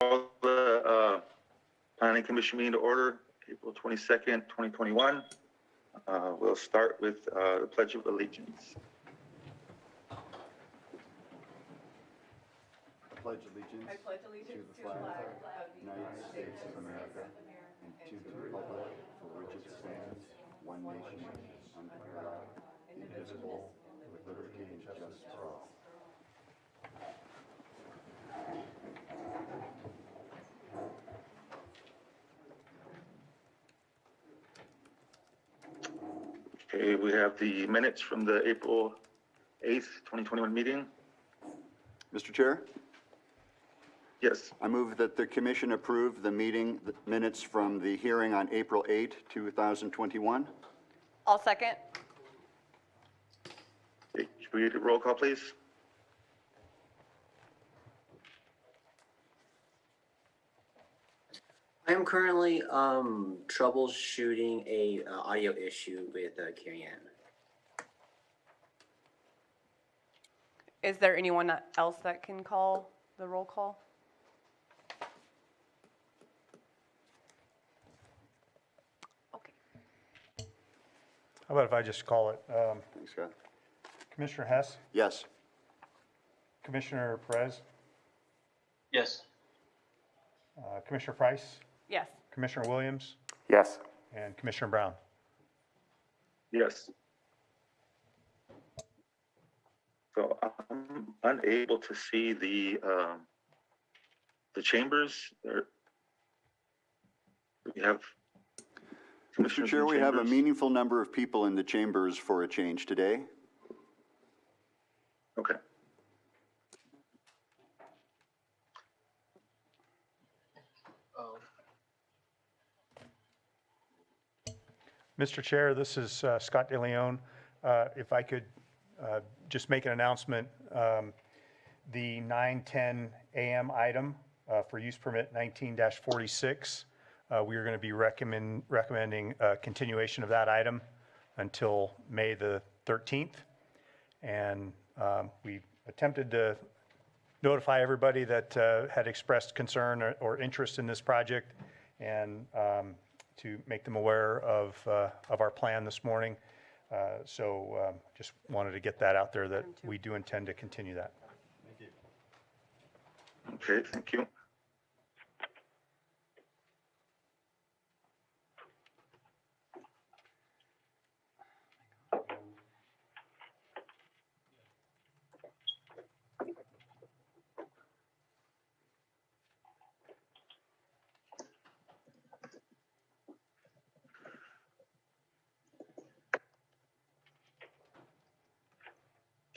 the Planning Commission meeting to order, April 22nd, 2021. We'll start with the Pledge of Allegiance. I pledge allegiance to the flag of the United States of America and to the republic for which it stands, one nation, under God, indivisible, with liberty and justice for all. Okay, we have the minutes from the April 8th, 2021 meeting. Mr. Chair, Yes. I move that the commission approve the meeting minutes from the hearing on April 8, 2021. I'll second. Okay, should we get a roll call, please? I am currently troubleshooting a audio issue with Carrie Ann. Is there anyone else that can call the roll call? Okay. How about if I just call it? Thanks, Scott. Commissioner Hess, Yes. Commissioner Perez, Yes. Commissioner Price, Yes. Commissioner Williams, Yes. and Commissioner Brown. Yes. So I'm unable to see the chambers. We have. Mr. Chair, we have a chambers. meaningful number of people in the chambers for a change today. Okay. Mr. Chair, this is Scott DeLeon. If I could just make an announcement, the 9:10 a.m. item for use permit 19-46, we are going to be recommending continuation of that item until May the 13th. And we attempted to notify everybody that had expressed concern or interest in this project, and to make them aware of our plan this morning. So just wanted to get that out there that we do intend to continue that. Okay, thank you.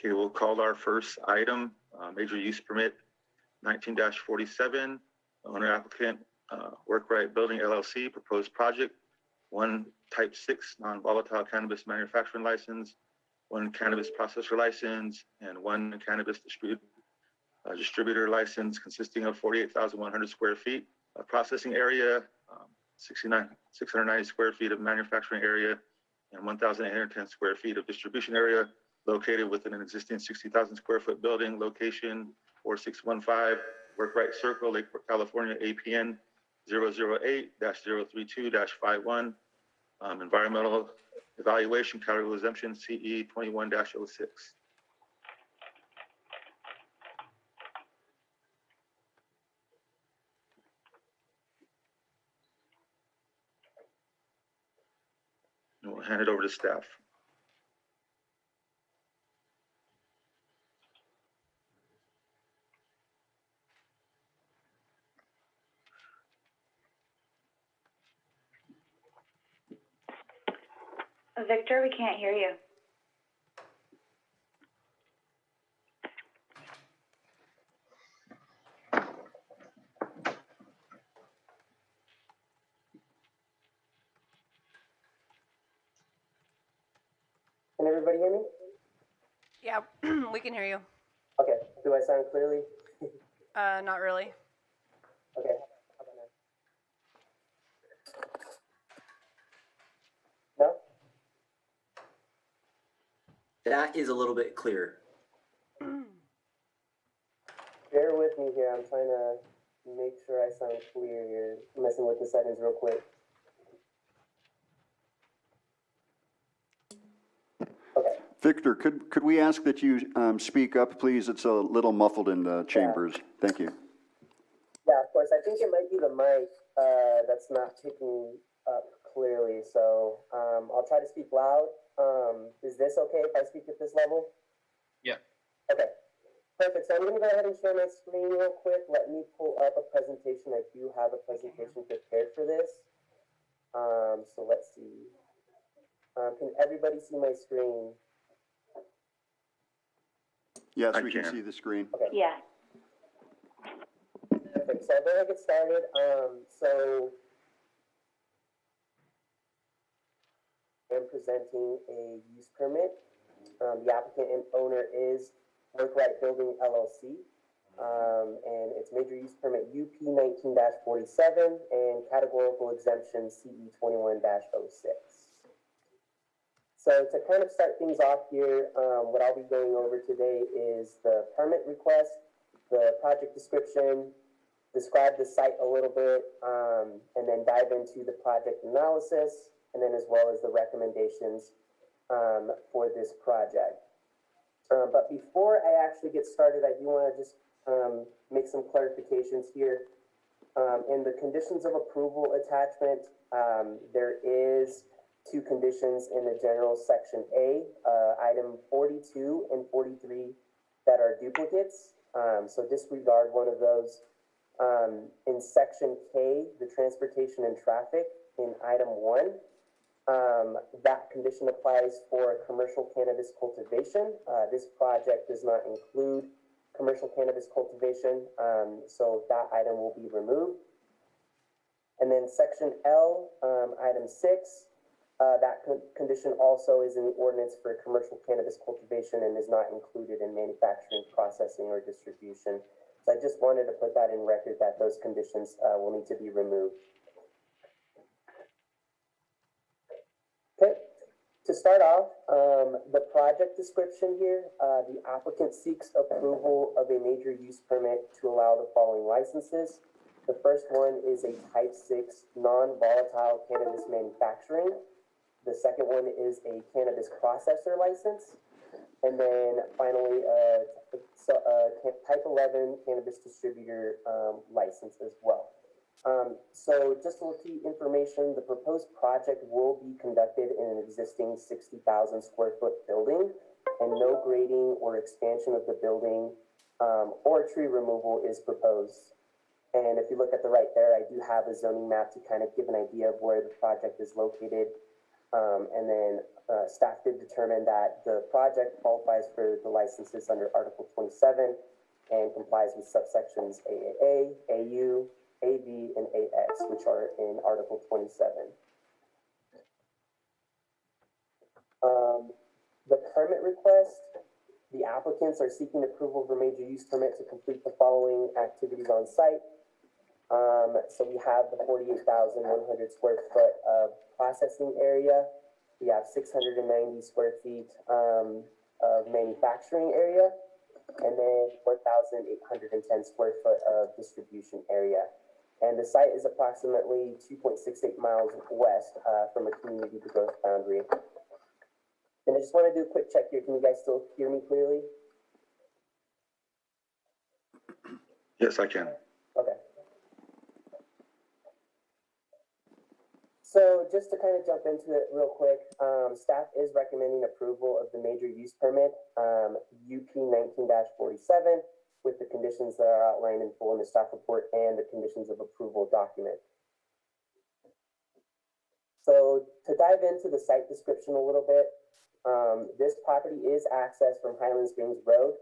Okay, we'll call our first item, major use permit 19-47, owner applicant, Workrite Building LLC, proposed project, one type 6 non-volatile cannabis manufacturing license, one cannabis processor license, and one cannabis distributor license consisting of 48,100 square feet of processing area, 690 square feet of manufacturing area, and 1,810 square feet of distribution area, located within an existing 60,000 square foot building, location 4615 Workrite Circle, Lakeport, California, APN 008-032-51. Environmental evaluation, category exemption CE 21-06. And we'll hand it over to staff. Victor, we can't hear you. Can everybody hear me? Yeah, we can hear you. Okay. Do I sound clearly? Not really. Okay. How about now? No? That is a little bit clearer. Bear with me here. I'm trying to make sure I sound clear here. I'm messing with the settings real quick. Okay. Victor, could we ask that you speak up, please? It's a little muffled in the chambers. Thank you. Yeah, of course. I think it might be the mic that's not picking up clearly. So I'll try to speak loud. Is this okay if I speak at this level? Yeah. Okay. Perfect. So I'm going to go ahead and share my screen real quick. Let me pull up a presentation. I do have a presentation prepared for this. So let's see. Can everybody see my screen? Yes, I we can can. see the screen. Okay. Yeah. Perfect. So I'll go ahead and get started. So I'm presenting a use permit. The applicant and owner is Work-Right Building LLC. And it's major use permit UP 19-47 and categorical exemption CE 21-06. So to kind of start things off here, what I'll be going over today is the permit request, the project description, describe the site a little bit, and then dive into the project analysis, and then as well as the recommendations for this project. But before I actually get started, I do want to just make some clarifications here. In the conditions of approval attachment, there is two conditions in the general section A, item 42 and 43 that are duplicates. So disregard one of those. In section K, the transportation and traffic, in item 1, that condition applies for commercial cannabis cultivation. This project does not include commercial cannabis cultivation, so that item will be removed. And then section L, item 6, that condition also is in the ordinance for commercial cannabis cultivation and is not included in manufacturing, processing, or distribution. So I just wanted to put that in record that those conditions will need to be removed. Okay, to start off, the project description here, the applicant seeks approval of a major use permit to allow the following licenses. The first one is a type 6 non-volatile cannabis manufacturing. The second one is a cannabis processor license. And then finally, type 11 cannabis distributor license as well. So just a little key information, the proposed project will be conducted in an existing 60,000 square foot building, and no grading or expansion of the building or tree removal is proposed. And if you look at the right there, I do have a zoning map to kind of give an idea of where the project is located. And then staff did determine that the project qualifies for the licenses under Article 27 and complies with subsections AAA, AU, AV, and AX, which are in Article 27. The permit request, the applicants are seeking approval of a major use permit to complete the following activities on site. So we have the 48,100 square foot of processing area. We have 690 square feet of manufacturing area, and then 1,810 square foot of distribution area. And the site is approximately 2.68 miles west from a community to growth boundary. And I just want to do a quick check here. Can you guys still hear me clearly? Yes, I can. Okay. So just to kind of jump into it real quick, staff is recommending approval of the major use permit, UP 19-47, with the conditions that are outlined in full in the staff report and the conditions of approval document. So to dive into the site description a little bit, this property is accessed from Highland Springs Road.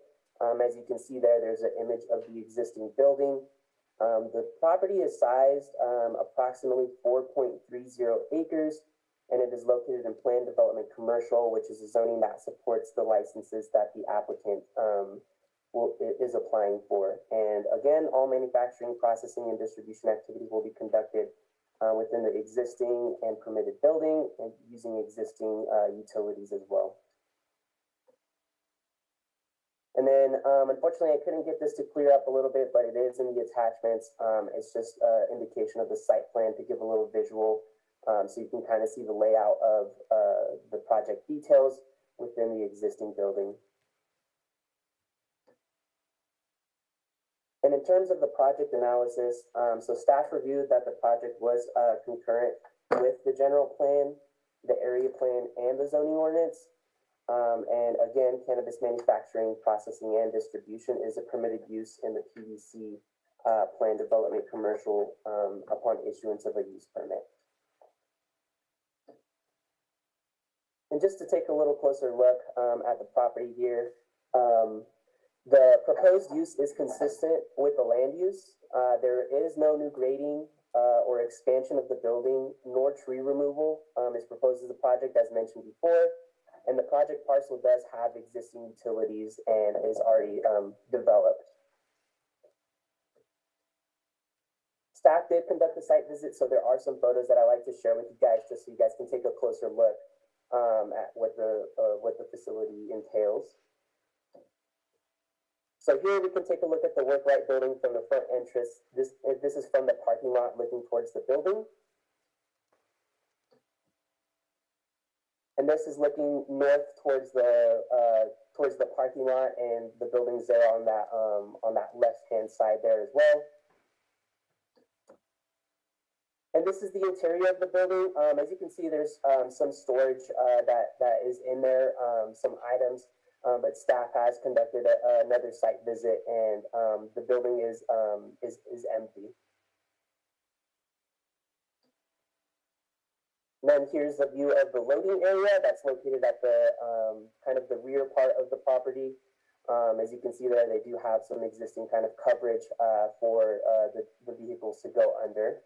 As you can see there, there's an image of the existing building. The property is sized approximately 4.30 acres, and it is located in planned development commercial, which is a zoning that supports the licenses that the applicant is applying for. And again, all manufacturing, processing, and distribution activities will be conducted within the existing and permitted building and using existing utilities as well. And then, unfortunately, I couldn't get this to clear up a little bit, but it is in the attachments. It's just indication of the site plan to give a little visual, so you can kind of see the layout of the project details within the existing building. And in terms of the project analysis, so staff reviewed that the project was concurrent with the general plan, the area plan, and the zoning ordinance. And again, cannabis manufacturing, processing, and distribution is a permitted use in the PDC plan development commercial upon issuance of a use permit. And just to take a little closer look at the property here, the proposed use is consistent with the land use. There is no new grading or expansion of the building, nor tree removal is proposed as the project, as mentioned before. And the project parcel does have existing utilities and is already developed. Staff did conduct a site visit, so there are some photos that I like to share with you guys, just so you guys can take a closer look at what the facility entails. So here we can take a look at the Work-Right building from the front entrance. This is from the parking lot looking towards the building. And this is looking north towards the parking lot, and the building's there on that left-hand side there as well. And this is the interior of the building. As you can see, there's some storage that is in there, some items, but staff has conducted another site visit, and the building is empty. And then here's the view of the loading area that's located at the kind of the rear part of the property. As you can see there, they do have some existing kind of coverage for the vehicles to go under.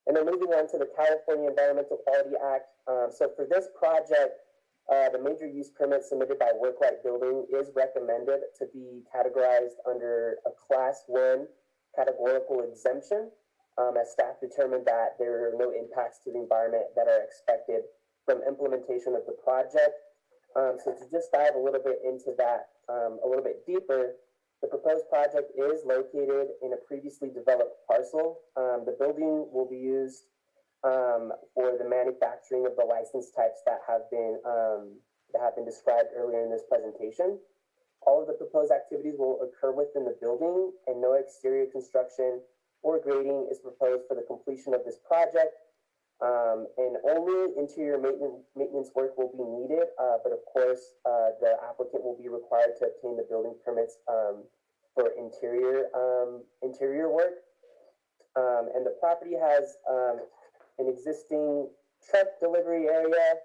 And then moving on to the California Environmental Quality Act. So for this project, the major use permit submitted by Work-Right Building is recommended to be categorized under a Class 1 categorical exemption, as staff determined that there are no impacts to the environment that are expected from implementation of the project. So to just dive a little bit into that a little bit deeper, the proposed project is located in a previously developed parcel. The building will be used for the manufacturing of the license types that have been described earlier in this presentation. All of the proposed activities will occur within the building, and no exterior construction or grading is proposed for the completion of this project. And only interior maintenance work will be needed, but of course, the applicant will be required to obtain the building permits for interior work. And the property has an existing truck delivery area,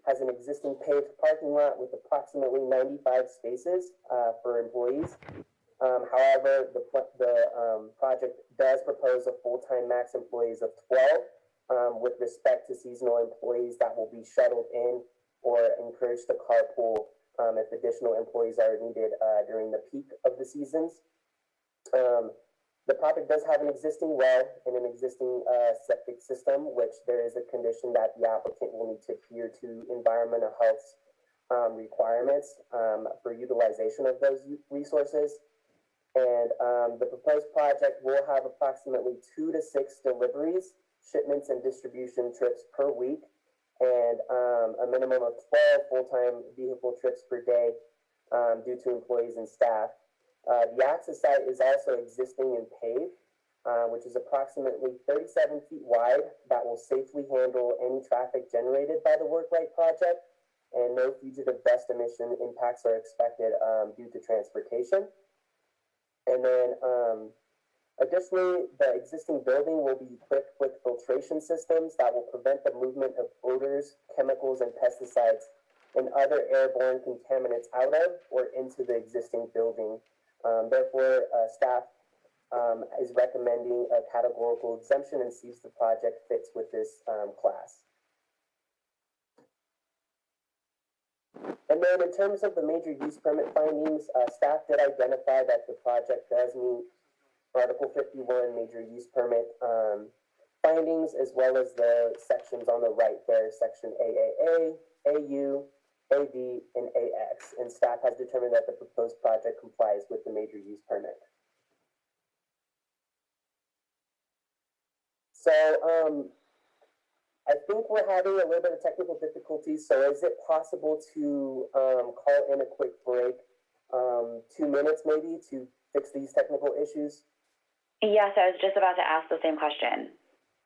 has an existing paved parking lot with approximately 95 spaces for employees. However, the project does propose a full-time max employees of 12 with respect to seasonal employees that will be shuttled in or encouraged to carpool if additional employees are needed during the peak of the seasons. The project does have an existing well and an existing septic system, which there is a condition that the applicant will need to adhere to environmental health requirements for utilization of those resources. And the proposed project will have approximately 2 to 6 deliveries, shipments, and distribution trips per week, and a minimum of 12 full-time vehicle trips per day due to employees and staff. The access site is also existing and paved, which is approximately 37 feet wide, that will safely handle any traffic generated by the Work-Right project, and no fugitive dust emission impacts are expected due to transportation. And then additionally, the existing building will be equipped with filtration systems that will prevent the movement of odors, chemicals, and pesticides and other airborne contaminants out of or into the existing building. Therefore, staff is recommending a categorical exemption and sees the project fits with this class. And then in terms of the major use permit findings, staff did identify that the project does meet Article 51 major use permit findings, as well as the sections on the right there, Section AAA, AU, AV, and AX, and staff has determined that the proposed project complies with the major use permit. So, I think we're having a little bit of technical difficulties, so is it possible to call in a quick break, 2 minutes maybe, to fix these technical issues? Yes, I was just about to ask the same question.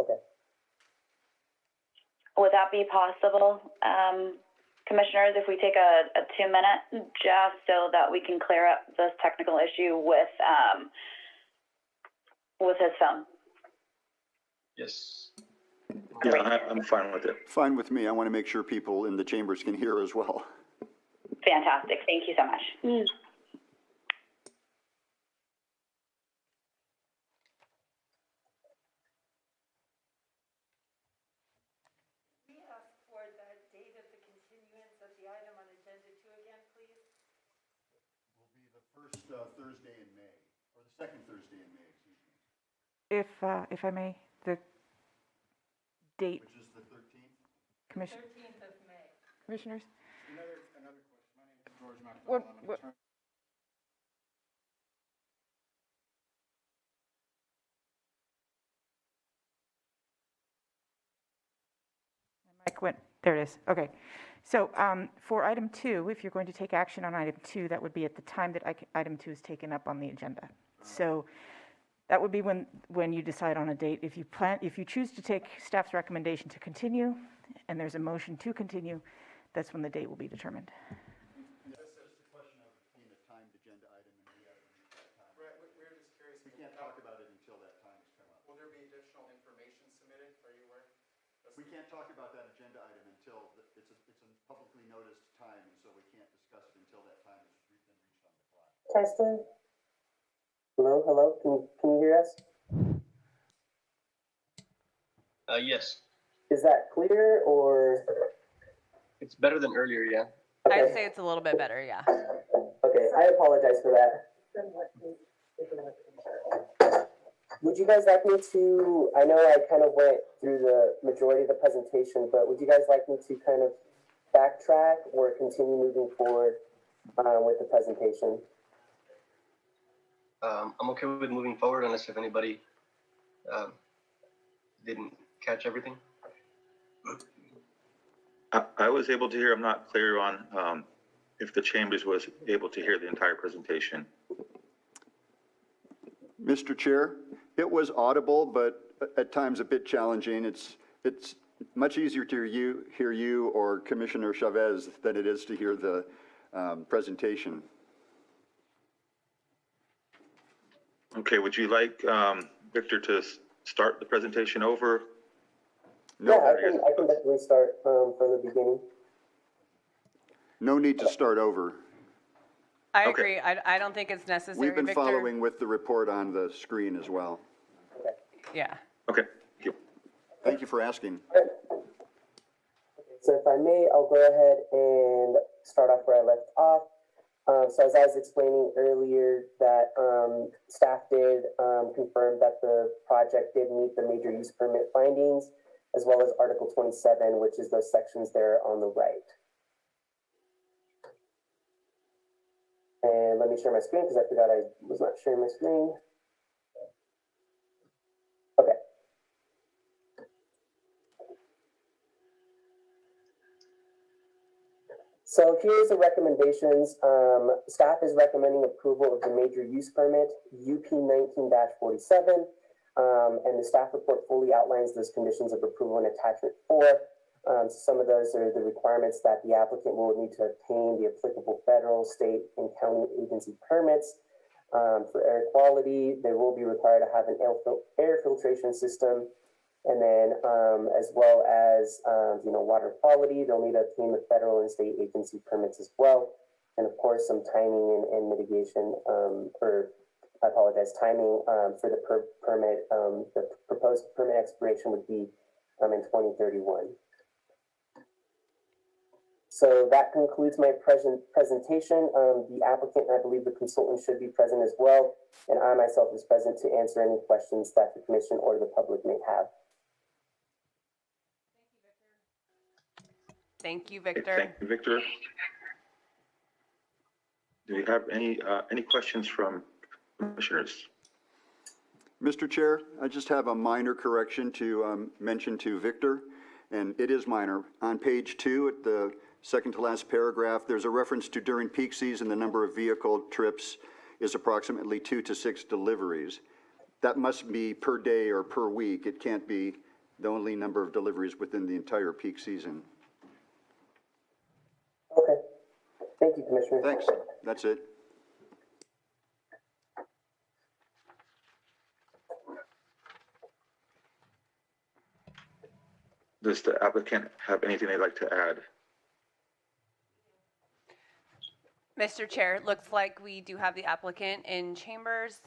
Okay. Would that be possible, commissioners, if we take a 2-minute, just so that we can clear up this technical issue with his phone? Yes. Yeah, I'm fine with it. Fine with me. I want to make sure people in the chambers can hear as well. Fantastic. Thank you so much. For the date of the continuance of the item on agenda 2 again, please? Will be the first Thursday in May, or the second Thursday in May, excuse me, If I may, the date, which is the 13th. Commissioner. 13th of May. Commissioners? Another question. My name is George What- McDonald. I'm an what- attorney. Mike went, there it is, okay. So for item 2, if you're going to take action on item 2, that would be at the time that item 2 is taken up on the agenda. So that would be when you decide on a date. If you choose to take staff's recommendation to continue, and there's a motion to continue, that's when the date will be determined. This is the question of being a timed agenda item, and we have to meet that time. Right, we're just curious. We can't talk about it until that time has come up. Will there be additional information submitted? Are you aware? We can't talk about that agenda item until, it's a publicly noticed time, and so we can't discuss it until that time has been reached on the clock. Testing? Hello? Can you hear us? Yes. Is that clear, or? It's better than earlier, yeah. I'd Okay. say it's a little bit better, yeah. Okay, I apologize for that. Would you guys like me to, I know I kind of went through the majority of the presentation, but would you guys like me to kind of backtrack or continue moving forward with the presentation? I'm okay with moving forward unless if anybody didn't catch everything. I was able to hear, I'm not clear on if the chambers was able to hear the entire presentation. Mr. Chair, it was audible, but at times a bit challenging. It's much easier to hear you or Commissioner Chavez than it is to hear the presentation. Okay, would you like Victor to start the presentation over? Yeah, I can definitely start from the beginning. No need to start over. I Okay. agree. I don't think it's necessary, We've been Victor. following with the report on the screen as well. Okay. Yeah. Okay, thank you. Thank you for asking. So if I may, I'll go ahead and start off where I left off. So as I was explaining earlier, that staff did confirm that the project did meet the major use permit findings, as well as Article 27, which is those sections there on the right. And let me share my screen because I forgot I was not sharing my screen. Okay. So here's the recommendations. Staff is recommending approval of the major use permit, UP 19-47. And the staff report fully outlines those conditions of approval in attachment 4. Some of those are the requirements that the applicant will need to obtain the applicable federal, state, and county agency permits. For air quality, they will be required to have an air filtration system. And then as well as, water quality, they'll need to obtain the federal and state agency permits as well. And of course, some timing and mitigation timing for the permit. The proposed permit expiration would be in 2031. So that concludes my presentation. The applicant, and I believe the consultant, should be present as well. And I myself is present to answer any questions that the commission or the public may have. Thank you, Okay, Victor. thank you, Victor. Do we have any questions from commissioners? Mr. Chair, I just have a minor correction to mention to Victor, and it is minor. On page 2, at the second to last paragraph, there's a reference to during peak season, the number of vehicle trips is approximately 2 to 6 deliveries. That must be per day or per week. It can't be the only number of deliveries within the entire peak season. Okay. Thank you, Commissioner. Thanks. That's it. Does the applicant have anything they'd like to add? Mr. Chair, it looks like we do have the applicant in chambers.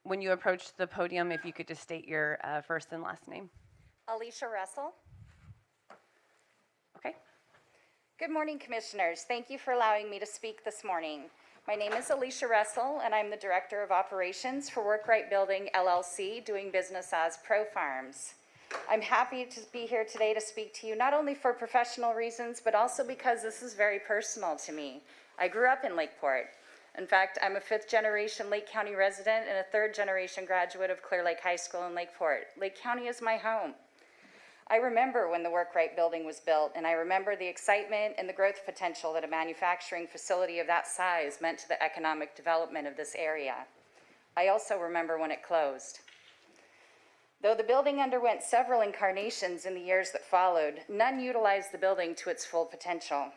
When you approach the podium, if you could just state your first and last name. Alicia Russell. Okay. Good morning, Commissioners. Thank you for allowing me to speak this morning. My name is Alicia Russell, and I'm the Director of Operations for Work-Right Building, LLC, doing business as Pro Farms. I'm happy to be here today to speak to you, not only for professional reasons, but also because this is very personal to me. I grew up in Lakeport. In fact, I'm a 5th-generation Lake County resident and a 3rd-generation graduate of Clear Lake High School in Lakeport. Lake County is my home. I remember when the Work-Right building was built, and I remember the excitement and the growth potential that a manufacturing facility of that size meant to the economic development of this area. I also remember when it closed. Though the building underwent several incarnations in the years that followed, none utilized the building to its full potential.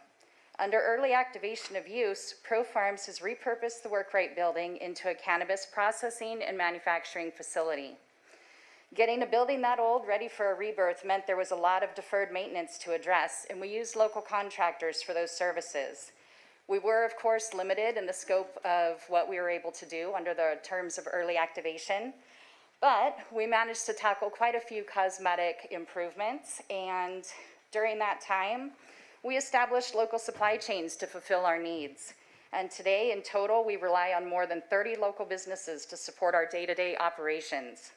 Under early activation of use, Pro Farms has repurposed the Work-Right building into a cannabis processing and manufacturing facility. Getting a building that old ready for a rebirth meant there was a lot of deferred maintenance to address, and we used local contractors for those services. We were, of course, limited in the scope of what we were able to do under the terms of early activation, but we managed to tackle quite a few cosmetic improvements, and during that time, we established local supply chains to fulfill our needs. And today, in total, we rely on more than 30 local businesses to support our day-to-day operations.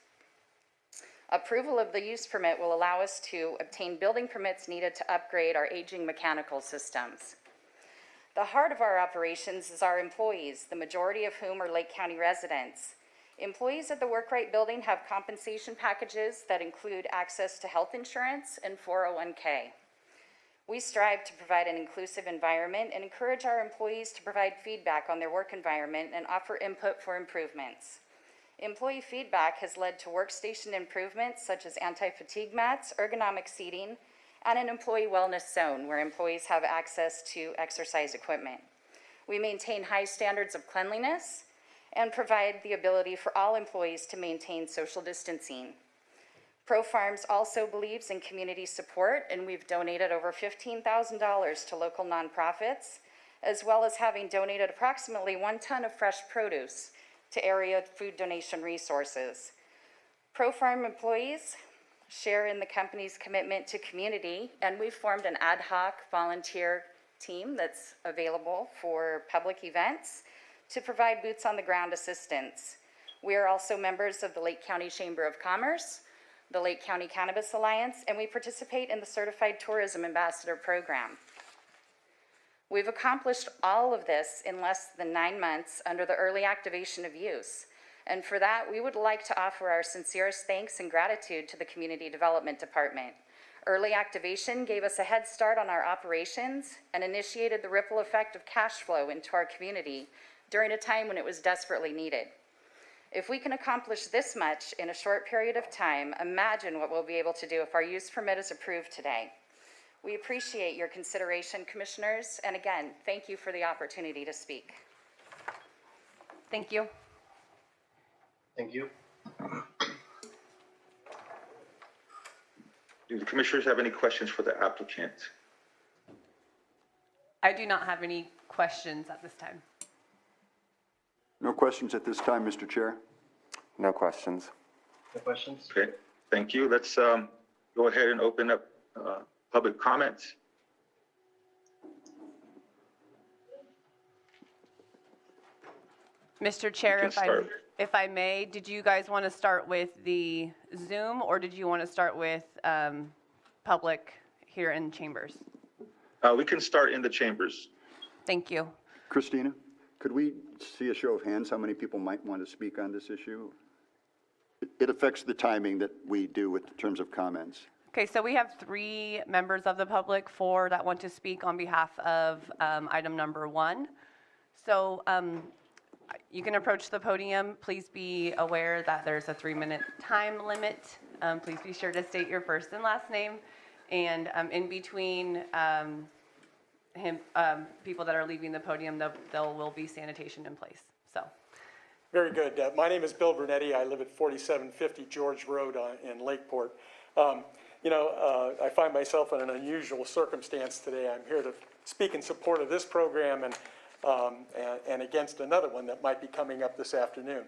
Approval of the use permit will allow us to obtain building permits needed to upgrade our aging mechanical systems. The heart of our operations is our employees, the majority of whom are Lake County residents. Employees at the Work-Right building have compensation packages that include access to health insurance and 401k. We strive to provide an inclusive environment and encourage our employees to provide feedback on their work environment and offer input for improvements. Employee feedback has led to workstation improvements such as anti-fatigue mats, ergonomic seating, and an employee wellness zone where employees have access to exercise equipment. We maintain high standards of cleanliness and provide the ability for all employees to maintain social distancing. Pro Farms also believes in community support, and we've donated over $15,000 to local nonprofits, as well as having donated approximately 1 ton of fresh produce to area food donation resources. Pro Farm employees share in the company's commitment to community, and we've formed an ad hoc volunteer team that's available for public events to provide boots on the ground assistance. We are also members of the Lake County Chamber of Commerce, the Lake County Cannabis Alliance, and we participate in the Certified Tourism Ambassador Program. We've accomplished all of this in less than 9 months under the early activation of use. And for that, we would like to offer our sincerest thanks and gratitude to the Community Development Department. Early activation gave us a head start on our operations and initiated the ripple effect of cash flow into our community during a time when it was desperately needed. If we can accomplish this much in a short period of time, imagine what we'll be able to do if our use permit is approved today. We appreciate your consideration, Commissioners, and again, thank you for the opportunity to speak. Thank you. Thank you. Do the commissioners have any questions for the applicant? I do not have any questions at this time. No questions at this time, Mr. Chair. No questions. No questions? Okay, thank you. Let's go ahead and open up public comments. Mr. Chair, can start. if I may, did you guys want to start with the Zoom, or did you want to start with public here in chambers? We can start in the chambers. Thank you. Christina, could we see a show of hands, how many people might want to speak on this issue? It affects the timing that we do with terms of comments. Okay, so we have 3 members of the public, 4 that want to speak on behalf of item number 1. So you can approach the podium. Please be aware that there's a 3-minute time limit. Please be sure to state your first and last name. And in between people that are leaving the podium, there will be sanitation in place. So. Very good. My name is Bill Brunetti. I live at 4750 George Road in Lakeport. I find myself in an unusual circumstance today. I'm here to speak in support of this program and against another one that might be coming up this afternoon.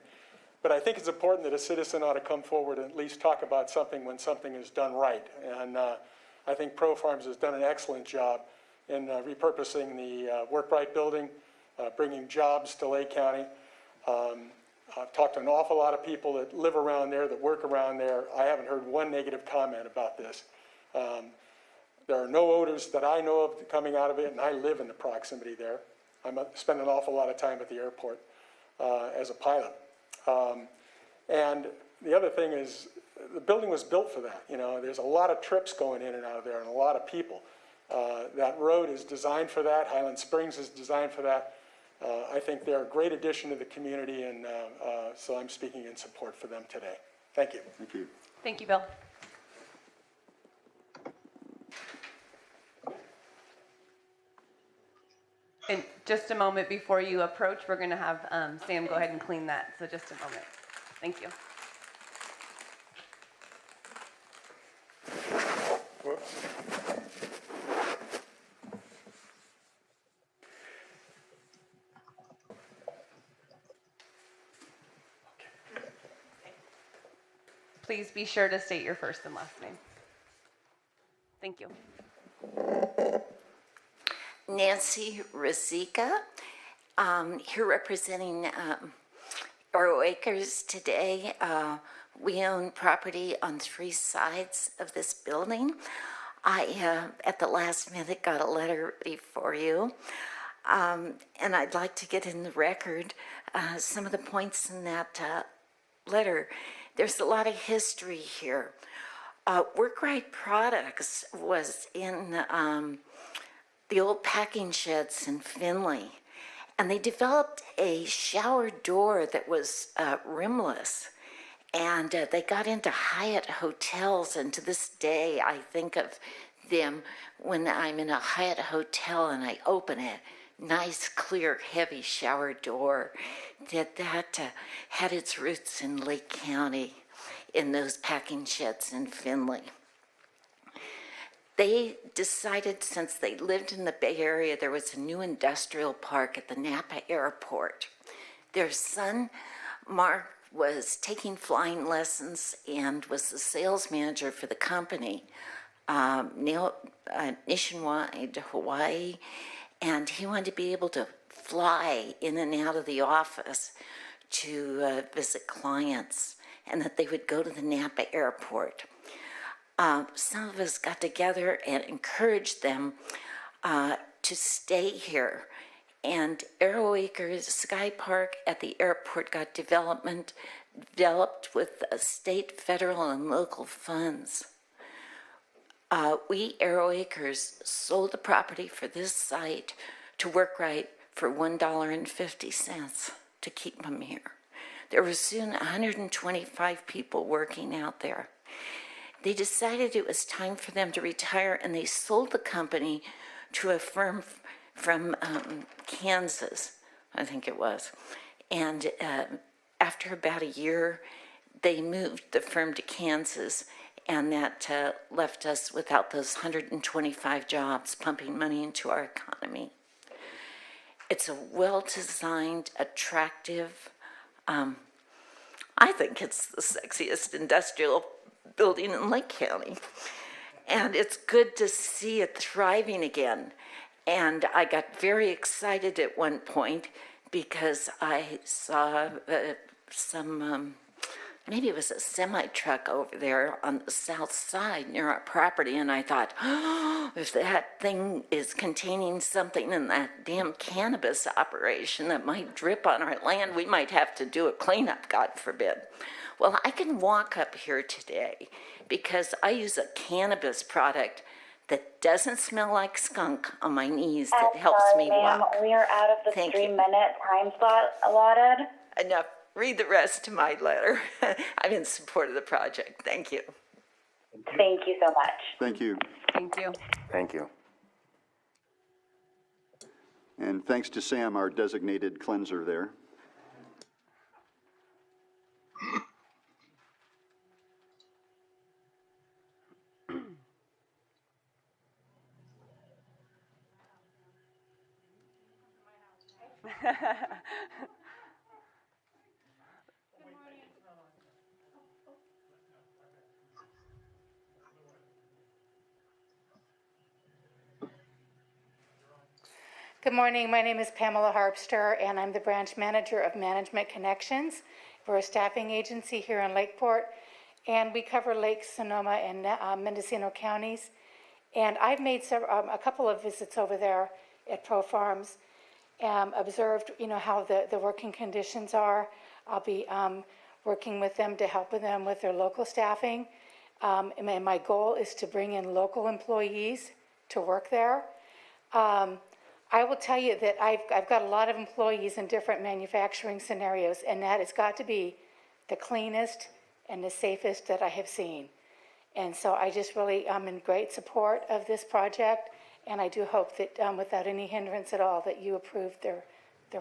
But I think it's important that a citizen ought to come forward and at least talk about something when something is done right. And I think Pro Farms has done an excellent job in repurposing the Work Right building, bringing jobs to Lake County. I've talked to an awful lot of people that live around there, that work around there. I haven't heard one negative comment about this. There are no odors that I know of coming out of it, and I live in the proximity there. I spend an awful lot of time at the airport as a pilot. And the other thing is, the building was built for that. There's a lot of trips going in and out of there and a lot of people. That road is designed for that. Highland Springs is designed for that. I think they're a great addition to the community, and so I'm speaking in support for them today. Thank you. Thank you. Thank you, Bill. And just a moment before you approach, we're going to have Sam go ahead and clean that. So just a moment. Thank you. Whoops. Please be sure to state your first and last name. Thank you. Nancy Rosica, here representing Arrow Acres today. We own property on 3 sides of this building. I, at the last minute, got a letter ready for you. And I'd like to get in the record some of the points in that letter. There's a lot of history here. Work Right Products was in the old packing sheds in Findlay, and they developed a shower door that was rimless, and they got into Hyatt hotels, and to this day I think of them when I'm in a Hyatt hotel and I open it. Nice, clear, heavy shower door that had its roots in Lake County in those packing sheds in Findlay. They decided, since they lived in the Bay Area, there was a new industrial park at the Napa Airport. Their son, Mark, was taking flying lessons and was the sales manager for the company, nationwide, Hawaii, and he wanted to be able to fly in and out of the office to visit clients, and that they would go to the Napa Airport. Some of us got together and encouraged them to stay here. And Arrow Acres Sky Park at the airport got developed with state, federal, and local funds. We, Arrow Acres, sold the property for this site to Work Right for $1.50 to keep them here. There were soon 125 people working out there. They decided it was time for them to retire, and they sold the company to a firm from Kansas, I think it was. And after about a year, they moved the firm to Kansas, and that left us without those 125 jobs pumping money into our economy. It's a well-designed, attractive, I think it's the sexiest industrial building in Lake County. And it's good to see it thriving again. And I got very excited at one point because I saw some maybe it was a semi-truck over there on the south side near our property, and I thought, oh, if that thing is containing something in that damn cannabis operation that might drip on our land, we might have to do a cleanup, God forbid. Well, I can walk up here today because I use a cannabis product that doesn't smell like skunk on my knees, that helps me ma'am, walk. we are out of the Thank 3-minute you. time slot allotted. Enough. Read the rest of my letter. I'm in support of the project. Thank you. Thank you so much. Thank you. Thank you. Thank you. And thanks to Sam, our designated cleanser there. Good morning. My name is Pamela Harpster, and I'm the branch manager of Management Connections. We're a staffing agency here in Lakeport, and we cover Lake Sonoma and Mendocino counties. And I've made a couple of visits over there at Pro Farms, observed, how the working conditions are. I'll be working with them to help them with their local staffing. And my goal is to bring in local employees to work there. I will tell you that I've got a lot of employees in different manufacturing scenarios, and that has got to be the cleanest and the safest that I have seen. And so I just really am in great support of this project, and I do hope that without any hindrance at all, that you approve their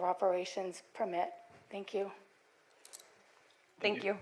operations permit. Thank you. Thank you.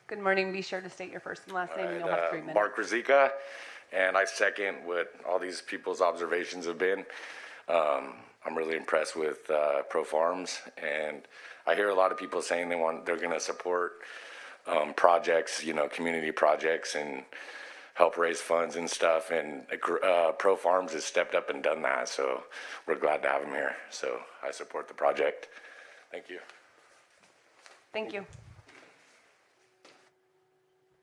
Good morning. Be sure to state your first and last name, and you'll have 3 minutes. Mark Rizika, and I second what all these people's observations have been. I'm really impressed with Pro Farms, and I hear a lot of people saying they're going to support projects, community projects, and help raise funds and stuff. And Pro Farms has stepped up and done that, so we're glad to have them here. So I support the project. Thank you. Thank you.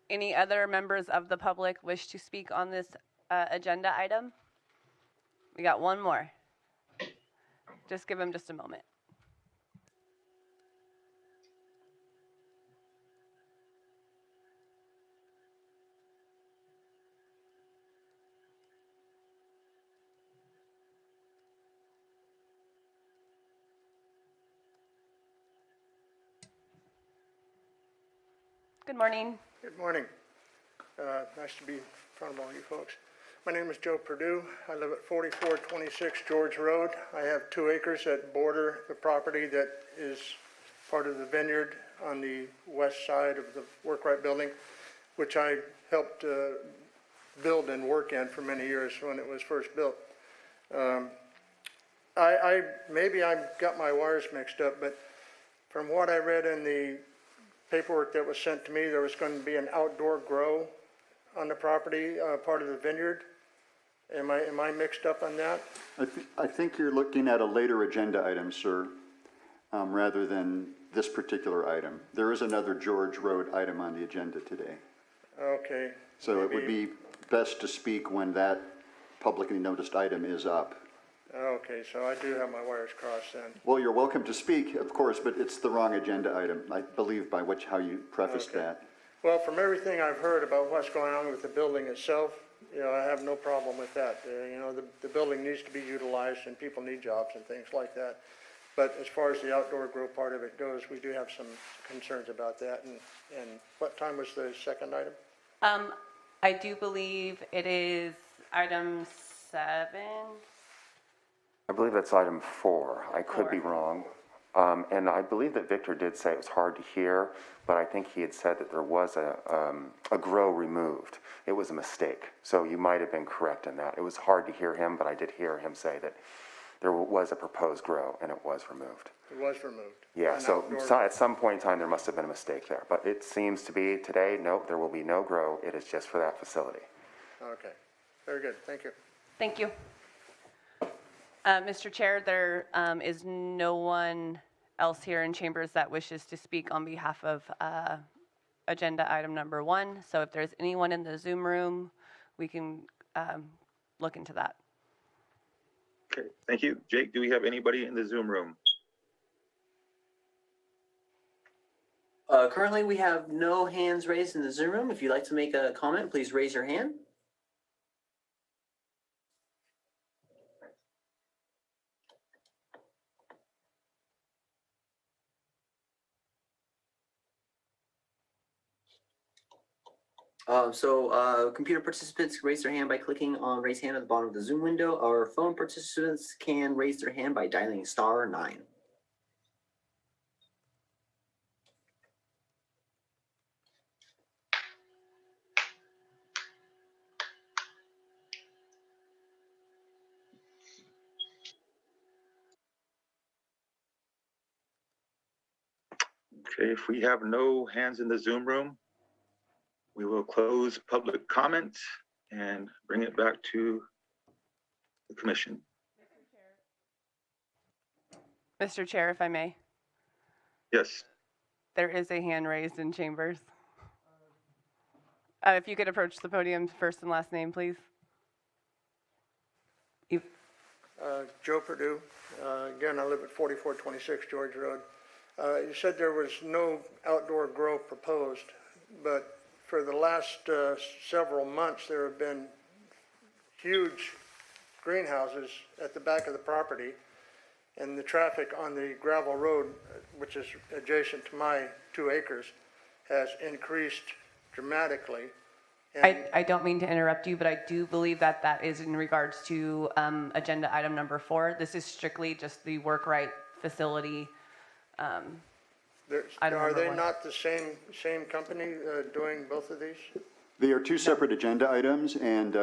Any other members of the public wish to speak on this agenda item? We got one more. Just give him just a moment. Good morning. Good morning. Nice to be in front of all you folks. My name is Joe Perdue. I live at 4426 George Road. I have 2 acres that border the property that is part of the vineyard on the west side of the Work-Right building, which I helped build and work in for many years when it was first built. Maybe I got my wires mixed up, but from what I read in the paperwork that was sent to me, there was going to be an outdoor grow on the property, part of the vineyard. Am I mixed up on that? I think you're looking at a later agenda item, sir, rather than this particular item. There is another George Road item on the agenda today. Okay. So it would be best to speak when that publicly noticed item is up. Okay, so I do have my wires crossed then. Well, you're welcome to speak, of course, but it's the wrong agenda item, I believe, by how you prefaced Okay. that. Well, from everything I've heard about what's going on with the building itself, I have no problem with that. The building needs to be utilized and people need jobs and things like that. But as far as the outdoor grow part of it goes, we do have some concerns about that. And what time was the second item? I do believe it is item 7. I believe that's item 4. I could be wrong. And I believe that Victor did say it was hard to hear, but I think he had said that there was a grow removed. It was a mistake. So you might have been correct in that. It was hard to hear him, but I did hear him say that there was a proposed grow and it was removed. It was removed. Yeah, An so outdoor- at some point in time, there must have been a mistake there. But it seems to be today, nope, there will be no grow. It is just for that facility. Okay, very good, thank you. Thank you. Mr. Chair, there is no one else here in chambers that wishes to speak on behalf of agenda item number 1. So if there's anyone in the Zoom room, we can look into that. Okay, thank you. Jake, do we have anybody in the Zoom room? Currently, we have no hands raised in the Zoom room. If you'd like to make a comment, please raise your hand. Computer participants can raise their hand by clicking on raise hand at the bottom of the Zoom window, or phone participants can raise their hand by dialing *9. Okay, if we have no hands in the Zoom room, we will close public comment and bring it back to the commission. Mr. Chair, if I may, Yes, there is a hand raised in chambers. If you could approach the podium, first and last name, please. Joe Perdue, again, I live at 4426 George Road. You said there was no outdoor grow proposed, but for the last several months, there have been huge greenhouses at the back of the property, and the traffic on the gravel road, which is adjacent to my 2 acres, has increased dramatically. I don't mean to interrupt you, but I do believe that that is in regards to agenda item number 4. This is strictly just the work right facility. Are number they 1. not the same company doing both of these? They are 2 separate agenda items, and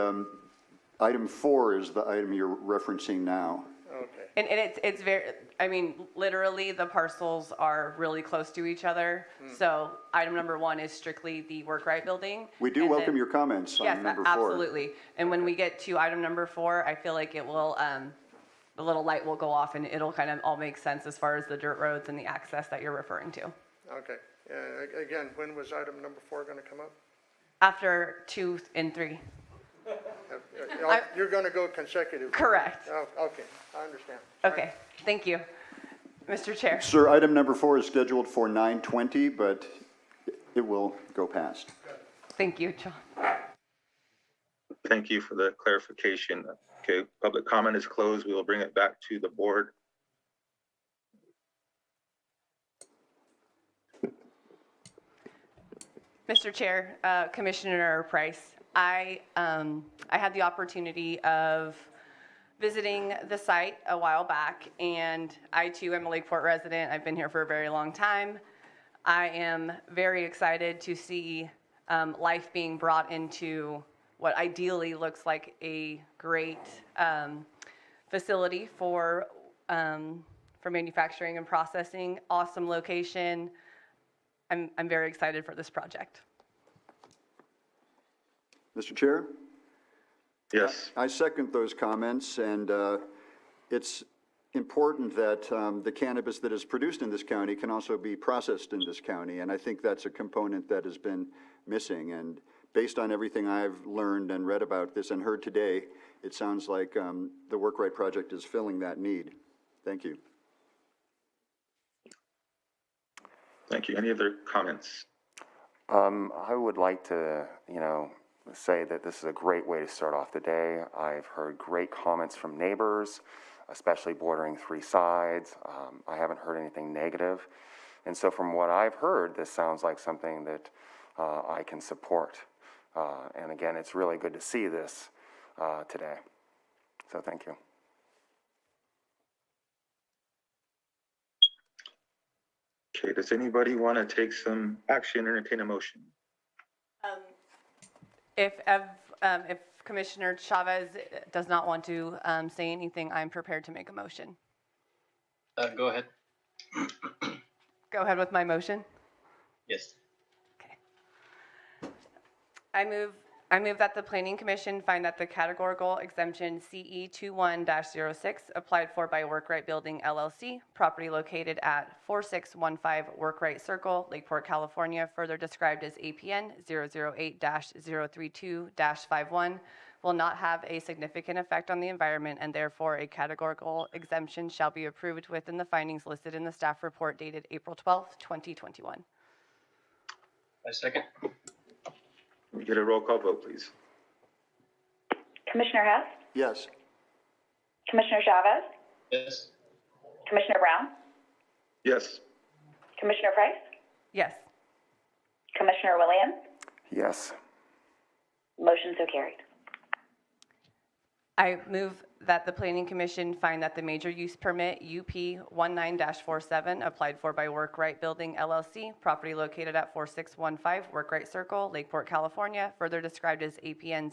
item 4 is the item you're referencing now. Okay. And it's very, I mean, literally the parcels are really close to each other. So item number 1 is strictly the work right building. We do welcome your comments on Yes, number 4. absolutely. And when we get to item number 4, I feel like it will, the little light will go off and it'll kind of all make sense as far as the dirt roads and the access that you're referring to. Okay. Again, when was item number 4 going to come up? After 2 and 3. You're going to go consecutive? Correct. Oh, okay, I understand. Okay, thank you. Mr. Chair. Sir, item number 4 is scheduled for 9:20, but it will go past. Thank you, John. thank you for the clarification. Okay, public comment is closed. We will bring it back to the board. Mr. Chair, Commissioner Price, I had the opportunity of visiting the site a while back, and I too am a Lakeport resident. I've been here for a very long time. I am very excited to see life being brought into what ideally looks like a great facility for manufacturing and processing. Awesome location. I'm very excited for this project. Mr. Chair? Yes. I second those comments, and it's important that the cannabis that is produced in this county can also be processed in this county, and I think that's a component that has been missing. And based on everything I've learned and read about this and heard today, it sounds like the Work Right project is filling that need. Thank you. Thank you. Any other comments? I would like to, say that this is a great way to start off the day. I've heard great comments from neighbors, especially bordering 3 sides. I haven't heard anything negative. And so from what I've heard, this sounds like something that I can support. And again, it's really good to see this today. So thank you. Okay, does anybody want to take some action or entertain a motion? If Commissioner Chavez does not want to say anything, I'm prepared to make a motion. Go ahead. Go ahead with my motion. Yes. I move that the Planning Commission find that the categorical exemption CE 21-06 applied for by Workrite Building LLC, property located at 4615 Workrite Circle, Lakeport, California, further described as APN 008-032-51, will not have a significant effect on the environment, and therefore a categorical exemption shall be approved within the findings listed in the staff report dated April 12th, 2021. I second. Can we get a roll call vote, please? Commissioner Hess, Yes. Commissioner Chavez, Yes. Commissioner Brown, Yes. Commissioner Price, Yes. Commissioner Williams, Yes. motion so carried. I move that the Planning Commission find that the major use permit UP 19-47 applied for by Workrite Building LLC, property located at 4615 Workrite Circle, Lakeport, California, further described as APN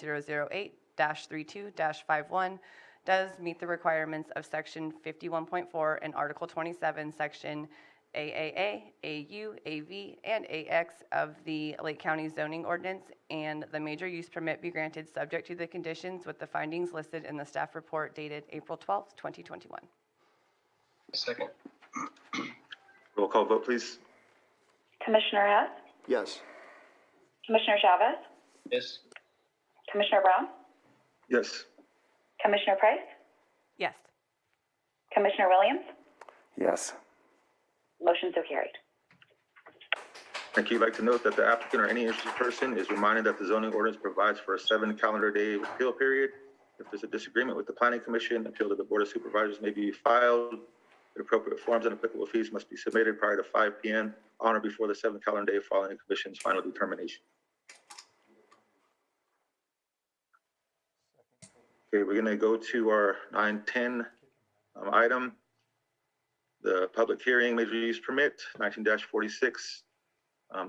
008-32-51, does meet the requirements of Section 51.4 and Article 27, Section AAA, AU, AV, and AX of the Lake County zoning ordinance, and the major use permit be granted subject to the conditions with the findings listed in the staff report dated April 12th, 2021. Second. Roll call vote, please. Commissioner Hess, Yes. Commissioner Chavez, Yes. Commissioner Brown, Yes. Commissioner Price, Yes. Commissioner Williams, Yes. motion so carried. Thank you. I'd like to note that the applicant or any interested person is reminded that the zoning ordinance provides for a 7 calendar day appeal period. If there's a disagreement with the Planning Commission, appeal to the Board of Supervisors may be filed. The appropriate forms and applicable fees must be submitted prior to 5 p.m. on or before the 7th calendar day following the Commission's final determination. Okay, we're going to go to our 910 item. The public hearing, major use permit, 19-46.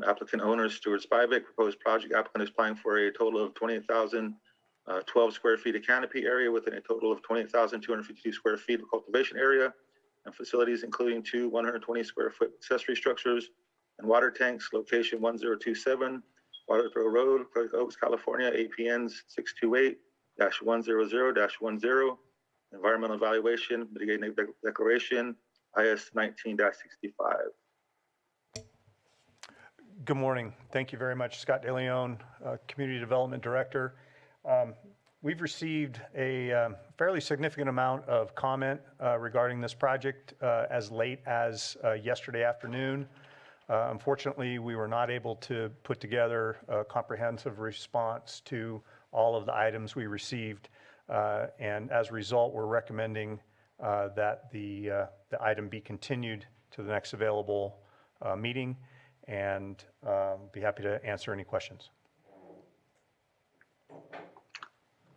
Applicant owner Stuart Spivak, proposed project applicant is applying for a total of 28,012 square feet of canopy area within a total of 28,252 square feet of cultivation area and facilities including 2 120 square foot accessory structures and water tanks, location 1027 Waterthrow Road, Clark Oaks, California, APNs 628-100-10, environmental evaluation, mitigating declaration, IS 19-65. Good morning. Thank you very much, Scott DeLeon, Community Development Director. We've received a fairly significant amount of comment regarding this project as late as yesterday afternoon. Unfortunately, we were not able to put together a comprehensive response to all of the items we received. And as a result, we're recommending that the item be continued to the next available meeting, and be happy to answer any questions.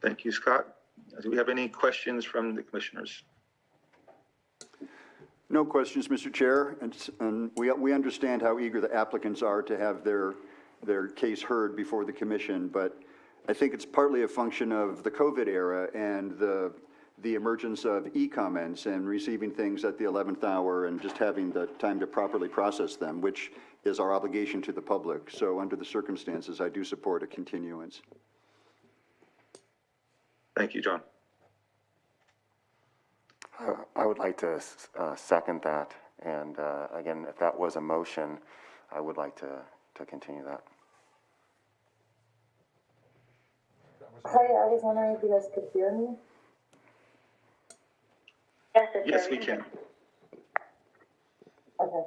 Thank you, Scott. Do we have any questions from the commissioners? No questions, Mr. Chair, and we understand how eager the applicants are to have their case heard before the commission, but I think it's partly a function of the COVID era and the emergence of e-comments and receiving things at the 11th hour and just having the time to properly process them, which is our obligation to the public. So under the circumstances, I do support a continuance. Thank you, John. I would like to second that, and again, if that was a motion, I would like to continue that. Hi, I was wondering if you guys could hear me? Yes, we can. Okay.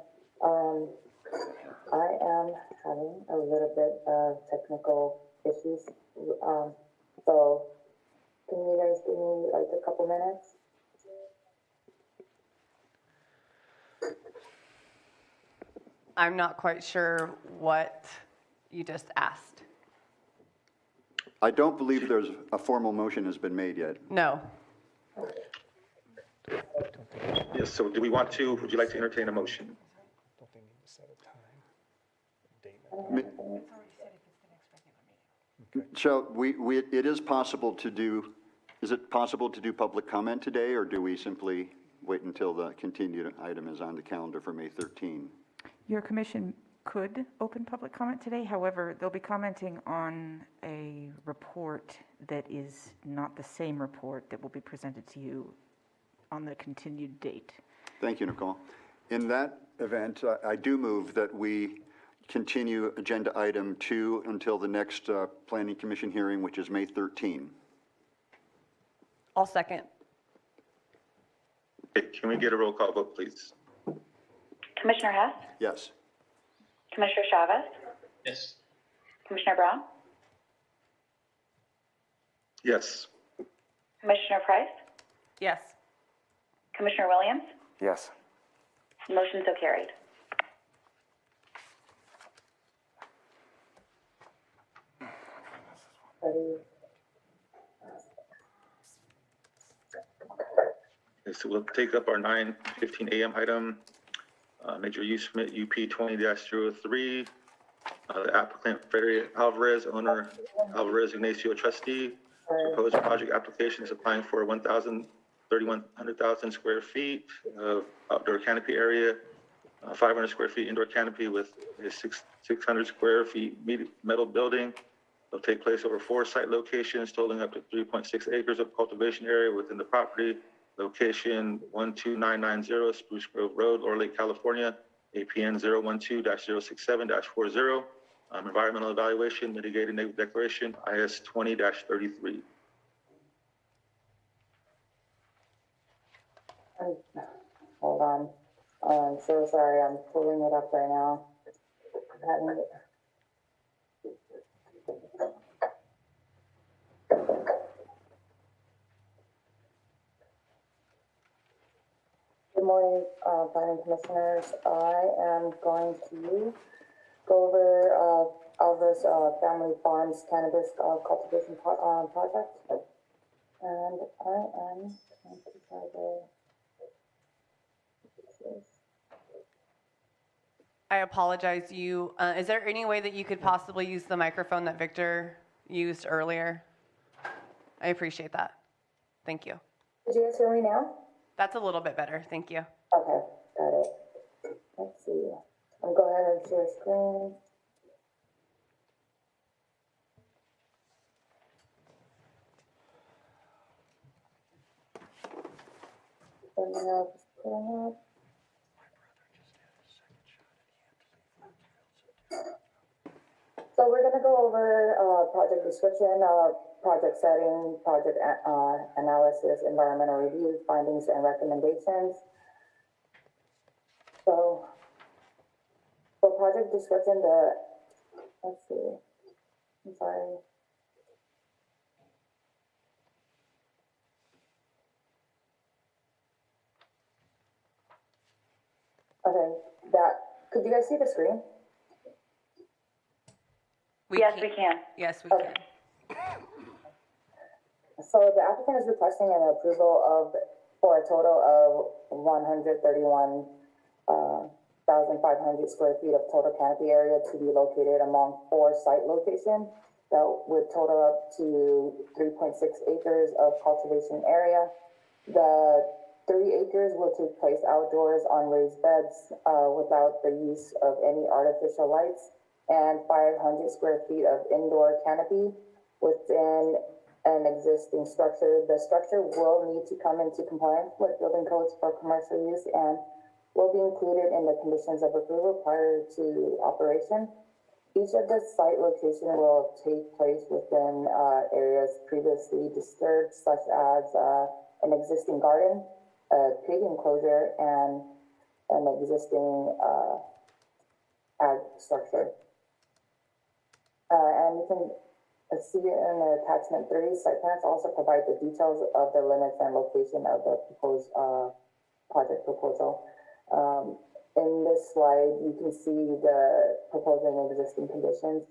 I am having a little bit of technical issues. So can you guys give me like a couple minutes? I'm not quite sure what you just asked. I don't believe there's a formal motion has been made yet. No. Yes, so do we want to, would you like to entertain a motion? Shall it is possible to do, is it possible to do public comment today, or do we simply wait until the continued item is on the calendar for May 13? Your commission could open public comment today. However, they'll be commenting on a report that is not the same report that will be presented to you on the continued date. Thank you, Nicole. In that event, I do move that we continue agenda item 2 until the next Planning Commission hearing, which is May 13. I'll second. Okay, can we get a roll call vote, please? Commissioner Hess, Yes. Commissioner Chavez, Yes. Commissioner Brown, Yes. Commissioner Price, Yes. Commissioner Williams, Yes. motion so carried. Okay, so we'll take up our 9:15 a.m. item, major use permit UP 20-03. The applicant Frederick Alvarez, owner Alvarez Ignacio trustee. Proposed project application is applying for 1,000 square feet of outdoor canopy area, 500 square feet indoor canopy with a 600 square feet metal building. It'll take place over 4 site locations totaling up to 3.6 acres of cultivation area within the property. Location 12990 Spruce Grove Road, Lower Lake, California, APN 012-067-40. Environmental evaluation, mitigated negative declaration, IS 20-33. Hold on. I'm so sorry. I'm pulling it up right now. Good morning, planning commissioners. I am going to go over Alvarez Family Farms Cannabis Cultivation Project. And I am going to try to... I apologize. Is there any way that you could possibly use the microphone that Victor used earlier? I appreciate that. Thank you. Did you guys hear me now? That's a little bit better. Thank you. Okay, got it. Let's see. I'll go ahead and share screen. Pulling up. So we're going to go over project description, project setting, project analysis, environmental review, findings and recommendations. So for project description, let's see, I'm sorry. Okay, could you guys see the screen? Yes, we can. Yes, we Okay. can. So the applicant is requesting an approval for a total of 131,500 square feet of total canopy area to be located among 4 site locations that would total up to 3.6 acres of cultivation area. The 3 acres will take place outdoors on raised beds without the use of any artificial lights, and 500 square feet of indoor canopy within an existing structure. The structure will need to come into compliance with building codes for commercial use and will be included in the conditions of approval prior to operation. Each of the site locations will take place within areas previously disturbed, such as an existing garden, a pig enclosure, and an existing ag structure. And you can see it in the attachment 3. Site plans also provide the details of the limits and location of the proposed project proposal. In this slide, you can see the proposed and existing conditions.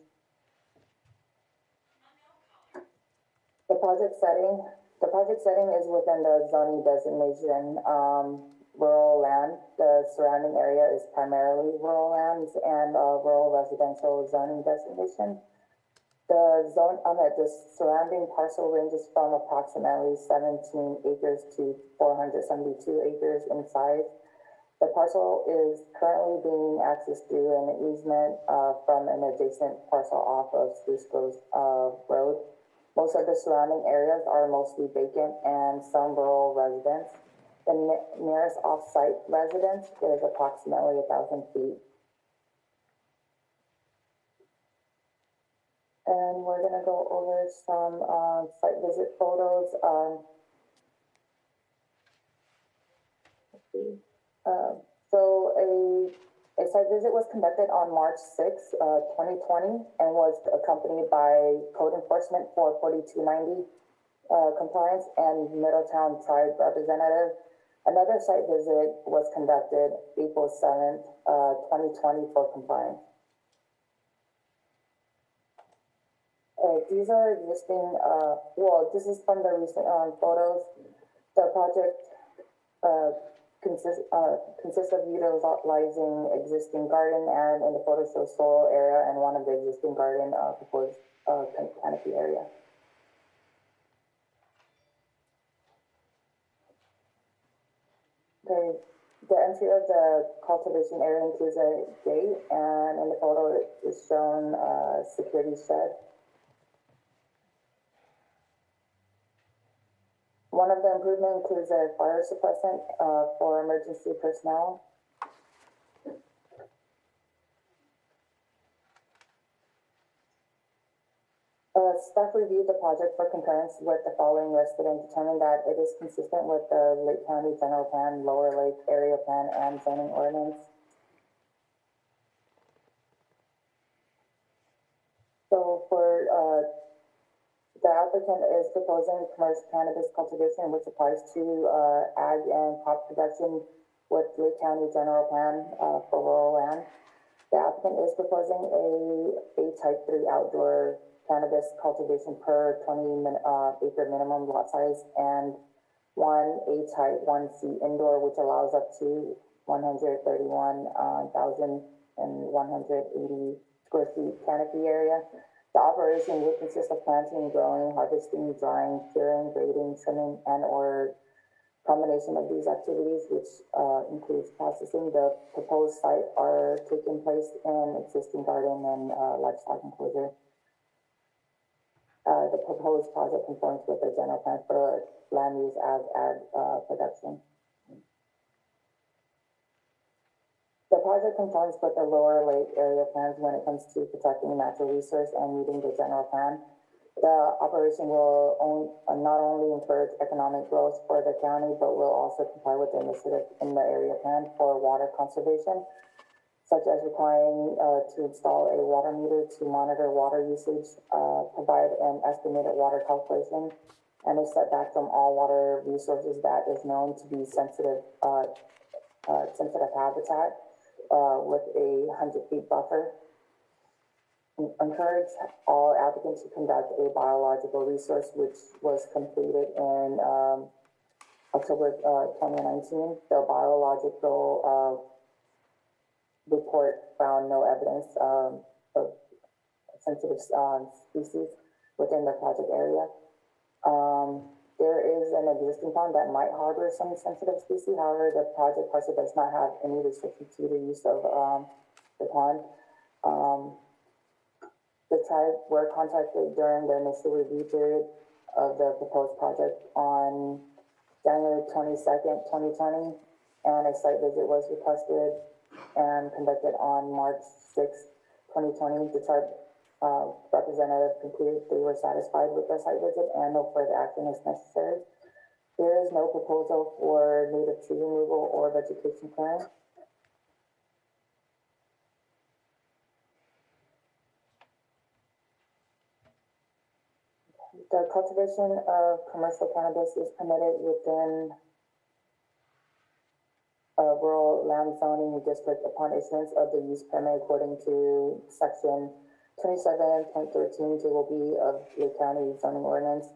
The project setting is within the zoning designation. rural land. The surrounding area is primarily rural lands and rural residential zoning designation. The surrounding parcel ranges from approximately 17 acres to 472 acres in size. The parcel is currently being accessed through an easement from an adjacent parcel off of Spruce Grove Road. Most of the surrounding areas are mostly vacant and some rural residents. The nearest off-site residence is approximately 1,000 feet. And we're gonna go over some site visit photos. Let's see. So a site visit was conducted on March 6, 2020, and was accompanied by code enforcement for 4290 compliance and Middletown Tribe representative. Another site visit was conducted April 7th, 2020 for compliance. These are existing, this is from the recent photos. The project consists of utilizing existing garden, and in the photo shows soil area and one of the existing garden proposed canopy area. The entry of the cultivation area includes a gate, and in the photo it is shown a security shed. One of the improvements includes a fire suppressant for emergency personnel. Staff reviewed the project for concurrence with the following listed and determined that it is consistent with the Lake County General Plan, Lower Lake Area Plan, and zoning ordinance. So for the applicant is proposing commercial cannabis cultivation, which applies to ag and crop production with Lake County General Plan for rural land. The applicant is proposing a type 3 outdoor cannabis cultivation per 20 acre minimum lot size, and one A type 1C indoor, which allows up to 131,180 square feet canopy area. The operation will consist of planting, growing, harvesting, drying, curing, grading, trimming, and or combination of these activities, which includes processing. The proposed site are taking place in existing garden and livestock enclosure. The proposed project conforms with the general plan for land use as ag production. The project conforms with the Lower Lake Area Plans when it comes to protecting natural resource and meeting the general plan. The operation will not only encourage economic growth for the county, but will also comply with the initiative in the area plan for water conservation, such as requiring to install a water meter to monitor water usage, provide an estimated water calculation, and is set back from all water resources that is known to be sensitive habitat with a 100-feet buffer. Encourage all applicants to conduct a biological resource, which was completed in October 2019. The biological report found no evidence of sensitive species within the project area. There is an existing pond that might harbor some sensitive species. However, the project parcel does not have any restriction to the use of the pond. The tribe were contacted during the initial review period of the proposed project on January 22nd, 2020, and a site visit was requested and conducted on March 6th, 2020. The tribe representative concluded they were satisfied with the site visit and no further action is necessary. There is no proposal for native tree removal or vegetation clearing. The cultivation of commercial cannabis is permitted within a rural land zoning district upon issuance of the use permit according to section 27.13 Table B of Lake County zoning ordinance.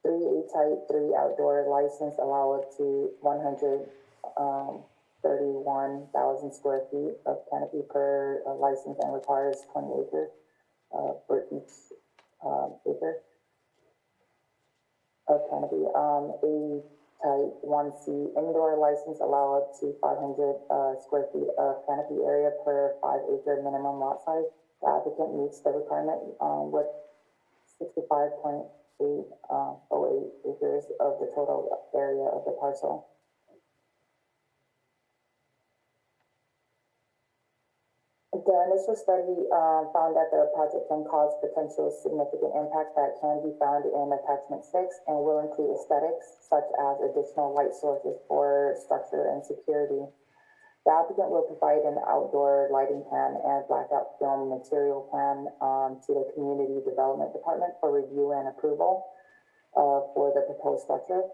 3 A-type, 3 outdoor license, allow up to 131,000 square feet of canopy per license and requires 20 acres for each acre of canopy. A-type 1C indoor license, allow up to 500 square feet of canopy area per 5-acre minimum lot size. The applicant meets the requirement with 65.808 acres of the total area of the parcel. The initial study found that the project can cause potential significant impact that can be found in attachment 6 and will include aesthetics such as additional light sources for structure and security. The applicant will provide an outdoor lighting plan and blackout film material plan to the Community Development Department for review and approval for the proposed structure.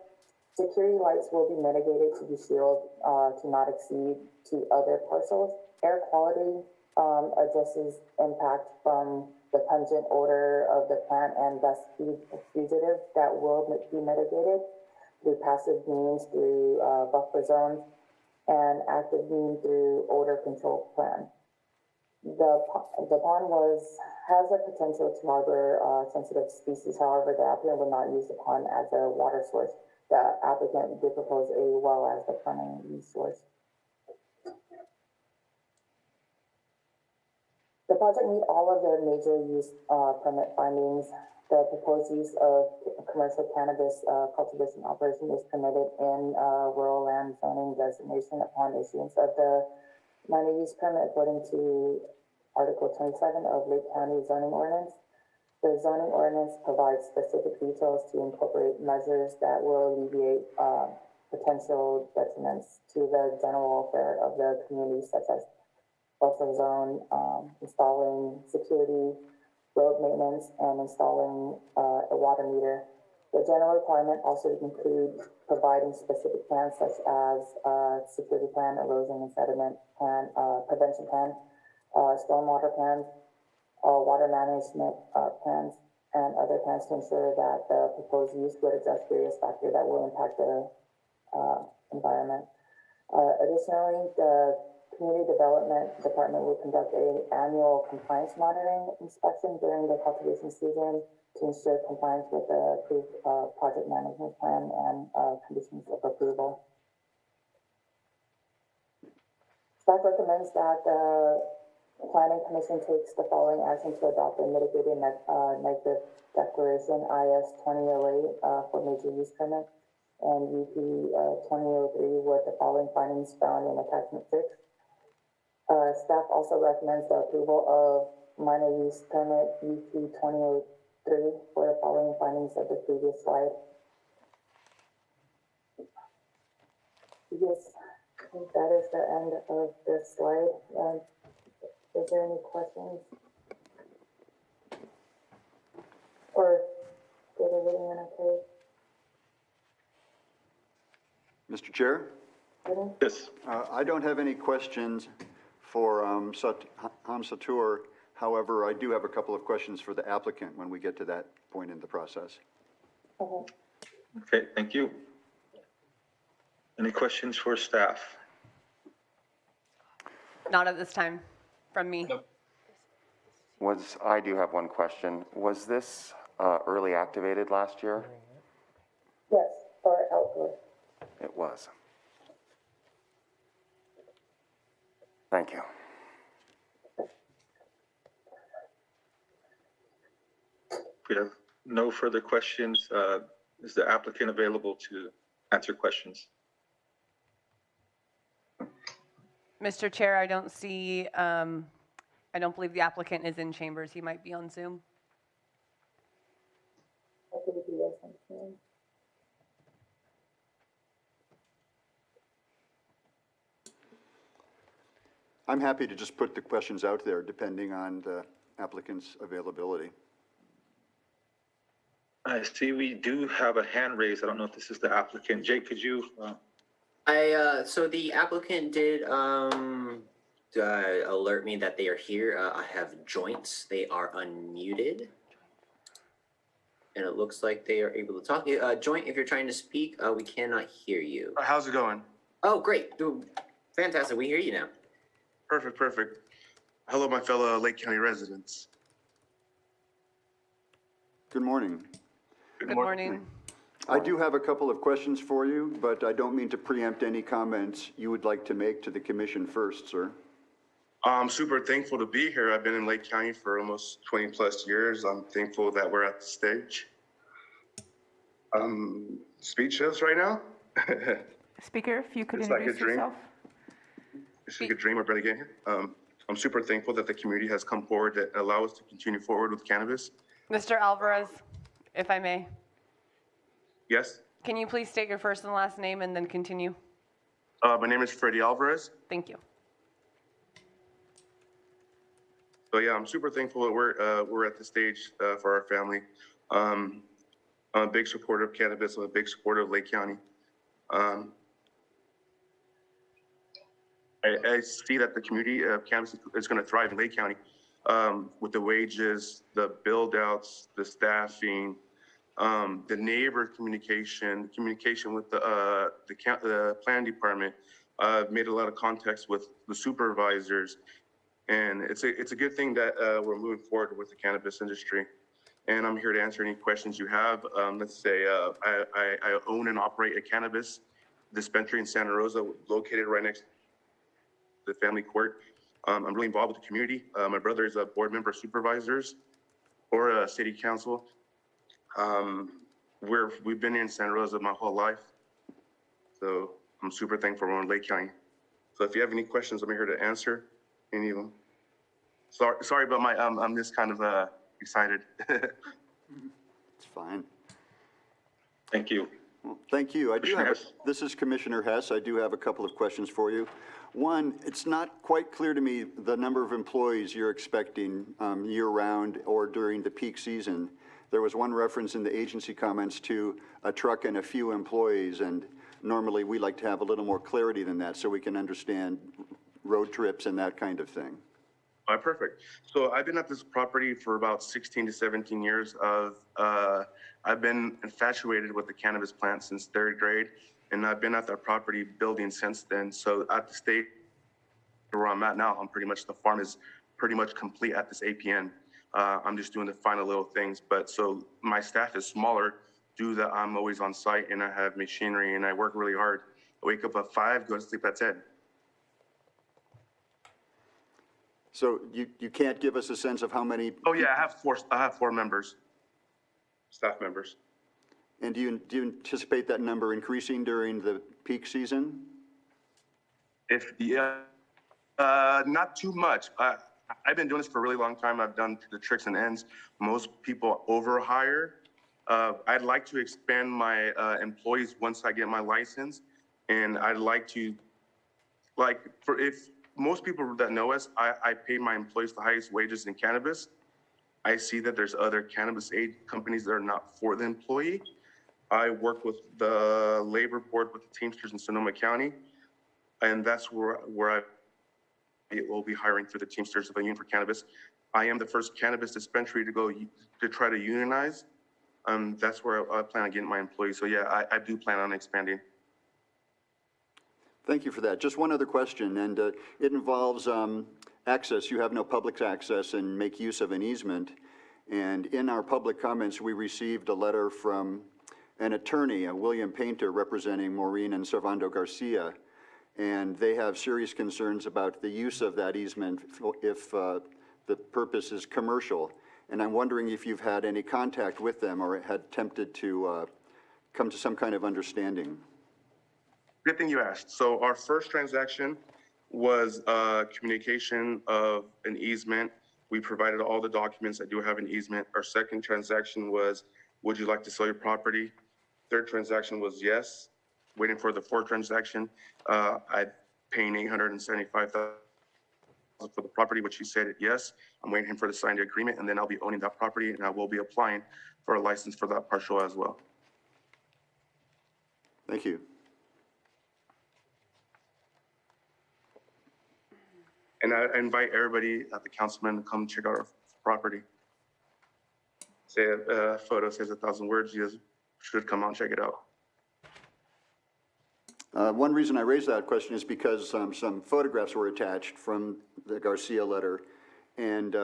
Security lights will be mitigated to be shielded to not exceed to other parcels. Air quality addresses impact from the pungent odor of the plant and dust fugitive that will be mitigated through passive means, through buffer zones, and active mean through odor control plan. The pond has a potential to harbor sensitive species. However, the applicant will not use the pond as a water source. The applicant did propose a well as the primary use source. The project meet all of the major use permit findings. The proposed use of commercial cannabis cultivation operation is permitted in rural land zoning designation upon issuance of the minor use permit according to Article 27 of Lake County zoning ordinance. The zoning ordinance provides specific details to incorporate measures that will alleviate potential detriments to the general welfare of the community, such as buffer zone, installing security, road maintenance, and installing a water meter. The general requirement also includes providing specific plans such as security plan, erosion and sediment plan, prevention plan, stormwater plans, water management plans, and other plans to ensure that the proposed use would address various factors that will impact the environment. Additionally, the Community Development Department will conduct an annual compliance monitoring inspection during the cultivation season to ensure compliance with the approved project management plan and conditions of approval. Staff recommends that the Planning Commission takes the following action to adopt a mitigated negative declaration IS 2008 for major use permit and UP 2003 with the following findings found in attachment 6. Staff also recommends the approval of minor use permit UP 2003 for the following findings of the previous slide. Yes, I think that is the end of this slide. Is there any questions? Or did everyone okay? Mr. Chair? Yes. I don't have any questions for Ham Satur. However, I do have a couple of questions for the applicant when we get to that point in the process. Okay, thank you. Any questions for staff? Not at this time, from me. Nope. I do have one question. Was this early activated last year? Yes, for outdoor. It was. Thank you. If we have no further questions, is the applicant available to answer questions? Mr. Chair, I don't see, I don't believe the applicant is in chambers. He might be on Zoom. I'm happy to just put the questions out there depending on the applicant's availability. I see we do have a hand raised. I don't know if this is the applicant. Jake, could you? So the applicant did alert me that they are here. I have joints. They are unmuted. And it looks like they are able to talk. Joint, if you're trying to speak, we cannot hear you. How's it going? Oh, great. Fantastic. We hear you now. Perfect, perfect. Hello, my fellow Lake County residents. Good morning. Good morning. I do have a couple of questions for you, but I don't mean to preempt any comments you would like to make to the commission first, sir. I'm super thankful to be here. I've been in Lake County for almost 20 plus years. I'm thankful that we're at the stage. Speechless right now. Speaker, if you could It's like a introduce dream. yourself. It's like a dream. We're barely getting here. I'm super thankful that the community has come forward that allow us to continue forward with cannabis. Mr. Alvarez, if I may, Yes. can you please state your first and last name and then continue? My name is Freddie Alvarez. Thank you. So yeah, I'm super thankful that we're at the stage for our family. I'm a big supporter of cannabis. I'm a big supporter of Lake County. I see that the community of cannabis is going to thrive in Lake County with the wages, the build outs, the staffing, the neighbor communication with the planning department. I've made a lot of contacts with the supervisors, and it's a good thing that we're moving forward with the cannabis industry. And I'm here to answer any questions you have. Let's say I own and operate a cannabis dispensary in Santa Rosa, located right next to the family court. I'm really involved with the community. My brother is a board member of supervisors or a city council. We've been in Santa Rosa my whole life. So I'm super thankful we're in Lake County. So if you have any questions, I'm here to answer any of them. Sorry about my, I'm just kind of excited. It's fine. Thank you. Well, thank you. This is Commissioner Hess. I do have a couple of questions for you. One, it's not quite clear to me the number of employees you're expecting year-round or during the peak season. There was one reference in the agency comments to a truck and a few employees, and normally we like to have a little more clarity than that so we can understand road trips and that kind of thing. All right, perfect. So I've been at this property for about 16 to 17 years. I've been infatuated with the cannabis plant since 3rd grade, and I've been at that property building since then. So at the state where I'm at now, the farm is pretty much complete at this APN. I'm just doing the final little things. But so my staff is smaller due that I'm always on site and I have machinery and I work really hard. I wake up at 5, go to sleep at 10. So you can't give us a sense of how many? Oh yeah, I have 4 members, staff members. And do you anticipate that number increasing during the peak season? Not too much. I've been doing this for a really long time. I've done the tricks and ends. Most people overhire. I'd like to expand my employees once I get my license, and I'd like to, if most people that know us, I pay my employees the highest wages in cannabis. I see that there's other cannabis aid companies that are not for the employee. I work with the labor board with the Teamsters in Sonoma County, and that's where I will be hiring for the Teamsters of the Union for Cannabis. I am the first cannabis dispensary to try to unionize. That's where I plan on getting my employees. So yeah, I do plan on expanding. Thank you for that. Just one other question, and it involves access. You have no public access and make use of an easement. And in our public comments, we received a letter from an attorney, William Painter, representing Maureen and Servando Garcia. And they have serious concerns about the use of that easement if the purpose is commercial. And I'm wondering if you've had any contact with them or had attempted to come to some kind of understanding. Good thing you asked. So our first transaction was communication of an easement. We provided all the documents. I do have an easement. Our second transaction was, would you like to sell your property? Third transaction was yes. Waiting for the fourth transaction. I'm paying $875,000 for the property, which he said yes. I'm waiting for the signed agreement, and then I'll be owning that property, and I will be applying for a license for that partial as well. Thank you. And I invite everybody at the councilman to come check out our property. photo says 1,000 words. You guys should come out and check it out. One reason I raised that question is because some photographs were attached from the Garcia letter, and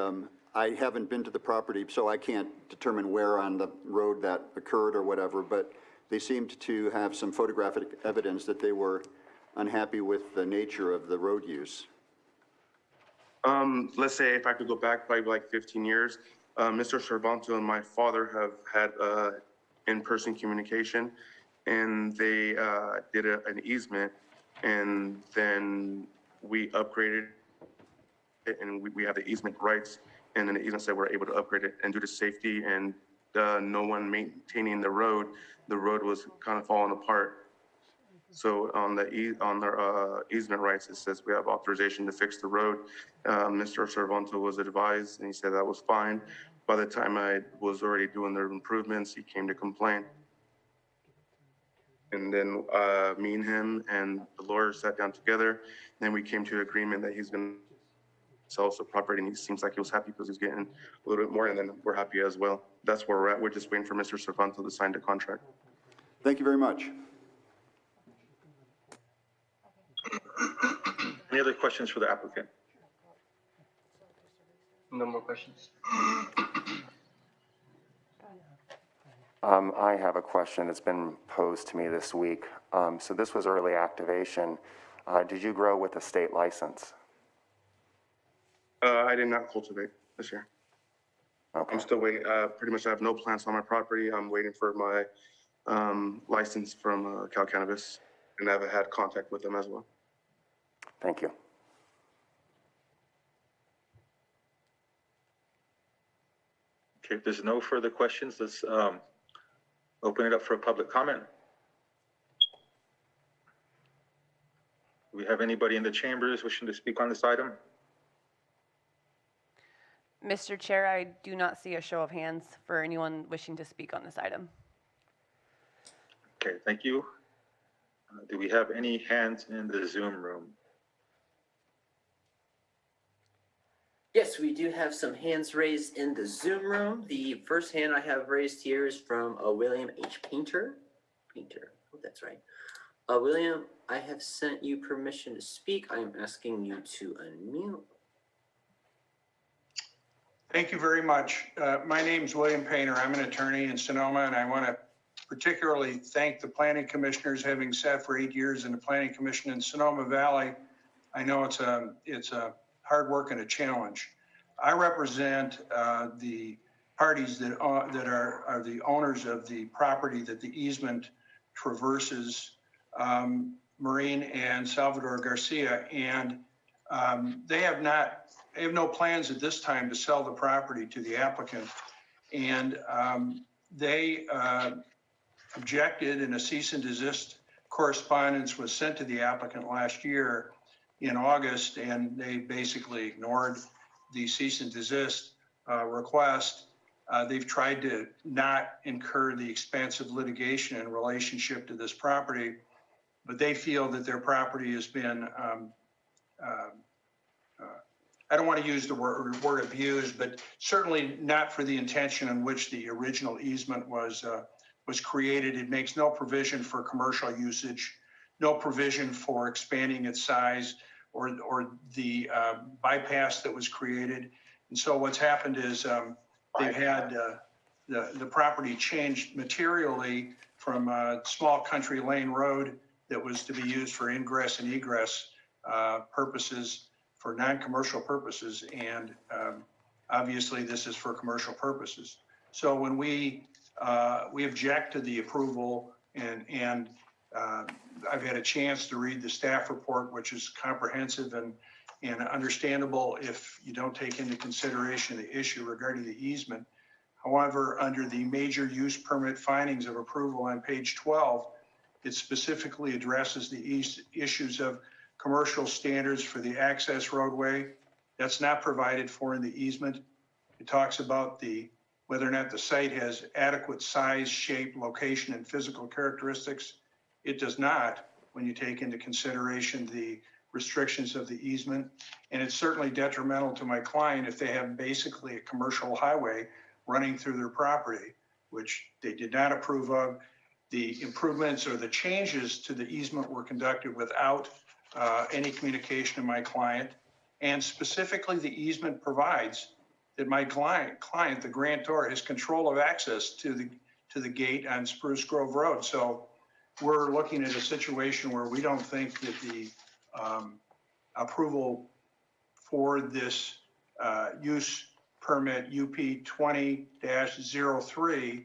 I haven't been to the property, so I can't determine where on the road that occurred or whatever, but they seemed to have some photographic evidence that they were unhappy with the nature of the road use. Let's say if I could go back probably like 15 years, Mr. Cervanto and my father have had in-person communication, and they did an easement, and then we upgraded it, and we have the easement rights, and then the easement said we're able to upgrade it, and due to safety and no one maintaining the road was kind of falling apart. So on the easement rights, it says we have authorization to fix the road. Mr. Cervanto was advised, and he said that was fine. By the time I was already doing the improvements, he came to complain. And then me and him and the lawyer sat down together. Then we came to an agreement that he's going to sell us the property, and he seems like he was happy because he's getting a little bit more, and then we're happy as well. That's where we're at. We're just waiting for Mr. Cervanto to sign the contract. Thank you very much. Any other questions for the applicant? No more questions. I have a question that's been posed to me this week. So this was early activation. Did you grow with a state license? I did not cultivate this year. Okay. I'm still waiting. Pretty much I have no plants on my property. I'm waiting for my license from Cannabis, and I've had contact with them as well. Thank you. Okay, if there's no further questions, let's open it up for a public comment. Do we have anybody in the chambers wishing to speak on this item? Mr. Chair, I do not see a show of hands for anyone wishing to speak on this item. Okay, thank you. Do we have any hands in the Zoom room? Yes, we do have some hands raised in the Zoom room. The first hand I have raised here is from William H. Painter. Oh, that's right. William, I have sent you permission to speak. I am asking you to unmute. Thank you very much. My name's William Painter. I'm an attorney in Sonoma, and I want to particularly thank the planning commissioners. Having sat for 8 years in the planning commission in Sonoma Valley, I know it's a hard work and a challenge. I represent the parties that are the owners of the property that the easement traverses, Maureen and Salvador Garcia, and they have no plans at this time to sell the property to the applicant. And they objected, and a cease and desist correspondence was sent to the applicant last year in August, and they basically ignored the cease and desist request. They've tried to not incur the expensive litigation in relationship to this property, but they feel that their property has been, I don't want to use the word abused, but certainly not for the intention in which the original easement was created. It makes no provision for commercial usage, no provision for expanding its size or the bypass that was created. And so what's happened is they've had the property changed materially from a small country lane road that was to be used for ingress and egress purposes, for non-commercial purposes, and obviously this is for commercial purposes. So when we object to the approval, and I've had a chance to read the staff report, which is comprehensive and understandable if you don't take into consideration the issue regarding the easement. However, under the major use permit findings of approval on page 12, it specifically addresses the issues of commercial standards for the access roadway. That's not provided for in the easement. It talks about whether or not the site has adequate size, shape, location, and physical characteristics. It does not when you take into consideration the restrictions of the easement. And it's certainly detrimental to my client if they have basically a commercial highway running through their property, which they did not approve of. The improvements or the changes to the easement were conducted without any communication to my client. And specifically, the easement provides that my client, the grantor, has control of access to the gate on Spruce Grove Road. So we're looking at a situation where we don't think that the approval for this use permit UP 20-03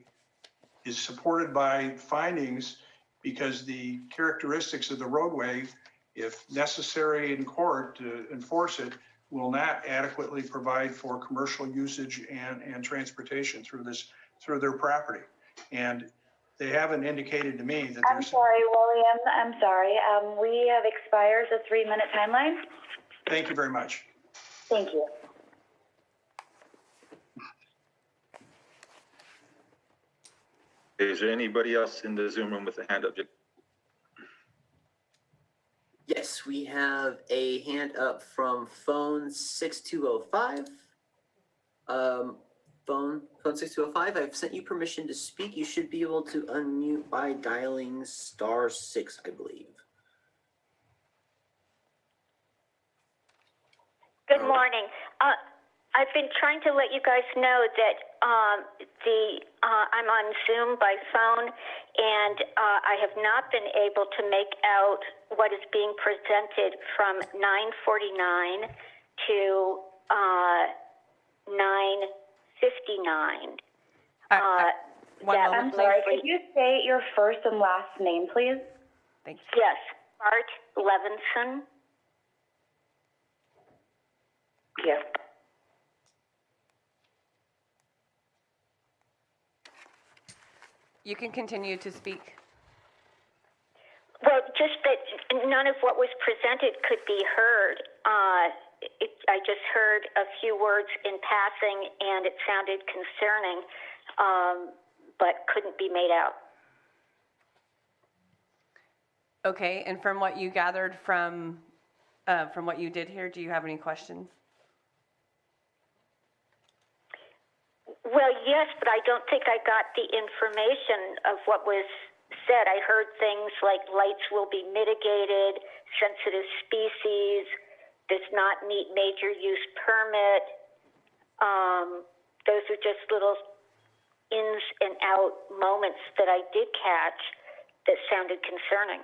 is supported by findings, because the characteristics of the roadway, if necessary in court to enforce it, will not adequately provide for commercial usage and transportation through their property. And they haven't indicated to me that I'm there's. sorry, William, I'm sorry. We have expired the 3-minute timeline. Thank you very much. Thank you. Is there anybody else in the Zoom room with a hand up? Yes, we have a hand up from phone 6205. Phone 6205, I've sent you permission to speak. You should be able to unmute by dialing *6, I believe. Good morning. I've been trying to let you guys know that I'm on Zoom by phone, and I have not been able to make out what is being presented from 9:49 to 9:59. I'm sorry, could you state your first and last name, please? Thanks. Yes, Art Levinson. Yes. You can continue to speak. Well, just that none of what was presented could be heard. I just heard a few words in passing, and it sounded concerning, but couldn't be made out. Okay, and from what you gathered from what you did here, do you have any questions? Well, yes, but I don't think I got the information of what was said. I heard things like lights will be mitigated, sensitive species, does not meet major use permit. Those are just little ins and out moments that I did catch that sounded concerning.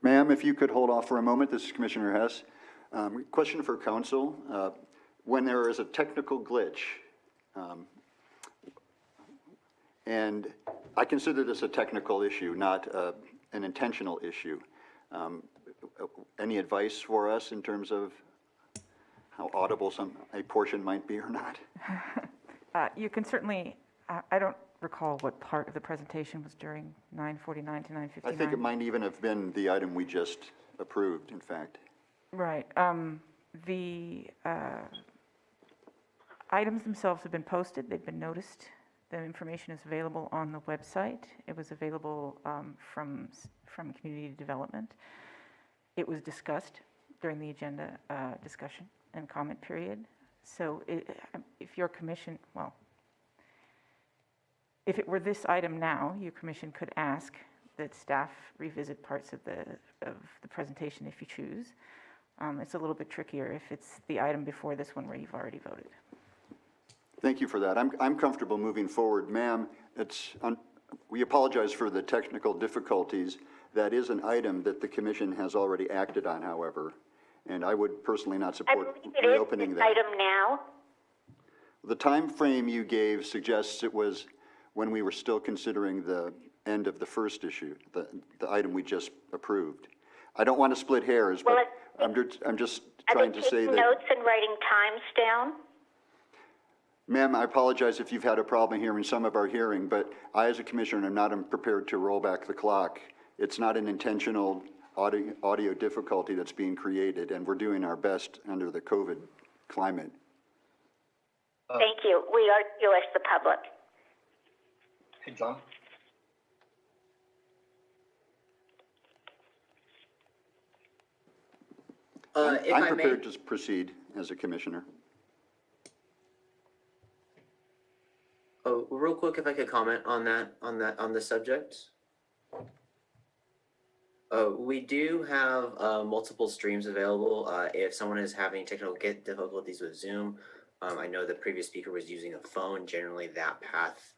Ma'am, if you could hold off for a moment, this is Commissioner Hess. Question for council. When there is a technical glitch, and I consider this a technical issue, not an intentional issue, any advice for us in terms of how audible a portion might be or not? You can certainly, I don't recall what part of the presentation was during 9:49 to 9:59. I think it might even have been the item we just approved, in fact. Right. The items themselves have been posted. They've been noticed. The information is available on the website. It was available from Community Development. It was discussed during the agenda discussion and comment period. So if your commission, well, if it were this item now, your commission could ask that staff revisit parts of the presentation if you choose. It's a little bit trickier if it's the item before this one where you've already voted. Thank you for that. I'm comfortable moving forward. Ma'am, we apologize for the technical difficulties. That is an item that the commission has already acted on, however, and I would personally not support reopening that. Item now. The time frame you gave suggests it was when we were still considering the end of the first issue, the item we just approved. I don't want to split hairs, but I'm just trying to say that. Are they taking notes and writing times down? Ma'am, I apologize if you've had a problem hearing some of our hearing, but I, as a commissioner, am not prepared to roll back the clock. It's not an intentional audio difficulty that's being created, and we're doing our best under the COVID climate. Thank you. We are you as the public. Hey, John. I'm prepared to proceed as a commissioner. quick, if I could comment on the subject. We do have multiple streams available. If someone is having technical difficulties with Zoom, I know the previous speaker was using a phone. Generally, that path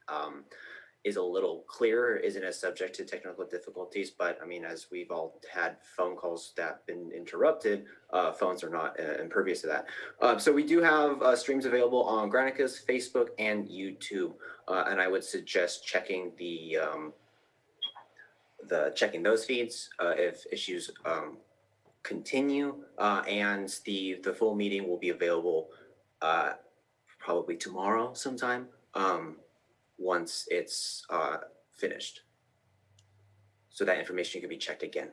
is a little clearer, isn't as subject to technical difficulties. But I mean, as we've all had phone calls that have been interrupted, phones are not impervious to that. So we do have streams available on Granicus, Facebook, and YouTube. And I would suggest checking checking those feeds if issues continue, and the full meeting will be available probably tomorrow sometime once it's finished, so that information can be checked again.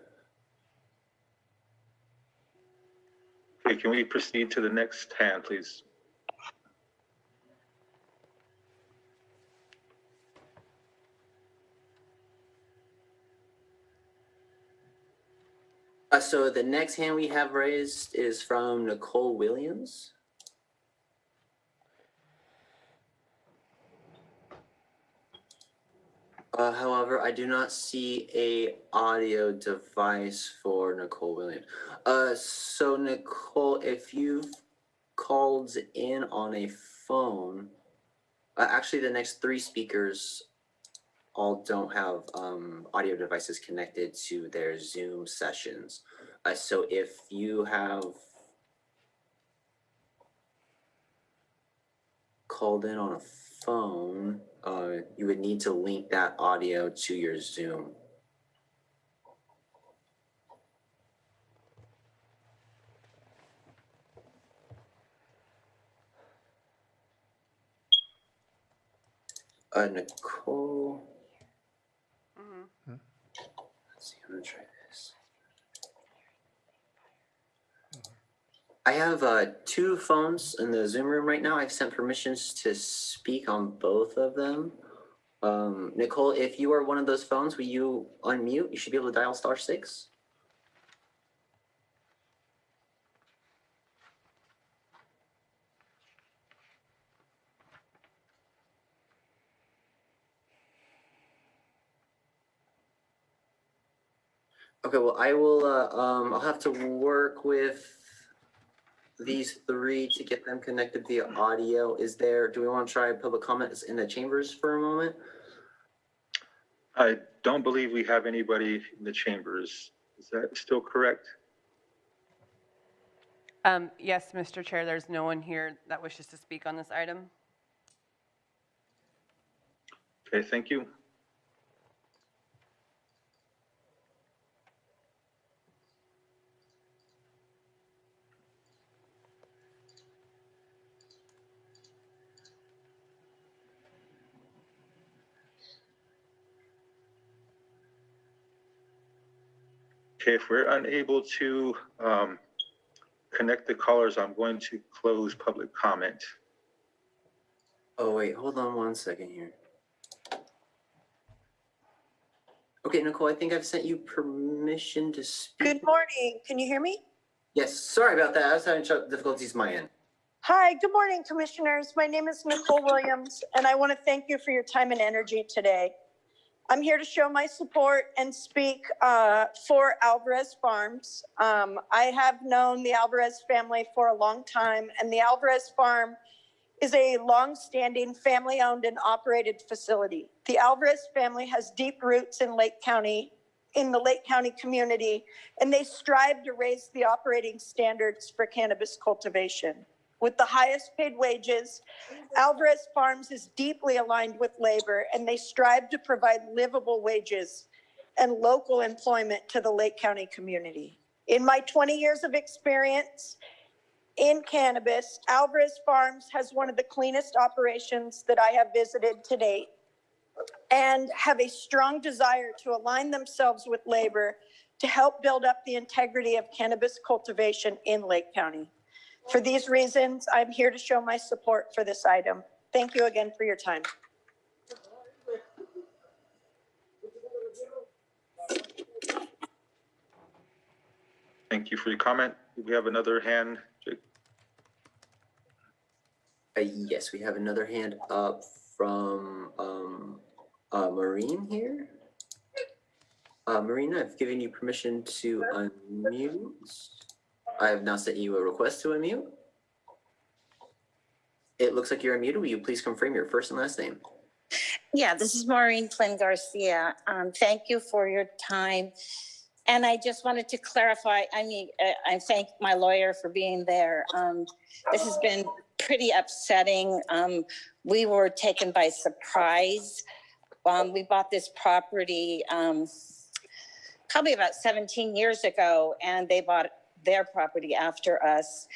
Okay, can we proceed to the next hand, please? So the next hand we have raised is from Nicole Williams. However, I do not see a audio device for Nicole Williams. So Nicole, if you've called in on a phone, actually the next three speakers all don't have audio devices connected to their Zoom sessions. So if you have called in on a phone, you would need to link that audio to your Zoom. Nicole. Let's see, I'm gonna try this. I have two phones in the Zoom room right now. I've sent permissions to speak on both of them. Nicole, if you are one of those phones, will you unmute? You should be able to dial *6. Okay, well, I will, I'll have to work with these three to get them connected via audio. Do we want to try public comments in the chambers for a moment? I don't believe we have anybody in the chambers. Is that still correct? Yes, Mr. Chair, there's no one here that wishes to speak on this item. Okay, thank you. Okay, if we're unable to connect the callers, I'm going to close public comment. Oh, wait, hold on one second here. Okay, Nicole, I think I've sent you permission to speak. Good morning. Can you hear me? Yes, sorry about that. I was having difficulties on my end. Hi, good morning, commissioners. My name is Nicole Williams, and I want to thank you for your time and energy today. I'm here to show my support and speak for Alvarez Farms. I have known the Alvarez family for a long time, and the Alvarez Farm is a long-standing family-owned and operated facility. The Alvarez family has deep roots in Lake County, in the Lake County community, and they strive to raise the operating standards for cannabis cultivation. With the highest paid wages, Alvarez Farms is deeply aligned with labor, and they strive to provide livable wages and local employment to the Lake County community. In my 20 years of experience in cannabis, Alvarez Farms has one of the cleanest operations that I have visited to date, and have a strong desire to align themselves with labor to help build up the integrity of cannabis cultivation in Lake County. For these reasons, I'm here to show my support for this item. Thank you again for your time. Thank you for your comment. Do we have another hand, Jake? Yes, we have another hand up from Maureen here. Marina, I've given you permission to unmute. I have now sent you a request to unmute. It looks like you're unmuted. Will you please confirm your first and last name? Yeah, this is Maureen Flynn Garcia. Thank you for your time. And I just wanted to clarify, I thank my lawyer for being there. This has been pretty upsetting. We were taken by surprise. We bought this property probably about 17 years ago, and they bought their property after us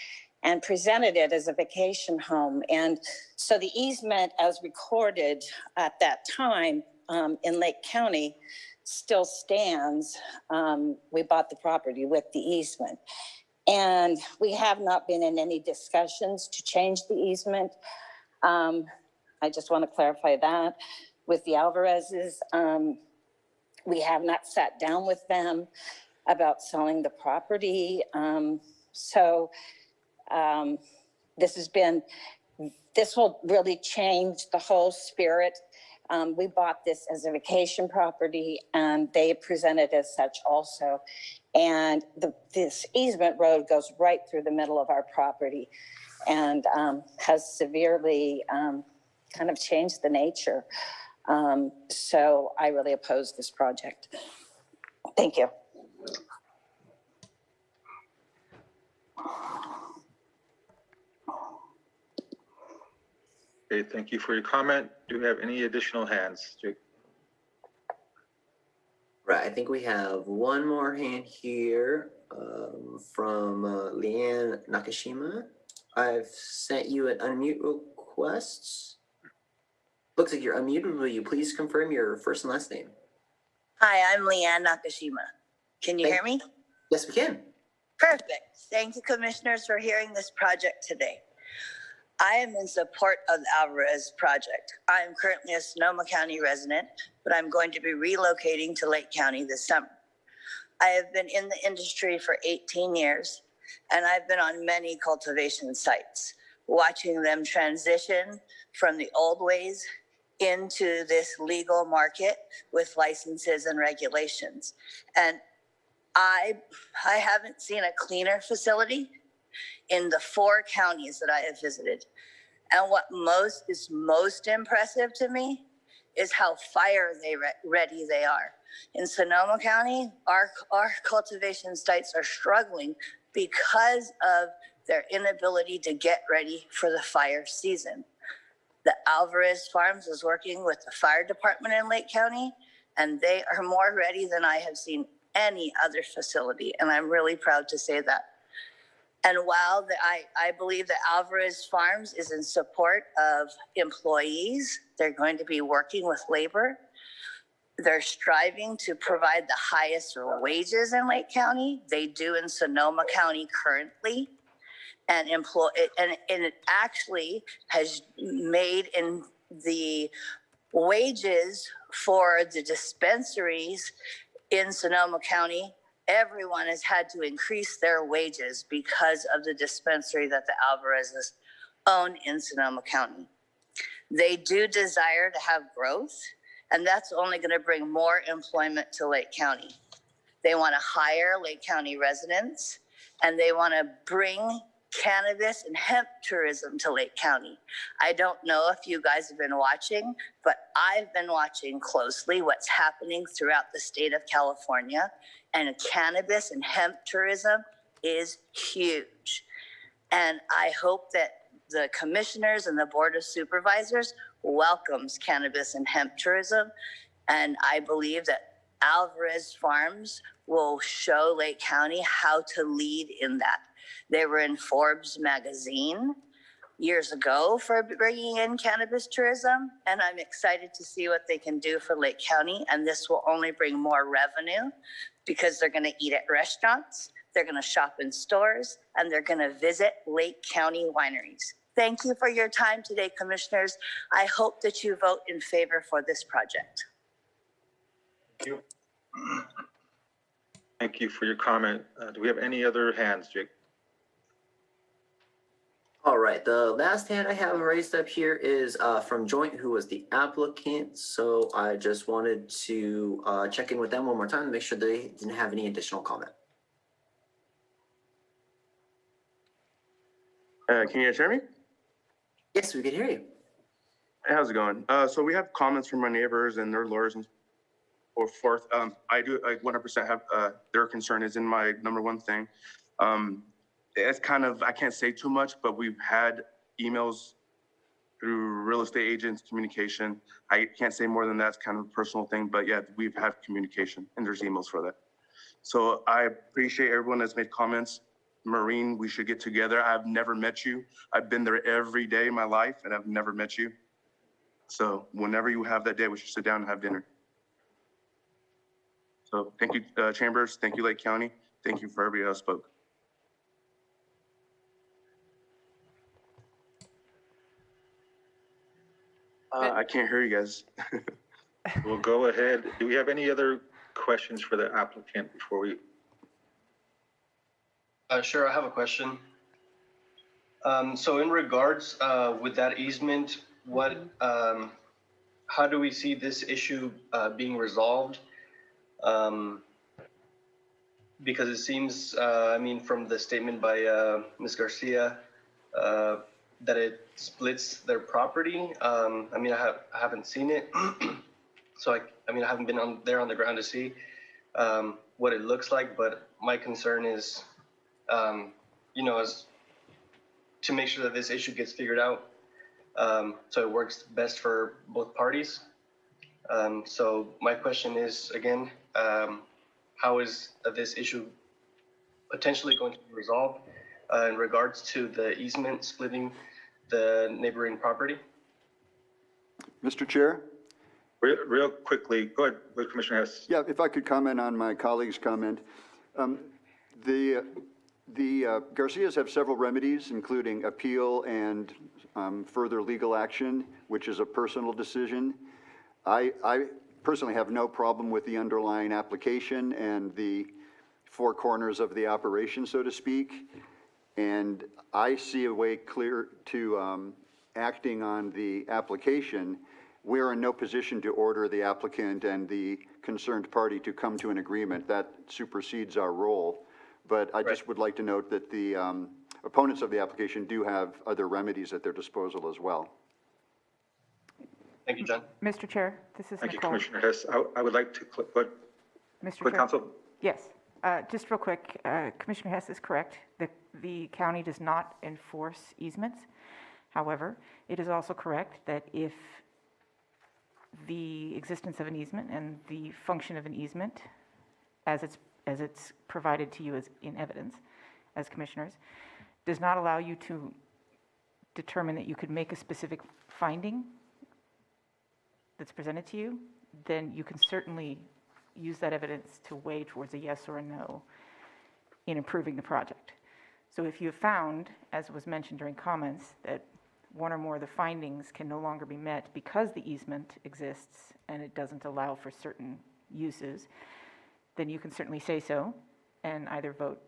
and presented it as a vacation home. And so the easement as recorded at that time in Lake County still stands. We bought the property with the easement. And we have not been in any discussions to change the easement. I just want to clarify that. With the Alvarezes, we have not sat down with them about selling the property. This will really change the whole spirit. We bought this as a vacation property and they presented as such also. And this easement road goes right through the middle of our property and has severely kind of changed the nature. So I really oppose this project. Thank you. Okay, thank you for your comment. Do we have any additional hands, Jake? Right, I think we have one more hand here from Leanne Nakashima. I've sent you an unmute request. Looks like you're unmuted. Will you please confirm your first and last name? Hi, I'm Leanne Nakashima. Can you hear me? Yes, we can. Perfect. Thank you, commissioners, for hearing this project today. I am in support of the Alvarez project. I am currently a Sonoma County resident, but I'm going to be relocating to Lake County this summer. I have been in the industry for 18 years, and I've been on many cultivation sites, watching them transition from the old ways into this legal market with licenses and regulations. And I haven't seen a cleaner facility in the 4 counties that I have visited. And what is most impressive to me is how fire ready they are. In Sonoma County, our cultivation sites are struggling because of their inability to get ready for the fire season. The Alvarez Farms is working with the fire department in Lake County, and they are more ready than I have seen any other facility. And I'm really proud to say that. And while I believe that Alvarez Farms is in support of employees, they're going to be working with labor. They're striving to provide the highest wages in Lake County. They do in Sonoma County currently. And it actually has made in the wages for the dispensaries in Sonoma County, everyone has had to increase their wages because of the dispensary that the Alvarezes own in Sonoma County. They do desire to have growth, and that's only going to bring more employment to Lake County. They want to hire Lake County residents, and they want to bring cannabis and hemp tourism to Lake County. I don't know if you guys have been watching, but I've been watching closely what's happening throughout the state of California, and cannabis and hemp tourism is huge. And I hope that the commissioners and the Board of Supervisors welcomes cannabis and hemp tourism. And I believe that Alvarez Farms will show Lake County how to lead in that. They were in Forbes magazine years ago for bringing in cannabis tourism, and I'm excited to see what they can do for Lake County. And this will only bring more revenue because they're going to eat at restaurants, they're going to shop in stores, and they're going to visit Lake County wineries. Thank you for your time today, commissioners. I hope that you vote in favor for this project. Thank you. Thank you for your comment. Do we have any other hands, Jake? All All right, the last hand I have raised up here is from Joint, who was the applicant. So I just wanted to check in with them one more time to make sure they didn't have any additional comment. Can you guys hear me? Yes, we can hear you. How's it going? So we have comments from my neighbors and their lawyers and so forth. I 100% have, their concern is in my number one thing. It's kind of, I can't say too much, but we've had emails through real estate agents, communication. I can't say more than that. It's kind of a personal thing, but yeah, we've had communication and there's emails for that. So I appreciate everyone that's made comments. Maureen, we should get together. I've never met you. I've been there every day of my life and I've never met you. So whenever you have that day, we should sit down and have dinner. So thank you, Chambers. Thank you, Lake County. Thank you for everybody else spoke. I can't hear you guys. We'll go ahead. Do we have any other questions for the applicant before we? Sure, I have a question. So in regards with that easement, how do we see this issue being resolved? Because it seems, I mean, from the statement by Ms. Garcia, that it splits their property. I mean, I haven't seen it. So I mean, I haven't been there on the ground to see what it looks like, but my concern is, you know, is to make sure that this issue gets figured out so it works best for both parties. So my question is, again, how is this issue potentially going to be resolved in regards to the easement splitting the neighboring property? Mr. Chair? Real quickly, go ahead, Commissioner Hess. Yeah, if I could comment on my colleague's comment. The Garcias have several remedies, including appeal and further legal action, which is a personal decision. I personally have no problem with the underlying application and the four corners of the operation, so to speak. And I see a way clear to acting on the application. We're in no position to order the applicant and the concerned party to come to an agreement. That supersedes our role. But I just would like to note that the opponents of the application do have other remedies at their disposal as well. Thank you, John. Mr. Chair, this is Thank you, Nicole. Commissioner Hess. I would like to, Mr. quick Chair. counsel. Yes, just real quick, Commissioner Hess is correct. The county does not enforce easements. However, it is also correct that if the existence of an easement and the function of an easement, as it's provided to you as in evidence as commissioners, does not allow you to determine that you could make a specific finding that's presented to you, then you can certainly use that evidence to weigh towards a yes or a no in improving the project. So if you have found, as was mentioned during comments, that one or more of the findings can no longer be met because the easement exists and it doesn't allow for certain uses, then you can certainly say so and either vote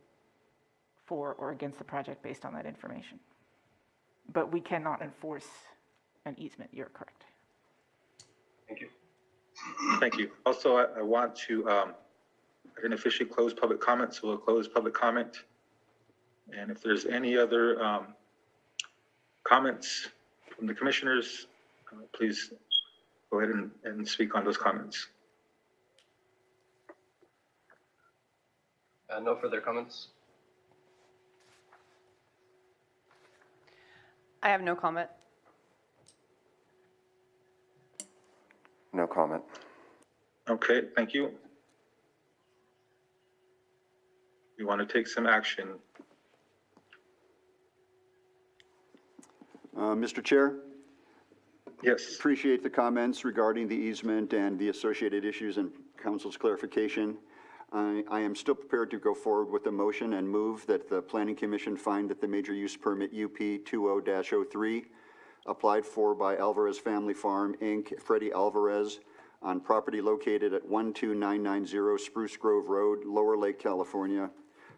for or against the project based on that information. But we cannot enforce an easement, you're correct. Thank you. Thank you. Also, I want to, I didn't officially close public comment, so we'll close public comment. And if there's any other comments from the commissioners, please go ahead and speak on those comments. No further comments. I have no comment. No comment. Okay, thank you. We want to take some action. Mr. Chair? Yes. Appreciate the comments regarding the easement and the associated issues and council's clarification. I am still prepared to go forward with the motion and move that the Planning Commission find that the major use permit UP 20-03 applied for by Alvarez Family Farm, Inc., Freddie Alvarez, on property located at 12990 Spruce Grove Road, Lower Lake, California,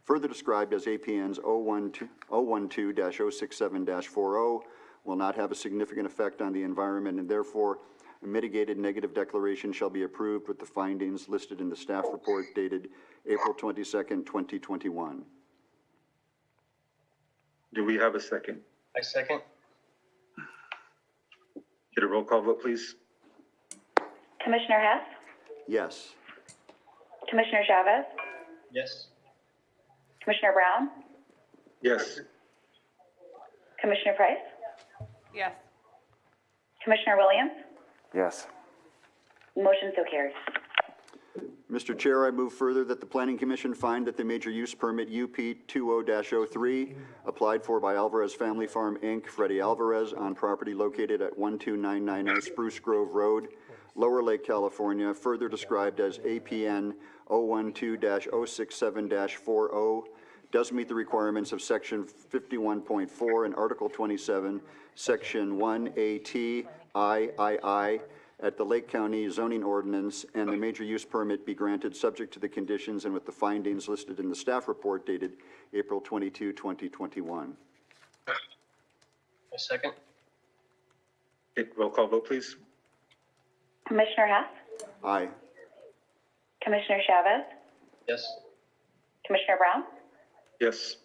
further described as APNs 012-067-40, will not have a significant effect on the environment, and therefore a mitigated negative declaration shall be approved with the findings listed in the staff report dated April 22nd, 2021. Do we have a second? I second. Get a roll call vote, please. Commissioner Hess, Yes. Commissioner Chavez, Yes. Commissioner Brown, Yes. Commissioner Price, Yes. Commissioner Williams, Yes. motion so carries. Mr. Chair, I move further that the Planning Commission find that the major use permit UP 20-03 applied for by Alvarez Family Farm, Inc., Freddie Alvarez, on property located at 12990 Spruce Grove Road, Lower Lake, California, further described as APN 012-067-40, does meet the requirements of Section 51.4 and Article 27, Section 1AT III at the Lake County zoning ordinance, and the major use permit be granted subject to the conditions and with the findings listed in the staff report dated April 22, 2021. I second. Okay, roll call vote, please. Commissioner Hess, Aye. Commissioner Chavez, Yes. Commissioner Brown, Yes.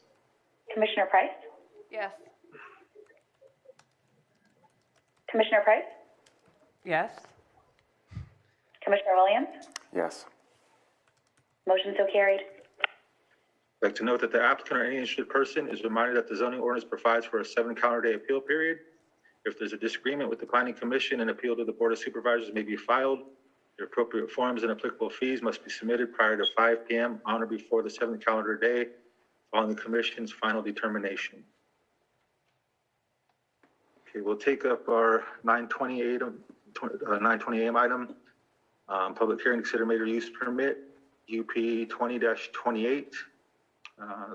Commissioner Price, Yes. Commissioner Price, Yes. Commissioner Williams, Yes. motion so carried. I'd like to note that the applicant or any interested person is reminded that the zoning ordinance provides for a 7 calendar day appeal period. If there's a disagreement with the Planning Commission, an appeal to the Board of Supervisors may be filed. The appropriate forms and applicable fees must be submitted prior to 5 p.m. on or before the 7th calendar day following the Commission's final determination. Okay, we'll take up our 9:20 a.m. item. Public hearing to consider major use permit, UP 20-28.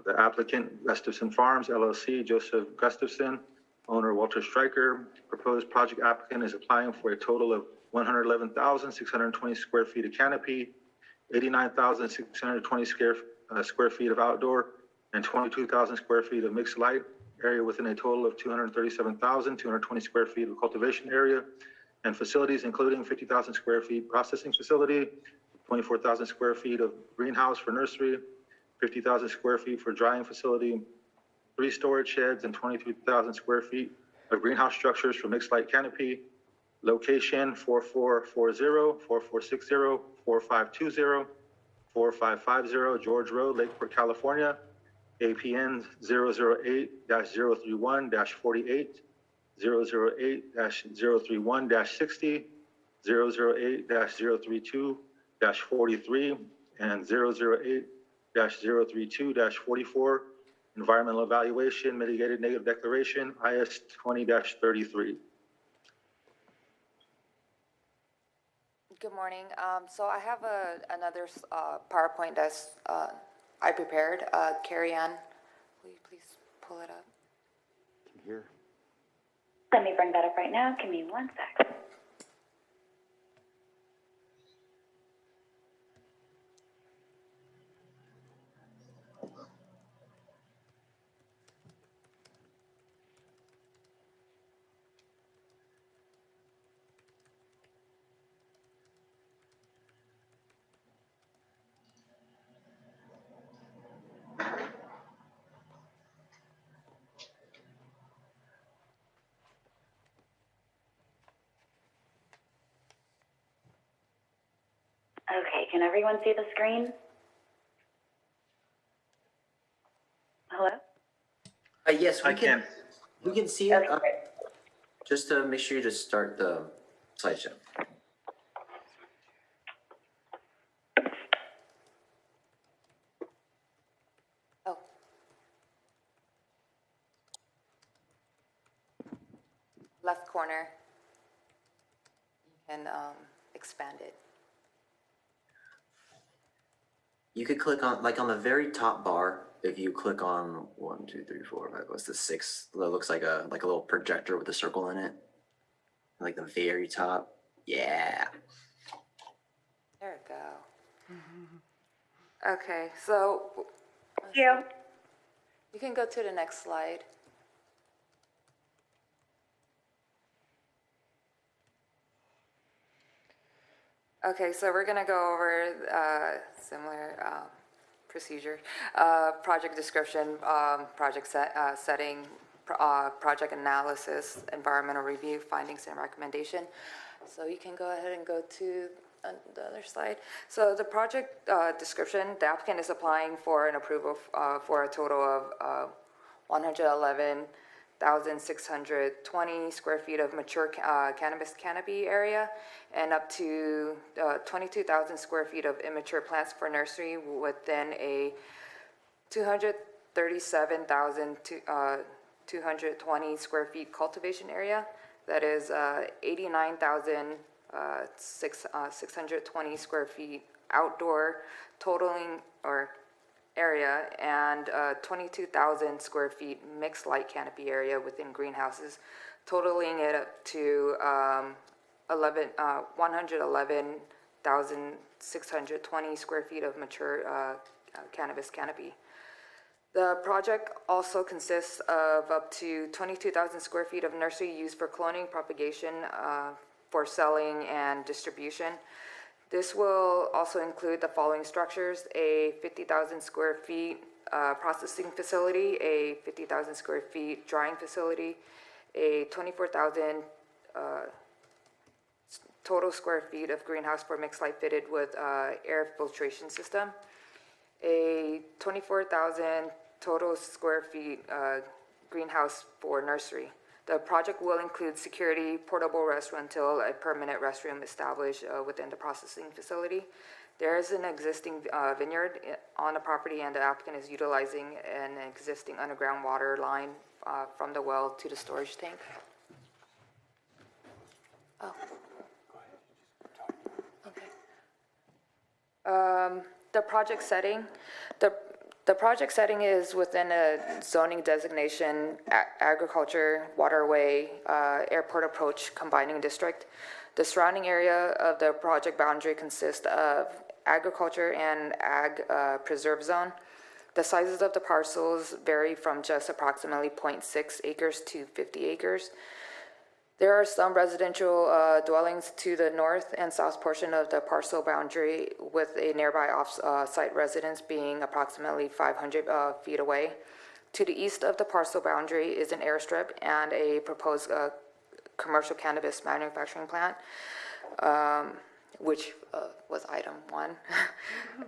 The applicant, Gustafson Farms LLC, Joseph Gustafson, owner Walter Stryker. Proposed project applicant is applying for a total of 111,620 square feet of canopy, 89,620 square feet of outdoor, and 22,000 square feet of mixed light area within a total of 237,220 square feet of cultivation area and facilities, including 50,000 square feet processing facility, 24,000 square feet of greenhouse for nursery, 50,000 square feet for drying facility, 3 storage sheds, and 23,000 square feet of greenhouse structures for mixed light canopy. Location 4440, 4460, 4520, 4550 George Road, Lakeport, California. APN 008-031-48, 008-031-60, 008-032-43, and 008-032-44. Environmental evaluation, mitigated negative declaration, IS 20-33. Good morning. So I have another PowerPoint that's I prepared. Carrie Ann, will you please pull it up? Here. Let me bring that up right now. Give me 1 sec. Okay, can everyone see the screen? Hello? Yes, we can. We can see it. Okay. Just to make sure you just start the slideshow. Oh. Left corner. You can expand it. You could click on, like on the very top bar, if you click on 1, 2, 3, 4, 5, what's the 6? That looks like a little projector with a circle in it. Like the very top. Yeah. There we go. Okay, so Thank you. You can go to the next slide. Okay, so we're gonna go over similar procedure. Project description, setting, project analysis, environmental review, findings and recommendation. So you can go ahead and go to the other slide. So the project description, the applicant is applying for an approval for a total of 111,620 square feet of mature cannabis canopy area and up to 22,000 square feet of immature plants for nursery within a 237,220 square feet cultivation area. That is 89,620 square feet outdoor totaling or area and 22,000 square feet mixed light canopy area within greenhouses, totaling it up to 111,620 square feet of mature cannabis canopy. The project also consists of up to 22,000 square feet of nursery used for cloning, propagation, for selling and distribution. This will also include the following structures: a 50,000 square feet processing facility, a 50,000 square feet drying facility, a 24,000 total square feet of greenhouse for mixed light fitted with air filtration system, a 24,000 total square feet greenhouse for nursery. The project will include security, portable restroom until a permanent restroom established within the processing facility. There is an existing vineyard on the property, and the applicant is utilizing an existing underground water line from the well to the storage tank. Oh. Okay. The project setting. The project setting is within a zoning designation, agriculture, waterway, airport approach combining district. The surrounding area of the project boundary consists of agriculture and ag preserve zone. The sizes of the parcels vary from just approximately 0.6 acres to 50 acres. There are some residential dwellings to the north and south portion of the parcel boundary, with a nearby off-site residence being approximately 500 feet away. To the east of the parcel boundary is an airstrip and a proposed commercial cannabis manufacturing plant, which was item 1.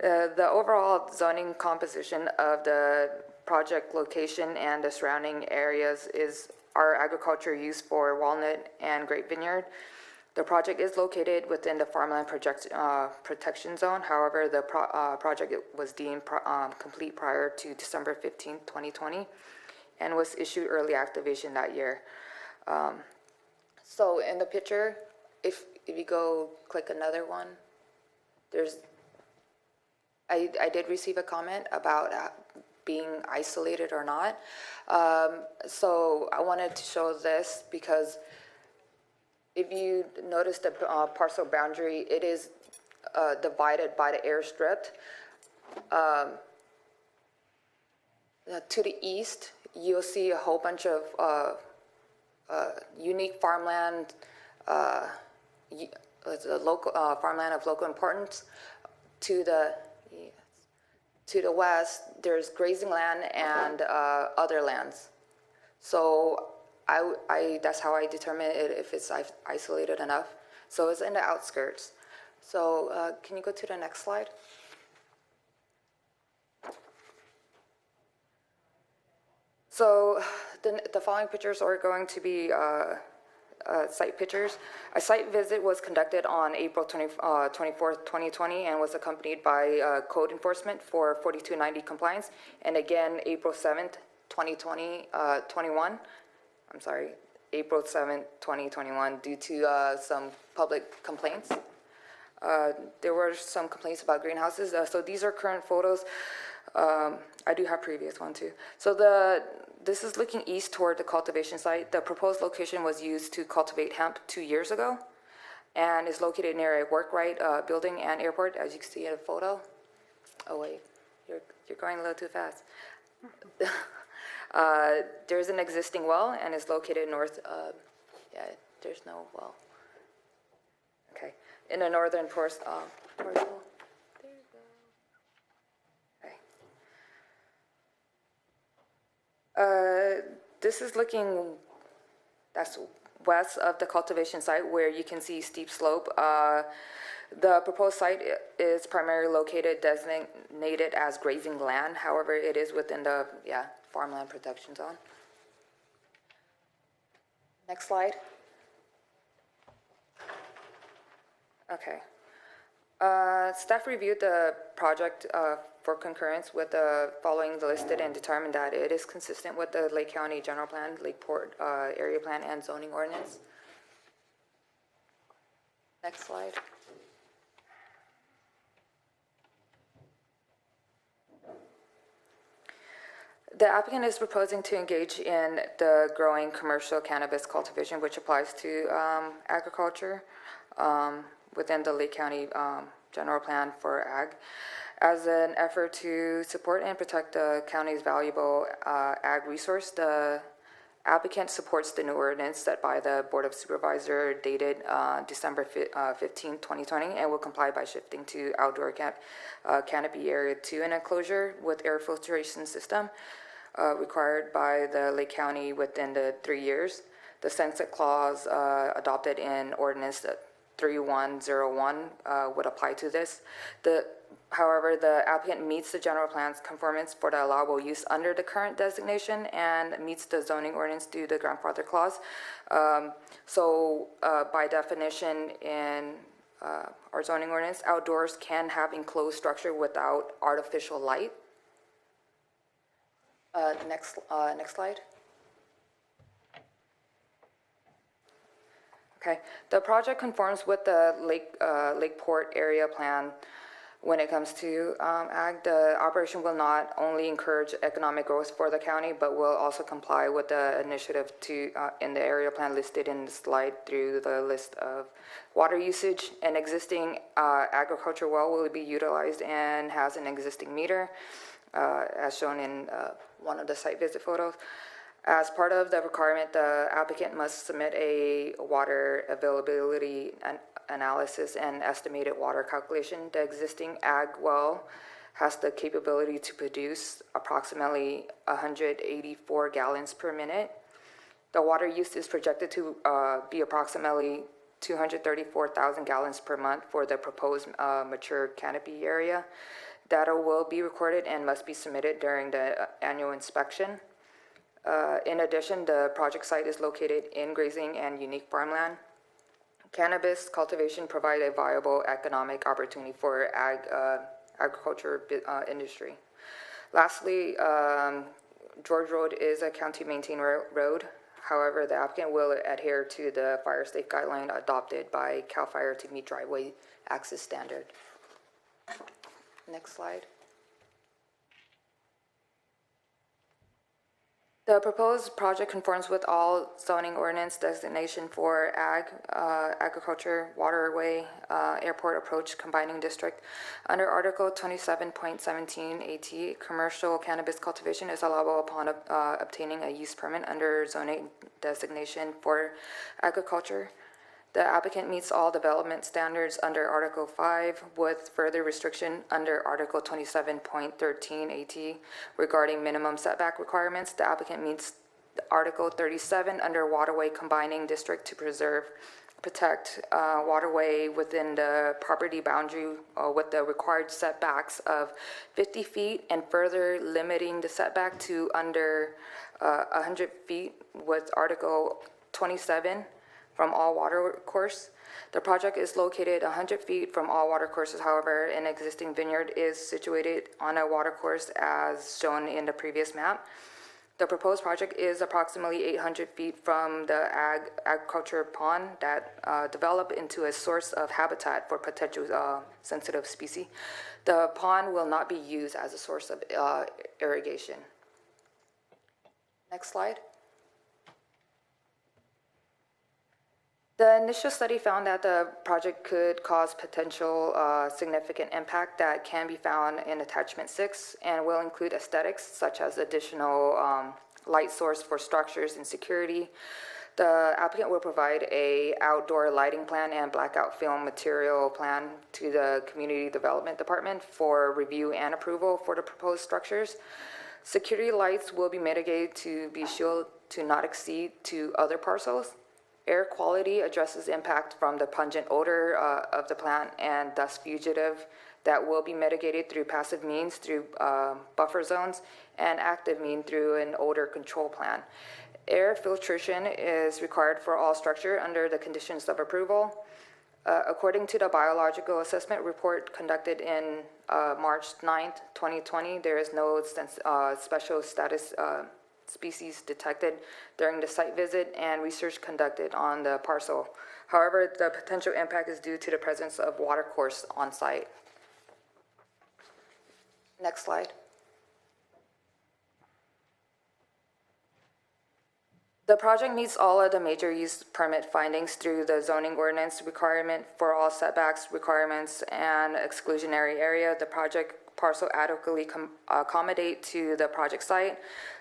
The overall zoning composition of the project location and the surrounding areas are agriculture used for walnut and grape vineyard. The project is located within the farmland protection zone. However, the project was deemed complete prior to December 15, 2020, and was issued early activation that year. So in the picture, if you go click another one, I did receive a comment about being isolated or not. So I wanted to show this because if you notice the parcel boundary, it is divided by the airstrip. To the east, you'll see a whole bunch of unique farmland, local farmland of local importance. To the west, there's grazing land and other lands. So that's how I determine if it's isolated enough. So it's in the outskirts. So can you go to the next slide? So the following pictures are going to be site pictures. A site visit was conducted on April 24th, 2020, and was accompanied by code enforcement for 4290 compliance. And again, April 7th, 2021. I'm sorry, April 7th, 2021, due to some public complaints. There were some complaints about greenhouses. So these are current photos. I do have previous one too. So this is looking east toward the cultivation site. The proposed location was used to cultivate hemp 2 years ago, and is located near a work right building and airport, as you can see in the photo. Oh wait, you're going a little too fast. There's an existing well and is located north, yeah, there's no well. Okay, in the northern portion, there you go. Okay. This is looking, that's west of the cultivation site where you can see steep slope. The proposed site is primarily located designated as grazing land. However, it is within the farmland protection zone. Next slide. Okay. Staff reviewed the project for concurrence with the following listed and determined that it is consistent with the Lake County General Plan, Lakeport Area Plan, and zoning ordinance. Next slide. The applicant is proposing to engage in the growing commercial cannabis cultivation, which applies to agriculture within the Lake County General Plan for Ag, as an effort to support and protect the county's valuable ag resource. The applicant supports the new ordinance set by the Board of Supervisors dated December 15, 2020, and will comply by shifting to outdoor canopy area 2 and enclosure with air filtration system required by the Lake County within the 3 years. The sunset clause adopted in Ordinance 3101 would apply to this. However, the applicant meets the general plan's conformance for the allowable use under the current designation and meets the zoning ordinance due to the grandfather clause. By definition in our zoning ordinance, outdoors can have enclosed structure without artificial light. Next slide. Okay, the project conforms with the Lakeport area plan. When it comes to ag, the operation will not only encourage economic growth for the county, but will also comply with the initiative in the area plan listed in the slide through the list of water usage. An existing agriculture well will be utilized and has an existing meter, as shown in one of the site visit photos. As part of the requirement, the applicant must submit a water availability analysis and estimated water calculation. The existing ag well has the capability to produce approximately 184 gallons per minute. The water use is projected to be approximately 234,000 gallons per month for the proposed mature canopy area. Data will be recorded and must be submitted during the annual inspection. In addition, the project site is located in grazing and unique farmland. Cannabis cultivation provide a viable economic opportunity for agriculture industry. Lastly, George Road is a county maintained road. However, the applicant will adhere to the fire safe guideline adopted by CAL FIRE to meet driveway access standard. Next slide. The proposed project conforms with all zoning ordinance designation for agriculture, waterway, airport approach combining district. Under Article 27.17 AT, commercial cannabis cultivation is allowable upon obtaining a use permit under zoning designation for agriculture. The applicant meets all development standards under Article 5 with further restriction under Article 27.13 AT regarding minimum setback requirements. The applicant meets Article 37 under waterway combining district to protect waterway within the property boundary with the required setbacks of 50 feet and further limiting the setback to under 100 feet with Article 27 from all water course. The project is located 100 feet from all water courses. However, an existing vineyard is situated on a water course as shown in the previous map. The proposed project is approximately 800 feet from the agriculture pond that developed into a source of habitat for potential sensitive species. The pond will not be used as a source of irrigation. Next slide. The initial study found that the project could cause potential significant impact that can be found in attachment 6 and will include aesthetics such as additional light source for structures and security. The applicant will provide a outdoor lighting plan and blackout film material plan to the Community Development Department for review and approval for the proposed structures. Security lights will be mitigated to be shielded to not exceed to other parcels. Air quality addresses impact from the pungent odor of the plant and dust fugitive that will be mitigated through passive means through buffer zones and active mean through an odor control plan. Air filtration is required for all structure under the conditions of approval. According to the biological assessment report conducted in March 9th, 2020, there is no special status species detected during the site visit and research conducted on the parcel. However, the potential impact is due to the presence of watercourse on site. Next slide. The project meets all of the major use permit findings through the zoning ordinance requirement for all setbacks, requirements, and exclusionary area. The project parcel adequately accommodate to the project site.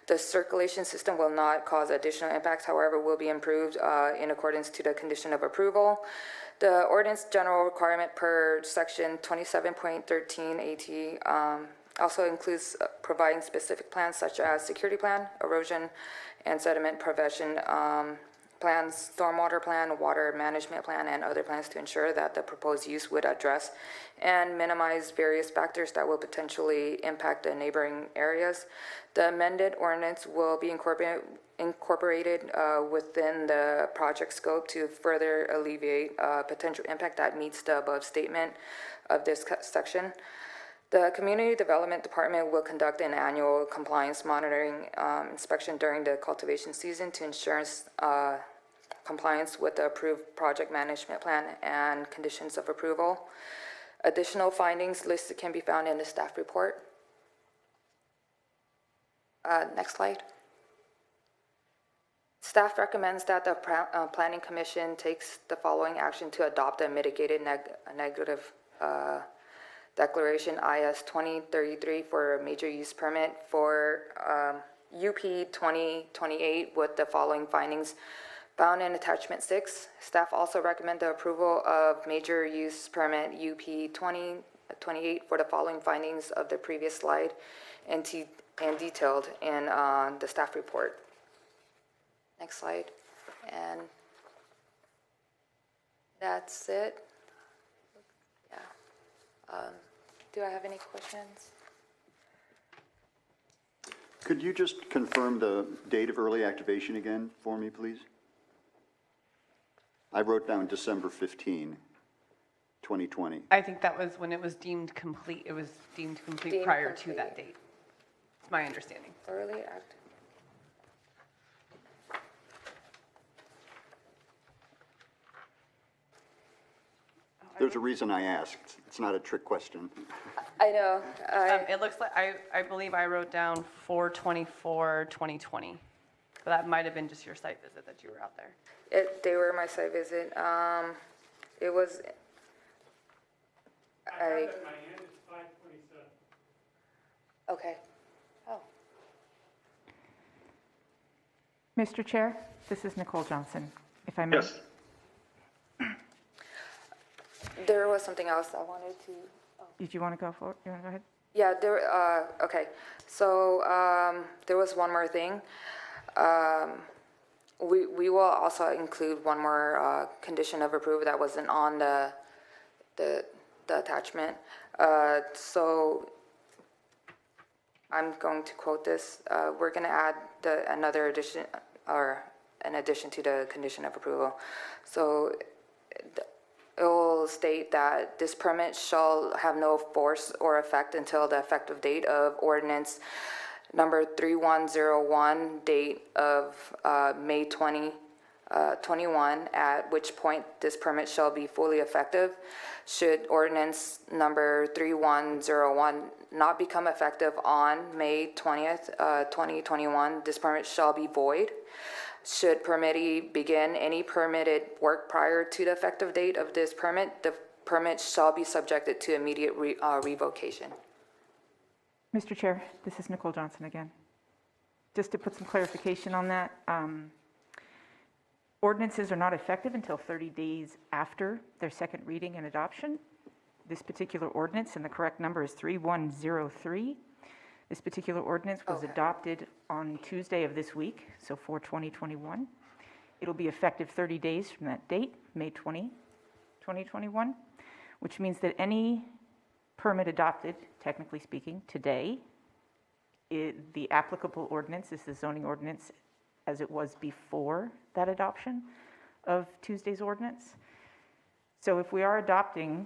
The circulation system will not cause additional impacts, however, will be improved in accordance to the condition of approval. The ordinance general requirement per section 27.13 AT also includes providing specific plans such as security plan, erosion and sediment prevention plans, stormwater plan, water management plan, and other plans to ensure that the proposed use would address and minimize various factors that will potentially impact the neighboring areas. The amended ordinance will be incorporated within the project scope to further alleviate potential impact that meets the above statement of this section. The Community Development Department will conduct an annual compliance monitoring inspection during the cultivation season to ensure compliance with the approved project management plan and conditions of approval. Additional findings listed can be found in the staff report. Next slide. Staff recommends that the Planning Commission takes the following action to adopt a mitigated negative declaration IS 2033 for a major use permit for UP 2028 with the following findings found in attachment 6. Staff also recommend the approval of major use permit UP 2028 for the following findings of the previous slide and detailed in the staff report. Next slide. And that's it. Yeah. Do I have any questions? Could you just confirm the date of early activation again for me, please? I wrote down December 15, 2020. I think that was when it was deemed complete. It was deemed complete prior to that date. It's my understanding. Early act. There's a reason I asked. It's not a trick question. I know. It looks like, I believe I wrote down 4/24/2020. But that might have been just your site visit that you were out there. They were my site visit. It was. I have it in my hand, it's 5/27. Okay. Oh. Mr. Chair, this is Nicole Johnson, if I may. Yes. There was something else I wanted to. Oh. Did you want to go for it? You want to go ahead? Yeah, okay. So there was one more thing. We will also include one more condition of approval that wasn't on the attachment. So I'm going to quote this. We're going to add another addition, or an addition to the condition of approval. So it will state that this permit shall have no force or effect until the effective date of ordinance number 3101, date of May 2021, at which point this permit shall be fully effective. Should ordinance number 3101 not become effective on May 20th, 2021, this permit shall be void. Should permittee begin any permitted work prior to the effective date of this permit, the permit shall be subjected to immediate revocation. Mr. Chair, this is Nicole Johnson again. Just to put some clarification on that, ordinances are not effective until 30 days after their second reading and adoption. This particular ordinance, and the correct number is 3103. This particular ordinance was adopted on Tuesday of this week, so for 2021. It'll be effective 30 days from that date, May 20, 2021, which means that any permit adopted, technically speaking, today, the applicable ordinance is the zoning ordinance as it was before that adoption of Tuesday's ordinance. So if we are adopting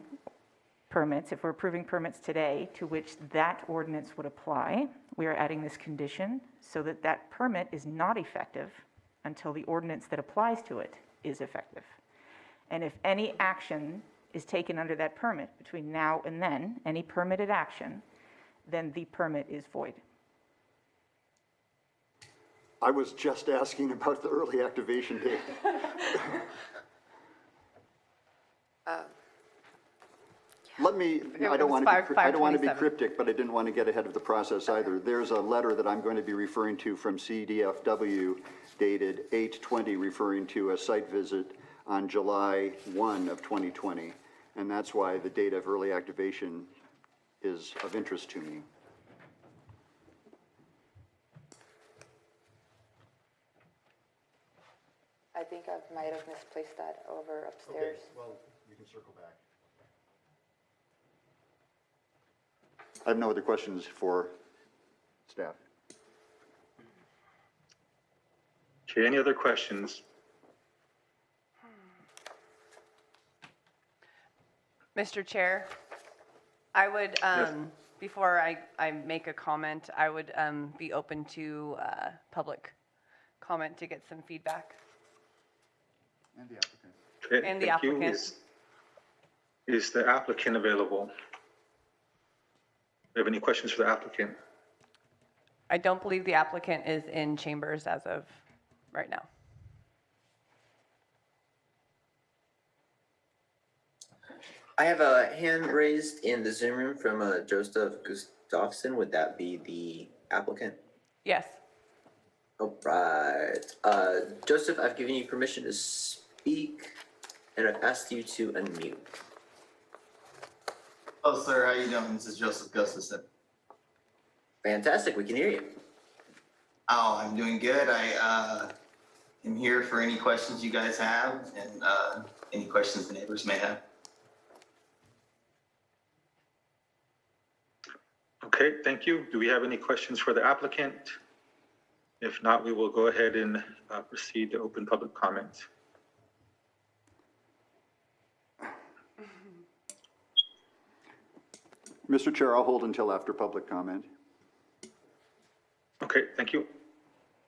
permits, if we're approving permits today to which that ordinance would apply, we are adding this condition so that that permit is not effective until the ordinance that applies to it is effective. And if any action is taken under that permit between now and then, any permitted action, then the permit is void. I was just asking about the early activation date. Let me, I don't want to be cryptic, but I didn't want to get ahead of the process either. There's a letter that I'm going to be referring to from CDFW dated 8/20, referring to a site visit on July 1 of 2020. And that's why the date of early activation is of interest to me. I think I might have misplaced that over upstairs. Okay, well, you can circle back. I have no other questions for staff. Okay, any other questions? Mr. Chair, I would, before I make a comment, I would be open to public comment to get some feedback. And the applicant. Okay, And the thank you. applicant. Is the applicant available? Do you have any questions for the applicant? I don't believe the applicant is in chambers as of right now. I have a hand raised in the Zoom room from Joseph Gustafson. Would that be the applicant? Yes. All right. Joseph, I've given you permission to speak, and I've asked you to unmute. Hello, sir. How you doing? This is Joseph Gustafson. Fantastic. We can hear you. Oh, I'm doing good. I am here for any questions you guys have and any questions the neighbors may have. Okay, thank you. Do we have any questions for the applicant? If not, we will go ahead and proceed to open public comment. Mr. Chair, I'll hold until after public comment. Okay, thank you.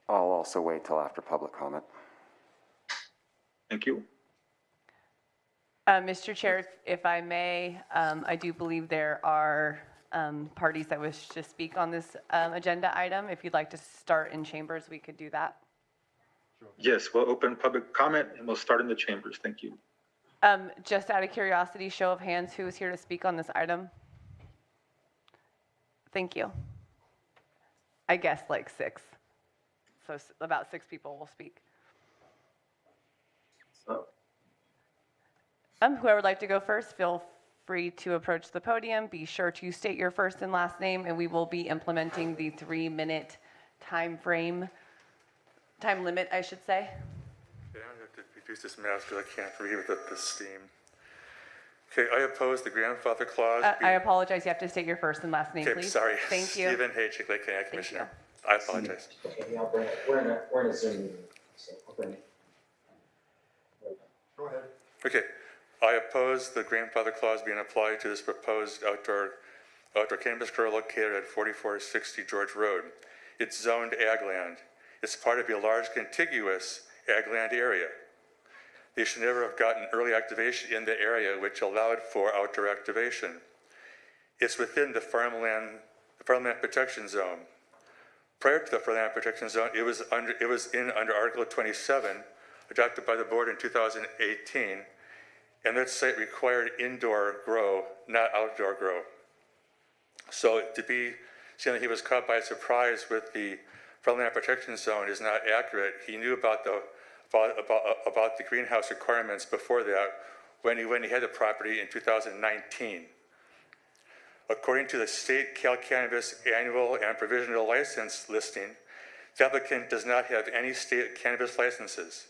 I'll also wait till after public comment. Thank you. Mr. Chair, if I may, I do believe there are parties that wish to speak on this agenda item. If you'd like to start in chambers, we could do that. Yes, we'll open public comment and we'll start in the chambers. Thank you. Just out of curiosity, show of hands, who is here to speak on this item? Thank you. I guess like 6. So about 6 people will speak. Whoever would like to go first, feel free to approach the podium. Be sure to state your first and last name, and we will be implementing the 3-minute time limit, I should say. Okay, I'm going to reduce this mouse because I can't read without this steam. Okay, I oppose the grandfather clause. I apologize, you have to state your first and last name, okay, please. sorry. Thank you. Stephen H. Lake County Commissioner. I apologize. Okay, yeah, I'll bring it. We're in a Zoom meeting, so I'll bring it. Go ahead. Okay, I oppose the grandfather clause being applied to this proposed outdoor cannabis grow located at 4460 George Road. It's zoned ag land. It's part of a large contiguous ag land area. They should never have gotten early activation in the area which allowed for outdoor activation. It's within the farmland protection zone. Prior to the Land Protection Zone, it was under Article 27, adopted by the board in 2018, and that site required indoor grow, not outdoor grow. So to be saying that he was caught by surprise with the Land Protection Zone is not accurate. He knew about the greenhouse requirements before that when he had the property in 2019. According to the state Cannabis annual and provisional license listing, the applicant does not have any state cannabis licenses.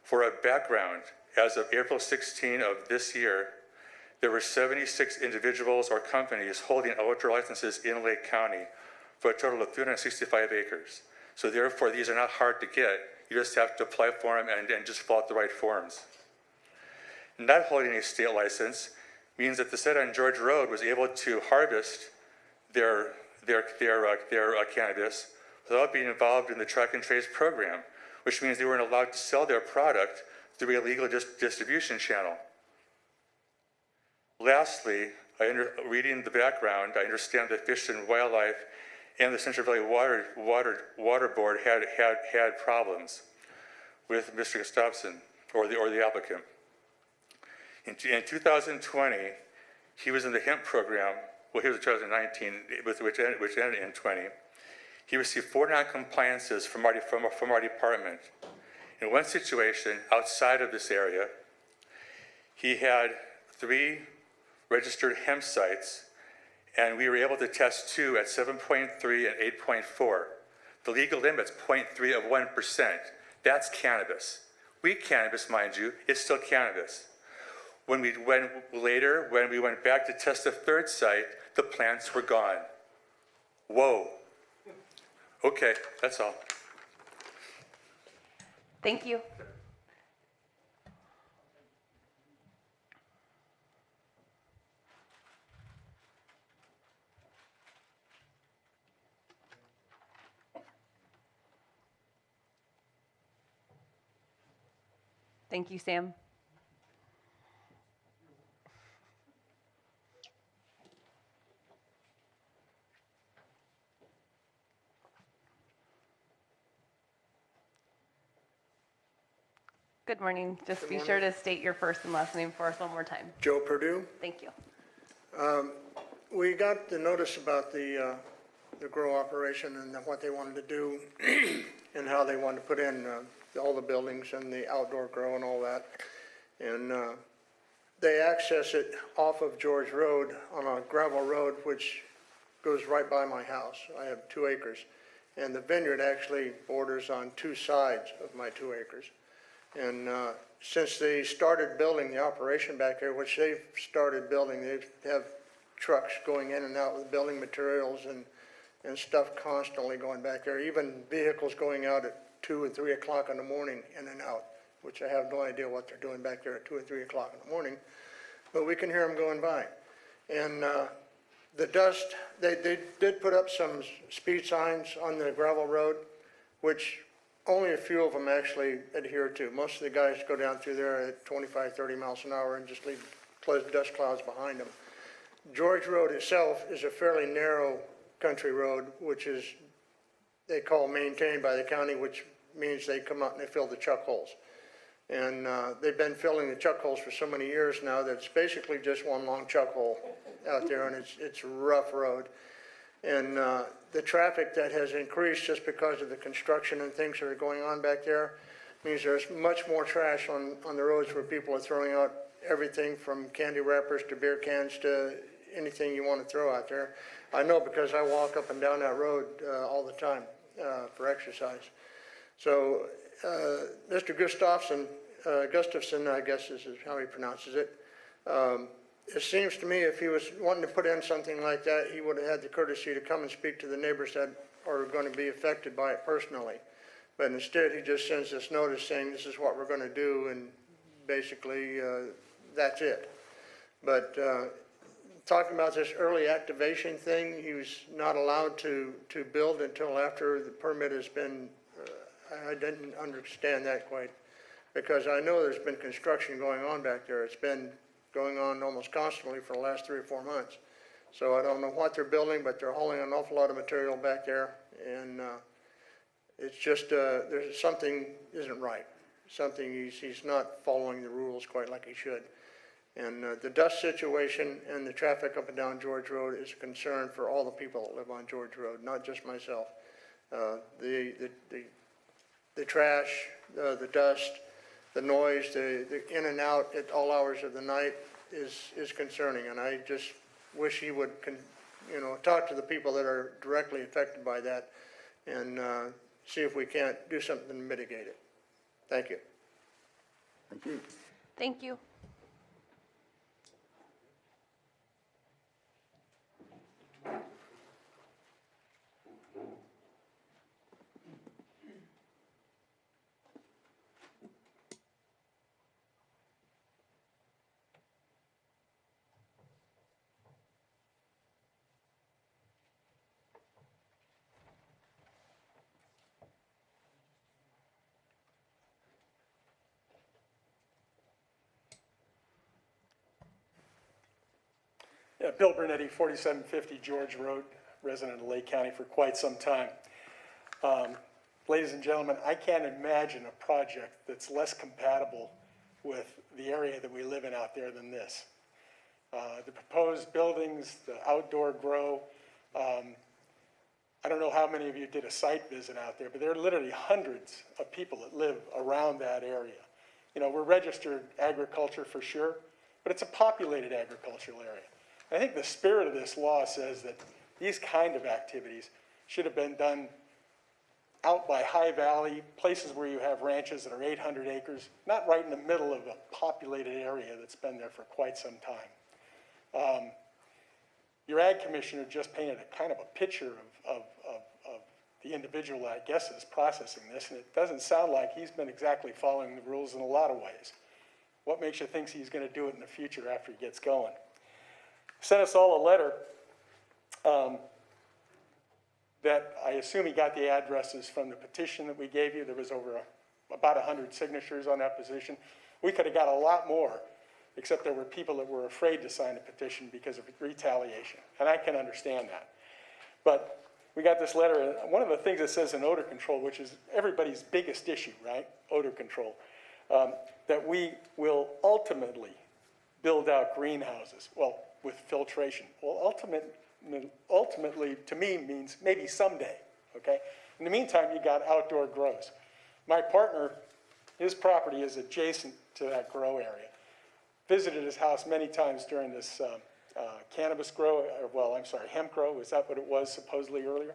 For a background, as of April 16 of this year, there were 76 individuals or companies holding outdoor licenses in Lake County for a total of 365 acres. So therefore, these are not hard to get. You just have to apply for them and just fill out the right forms. Not holding a state license means that the site on George Road was able to harvest their cannabis without being involved in the track and trace program, which means they weren't allowed to sell their product through a legal distribution channel. Lastly, reading the background, I understand that Fish and Wildlife and the Central Valley Water Board had problems with Mr. Gustafson or the applicant. In 2020, he was in the hemp program. Well, he was in 2019, which ended in 20. He received 4 non-compliances from our department. In one situation outside of this area, he had 3 registered hemp sites, and we were able to test 2 at 7.3 and 8.4. The legal limit's 0.3 of 1%. That's cannabis. Weed cannabis, mind you, is still cannabis. When we went back to test the 3rd site, the plants were gone. Whoa. Okay, that's all. Thank you. Thank you, Sam. Good morning. Just be sure to state your first and last name for us one more time. Joe Purdue. Thank you. We got the notice about the grow operation and what they wanted to do and how they wanted to put in all the buildings and the outdoor grow and all that. And they access it off of George Road on a gravel road, which goes right by my house. I have 2 acres. And the vineyard actually borders on 2 sides of my 2 acres. And since they started building the operation back there, which they've started building, they have trucks going in and out with building materials and stuff constantly going back there, even vehicles going out at 2 and 3 o'clock in the morning in and out, which I have no idea what they're doing back there at 2 or 3 o'clock in the morning, but we can hear them going by. And the dust, they did put up some speed signs on the gravel road, which only a few of them actually adhere to. Most of the guys go down through there at 25, 30 miles an hour and just leave dust clouds behind them. George Road itself is a fairly narrow country road, which is, they call maintained by the county, which means they come out and they fill the chuck holes. And they've been filling the chuck holes for so many years now that it's basically just one long chuck hole out there, and it's a rough road. And the traffic that has increased just because of the construction and things that are going on back there means there's much more trash on the roads where people are throwing out everything from candy wrappers to beer cans to anything you want to throw out there. I know because I walk up and down that road all the time for exercise. So Mr. Gustafson, I guess is how he pronounces it. It seems to me if he was wanting to put in something like that, he would have had the courtesy to come and speak to the neighbors that are going to be affected by it personally. But instead, he just sends this notice saying this is what we're going to do, and basically that's it. But talking about this early activation thing, he was not allowed to build until after the permit has been, I didn't understand that quite, because I know there's been construction going on back there. It's been going on almost constantly for the last 3 or 4 months. So I don't know what they're building, but they're hauling an awful lot of material back there. And It's just, there's something isn't right. Something, he's not following the rules quite like he should. And the dust situation and the traffic up and down George Road is a concern for all the people that live on George Road, not just myself. The trash, the dust, the noise, the in and out at all hours of the night is concerning. And I just wish he would, talk to the people that are directly affected by that and see if we can't do something to mitigate it. Thank you. Thank you. Thank you. Yeah, Bill Bernetti, 4750 George Road, resident of Lake County for quite some time. Ladies and gentlemen, I can't imagine a project that's less compatible with the area that we live in out there than this. The proposed buildings, the outdoor grow, I don't know how many of you did a site visit out there, but there are literally hundreds of people that live around that area. We're registered agriculture for sure, but it's a populated agricultural area. I think the spirit of this law says that these kind of activities should have been done out by High Valley, places where you have ranches that are 800 acres, not right in the middle of a populated area that's been there for quite some time. Your ag commissioner just painted a kind of a picture of the individual that I guess is processing this, and it doesn't sound like he's been exactly following the rules in a lot of ways. What makes you think he's going to do it in the future after he gets going? Sent us all a letter that I assume he got the addresses from the petition that we gave you. There was about 100 signatures on that petition. We could have got a lot more, except there were people that were afraid to sign the petition because of retaliation, and I can understand that. But we got this letter, and one of the things it says in odor control, which is everybody's biggest issue, right? Odor control, that we will ultimately build out greenhouses. Well, with filtration. Well, ultimately, to me, means maybe someday, okay? In the meantime, you got outdoor grows. My partner, his property is adjacent to that grow area. Visited his house many times during this cannabis grow, hemp grow, is that what it was supposedly earlier?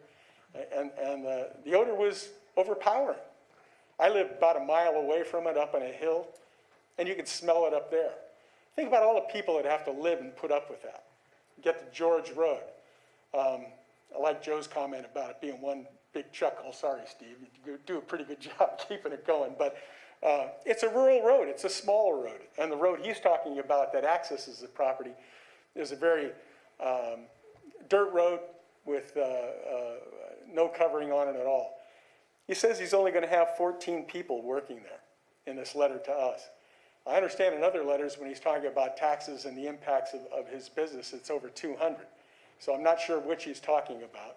And the odor was overpowering. I live about a mile away from it up on a hill, and you could smell it up there. Think about all the people that have to live and put up with that. Get to George Road. I like Joe's comment about it being one big chuckle. Sorry, Steve, you do a pretty good job keeping it going. But it's a rural road. It's a small road. And the road he's talking about that accesses the property is a very dirt road with no covering on it at all. He says he's only going to have 14 people working there in this letter to us. I understand in other letters when he's talking about taxes and the impacts of his business, it's over 200. So I'm not sure which he's talking about.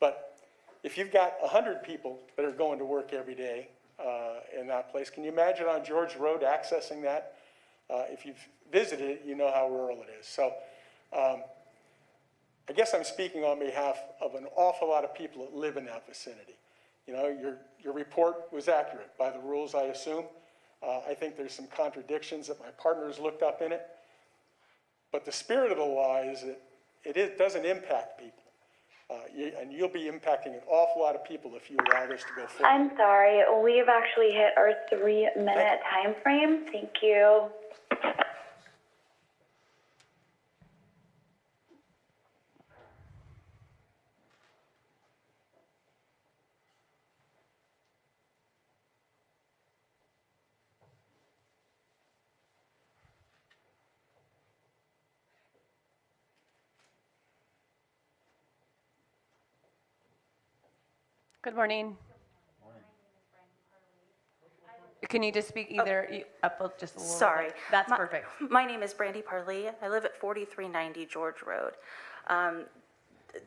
But if you've got 100 people that are going to work every day in that place, can you imagine on George Road accessing that? If you've visited it, you know how rural it is. So I guess I'm speaking on behalf of an awful lot of people that live in that vicinity. Your report was accurate by the rules, I assume. I think there's some contradictions that my partners looked up in it. But the spirit of the law is that it doesn't impact people. And you'll be impacting an awful lot of people if you allow this to go forward. I'm sorry, we've actually hit our 3-minute time frame. Thank you. Good morning. Can you just speak either up just a little Sorry. bit? That's perfect. My name is Brandy Parley. I live at 4390 George Road.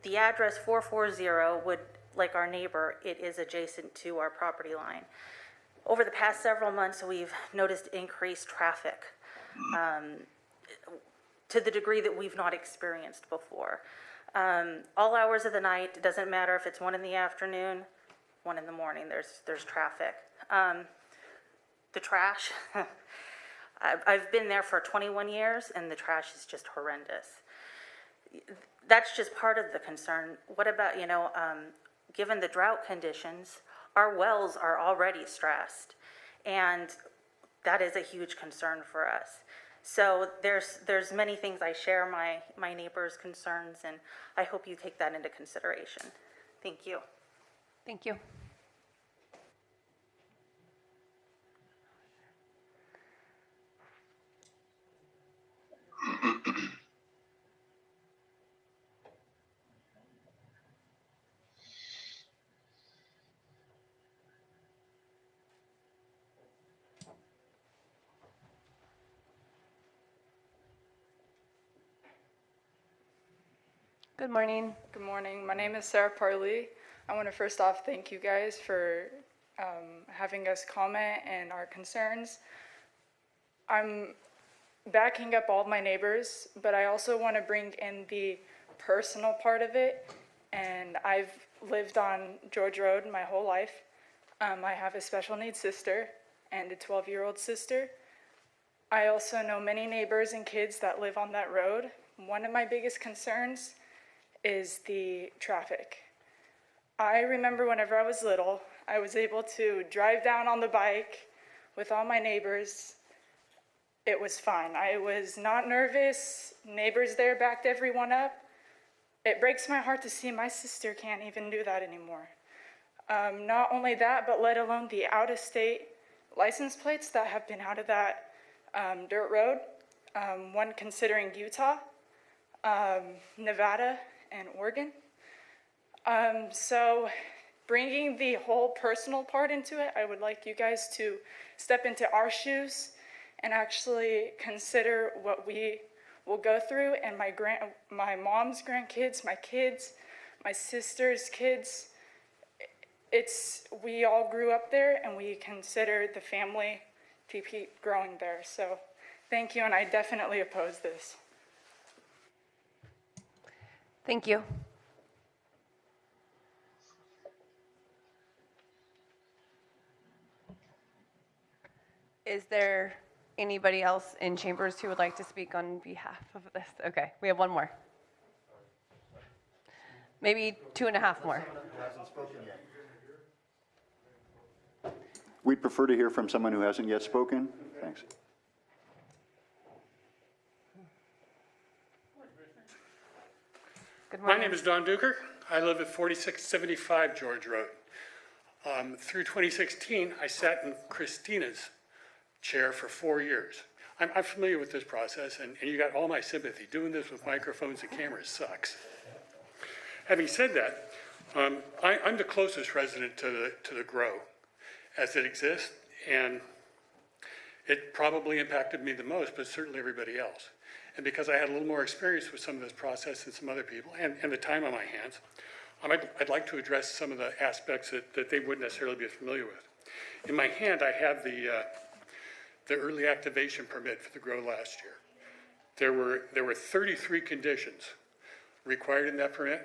The address 440 like our neighbor, it is adjacent to our property line. Over the past several months, we've noticed increased traffic to the degree that we've not experienced before. All hours of the night, it doesn't matter if it's 1 in the afternoon, 1 in the morning, there's traffic. The trash, I've been there for 21 years and the trash is just horrendous. That's just part of the concern. What about, given the drought conditions, our wells are already stressed, and that is a huge concern for us. So there's many things I share my neighbors' concerns, and I hope you take that into consideration. Thank you. Thank you. Good morning. Good morning. My name is Sarah Parley. I want to first off thank you guys for having us comment and our concerns. I'm backing up all my neighbors, but I also want to bring in the personal part of it. And I've lived on George Road my whole life. I have a special needs sister and a 12-year-old sister. I also know many neighbors and kids that live on that road. One of my biggest concerns is the traffic. I remember whenever I was little, I was able to drive down on the bike with all my neighbors. It was fine. I was not nervous. Neighbors there backed everyone up. It breaks my heart to see my sister can't even do that anymore. Not only that, but let alone the out-of-state license plates that have been out of that dirt road. One considering Utah, Nevada, and Oregon. So bringing the whole personal part into it, I would like you guys to step into our shoes and actually consider what we will go through, and my mom's grandkids, my kids, my sister's kids. We all grew up there, and we consider the family to keep growing there. So thank you, and I definitely oppose this. Thank you. Is there anybody else in chambers who would like to speak on behalf of this? Okay, we have one more. Maybe 2.5 more. We'd prefer to hear from someone who hasn't yet spoken. Thanks. My name is Don Duker. I live at 4675 George Road. Through 2016, I sat in Christina's chair for 4 years. I'm familiar with this process, and you got all my sympathy. Doing this with microphones and cameras sucks. Having said that, I'm the closest resident to the grow as it exists, and it probably impacted me the most, but certainly everybody else. And because I had a little more experience with some of this process than some other people, and the time on my hands, I'd like to address some of the aspects that they wouldn't necessarily be familiar with. In my hand, I have the early activation permit for the grow last year. There were 33 conditions required in that permit.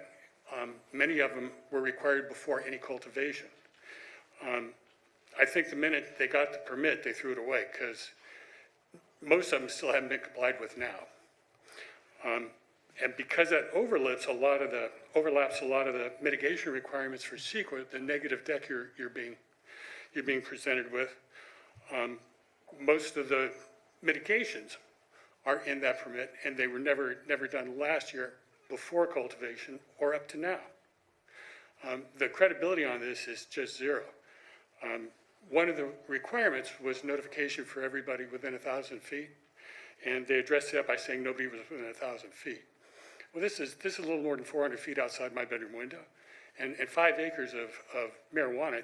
Many of them were required before any cultivation. I think the minute they got the permit, they threw it away, because most of them still haven't been complied with now. And because that overlaps a lot of the mitigation requirements for CEQA, the negative deck you're being presented with, most of the mitigations are in that permit, and they were never done last year before cultivation or up to now. The credibility on this is just zero. One of the requirements was notification for everybody within 1,000 feet, and they addressed that by saying nobody was within 1,000 feet. Well, this is a little more than 400 feet outside my bedroom window, and 5 acres of marijuana,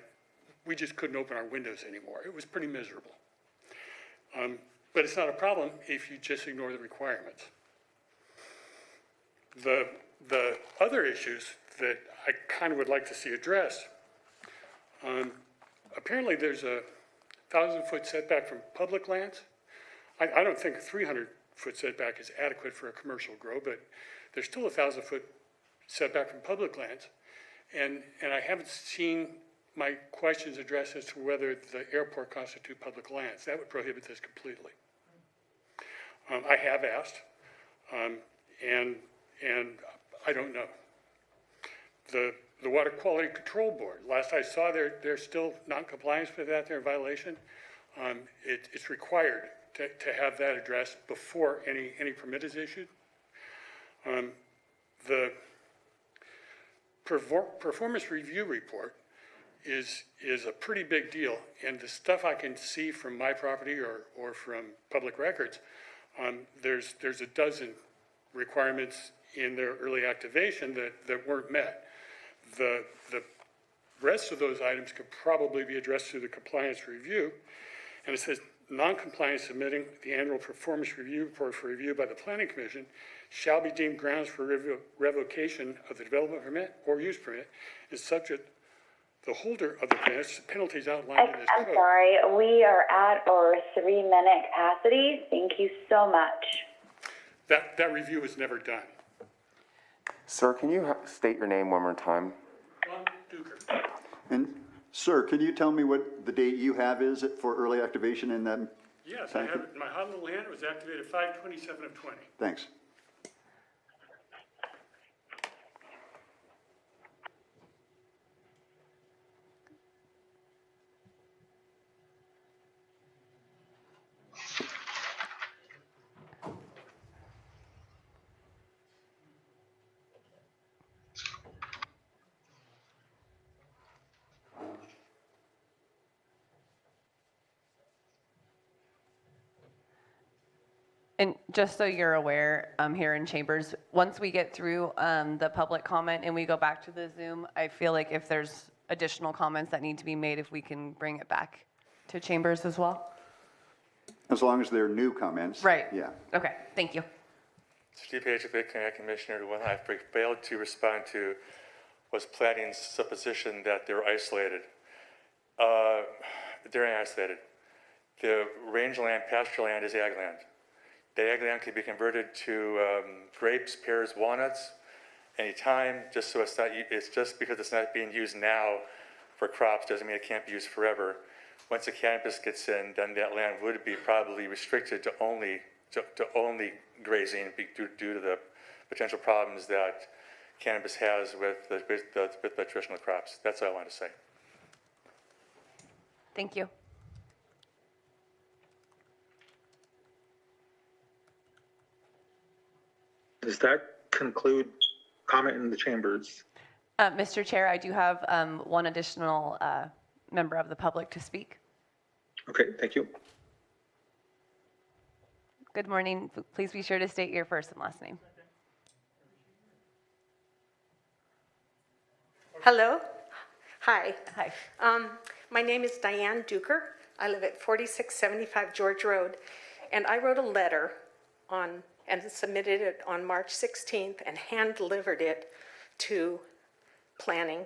we just couldn't open our windows anymore. It was pretty miserable. But it's not a problem if you just ignore the requirements. The other issues that I kind of would like to see addressed. Apparently, there's a 1,000-foot setback from public lands. I don't think a 300-foot setback is adequate for a commercial grow, but there's still a 1,000-foot setback from public lands. And I haven't seen my questions addressed as to whether the airport constitute public lands. That would prohibit this completely. I have asked, and I don't know. The Water Quality Control Board, last I saw, they're still non-compliance with that, they're in violation. It's required to have that addressed before any permit is issued. The performance review report is a pretty big deal, and the stuff I can see from my property or from public records, there's a dozen requirements in their early activation that weren't met. The rest of those items could probably be addressed through the compliance review, and it says non-compliance submitting the annual performance review report for review by the Planning Commission shall be deemed grounds for revocation of the development permit or use permit and subject the holder of the permit to penalties outlined in this code. I'm sorry, we are at our 3-minute capacity. Thank you so much. That review was never done. Sir, can you state your name one more time? Ron Duker. And sir, can you tell me what the date you have is for early activation in that? Yes, I have it in my hot little hand. It was activated 5/27 of 20. Thanks. And just so you're aware, here in Chambers, once we get through the public comment and we go back to the Zoom, I feel like if there's additional comments that need to be made, if we can bring it back to Chambers as well. As long as they're new comments. Right. Yeah. Okay, thank you. Steve Page, County Commissioner, the one I failed to respond to was Plating's supposition that they're isolated. They're isolated. The rangeland, pasture land is ag land. The ag land can be converted to grapes, pears, walnuts, anytime, just so it's just because it's not being used now for crops doesn't mean it can't be used forever. Once the cannabis gets in, then that land would be probably restricted to only grazing due to the potential problems that cannabis has with the traditional crops. That's all I want to say. Thank you. Does that conclude comment in the chambers? Mr. Chair, I do have one additional member of the public to speak. Okay, thank you. Good morning. Please be sure to state your first and last name. Hello. Hi. Hi. My name is Diane Duker. I live at 4675 George Road, and I wrote a letter and submitted it on March 16th and hand-delivered it to planning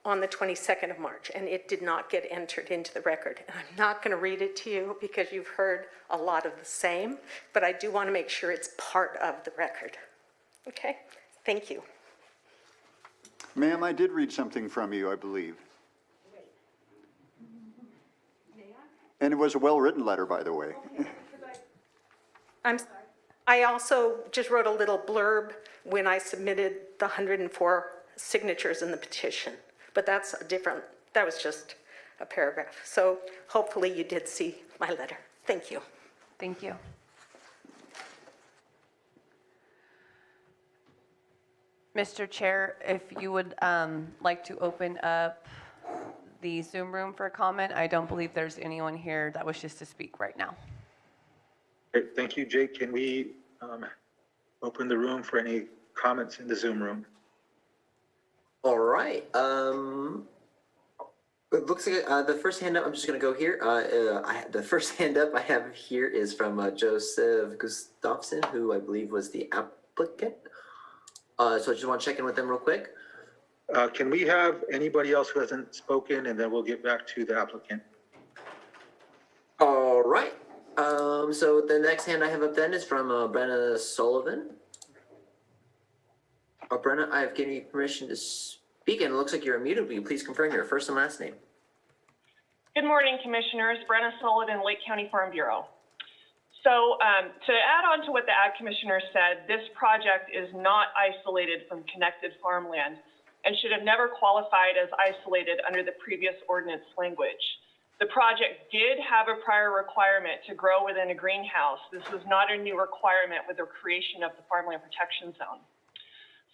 on the 22nd of March, and it did not get entered into the record. And I'm not going to read it to you because you've heard a lot of the same, but I do want to make sure it's part of the record. Okay? Thank you. Ma'am, I did read something from you, I believe. And it was a well-written letter, by the way. I'm sorry. I also just wrote a little blurb when I submitted the 104 signatures in the petition, but that was just a paragraph. So hopefully you did see my letter. Thank you. Thank you. Mr. Chair, if you would like to open up the Zoom room for comment, I don't believe there's anyone here that wishes to speak right now. Great, thank you, Jake. Can we open the room for any comments in the Zoom room? All right. It looks like the first hand up, I'm just going to go here. The first hand up I have here is from Joseph Gustafson, who I believe was the applicant. So I just want to check in with them real quick. Can we have anybody else who hasn't spoken, and then we'll get back to the applicant? All right. So the next hand I have up then is from Brenna Sullivan. Brenna, I have given you permission to speak, and it looks like you're unmuted. Will you please confirm your first and last name? Good morning, Commissioners. Brenna Sullivan, Lake County Farm Bureau. So to add on to what the Ag Commissioner said, this project is not isolated from connected farmland and should have never qualified as isolated under the previous ordinance language. The project did have a prior requirement to grow within a greenhouse. This was not a new requirement with the creation of the Farmland Protection Zone.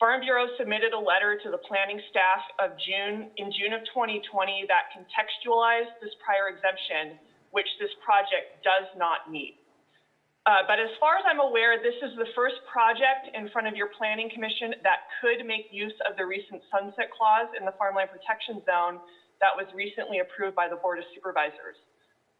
Farm Bureau submitted a letter to the planning staff in June of 2020 that contextualized this prior exemption, which this project does not meet. But as far as I'm aware, this is the first project in front of your Planning Commission that could make use of the recent sunset clause in the Farmland Protection Zone that was recently approved by the Board of Supervisors.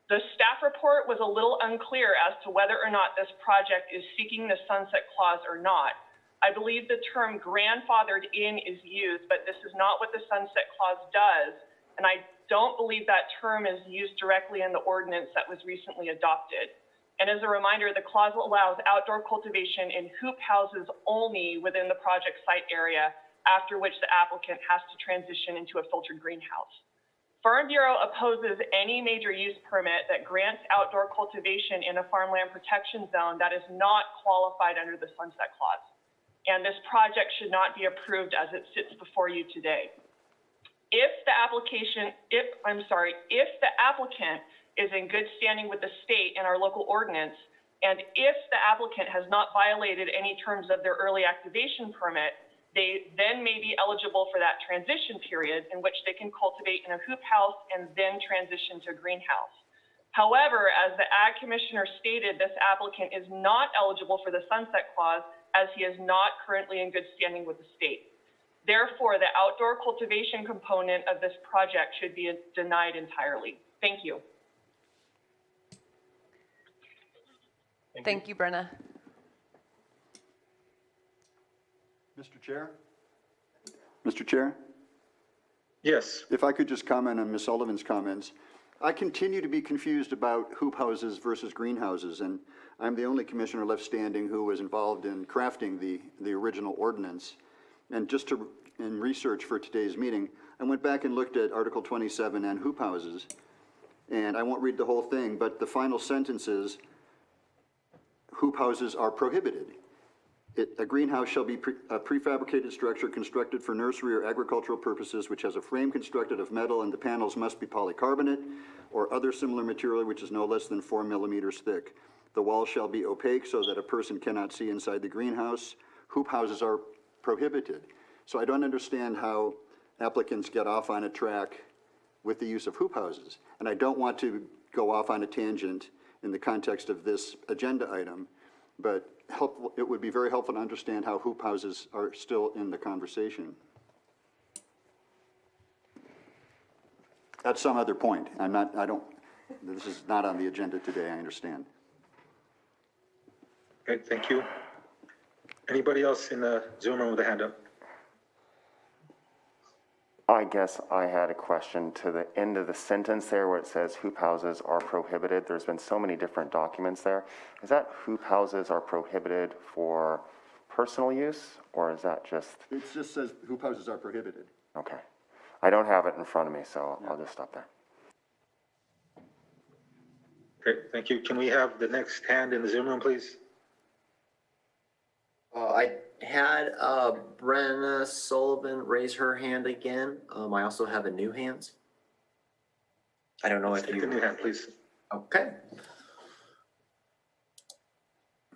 The staff report was a little unclear as to whether or not this project is seeking the sunset clause or not. I believe the term grandfathered in is used, but this is not what the sunset clause does, and I don't believe that term is used directly in the ordinance that was recently adopted. And as a reminder, the clause allows outdoor cultivation in hoop houses only within the project site area, after which the applicant has to transition into a filtered greenhouse. Farm Bureau opposes any major use permit that grants outdoor cultivation in a farmland protection zone that is not qualified under the sunset clause. And this project should not be approved as it sits before you today. If the applicant is in good standing with the state and our local ordinance, and if the applicant has not violated any terms of their early activation permit, they then may be eligible for that transition period in which they can cultivate in a hoop house and then transition to a greenhouse. However, as the Ag Commissioner stated, this applicant is not eligible for the sunset clause as he is not currently in good standing with the state. Therefore, the outdoor cultivation component of this project should be denied entirely. Thank you. Thank you, Brenna. Mr. Chair? Mr. Chair? Yes. If I could just comment on Ms. Sullivan's comments. I continue to be confused about hoop houses versus greenhouses, and I'm the only commissioner left standing who was involved in crafting the original ordinance. And just in research for today's meeting, I went back and looked at Article 27 and hoop houses, and I won't read the whole thing, but the final sentence is, hoop houses are prohibited. A greenhouse shall be a prefabricated structure constructed for nursery or agricultural purposes which has a frame constructed of metal and the panels must be polycarbonate or other similar material which is no less than 4 millimeters thick. The walls shall be opaque so that a person cannot see inside the greenhouse. Hoop houses are prohibited. So I don't understand how applicants get off on a track with the use of hoop houses. And I don't want to go off on a tangent in the context of this agenda item, but it would be very helpful to understand how hoop houses are still in the conversation. At some other point. This is not on the agenda today, I understand. Okay, thank you. Anybody else in the Zoom room with a hand up? I guess I had a question to the end of the sentence there where it says hoop houses are prohibited. There's been so many different documents there. Is that hoop houses are prohibited for personal use, or is that just? It just says hoop houses are prohibited. Okay. I don't have it in front of me, so I'll just stop there. Okay, thank you. Can we have the next hand in the Zoom room, please? I had Brenna Sullivan raise her hand again. I also have a new hand. I don't know if you. Take the new hand, please. Okay.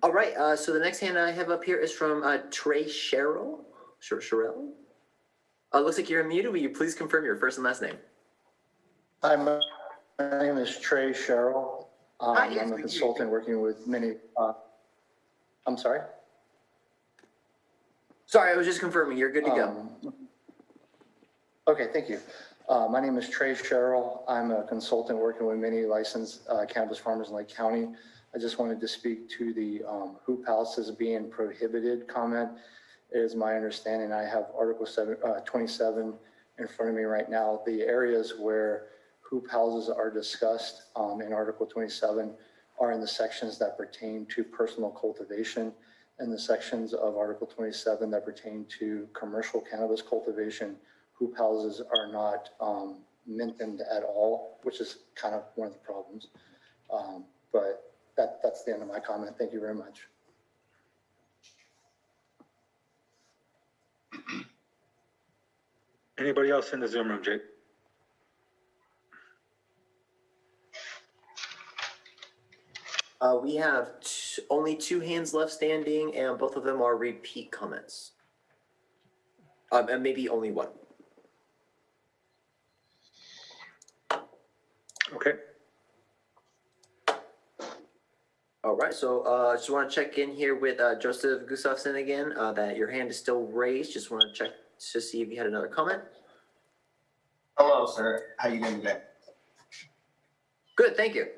All right. So the next hand I have up here is from Trey Sherrill. Sherrill. Looks like you're unmuted. Will you please confirm your first and last name? Hi, my name is Trey Sherrill. Hi, yes, I'm a consultant working with many. I'm sorry. Sorry, I was just confirming. You're good to go. Okay, thank you. My name is Trey Sherrill. I'm a consultant working with many licensed cannabis farmers in Lake County. I just wanted to speak to the hoop houses being prohibited comment. It is my understanding, I have Article 27 in front of me right now. The areas where hoop houses are discussed in Article 27 are in the sections that pertain to personal cultivation, and the sections of Article 27 that pertain to commercial cannabis cultivation. Hoop houses are not mentioned at all, which is kind of one of the problems. But that's the end of my comment. Thank you very much. Anybody else in the Zoom room, Jake? We have only 2 hands left standing, and both of them are repeat comments. And maybe only one. Okay. All right, so just want to check in here with Joseph Gustafson again, that your hand is still raised. Just want to check to see if you had another comment. Hello, sir. How you doing today? Good, thank you.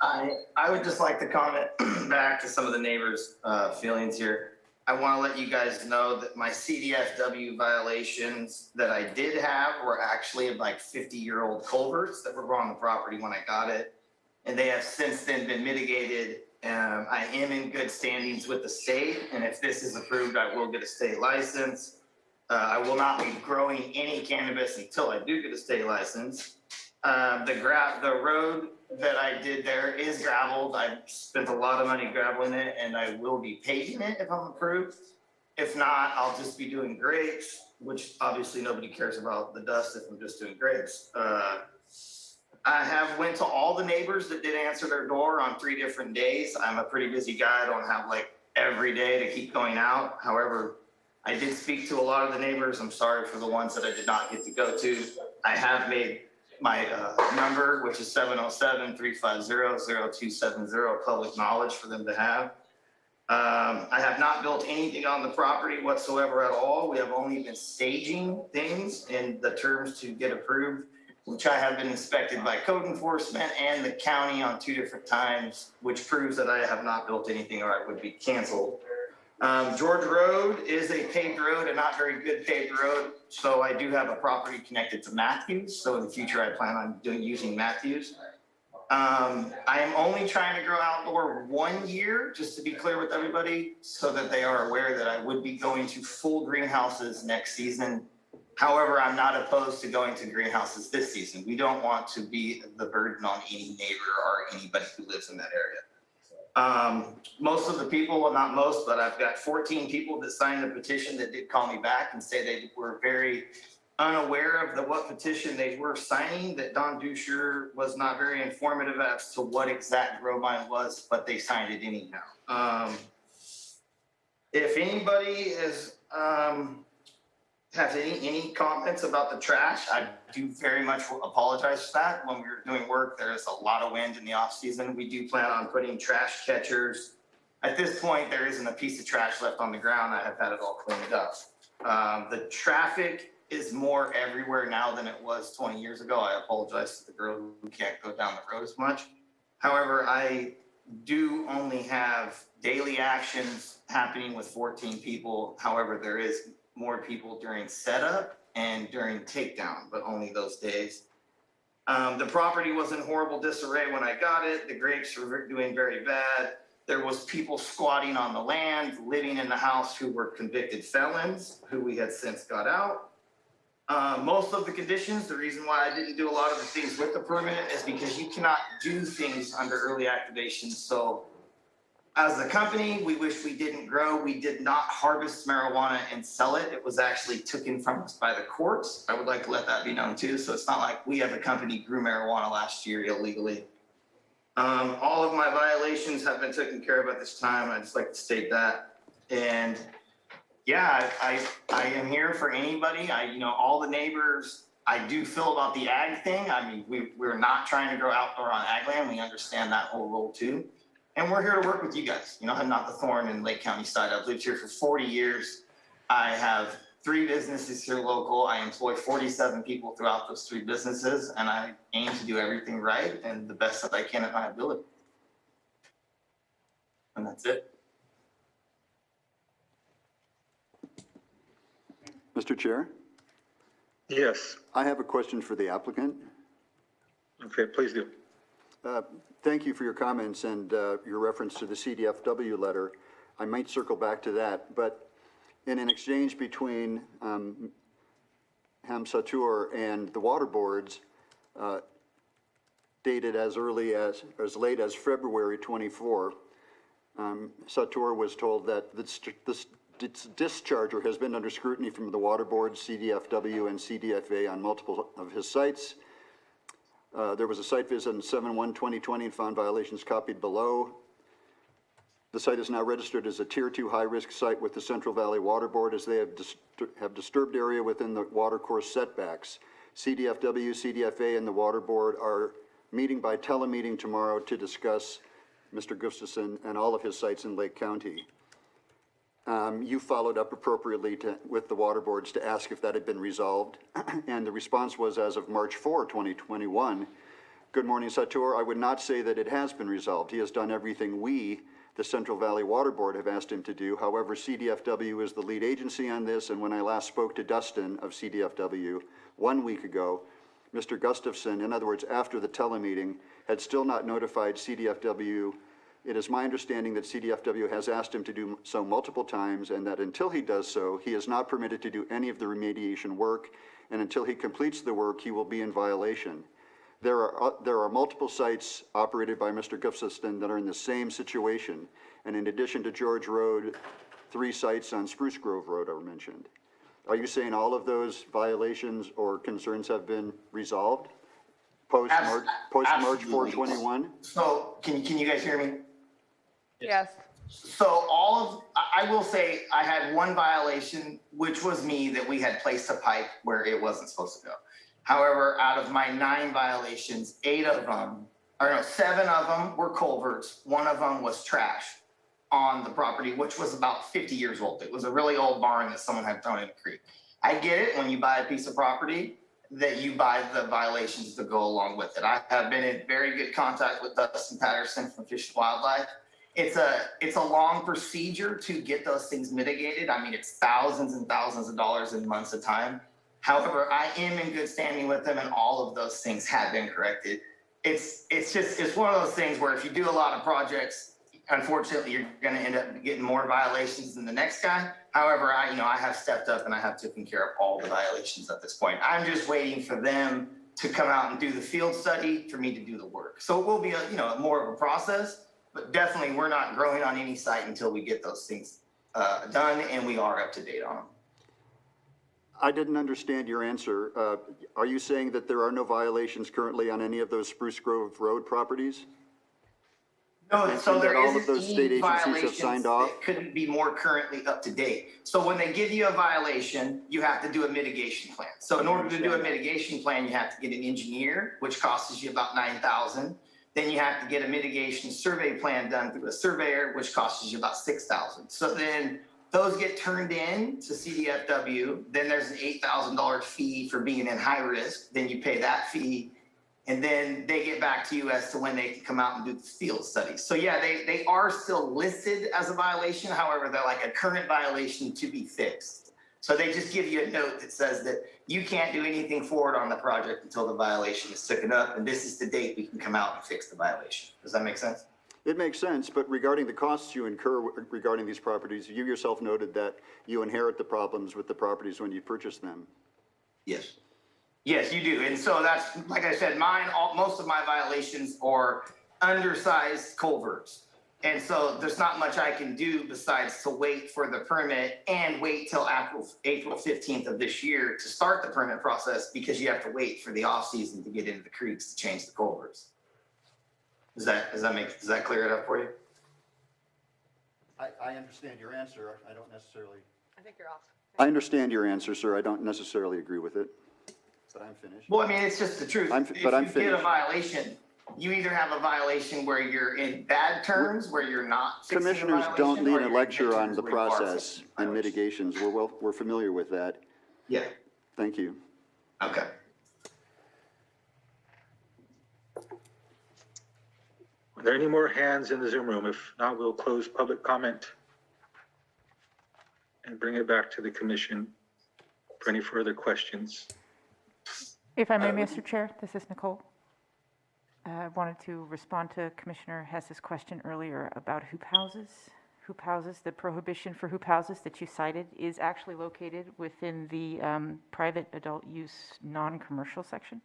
I would just like to comment back to some of the neighbors' feelings here. I want to let you guys know that my CDFW violations that I did have were actually like 50-year-old culverts that were on the property when I got it. And they have since then been mitigated. I am in good standings with the state. And if this is approved, I will get a state license. I will not be growing any cannabis until I do get a state license. The road that I did there is gravelled. I spent a lot of money graveling it, and I will be paving it if I'm approved. If not, I'll just be doing grapes, which obviously nobody cares about the dust if I'm just doing grapes. I have went to all the neighbors that did answer their door on 3 different days. I'm a pretty busy guy. I don't have like every day to keep going out. However, I did speak to a lot of the neighbors. I'm sorry for the ones that I did not get to go to. I have made my number, which is 707-350-0270, public knowledge for them to have. I have not built anything on the property whatsoever at all. We have only been staging things in the terms to get approved, which I have been inspected by code enforcement and the county on 2 different times, which proves that I have not built anything or I would be canceled. George Road is a paved road, a not very good paved road. So I do have a property connected to Matthews. So in the future, I plan on using Matthews. I am only trying to grow outdoor 1 year, just to be clear with everybody, so that they are aware that I would be going to full greenhouses next season. However, I'm not opposed to going to greenhouses this season. We don't want to be the burden on any neighbor or anybody who lives in that area. Most of the people, well, not most, but I've got 14 people that signed the petition that did call me back and say they were very unaware of what petition they were signing, that Don Dusher was not very informative as to what exact grow mine was, but they signed it anyhow. If anybody has any comments about the trash, I do very much apologize for that. When we were doing work, there's a lot of wind in the off season. We do plan on putting trash catchers. At this point, there isn't a piece of trash left on the ground. I have had it all cleaned up. The traffic is more everywhere now than it was 20 years ago. I apologize to the girl who can't go down the road as much. However, I do only have daily actions happening with 14 people. However, there is more people during setup and during takedown, but only those days. The property was in horrible disarray when I got it. The grapes were doing very bad. There was people squatting on the land, living in the house who were convicted felons, who we had since got out. Most of the conditions, the reason why I didn't do a lot of the things with the permit is because you cannot do things under early activation. So as a company, we wish we didn't grow. We did not harvest marijuana and sell it. It was actually taken from us by the courts. I would like to let that be known too. So it's not like we as a company grew marijuana last year illegally. All of my violations have been taken care of at this time. I just like to state that. And yeah, I am here for anybody. All the neighbors, I do feel about the ag thing. I mean, we're not trying to grow outdoor on ag land. We understand that whole role too. And we're here to work with you guys. I'm not the thorn in Lake County side. I've lived here for 40 years. I have 3 businesses here local. I employ 47 people throughout those 3 businesses, and I aim to do everything right and the best that I can at my ability. And that's it. Mr. Chair, Yes. I have a question for the applicant. Okay, please do. Thank you for your comments and your reference to the CDFW letter. I might circle back to that, but in an exchange between Ham Satur and the water boards, dated as late as February 24, Satur was told that this discharger has been under scrutiny from the water boards, CDFW and CDFA on multiple of his sites. There was a site visit on 7/1/2020 and found violations copied below. The site is now registered as a Tier 2 high-risk site with the Central Valley Water Board as they have disturbed area within the water course setbacks. CDFW, CDFA, and the Water Board are meeting by telemeeting tomorrow to discuss Mr. Gustafson and all of his sites in Lake County. You followed up appropriately with the water boards to ask if that had been resolved, and the response was, as of March 4, 2021, "Good morning, Satur. I would not say that it has been resolved. He has done everything we, the Central Valley Water Board, have asked him to do. However, CDFW is the lead agency on this, and when I last spoke to Dustin of CDFW 1 week ago, Mr. Gustafson, in other words, after the telemeeting, had still not notified CDFW. It is my understanding that CDFW has asked him to do so multiple times, and that until he does so, he is not permitted to do any of the remediation work, and until he completes the work, he will be in violation. There are multiple sites operated by Mr. Gustafson that are in the same situation, and in addition to George Road, 3 sites on Spruce Grove Road are mentioned. Are you saying all of those violations or concerns have been resolved post-March 4/21? So, can you guys hear me? Yes. So I will say I had one violation, which was me, that we had placed a pipe where it wasn't supposed to go. However, out of my 9 violations, 7 of them were culverts. 1 of them was trash on the property, which was about 50 years old. It was a really old barn that someone had thrown in a creek. I get it when you buy a piece of property that you buy the violations to go along with it. I have been in very good contact with Dustin Patterson from Fish and Wildlife. It's a long procedure to get those things mitigated. I mean, it's thousands and thousands of dollars and months of time. However, I am in good standing with them, and all of those things have been corrected. It's one of those things where if you do a lot of projects, unfortunately, you're going to end up getting more violations than the next guy. However, I have stepped up and I have taken care of all the violations at this point. I'm just waiting for them to come out and do the field study for me to do the work. So it will be more of a process. But definitely, we're not growing on any site until we get those things done, and we are up to date on them. I didn't understand your answer. Are you saying that there are no violations currently on any of those Spruce Grove Road properties? No, so there all of isn't those state any agencies have violations signed off? that couldn't be more currently up to date. So when they give you a violation, you have to do a mitigation plan. So in order to do a mitigation plan, you have to get an engineer, which costs you about $9,000. Then you have to get a mitigation survey plan done through a surveyor, which costs you about $6,000. So then those get turned in to CDFW. Then there's an $8,000 fee for being in high risk. Then you pay that fee. And then they get back to you as to when they can come out and do the field studies. So yeah, they are still listed as a violation. However, they're like a current violation to be fixed. So they just give you a note that says that you can't do anything forward on the project until the violation is taken up, and this is the date we can come out and fix the violation. Does that make sense? It makes sense, but regarding the costs you incur regarding these properties, you yourself noted that you inherit the problems with the properties when you purchase them. Yes. Yes, you do. And so that's, like I said, most of my violations are undersized culverts. And so there's not much I can do besides to wait for the permit and wait till April 15th of this year to start the permit process, because you have to wait for the off season to get into the creeks to change the culverts. Does that clear it up for you? I understand your answer. I don't necessarily. I think you're off. I understand your answer, sir. I don't necessarily agree with it, but I'm finished. Well, I mean, it's just the truth. If you get a violation, you either have a violation where you're in bad terms, where you're not fixing the Commissioners violation, don't need or a you're in lecture good on terms the where you are process fixing the and violation. mitigations. We're familiar with that. Yeah. Thank you. Okay. Are there any more hands in the Zoom room? If not, we'll close public comment and bring it back to the commission for any further questions. If I may, Mr. Chair, this is Nicole. I wanted to respond to Commissioner Hess's question earlier about hoop houses. Hoop houses, the prohibition for hoop houses that you cited is actually located within the private adult use non-commercial section.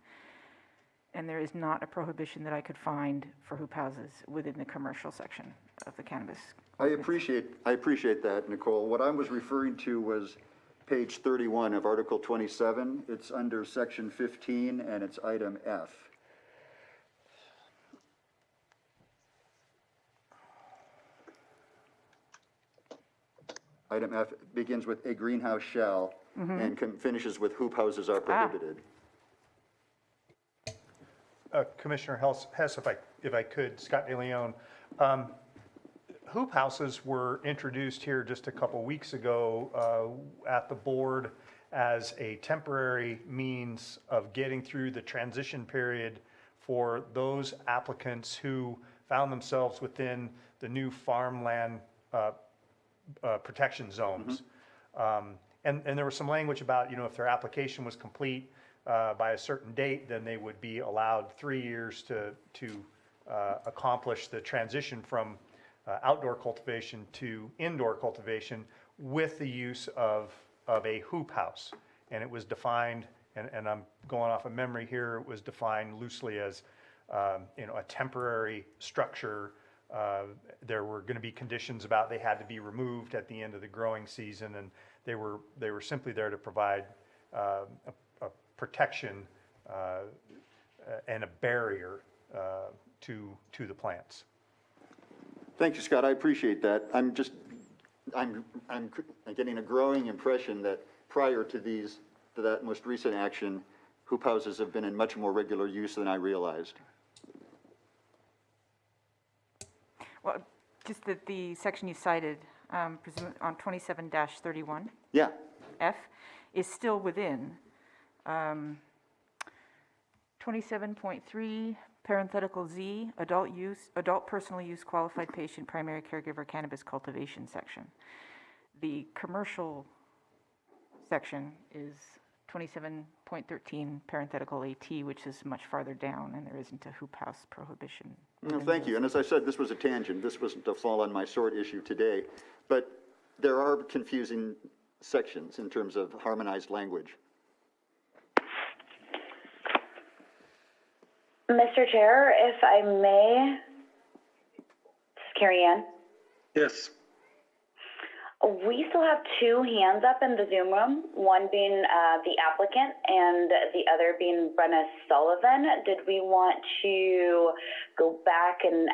And there is not a prohibition that I could find for hoop houses within the commercial section of the cannabis. I appreciate that, Nicole. What I was referring to was page 31 of Article 27. It's under section 15 and it's item F. Item F begins with a greenhouse shall and finishes with hoop houses are prohibited. Commissioner Hess, if I could, Scott DeLeon, hoop houses were introduced here just a couple weeks ago at the board as a temporary means of getting through the transition period for those applicants who found themselves within the new farmland protection zones. And there was some language about, if their application was complete by a certain date, then they would be allowed 3 years to accomplish the transition from outdoor cultivation to indoor cultivation with the use of a hoop house. And it was defined, and I'm going off of memory here, it was defined loosely as a temporary structure. There were going to be conditions about they had to be removed at the end of the growing season, and they were simply there to provide a protection and a barrier to the plants. Thank you, Scott. I appreciate that. I'm getting a growing impression that prior to that most recent action, hoop houses have been in much more regular use than I realized. Well, just that the section you cited, on 27-31. Yeah. F, is still within 27.3, parenthetical Z, adult personal use qualified patient, primary caregiver, cannabis cultivation section. The commercial section is 27.13, parenthetical AT, which is much farther down, and there isn't a hoop house prohibition. No, thank you. And as I said, this was a tangent. This wasn't a fall on my sword issue today. But there are confusing sections in terms of harmonized language. Mr. Chair, if I may, Carrie Ann? Yes. We still have two hands up in the Zoom room, one being the applicant and the other being Brenna Sullivan. Did we want to go back and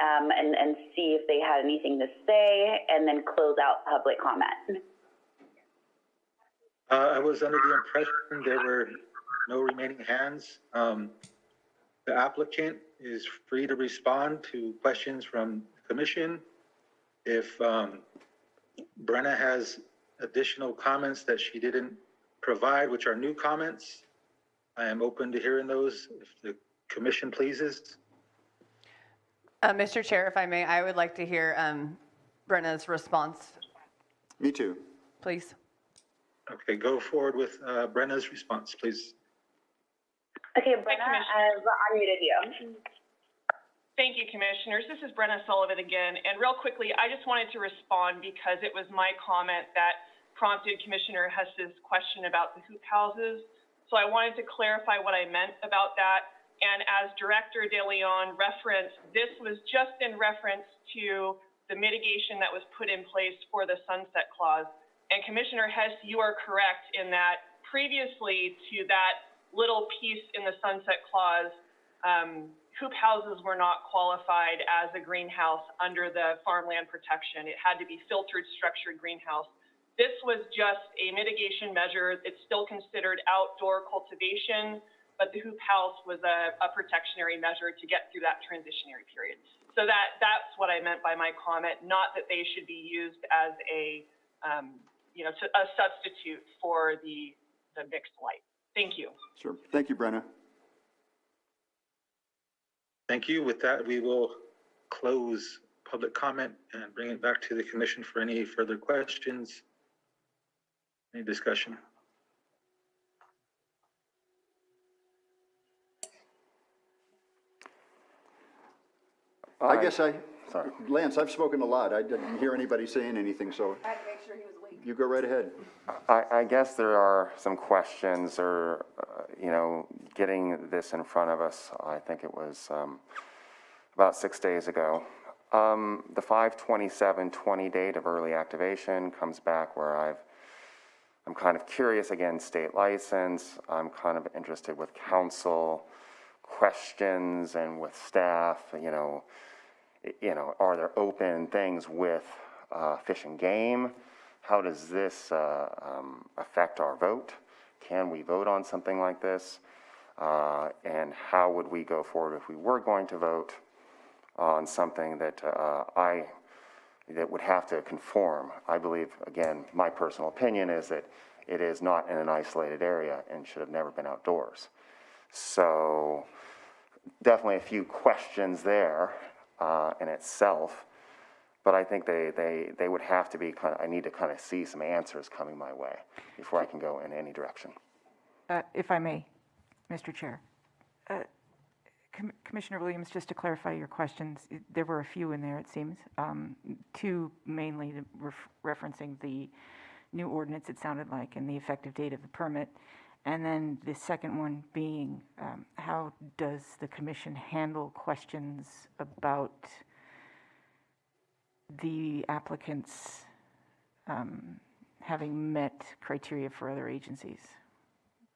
see if they had anything to say and then close out public comment? I was under the impression there were no remaining hands. The applicant is free to respond to questions from the commission. If Brenna has additional comments that she didn't provide, which are new comments, I am open to hearing those if the commission pleases. Mr. Chair, if I may, I would like to hear Brenna's response. Me too. Please. Okay, go forward with Brenna's response, please. Okay, Brenna, I've unmuted you. Thank you, Commissioners. This is Brenna Sullivan again. And real quickly, I just wanted to respond because it was my comment that prompted Commissioner Hess's question about the hoop houses. So I wanted to clarify what I meant about that. And as Director De Leon referenced, this was just in reference to the mitigation that was put in place for the sunset clause. And Commissioner Hess, you are correct in that previously to that little piece in the sunset clause, hoop houses were not qualified as a greenhouse under the farmland protection. It had to be filtered structured greenhouse. This was just a mitigation measure. It's still considered outdoor cultivation, but the hoop house was a protectionary measure to get through that transitionary period. So that's what I meant by my comment, not that they should be used as a substitute for the mixed light. Thank you. Sure. Thank you, Brenna. Thank you. With that, we will close public comment and bring it back to the commission for any further questions, any discussion. I guess Sorry. Lance, I've spoken a lot. I didn't hear anybody saying anything, so I had to make sure he was awake. you go right ahead. I guess there are some questions or, getting this in front of us, I think it was about 6 days ago. The 5/27/20 date of early activation comes back where I'm kind of curious, again, state license. I'm kind of interested with council questions and with staff, are there open things with Fish and Game? How does this affect our vote? Can we vote on something like this? And how would we go forward if we were going to vote on something that that would have to conform? I believe, again, my personal opinion is that it is not in an isolated area and should have never been outdoors. So definitely a few questions there in itself, but I think they would have to be I need to kind of see some answers coming my way before I can go in any direction. If I may, Mr. Chair. Commissioner Williams, just to clarify your questions, there were a few in there, it seems. Two mainly referencing the new ordinance, it sounded like, and the effective date of the permit. And then the second one being, how does the commission handle questions about the applicants having met criteria for other agencies,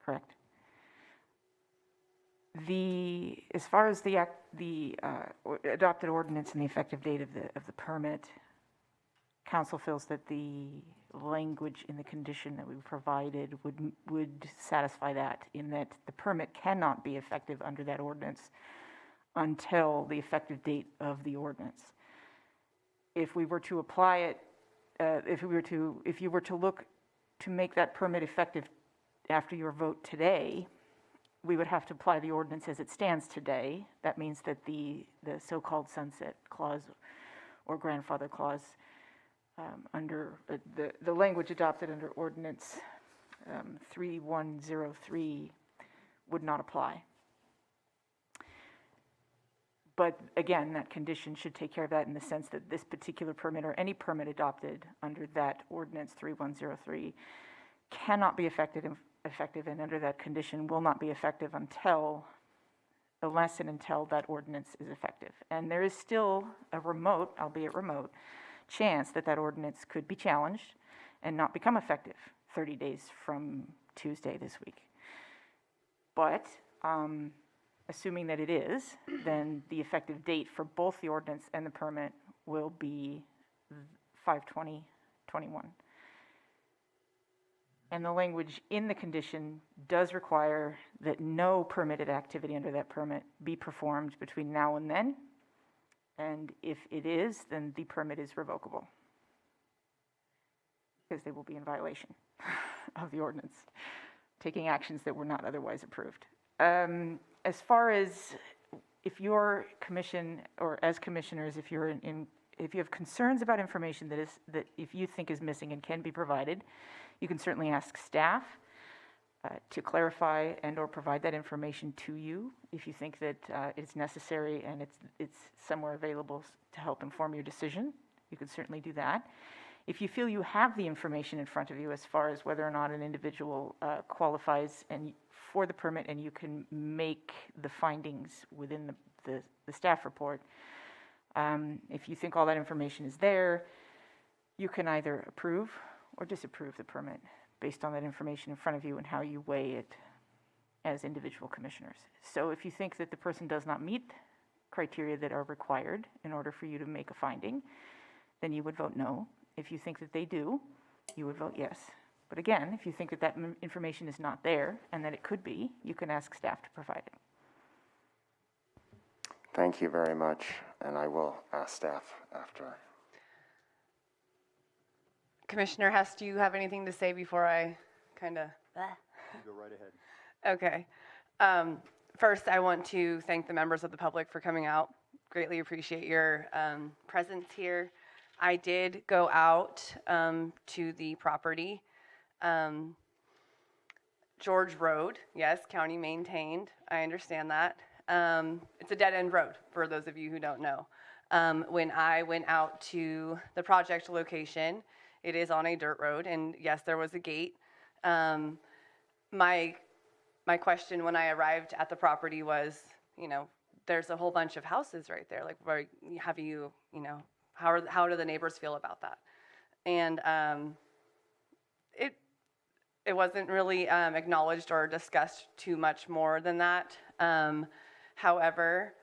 correct? As far as the adopted ordinance and the effective date of the permit, council feels that the language in the condition that we provided would satisfy that, in that the permit cannot be effective under that ordinance until the effective date of the ordinance. If we were to apply it, if you were to look to make that permit effective after your vote today, we would have to apply the ordinance as it stands today. That means that the so-called sunset clause or grandfather clause under the language adopted under ordinance 3103 would not apply. But again, that condition should take care of that in the sense that this particular permit or any permit adopted under that ordinance 3103 cannot be effective and under that condition will not be effective unless and until that ordinance is effective. And there is still a remote, albeit remote, chance that that ordinance could be challenged and not become effective 30 days from Tuesday this week. But assuming that it is, then the effective date for both the ordinance and the permit will be 5/20/21. And the language in the condition does require that no permitted activity under that permit be performed between now and then. And if it is, then the permit is revocable, because they will be in violation of the ordinance, taking actions that were not otherwise approved. As far as if your commission or as commissioners, if you have concerns about information that if you think is missing and can be provided, you can certainly ask staff to clarify and or provide that information to you if you think that it's necessary and it's somewhere available to help inform your decision. You can certainly do that. If you feel you have the information in front of you as far as whether or not an individual qualifies and for the permit and you can make the findings within the staff report, if you think all that information is there, you can either approve or disapprove the permit based on that information in front of you and how you weigh it as individual commissioners. So if you think that the person does not meet criteria that are required in order for you to make a finding, then you would vote no. If you think that they do, you would vote yes. But again, if you think that that information is not there and that it could be, you can ask staff to provide it. Thank you very much, and I will ask staff after. Commissioner Hess, do you have anything to say before I kind of... Go right ahead. Okay. First, I want to thank the members of the public for coming out. Greatly appreciate your presence here. I did go out to the property. George Road, yes, county maintained. I understand that. It's a dead-end road, for those of you who don't know. When I went out to the project location, it is on a dirt road, and yes, there was a gate. My question when I arrived at the property was, there's a whole bunch of houses right there. Like, where have you, how do the neighbors feel about that? And it wasn't really acknowledged or discussed too much more than that. However,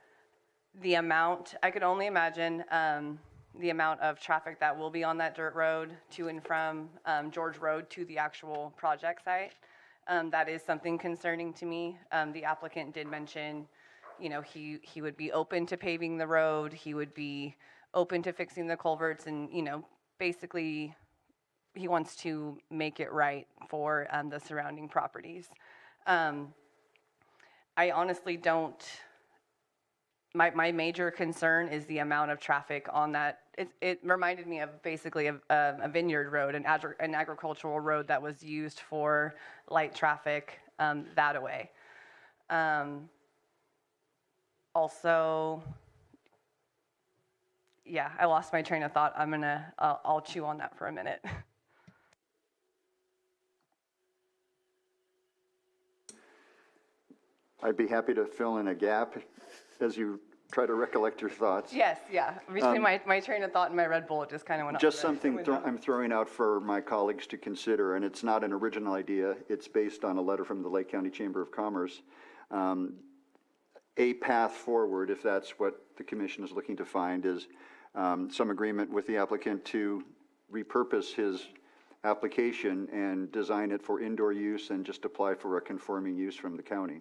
I could only imagine the amount of traffic that will be on that dirt road to and from George Road to the actual project site. That is something concerning to me. The applicant did mention, he would be open to paving the road. He would be open to fixing the culverts, and, basically he wants to make it right for the surrounding properties. I honestly don't. My major concern is the amount of traffic on that. It reminded me of basically a vineyard road, an agricultural road that was used for light traffic that way. Also, yeah, I lost my train of thought. I'll chew on that for a minute. I'd be happy to fill in a gap as you try to recollect your thoughts. Yes, yeah. Between my train of thought and my Red Bull, it just kind of went Just off the something I'm throwing out for my colleagues to consider, and it's not an original idea. It's based on a letter from the Lake County Chamber of Commerce. A path forward, if that's what the commission is looking to find, is some agreement with the applicant to repurpose his application and design it for indoor use and just apply for a conforming use from the county.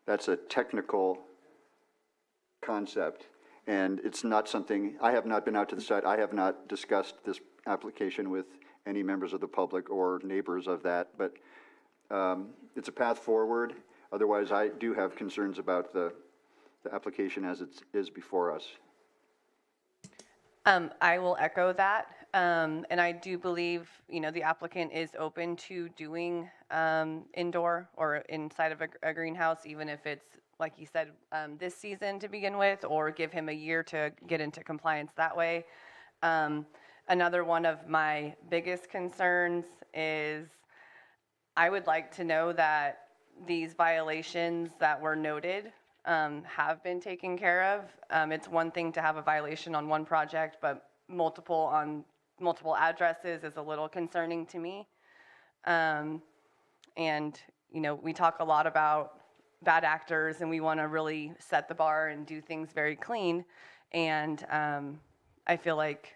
That's a technical concept, and it's not something, I have not been out to the site, I have not discussed this application with any members of the public or neighbors of that, but it's a path forward. Otherwise, I do have concerns about the application as it is before us. I will echo that, and I do believe, the applicant is open to doing indoor or inside of a greenhouse, even if it's, like you said, this season to begin with, or give him a year to get into compliance that way. Another one of my biggest concerns is I would like to know that these violations that were noted have been taken care of. It's one thing to have a violation on one project, but multiple on multiple addresses is a little concerning to me. And, we talk a lot about bad actors, and we want to really set the bar and do things very clean. And I feel like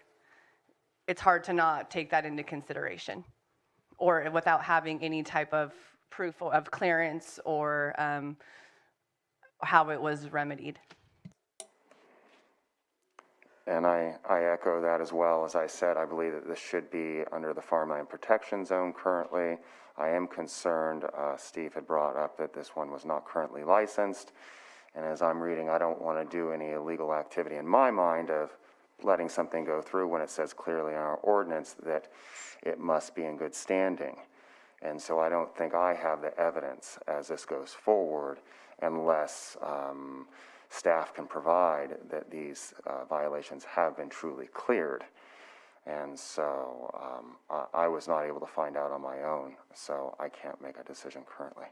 it's hard to not take that into consideration, or without having any type of proof of clearance or how it was remedied. And I echo that as well. As I said, I believe that this should be under the farmland protection zone currently. I am concerned, Steve had brought up that this one was not currently licensed. And as I'm reading, I don't want to do any illegal activity in my mind of letting something go through when it says clearly in our ordinance that it must be in good standing. And so I don't think I have the evidence as this goes forward unless staff can provide that these violations have been truly cleared. And so I was not able to find out on my own, so I can't make a decision currently.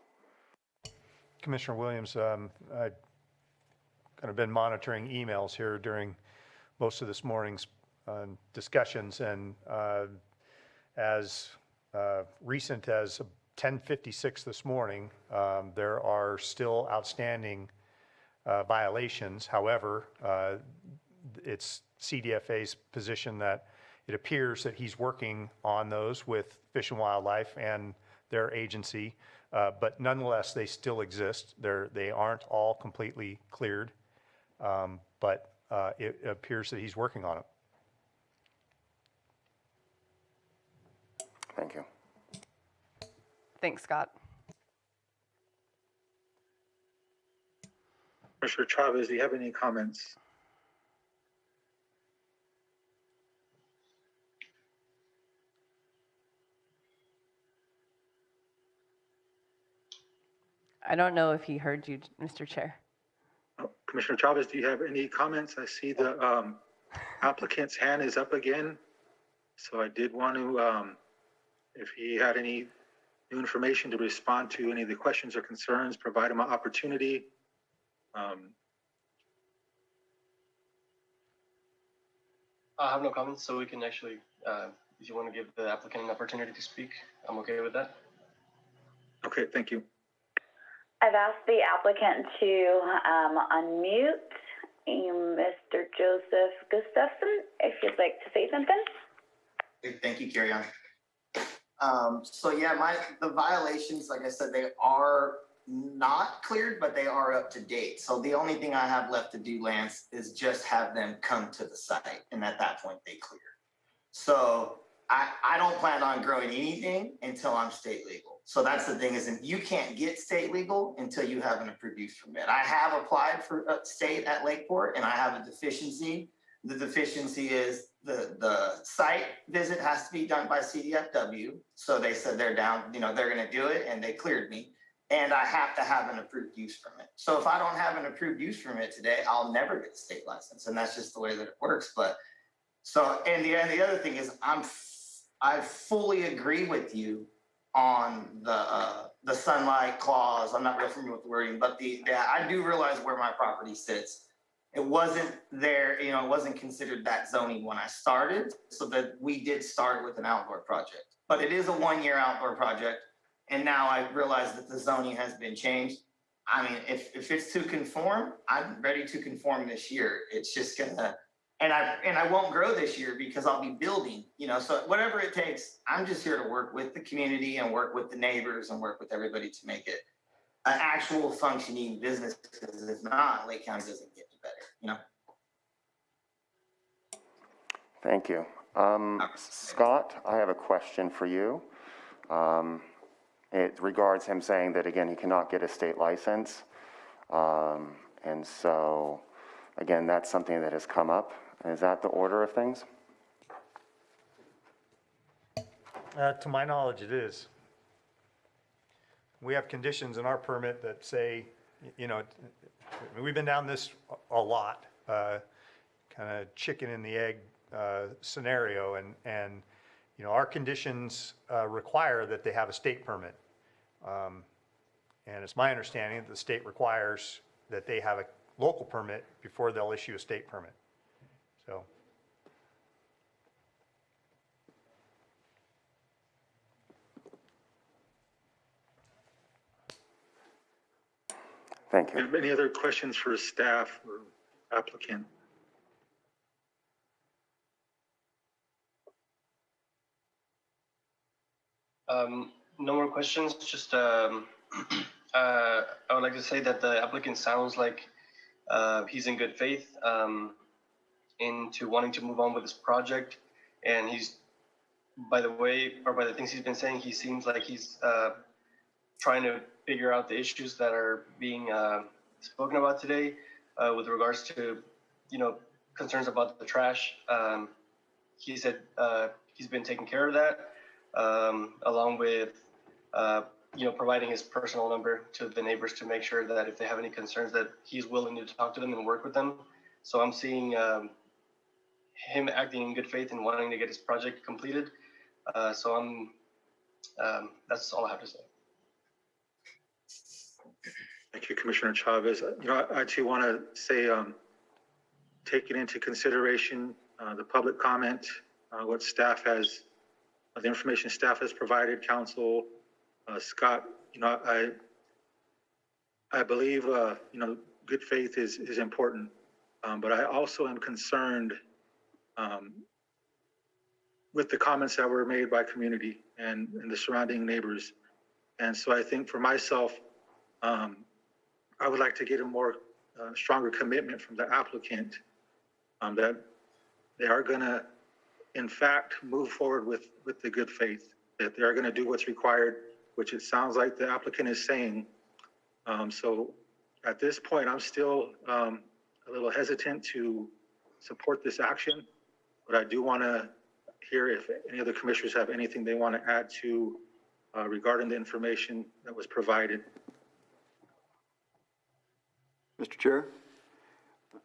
Commissioner Williams, I've kind of been monitoring emails here during most of this morning's discussions, and as recent as 10:56 this morning, there are still outstanding violations. However, it's CDFA's position that it appears that he's working on those with Fish and Wildlife and their agency, but nonetheless, they still exist. They aren't all completely cleared, but it appears that he's working on it. Thank you. Thanks, Scott. Commissioner Chavez, do you have any comments? I don't know if he heard you, Mr. Chair. Commissioner Chavez, do you have any comments? I see the applicant's hand is up again. So I did want to, if he had any new information to respond to any of the questions or concerns, provide him an opportunity. I have no comments, so we can actually, if you want to give the applicant an opportunity to speak, I'm okay with that. Okay, thank you. I've asked the applicant to unmute Mr. Joseph Gustafson, if you'd like to say something. Thank you, Carrie On. So yeah, the violations, like I said, they are not cleared, but they are up to date. So the only thing I have left to do, Lance, is just have them come to the site, and at that point they clear. So I don't plan on growing anything until I'm state legal. So that's the thing, is you can't get state legal until you have an approved use permit. I have applied for state at Lakeport, and I have a deficiency. The deficiency is the site visit has to be done by CDFW. So they said they're down, they're going to do it, and they cleared me. And I have to have an approved use permit. So if I don't have an approved use permit today, I'll never get a state license, and that's just the way that it works. But so, and the other thing is, I fully agree with you on the sunlight clause. I'm not real familiar with the wording, but I do realize where my property sits. It wasn't there, it wasn't considered that zoning when I started, so that we did start with an outdoor project. But it is a 1-year outdoor project, and now I realize that the zoning has been changed. I mean, if it's to conform, I'm ready to conform this year. It's just gonna, and I won't grow this year because I'll be building, so whatever it takes, I'm just here to work with the community and work with the neighbors and work with everybody to make it an actual functioning business, because if not, Lake County doesn't get better, Thank you. Scott, I have a question for you. It regards him saying that, again, he cannot get a state license. And so, again, that's something that has come up. Is that the order of things? To my knowledge, it is. We have conditions in our permit that say, we've been down this a lot, kind of chicken and the egg scenario, and our conditions require that they have a state permit. And it's my understanding that the state requires that they have a local permit before they'll issue a state permit. So. Thank you. Any other questions for staff or applicant? No more questions. Just I would like to say that the applicant sounds like he's in good faith into wanting to move on with this project, and he's, by the things he's been saying, he seems like he's trying to figure out the issues that are being spoken about today with regards to concerns about the trash. He said he's been taking care of that, along with providing his personal number to the neighbors to make sure that if they have any concerns, that he's willing to talk to them and work with them. So I'm seeing him acting in good faith and wanting to get his project completed. So that's all I have to say. Thank you, Commissioner Chavez. I too want to say, taking into consideration the public comment, what staff has, the information staff has provided, council, Scott, I believe, good faith is important, but I also am concerned with the comments that were made by community and the surrounding neighbors. And so I think for myself, I would like to get a more stronger commitment from the applicant that they are going to, in fact, move forward with the good faith, that they are going to do what's required, which it sounds like the applicant is saying. So at this point, I'm still a little hesitant to support this action, but I do want to hear if any other commissioners have anything they want to add to regarding the information that was provided. Mr. Chair?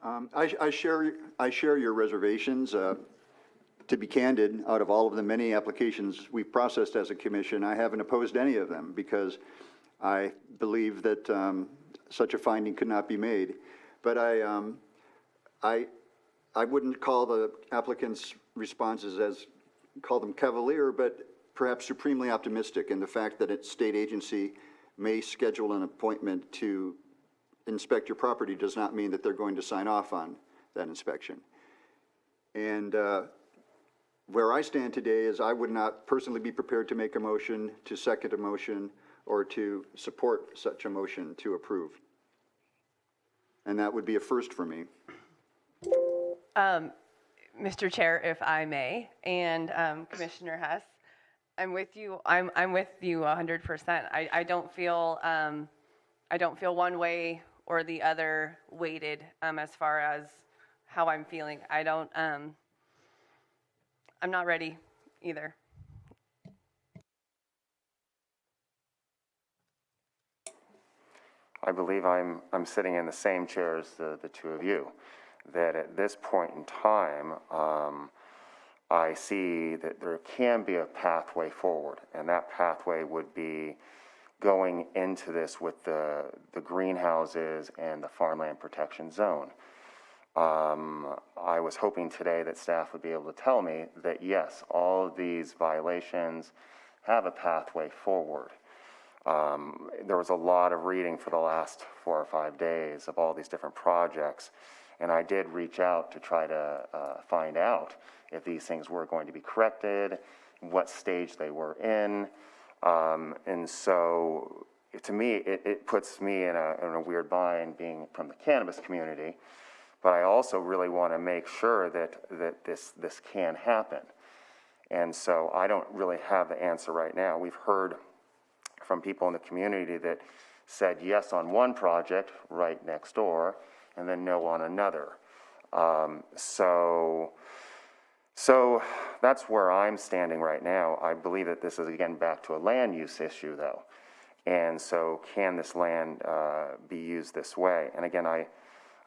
I share your reservations. To be candid, out of all of the many applications we've processed as a commission, I haven't opposed any of them because I believe that such a finding could not be made. But I wouldn't call the applicant's responses call them cavalier, but perhaps supremely optimistic in the fact that a state agency may schedule an appointment to inspect your property does not mean that they're going to sign off on that inspection. And where I stand today is I would not personally be prepared to make a motion, to second a motion, or to support such a motion to approve. And that would be a first for me. Mr. Chair, if I may, and Commissioner Hess, I'm with you. I'm with you 100%. I don't feel one way or the other weighted as far as how I'm feeling. I'm not ready either. I believe I'm sitting in the same chair as the two of you, that at this point in time, I see that there can be a pathway forward, and that pathway would be going into this with the greenhouses and the farmland protection zone. I was hoping today that staff would be able to tell me that yes, all of these violations have a pathway forward. There was a lot of reading for the last 4 or 5 days of all these different projects, and I did reach out to try to find out if these things were going to be corrected, what stage they were in, and so to me, it puts me in a weird bind being from the cannabis community, but I also really want to make sure that this can happen, and so I don't really have the answer right now. We've heard from people in the community that said yes on one project right next door and then no on another. So that's where I'm standing right now. I believe that this is, again, back to a land use issue, though. And so can this land be used this way? And again, I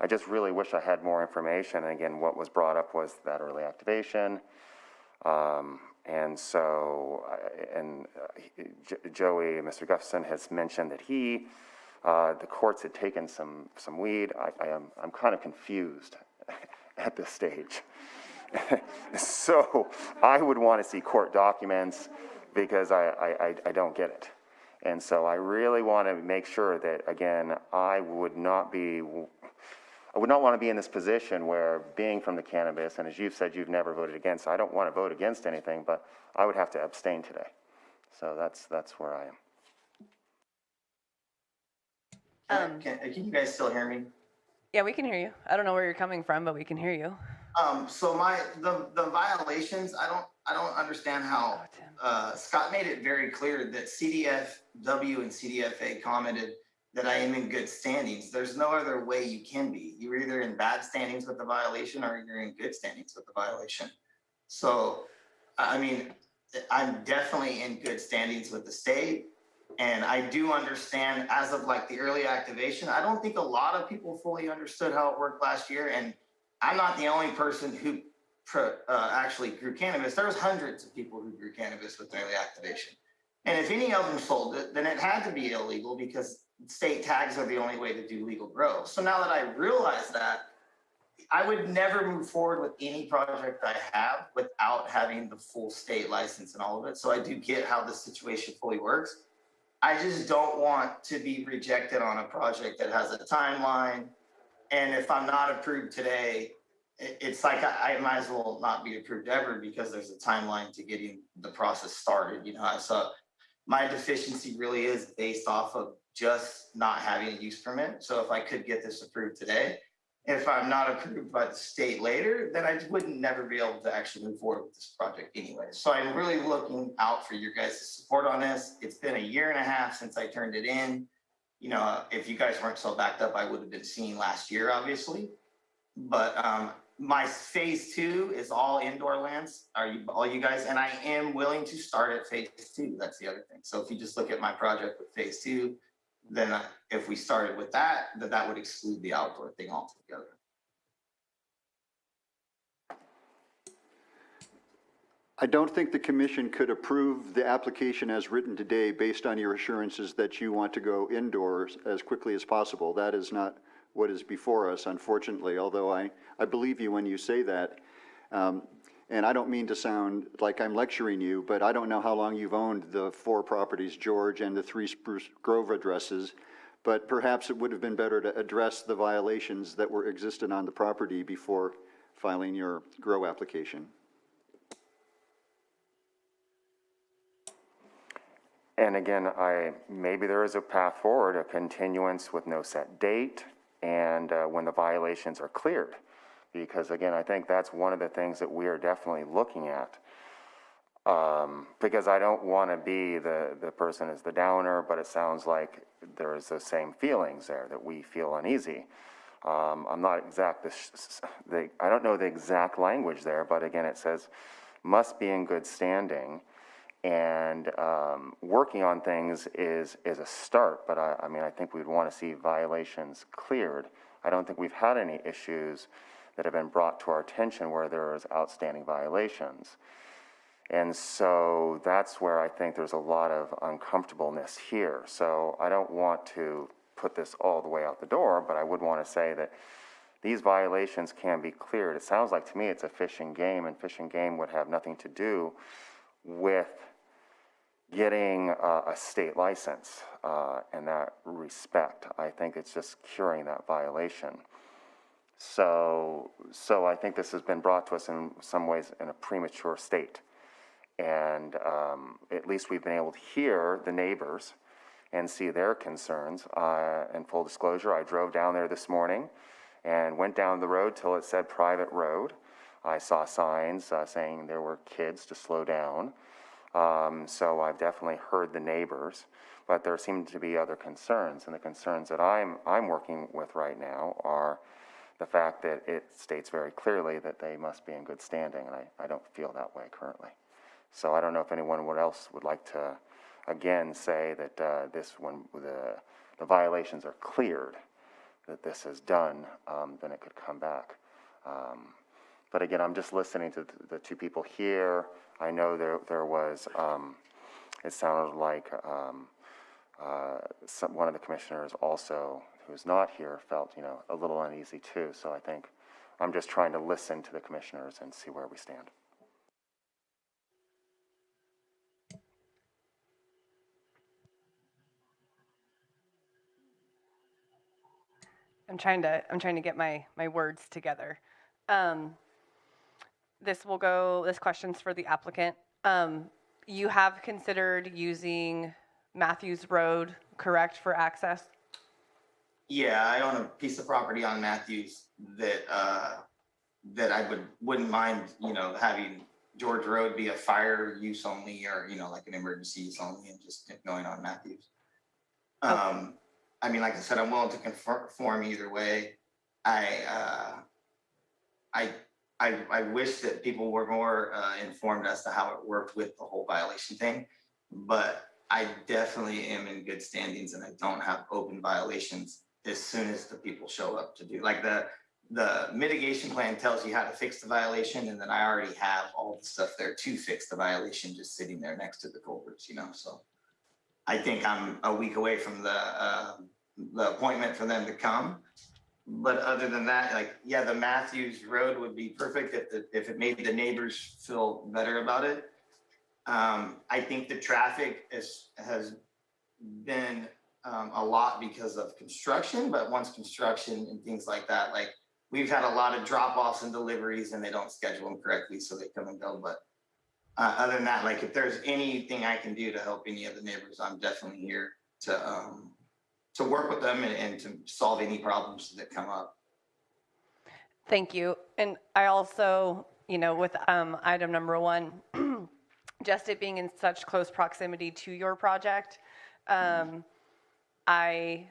just really wish I had more information. And again, what was brought up was that early activation. And so, Joey, Mr. Gustafson has mentioned that the courts had taken some weed. I'm kind of confused at this stage. So I would want to see court documents because I don't get it. And so I really want to make sure that, again, I would not want to be in this position where being from the cannabis, and as you've said, you've never voted against, I don't want to vote against anything, but I would have to abstain today. So that's where I am. Can you guys still hear me? Yeah, we can hear you. I don't know where you're coming from, but we can hear you. So the violations, I don't understand how, Scott made it very clear that CDFW and CDFA commented that I am in good standings. There's no other way you can be. You're either in bad standings with the violation or you're in good standings with the violation. So, I mean, I'm definitely in good standings with the state. And I do understand, as of like the early activation, I don't think a lot of people fully understood how it worked last year. And I'm not the only person who actually grew cannabis. There was hundreds of people who grew cannabis with early activation. And if any of them sold it, then it had to be illegal because state tags are the only way to do legal grow. So now that I realize that, I would never move forward with any project I have without having the full state license and all of it. So I do get how the situation fully works. I just don't want to be rejected on a project that has a timeline. And if I'm not approved today, it's like I might as well not be approved ever because there's a timeline to getting the process started. You know, so my deficiency really is based off of just not having a use permit. So if I could get this approved today, if I'm not approved by the state later, then I wouldn't never be able to actually move forward with this project anyway. So I'm really looking out for your guys' support on this. It's been 1.5 years since I turned it in. You know, if you guys weren't so backed up, I would have been seen last year, obviously. But my phase 2 is all indoor lands. All you guys, and I am willing to start at phase 2. That's the other thing. So if you just look at my project with phase 2, then if we started with that, that would exclude the outdoor thing altogether. I don't think the commission could approve the application as written today based on your assurances that you want to go indoors as quickly as possible. That is not what is before us, unfortunately, although I believe you when you say that. And I don't mean to sound like I'm lecturing you, but I don't know how long you've owned the 4 properties, George, and the 3 Spruce Grove addresses, but perhaps it would have been better to address the violations that were existent on the property before filing your grow application. And again, maybe there is a path forward, a continuance with no set date, and when the violations are cleared. Because again, I think that's one of the things that we are definitely looking at. Because I don't want to be the person as the downer, but it sounds like there is those same feelings there, that we feel uneasy. I'm not I don't know the exact language there, but again, it says, must be in good standing. And working on things is a start, but I mean, I think we'd want to see violations cleared. I don't think we've had any issues that have been brought to our attention where there is outstanding violations. And so that's where I think there's a lot of uncomfortableness here. So I don't want to put this all the way out the door, but I would want to say that these violations can be cleared. It sounds like to me it's a fish and game, and fish and game would have nothing to do with getting a state license in that respect. I think it's just curing that violation. So I think this has been brought to us in some ways in a premature state. And at least we've been able to hear the neighbors and see their concerns. In full disclosure, I drove down there this morning and went down the road till it said private road. I saw signs saying there were kids to slow down. So I've definitely heard the neighbors, but there seem to be other concerns. And the concerns that I'm working with right now are the fact that it states very clearly that they must be in good standing, and I don't feel that way currently. So I don't know if anyone else would like to, again, say that when the violations are cleared, that this is done, then it could come back. But again, I'm just listening to the 2 people here. I know there was, it sounded like one of the commissioners also, who's not here, felt, a little uneasy too. So I think I'm just trying to listen to the commissioners and see where we stand. I'm trying to get my words together. This question's for the applicant. You have considered using Matthews Road, correct, for access? Yeah, I own a piece of property on Matthews that I wouldn't mind, having George Road be a fire use only, or like an emergency use only, and just going on Matthews. Okay. I mean, like I said, I'm willing to conform either way. I wish that people were more informed as to how it worked with the whole violation thing, but I definitely am in good standings, and I don't have open violations as soon as the people show up to do. Like the mitigation plan tells you how to fix the violation, and then I already have all the stuff there to fix the violation, just sitting there next to the culverts, So I think I'm a week away from the appointment for them to come. But other than that, the Matthews Road would be perfect if it made the neighbors feel better about it. I think the traffic has been a lot because of construction, but once construction and things like that, we've had a lot of drop-offs and deliveries, and they don't schedule them correctly, so they come and go. But other than that, if there's anything I can do to help any of the neighbors, I'm definitely here to work with them and to solve any problems that come up. Thank you. And I also, with item number 1, just it being in such close proximity to your project, I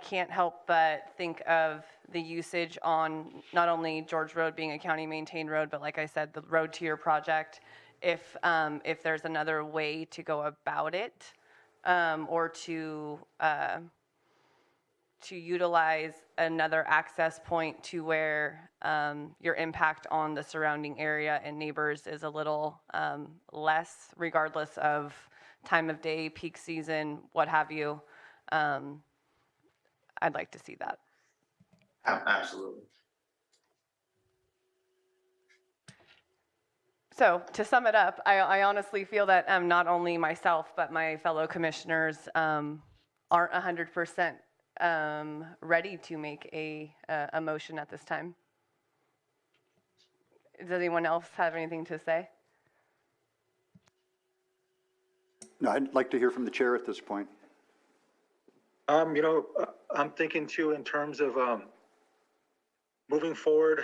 can't help but think of the usage on not only George Road being a county maintained road, but like I said, the road to your project, if there's another way to go about it, or to to utilize another access point to where your impact on the surrounding area and neighbors is a little less, regardless of time of day, peak season, what have you. I'd like to see that. Absolutely. So to sum it up, I honestly feel that not only myself, but my fellow commissioners aren't 100% ready to make a motion at this time. Does anyone else have anything to say? No, I'd like to hear from the chair at this point. I'm thinking too in terms of moving forward,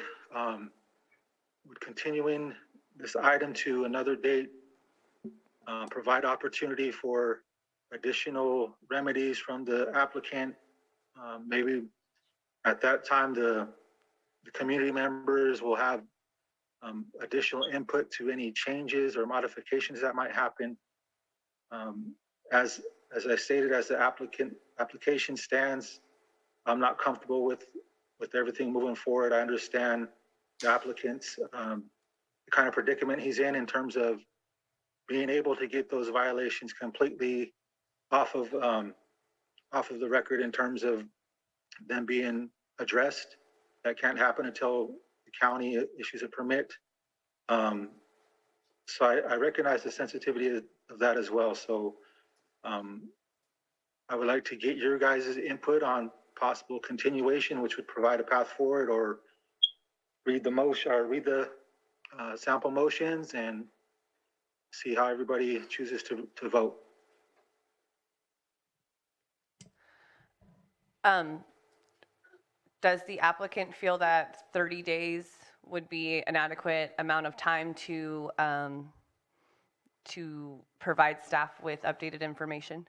with continuing this item to another date, provide opportunity for additional remedies from the applicant. Maybe at that time, the community members will have additional input to any changes or modifications that might happen. As I stated, as the application stands, I'm not comfortable with everything moving forward. I understand the applicant's the kind of predicament he's in terms of being able to get those violations completely off of the record in terms of them being addressed. That can't happen until the county issues a permit. So I recognize the sensitivity of that as well. So I would like to get your guys' input on possible continuation, which would provide a path forward, or read the sample motions and see how everybody chooses to vote. Does the applicant feel that 30 days would be an adequate amount of time to provide staff with updated information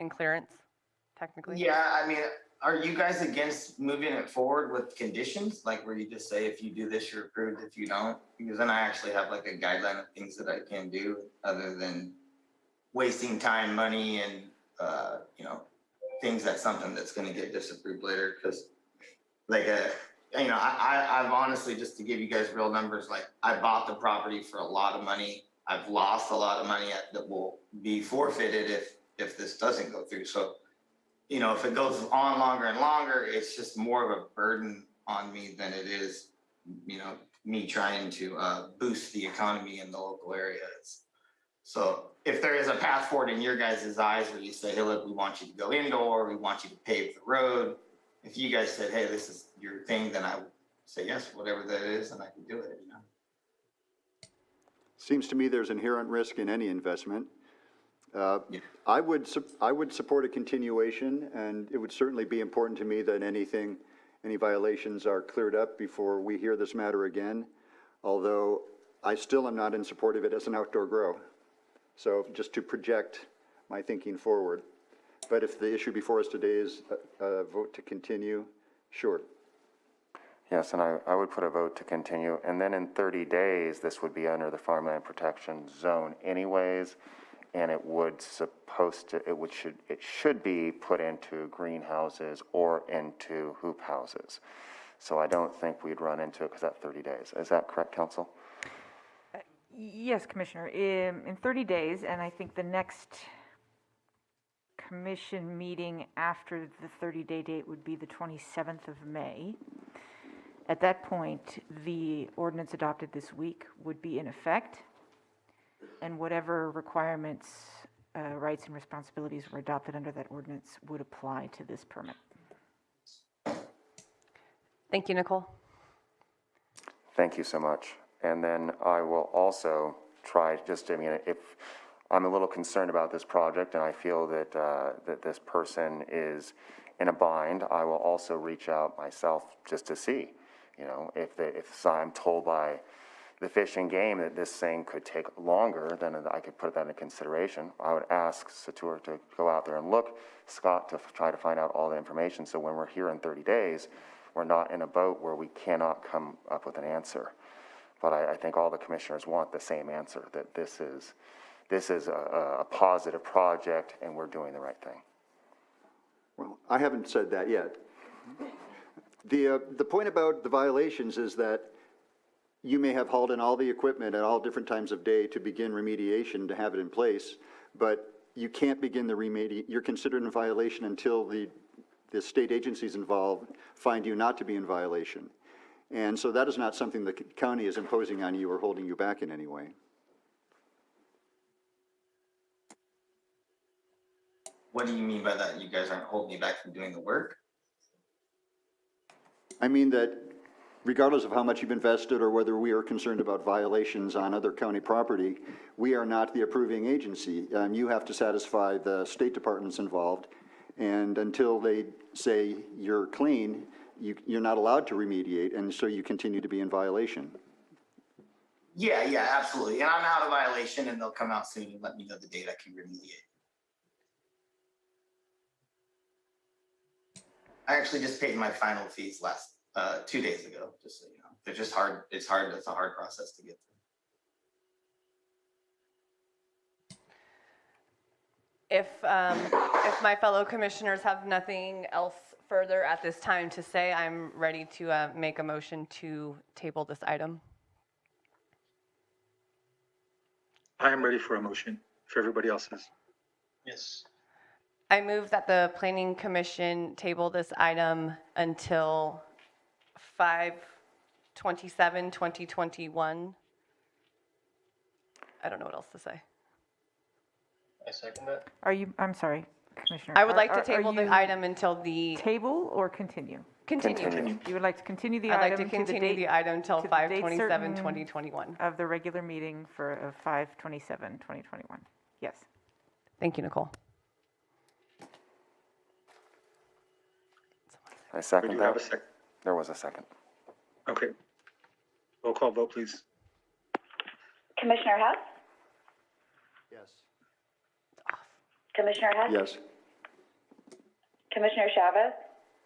and clearance, technically? Yeah, I mean, are you guys against moving it forward with conditions? Like where you just say, if you do this, you're approved, if you don't? Because then I actually have like a guideline of things that I can do other than wasting time, money, and, things that's something that's gonna get disapproved later. Cause like, I've honestly, just to give you guys real numbers, like I bought the property for a lot of money. I've lost a lot of money that will be forfeited if this doesn't go through. So, if it goes on longer and longer, it's just more of a burden on me than it is, me trying to boost the economy in the local areas. So if there is a path forward in your guys' eyes where you say, hey, look, we want you to go indoor, we want you to pave the road. If you guys said, hey, this is your thing, then I would say yes, whatever that is, and I can do it, Seems to me there's inherent risk in any investment. I would support a continuation, and it would certainly be important to me that any violations are cleared up before we hear this matter again, although I still am not in support of it as an outdoor grow. So just to project my thinking forward. But if the issue before us today is a vote to continue, sure. Yes, and I would put a vote to continue, and then in 30 days, this would be under the farmland protection zone anyways, and it should be put into greenhouses or into hoop houses. So I don't think we'd run into it because that's 30 days. Is that correct, Council? Yes, Commissioner, in 30 days, and I think the next commission meeting after the 30-day date would be the 27th of May. At that point, the ordinance adopted this week would be in effect, and whatever requirements, rights, and responsibilities were adopted under that ordinance would apply to this permit. Thank you, Nicole. Thank you so much. And then I will also try if I'm a little concerned about this project and I feel that that this person is in a bind, I will also reach out myself just to see, if I'm told by the Fish and Game that this thing could take longer, then I could put that into consideration. I would ask Satur to go out there and look, Scott to try to find out all the information, so when we're here in 30 days, we're not in a boat where we cannot come up with an answer. But I think all the commissioners want the same answer, that this is a positive project and we're doing the right thing. Well, I haven't said that yet. The point about the violations is that you may have hauled in all the equipment at all different times of day to begin remediation to have it in place, but you can't begin the you're considered in violation until the state agencies involved find you not to be in violation. And so that is not something the county is imposing on you or holding you back in any way. What do you mean by that? You guys aren't holding me back from doing the work? I mean that regardless of how much you've invested or whether we are concerned about violations on other county property, we are not the approving agency. You have to satisfy the state departments involved, and until they say you're clean, you're not allowed to remediate, and so you continue to be in violation. Yeah, absolutely. And I'm out of violation, and they'll come out soon and let me know the date I can remediate. I actually just paid my final fees 2 days ago, just so you know. They're just hard. It's hard. It's a hard process to get through. If my fellow commissioners have nothing else further at this time to say, I'm ready to make a motion to table this item. I am ready for a motion, if everybody else is. Yes. I move that the Planning Commission table this item until 5/27/2021. I don't know what else to say. I second that. I'm sorry, Commissioner. I would like to Are table the you item until the... Table or continue? Continue. You would like to continue the I'd item like to to continue the item until to the date 5/27/2021. of the regular meeting for 5/27/2021. Yes. Thank you, Nicole. I second We do that. have a second. There was a second. Okay. Roll call vote, please. Commissioner Hess? Yes. Commissioner Hess? Yes. Commissioner Chavez?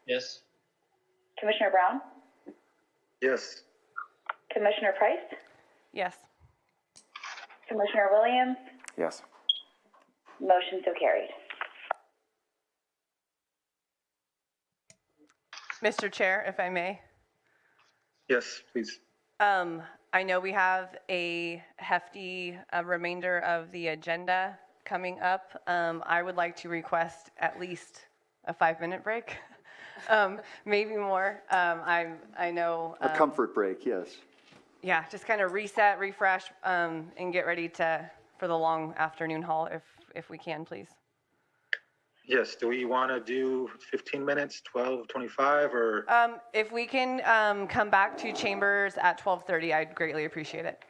Yes. Commissioner Brown? Yes. Commissioner Price? Yes. Commissioner Williams? Yes. Motion so carried. Mr. Chair, if I may. Yes, please. I know we have a hefty remainder of the agenda coming up. I would like to request at least a 5-minute break, maybe more. I know. A comfort break, yes. Yeah, just kind of reset, refresh, and get ready for the long afternoon haul if we can, please. Yes, do we want to do 15 minutes, 12, 25, or? If we can come back to chambers at 12:30, I'd greatly appreciate it.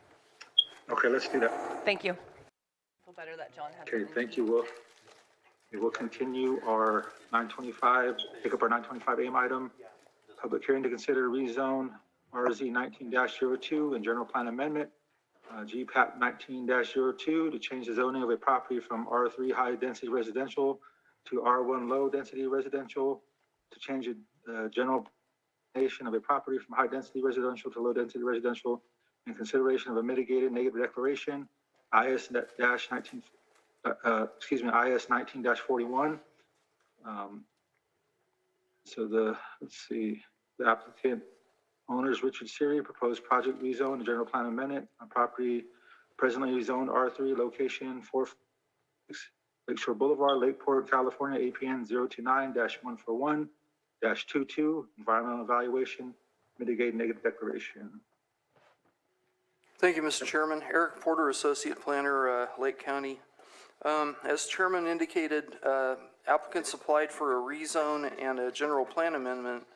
Okay, let's do that. Thank you. I feel better that John had. Okay, thank you. We will continue our 9:25, pick up our 9:25 a.m. item. Public hearing to consider rezone RZ 19-02 and general plan amendment, GPAP 19-02 to change the zoning of a property from R3 high density residential to R1 low density residential, to change the general nation of a property from high density residential to low density residential in consideration of a mitigated negative declaration, IS 19-41. Let's see, the applicant owners Richard Siri proposed project rezone and general plan amendment on property presently rezoned R3 location 46 Lakeshore Boulevard, Lakeport, California, APN 029-141-22, environmental evaluation, mitigate negative declaration. Thank you, Mr. Chairman. Eric Porter, Associate Planner, Lake County. As Chairman indicated, applicants applied for a rezone and a general plan amendment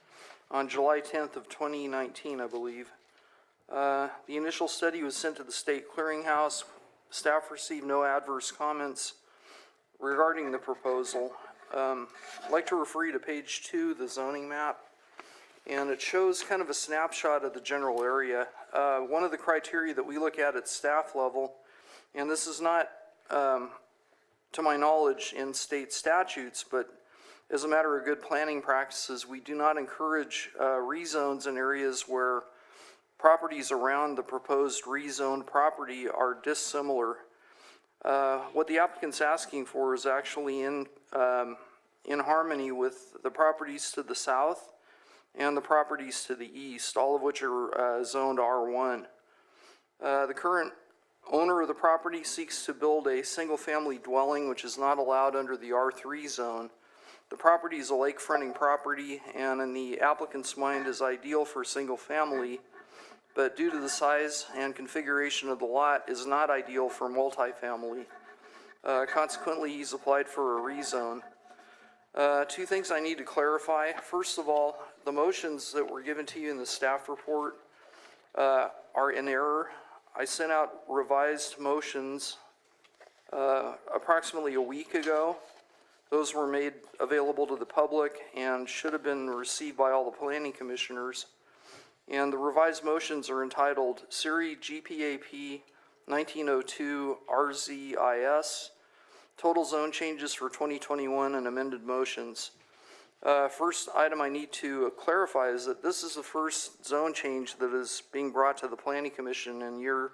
on July 10th of 2019, I believe. The initial study was sent to the State Clearinghouse. Staff received no adverse comments regarding the proposal. I'd like to refer you to page 2, the zoning map, and it shows kind of a snapshot of the general area. One of the criteria that we look at staff level, and this is not, to my knowledge, in state statutes, but as a matter of good planning practices, we do not encourage rezones in areas where properties around the proposed rezoned property are dissimilar. What the applicant's asking for is actually in in harmony with the properties to the south and the properties to the east, all of which are zoned R1. The current owner of the property seeks to build a single-family dwelling, which is not allowed under the R3 zone. The property is a lakefronting property, and in the applicant's mind is ideal for single-family, but due to the size and configuration of the lot, is not ideal for multifamily. Consequently, he's applied for a rezone. Two things I need to clarify. First of all, the motions that were given to you in the staff report are in error. I sent out revised motions approximately a week ago. Those were made available to the public and should have been received by all the planning commissioners. And the revised motions are entitled Siri GPAP 1902 RZIS, Total Zone Changes for 2021 and Amended Motions. First item I need to clarify is that this is the first zone change that is being brought to the Planning Commission in year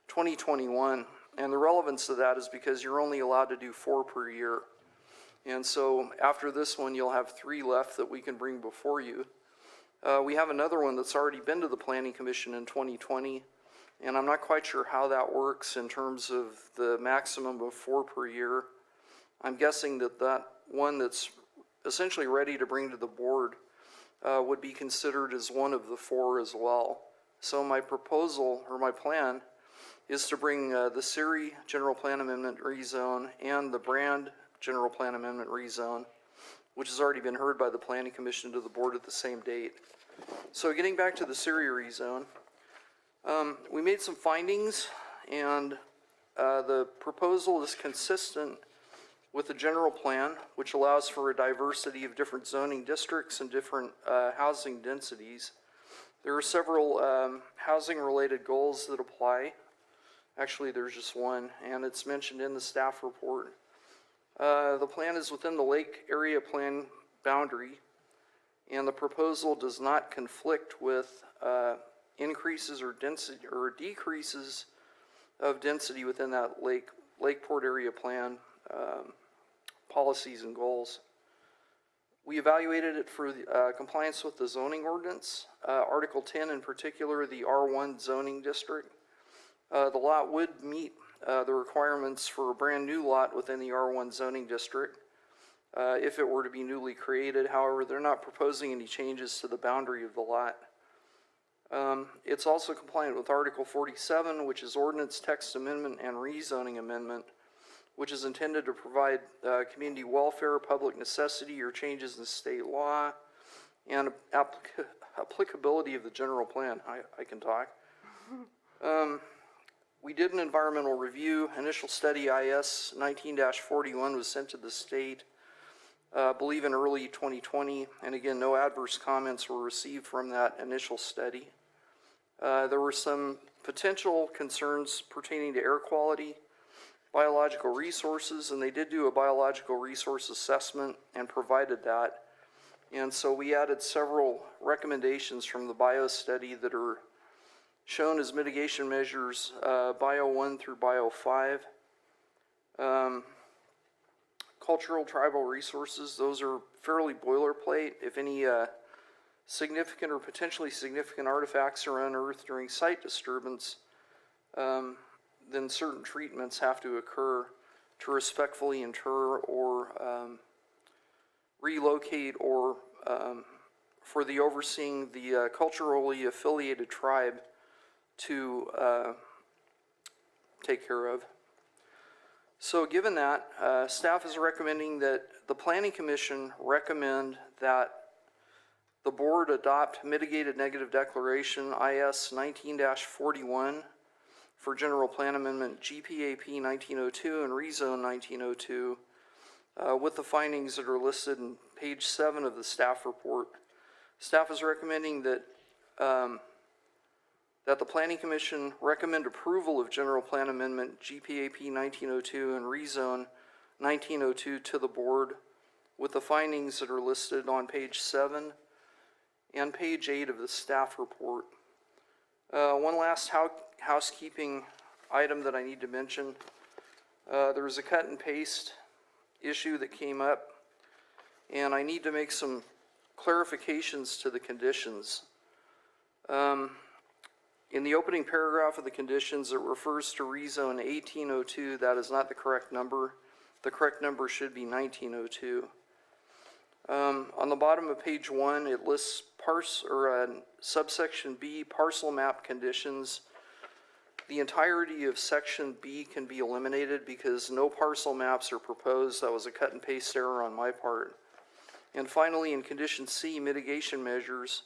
2021. And the relevance of that is because you're only allowed to do 4 per year. And so after this one, you'll have 3 left that we can bring before you. We have another one that's already been to the Planning Commission in 2020, and I'm not quite sure how that works in terms of the maximum of 4 per year. I'm guessing that that one that's essentially ready to bring to the board would be considered as one of the 4 as well. So my proposal, or my plan, is to bring the Siri General Plan Amendment rezone and the Brand General Plan Amendment rezone, which has already been heard by the Planning Commission, to the board at the same date. So getting back to the Siri rezone, we made some findings, and the proposal is consistent with the general plan, which allows for a diversity of different zoning districts and different housing densities. There are several housing-related goals that apply. Actually, there's just one, and it's mentioned in the staff report. The plan is within the lake area plan boundary, and the proposal does not conflict with increases or density or decreases of density within that Lakeport area plan policies and goals. We evaluated it for compliance with the zoning ordinance, Article 10 in particular, the R1 zoning district. The lot would meet the requirements for a brand new lot within the R1 zoning district if it were to be newly created. However, they're not proposing any changes to the boundary of the lot. It's also compliant with Article 47, which is Ordinance Text Amendment and Rezoning Amendment, which is intended to provide community welfare, public necessity, or changes in state law, and applicability of the general plan. I can talk. We did an environmental review. Initial study IS 19-41 was sent to the state, I believe in early 2020, and again, no adverse comments were received from that initial study. There were some potential concerns pertaining to air quality, biological resources, and they did do a biological resource assessment and provided that. And so we added several recommendations from the bio study that are shown as mitigation measures, Bio 1 through Bio 5. Cultural tribal resources, those are fairly boilerplate. If any significant or potentially significant artifacts are unearthed during site disturbance, then certain treatments have to occur to respectfully inter or relocate or for the overseeing the culturally affiliated tribe to take care of. So given that, staff is recommending that the Planning Commission recommend that the board adopt mitigated negative declaration IS 19-41 for General Plan Amendment GPAP 1902 and Rezone 1902 with the findings that are listed in page 7 of the staff report. Staff is recommending that that the Planning Commission recommend approval of General Plan Amendment GPAP 1902 and Rezone 1902 to the board with the findings that are listed on page 7 and page 8 of the staff report. One last housekeeping item that I need to mention. There was a cut and paste issue that came up and I need to make some clarifications to the conditions. In the opening paragraph of the conditions, it refers to rezone 1802. That is not the correct number. The correct number should be 1902. On the bottom of page 1, it lists subsection B, parcel map conditions. The entirety of section B can be eliminated because no parcel maps are proposed. That was a cut and paste error on my part. And finally, in condition C, mitigation measures,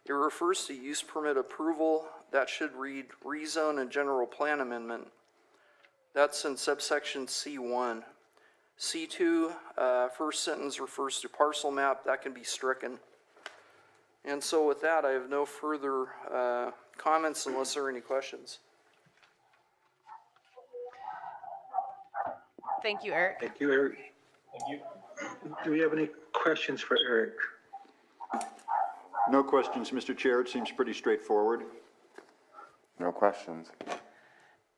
it refers to use permit approval. That should read rezone and general plan amendment. That's in subsection C1. C2, first sentence refers to parcel map. That can be stricken. And so with that, I have no further comments unless there are any questions. Thank you, Eric. Thank you, Eric. Thank you. Do we have any questions for Eric? No questions, Mr. Chair. It seems pretty straightforward. No questions.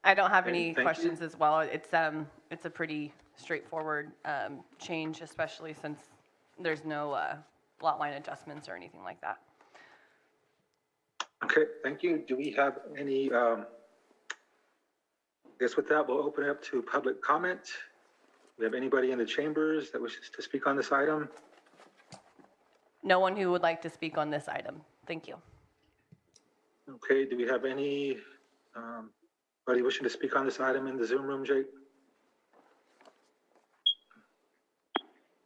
I don't have Okay, any thank questions as well. It's a pretty straightforward change, especially since there's no lot line adjustments or anything like that. Okay, thank you. Do we have any, I guess with that, we'll open it up to public comment. Do we have anybody in the chambers that wishes to speak on this item? No one who would like to speak on this item. Thank you. Okay, do we have anybody wishing to speak on this item in the Zoom room, Jake?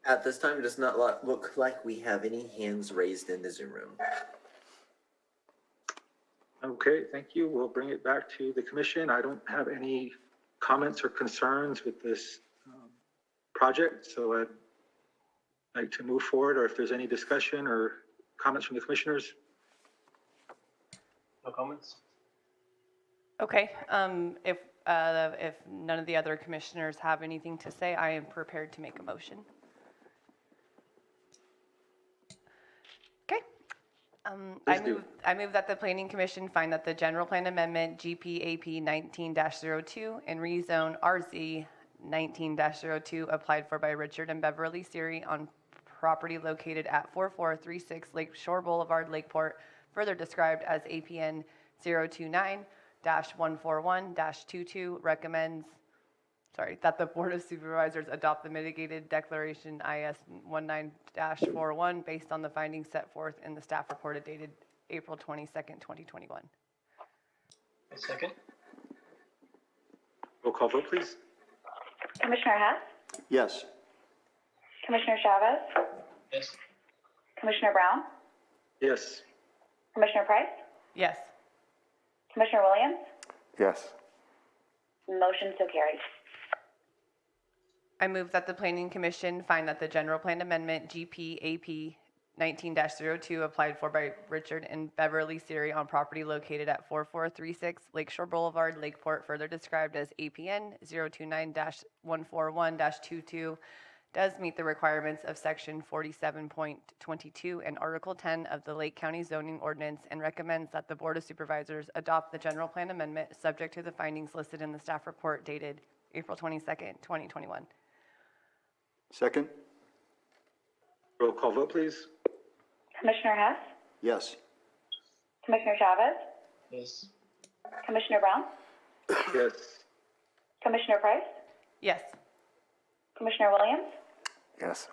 At this time, it does not look like we have any hands raised in the Zoom room. Okay, thank you. We'll bring it back to the commission. I don't have any comments or concerns with this project, so I'd like to move forward, or if there's any discussion or comments from the commissioners. No comments? Okay, if none of the other commissioners have anything to say, I am prepared to make a motion. Okay. I move that the Planning Commission find that the General Plan Amendment GPAP 19-02 and rezone RZ 19-02 applied for by Richard and Beverly Siri on property located at 4436 Lakeshore Boulevard, Lakeport, further described as APN 029-141-22, recommends, that the Board of Supervisors adopt the mitigated declaration IS 19-41 based on the findings set forth in the staff report dated April 22nd, 2021. A second. Roll call vote, please. Commissioner Hess, Yes. Commissioner Chavez, Yes. Commissioner Brown, Yes. Commissioner Price, Yes. Commissioner Williams, Yes. motion so carried. I move that the Planning Commission find that the General Plan Amendment GPAP 19-02 applied for by Richard and Beverly Siri on property located at 4436 Lakeshore Boulevard, Lakeport, further described as APN 029-141-22, does meet the requirements of Section 47.22 and Article 10 of the Lake County Zoning Ordinance, and recommends that the Board of Supervisors adopt the General Plan Amendment subject to the findings listed in the staff report dated April 22nd, 2021. Second? Roll call vote, please. Commissioner Hess, Yes. Commissioner Chavez, Yes. Commissioner Brown, Yes. Commissioner Price, Yes. Commissioner Williams, Yes.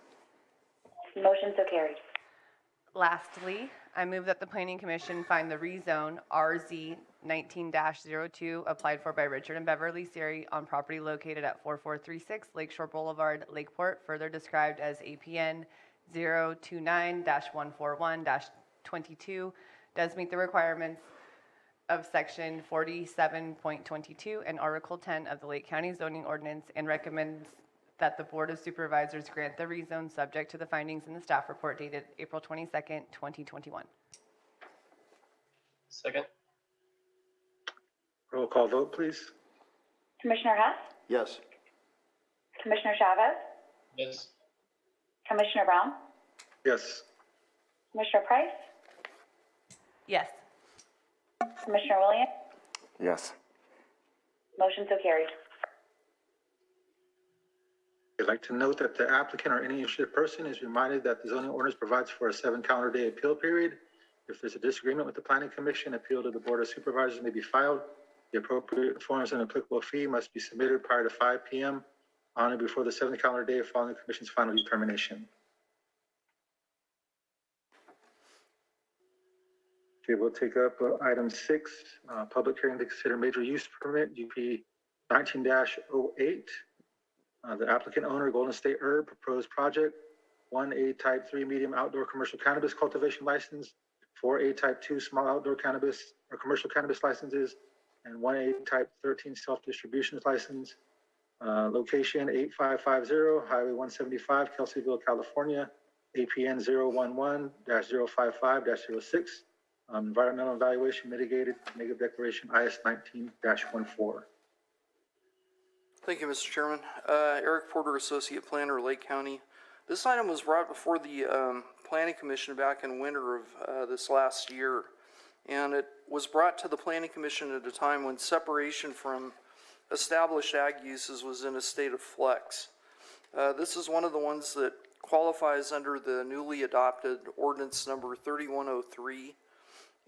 motion so carried. Lastly, I move that the Planning Commission find the rezone RZ 19-02 applied for by Richard and Beverly Siri on property located at 4436 Lakeshore Boulevard, Lakeport, further described as APN 029-141-22, does meet the requirements of Section 47.22 and Article 10 of the Lake County Zoning Ordinance, and recommends that the Board of Supervisors grant the rezone subject to the findings in the staff report dated April 22nd, 2021. Second. Roll call vote, please. Commissioner Hess, Yes. Commissioner Chavez, Yes. Commissioner Brown, Yes. Commissioner Price, Yes. Commissioner Williams, Yes. motion so carried. I'd like to note that the applicant or any interested person is reminded that the zoning ordinance provides for a 7 calendar day appeal period. If there's a disagreement with the planning commission, appeal to the board of supervisors may be filed. The appropriate forms and applicable fee must be submitted prior to 5 p.m. on or before the 7th calendar day following the commission's final determination. Okay, we'll take up item 6, public hearing to consider major use permit, UP 19-08. The applicant owner, Golden State Herb, proposed project, 1A Type 3 medium outdoor commercial cannabis cultivation license, 4A Type 2 small outdoor cannabis or commercial cannabis licenses, and 1A Type 13 self-distribution license. Location 8550 Highway 175, Kelseyville, California, APN 011-055-06. Environmental evaluation mitigated, negative declaration IS 19-14. Thank you, Mr. Chairman. Eric Porter, Associate Planner, Lake County. This item was brought before the Planning Commission back in winter of this last year, and it was brought to the Planning Commission at a time when separation from established ag uses was in a state of flux. This is one of the ones that qualifies under the newly adopted ordinance number 3103,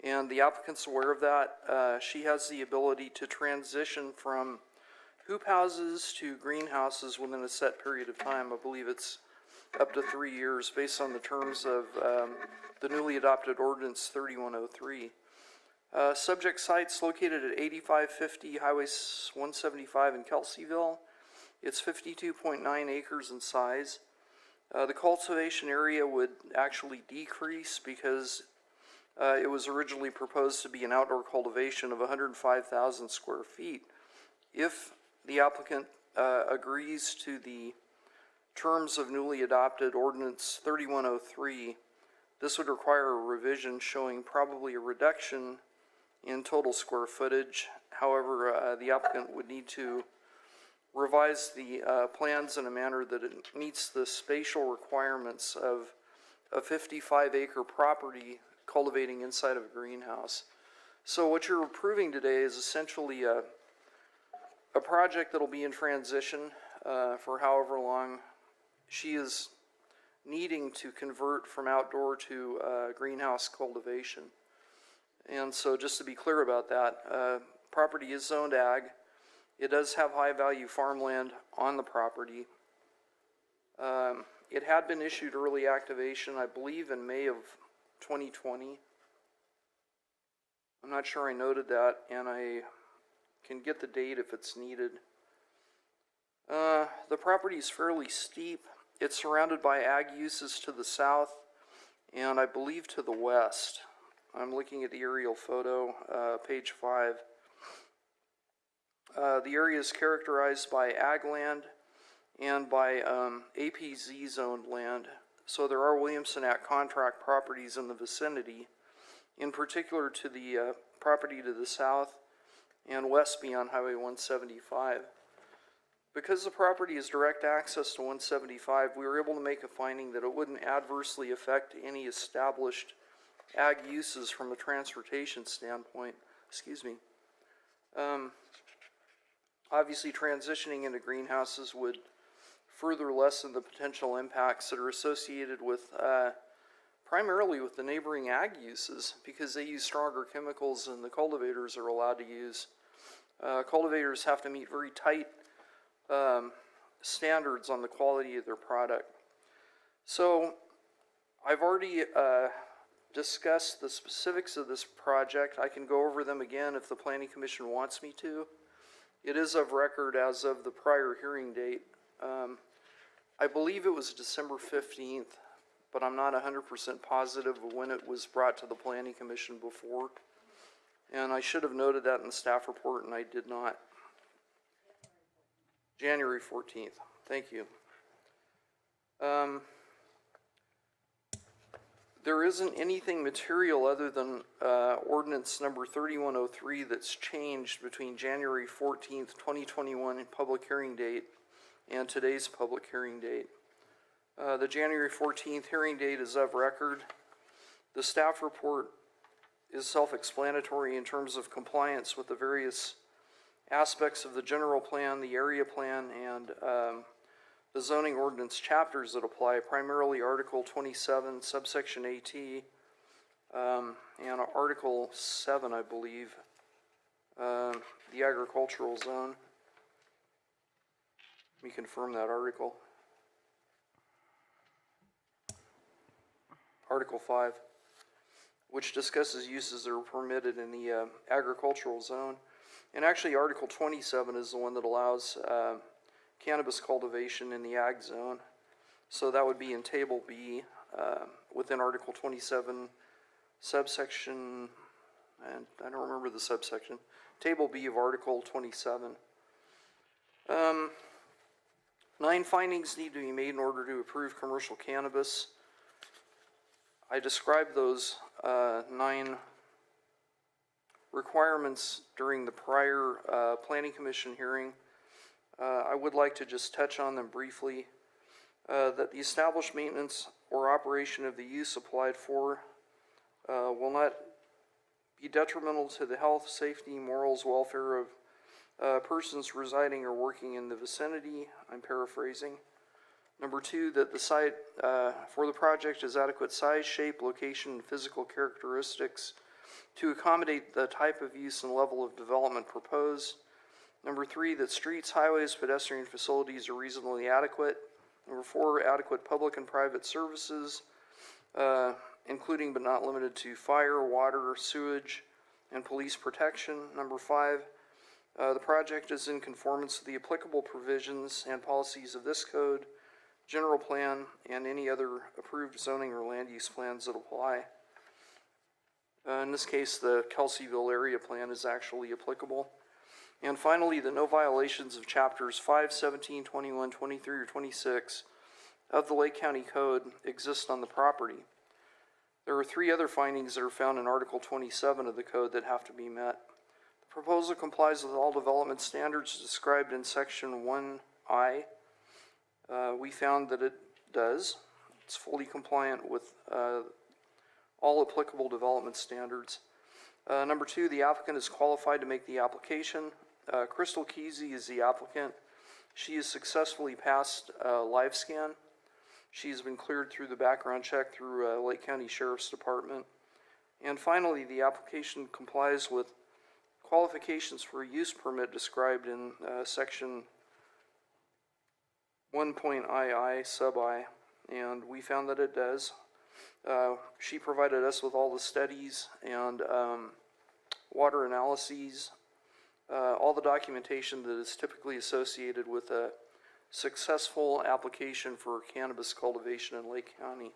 and the applicant's aware of that. She has the ability to transition from hoop houses to greenhouses within a set period of time. I believe it's up to 3 years based on the terms of the newly adopted ordinance 3103. Subject site's located at 8550 Highway 175 in Kelseyville. It's 52.9 acres in size. The cultivation area would actually decrease because it was originally proposed to be an outdoor cultivation of 105,000 square feet. If the applicant agrees to the terms of newly adopted ordinance 3103, this would require a revision showing probably a reduction in total square footage. However, the applicant would need to revise the plans in a manner that it meets the spatial requirements of a 55-acre property cultivating inside of a greenhouse. So what you're approving today is essentially a project that'll be in transition for however long she is needing to convert from outdoor to greenhouse cultivation. And so just to be clear about that, property is zoned ag. It does have high value farmland on the property. It had been issued early activation, I believe, in May of 2020. I'm not sure I noted that, and I can get the date if it's needed. The property is fairly steep. It's surrounded by ag uses to the south and I believe to the west. I'm looking at the aerial photo, page 5. The area is characterized by ag land and by APZ zoned land. So there are Williamson Act contract properties in the vicinity, in particular to the property to the south and west beyond Highway 175. Because the property is direct access to 175, we were able to make a finding that it wouldn't adversely affect any established ag uses from a transportation standpoint. Obviously, transitioning into greenhouses would further lessen the potential impacts that are associated with primarily with the neighboring ag uses, because they use stronger chemicals than the cultivators are allowed to use. Cultivators have to meet very tight standards on the quality of their product. So I've already discussed the specifics of this project. I can go over them again if the Planning Commission wants me to. It is of record as of the prior hearing date. I believe it was December 15th, but I'm not 100% positive of when it was brought to the Planning Commission before. And I should have noted that in the staff report, and I did not. January 14th. Thank you. There isn't anything material other than ordinance number 3103 that's changed between January 14th, 2021 public hearing date and today's public hearing date. The January 14th hearing date is of record. The staff report is self-explanatory in terms of compliance with the various aspects of the general plan, the area plan, and the zoning ordinance chapters that apply, primarily Article 27, subsection AT, and Article 7, I believe, the agricultural zone. Let me confirm that article. Article 5, which discusses uses that are permitted in the agricultural zone. And actually, Article 27 is the one that allows cannabis cultivation in the ag zone. So that would be in Table B within Article 27, subsection, and I don't remember the subsection, Table B of Article 27. 9 findings need to be made in order to approve commercial cannabis. I described those 9 requirements during the prior Planning Commission hearing. I would like to just touch on them briefly. That the established maintenance or operation of the use applied for will not be detrimental to the health, safety, morals, welfare of persons residing or working in the vicinity. I'm paraphrasing. Number 2, that the site for the project is adequate size, shape, location, and physical characteristics to accommodate the type of use and level of development proposed. Number 3, that streets, highways, pedestrian facilities are reasonably adequate. Number 4, adequate public and private services, including but not limited to fire, water, sewage, and police protection. Number 5, the project is in conformance with the applicable provisions and policies of this code, general plan, and any other approved zoning or land use plans that apply. In this case, the Kelseyville area plan is actually applicable. And finally, that no violations of chapters 5, 17, 21, 23, or 26 of the Lake County Code exist on the property. There are 3 other findings that are found in Article 27 of the code that have to be met. The proposal complies with all development standards described in Section 1I. We found that it does. It's fully compliant with all applicable development standards. Number 2, the applicant is qualified to make the application. Crystal Kesey is the applicant. She has successfully passed live scan. She's been cleared through the background check through Lake County Sheriff's Department. And finally, the application complies with qualifications for a use permit described in Section 1.II sub I, and we found that it does. She provided us with all the studies and water analyses, all the documentation that is typically associated with a successful application for cannabis cultivation in Lake County.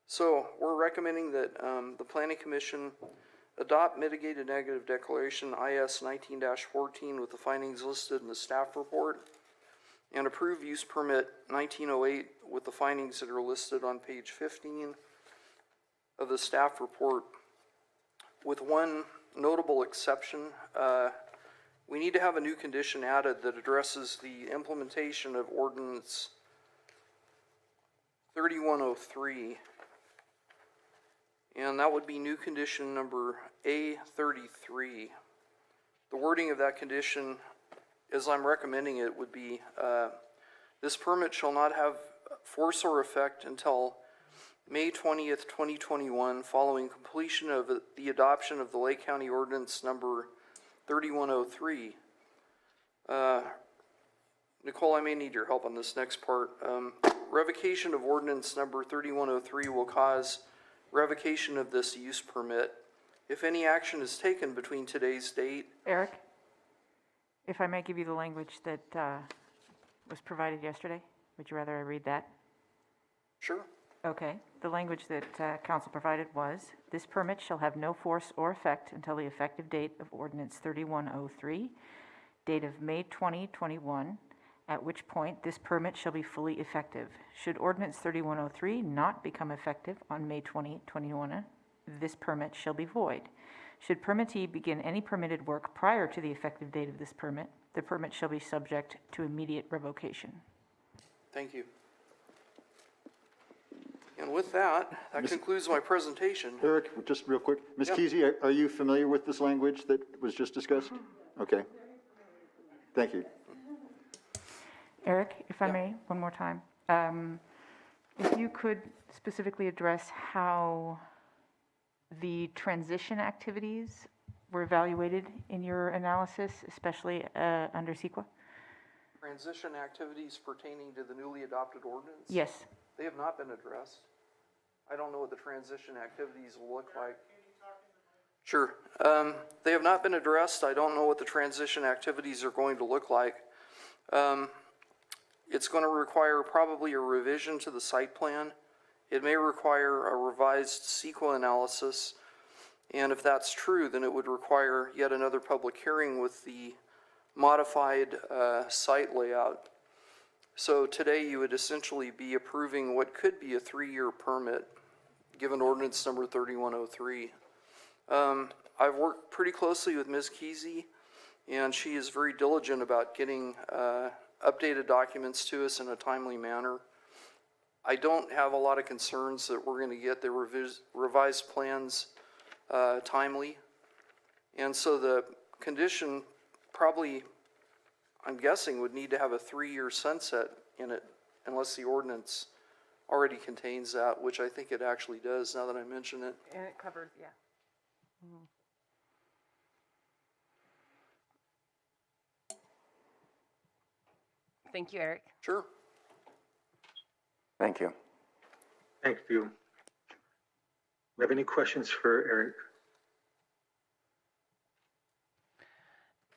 So we're recommending that the Planning Commission adopt mitigated negative declaration IS 19-14 with the findings listed in the staff report, and approve use permit 1908 with the findings that are listed on page 15 of the staff report, with one notable exception. We need to have a new condition added that addresses the implementation of Ordinance 3103, and that would be new condition number A33. The wording of that condition, as I'm recommending it, would be, this permit shall not have force or effect until May 20th, 2021, following completion of the adoption of the Lake County Ordinance number 3103. Nicole, I may need your help on this next part. Revocation of Ordinance number 3103 will cause revocation of this use permit if any action is taken between today's date. Eric, if I may give you the language that was provided yesterday, would you rather I read that? Sure. Okay. The language that council provided was, this permit shall have no force or effect until the effective date of Ordinance 3103, date of May 2021, at which point this permit shall be fully effective. Should Ordinance 3103 not become effective on May 2021, this permit shall be void. Should permittee begin any permitted work prior to the effective date of this permit, the permit shall be subject to immediate revocation. Thank you. And with that, concludes my presentation. Eric, just real quick. Ms. Yep. Kesey, are you familiar with this language that was just discussed? Okay. Thank you. Eric, if I may, one more time. If you could specifically address how the transition activities were evaluated in your analysis, especially under CEQA? Transition activities pertaining to the newly adopted ordinance? Yes. They have not been addressed. I don't know what the transition activities will look like. Sure. They have not been addressed. I don't know what the transition activities are going to look like. It's going to require probably a revision to the site plan. It may require a revised CEQA analysis. And if that's true, then it would require yet another public hearing with the modified site layout. So today you would essentially be approving what could be a 3-year permit, given ordinance number 3103. I've worked pretty closely with Ms. Kesey, and she is very diligent about getting updated documents to us in a timely manner. I don't have a lot of concerns that we're going to get the revised plans timely. And so the condition probably, I'm guessing, would need to have a 3-year sunset in it, unless the ordinance already contains that, which I think it actually does now that I mention it. And it covers, yeah. Mm-hmm. Thank you, Eric. Sure. Thank you. Thank you. Do you have any questions for Eric?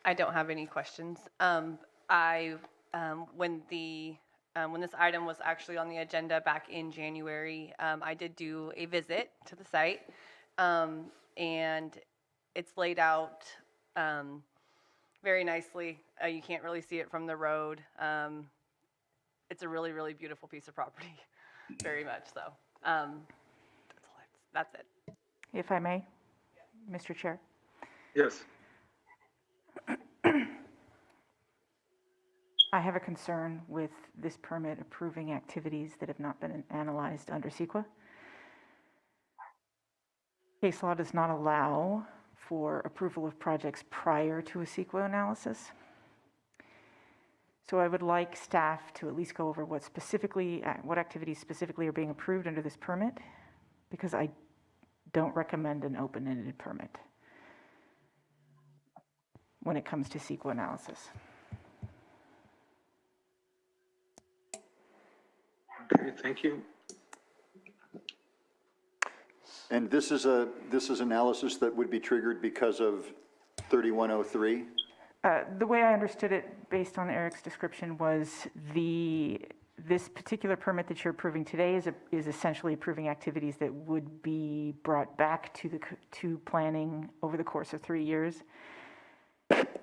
I don't have any questions. When this item was actually on the agenda back in January, I did do a visit to the site, and it's laid out very nicely. You can't really see it from the road. It's a really, really beautiful piece of property, very much so. That's it. If I may, Mr. Chair? Yes. I have a concern with this permit approving activities that have not been analyzed under CEQA. Case law does not allow for approval of projects prior to a CEQA analysis. So I would like staff to at least go over what activities specifically are being approved under this permit, because I don't recommend an open-ended permit when it comes to CEQA analysis. Okay, thank you. And this is analysis that would be triggered because of 3103? The way I understood it, based on Eric's description, was this particular permit that you're approving today is essentially approving activities that would be brought back to planning over the course of 3 years.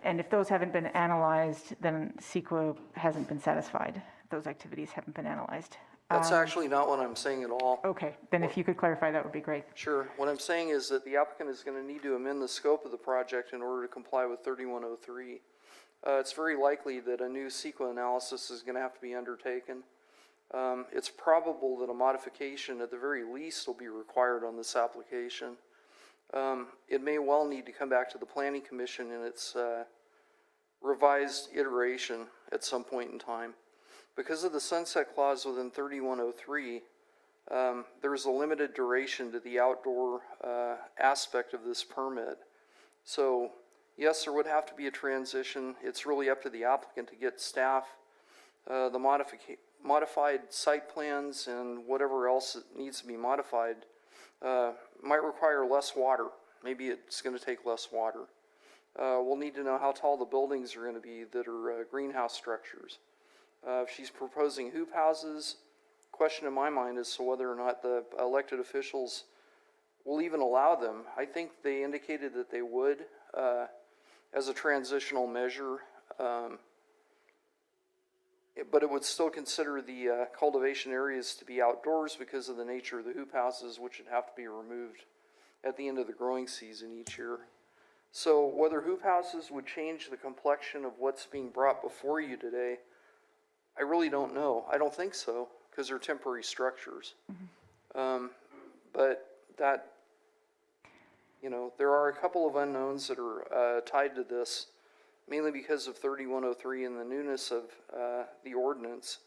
And if those haven't been analyzed, then CEQA hasn't been satisfied. Those activities haven't been analyzed. That's actually not what I'm saying at all. Okay, then if you could clarify, that would be great. Sure. What I'm saying is that the applicant is going to need to amend the scope of the project in order to comply with 3103. It's very likely that a new CEQA analysis is going to have to be undertaken. It's probable that a modification at the very least will be required on this application. It may well need to come back to the Planning Commission in its revised iteration at some point in time. Because of the sunset clause within 3103, there is a limited duration to the outdoor aspect of this permit. So, yes, there would have to be a transition. It's really up to the applicant to get staff the modified site plans and whatever else that needs to be modified. Might require less water. Maybe it's going to take less water. We'll need to know how tall the buildings are going to be that are greenhouse structures. If she's proposing hoop houses, question in my mind is to whether or not the elected officials will even allow them. I think they indicated that they would as a transitional measure, but it would still consider the cultivation areas to be outdoors because of the nature of the hoop houses, which would have to be removed at the end of the growing season each year. So whether hoop houses would change the complexion of what's being brought before you today, I really don't know. I don't think so, because they're temporary structures. But that, there are a couple of unknowns that are tied to this. mainly because of 3103 and the newness of the ordinance,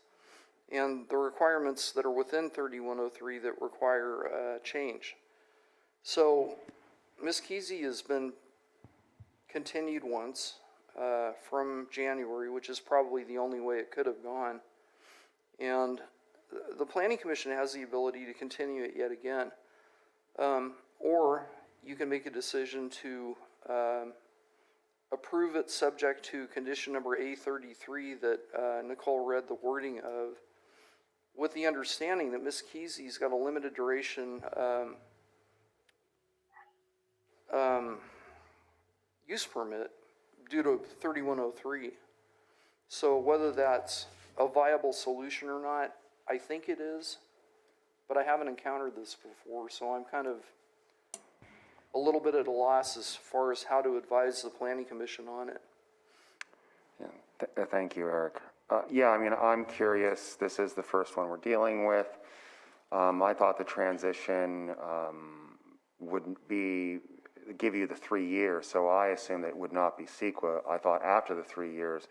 and the requirements that are within 3103 that require change. So Ms. Kesey has been continued once from January, which is probably the only way it could have gone. And the Planning Commission has the ability to continue it yet again. Or you can make a decision to approve it subject to condition number A33 that Nicole read the wording of, with the understanding that Ms. Kesey's got a limited duration use permit due to 3103. So whether that's a viable solution or not, I think it is, but I haven't encountered this before, so I'm kind of a little bit at a loss as far as how to advise the Planning Commission on it. Yeah, thank you, Eric. Yeah, I mean, I'm curious. This is the first one we're dealing with. I thought the transition would give you the 3 years, so I assumed it would not be CEQA. I thought after the 3 years,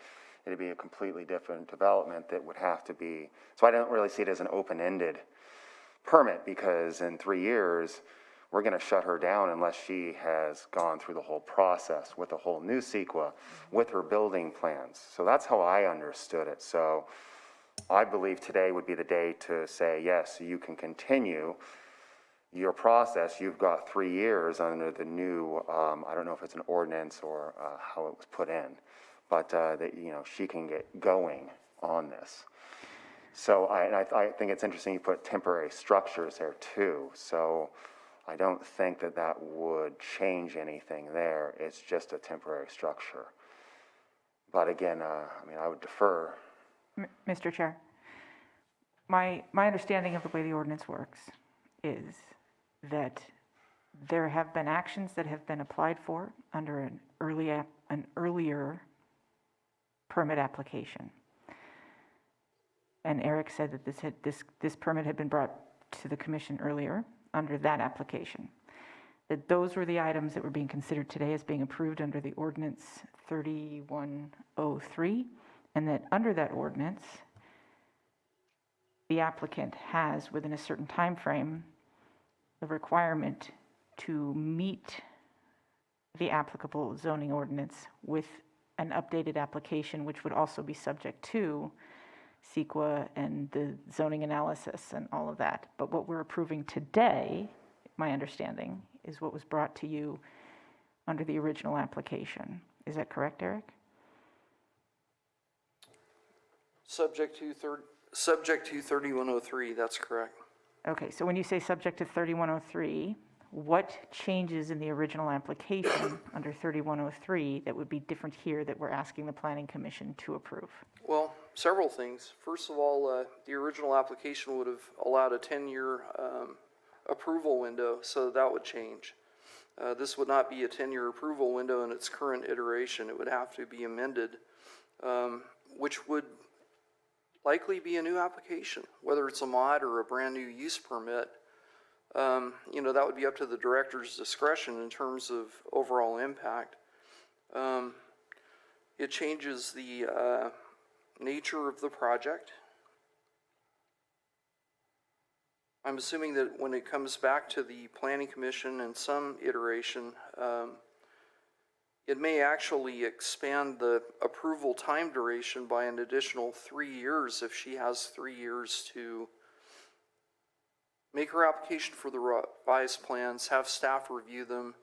it'd be a completely different development that would have to be, so I don't really see it as an open-ended permit, because in 3 years, we're going to shut her down unless she has gone through the whole process with a whole new CEQA with her building plans. So that's how I understood it. So I believe today would be the day to say, yes, you can continue your process. You've got 3 years under the new, I don't know if it's an ordinance or how it was put in, but that, you know, she can get going on this. So I think it's interesting you put temporary structures there too. So I don't think that that would change anything there. It's just a temporary structure. But again, I mean, I would defer. Mr. Chair, my understanding of the way the ordinance works is that there have been actions that have been applied for under an earlier permit application. And Eric said that this permit had been brought to the commission earlier under that application. That those were the items that were being considered today as being approved under the ordinance 3103, and that under that ordinance, the applicant has, within a certain time frame, the requirement to meet the applicable zoning ordinance with an updated application, which would also be subject to CEQA and the zoning analysis and all of that. But what we're approving today, my understanding, is what was brought to you under the original application. Is that correct, Eric? Subject to 3103, that's correct. Okay, so when you say subject to 3103, what changes in the original application under 3103 that would be different here that we're asking the Planning Commission to approve? Well, several things. First of all, the original application would have allowed a 10-year approval window, so that would change. This would not be a 10-year approval window in its current iteration. It would have to be amended, which would likely be a new application, whether it's a mod or a brand new use permit. You know, that would be up to the director's discretion in terms of overall impact. It changes the nature of the project. I'm assuming that when it comes back to the Planning Commission in some iteration, it may actually expand the approval time duration by an additional 3 years if she has 3 years to make her application for the revised plans, have staff review them,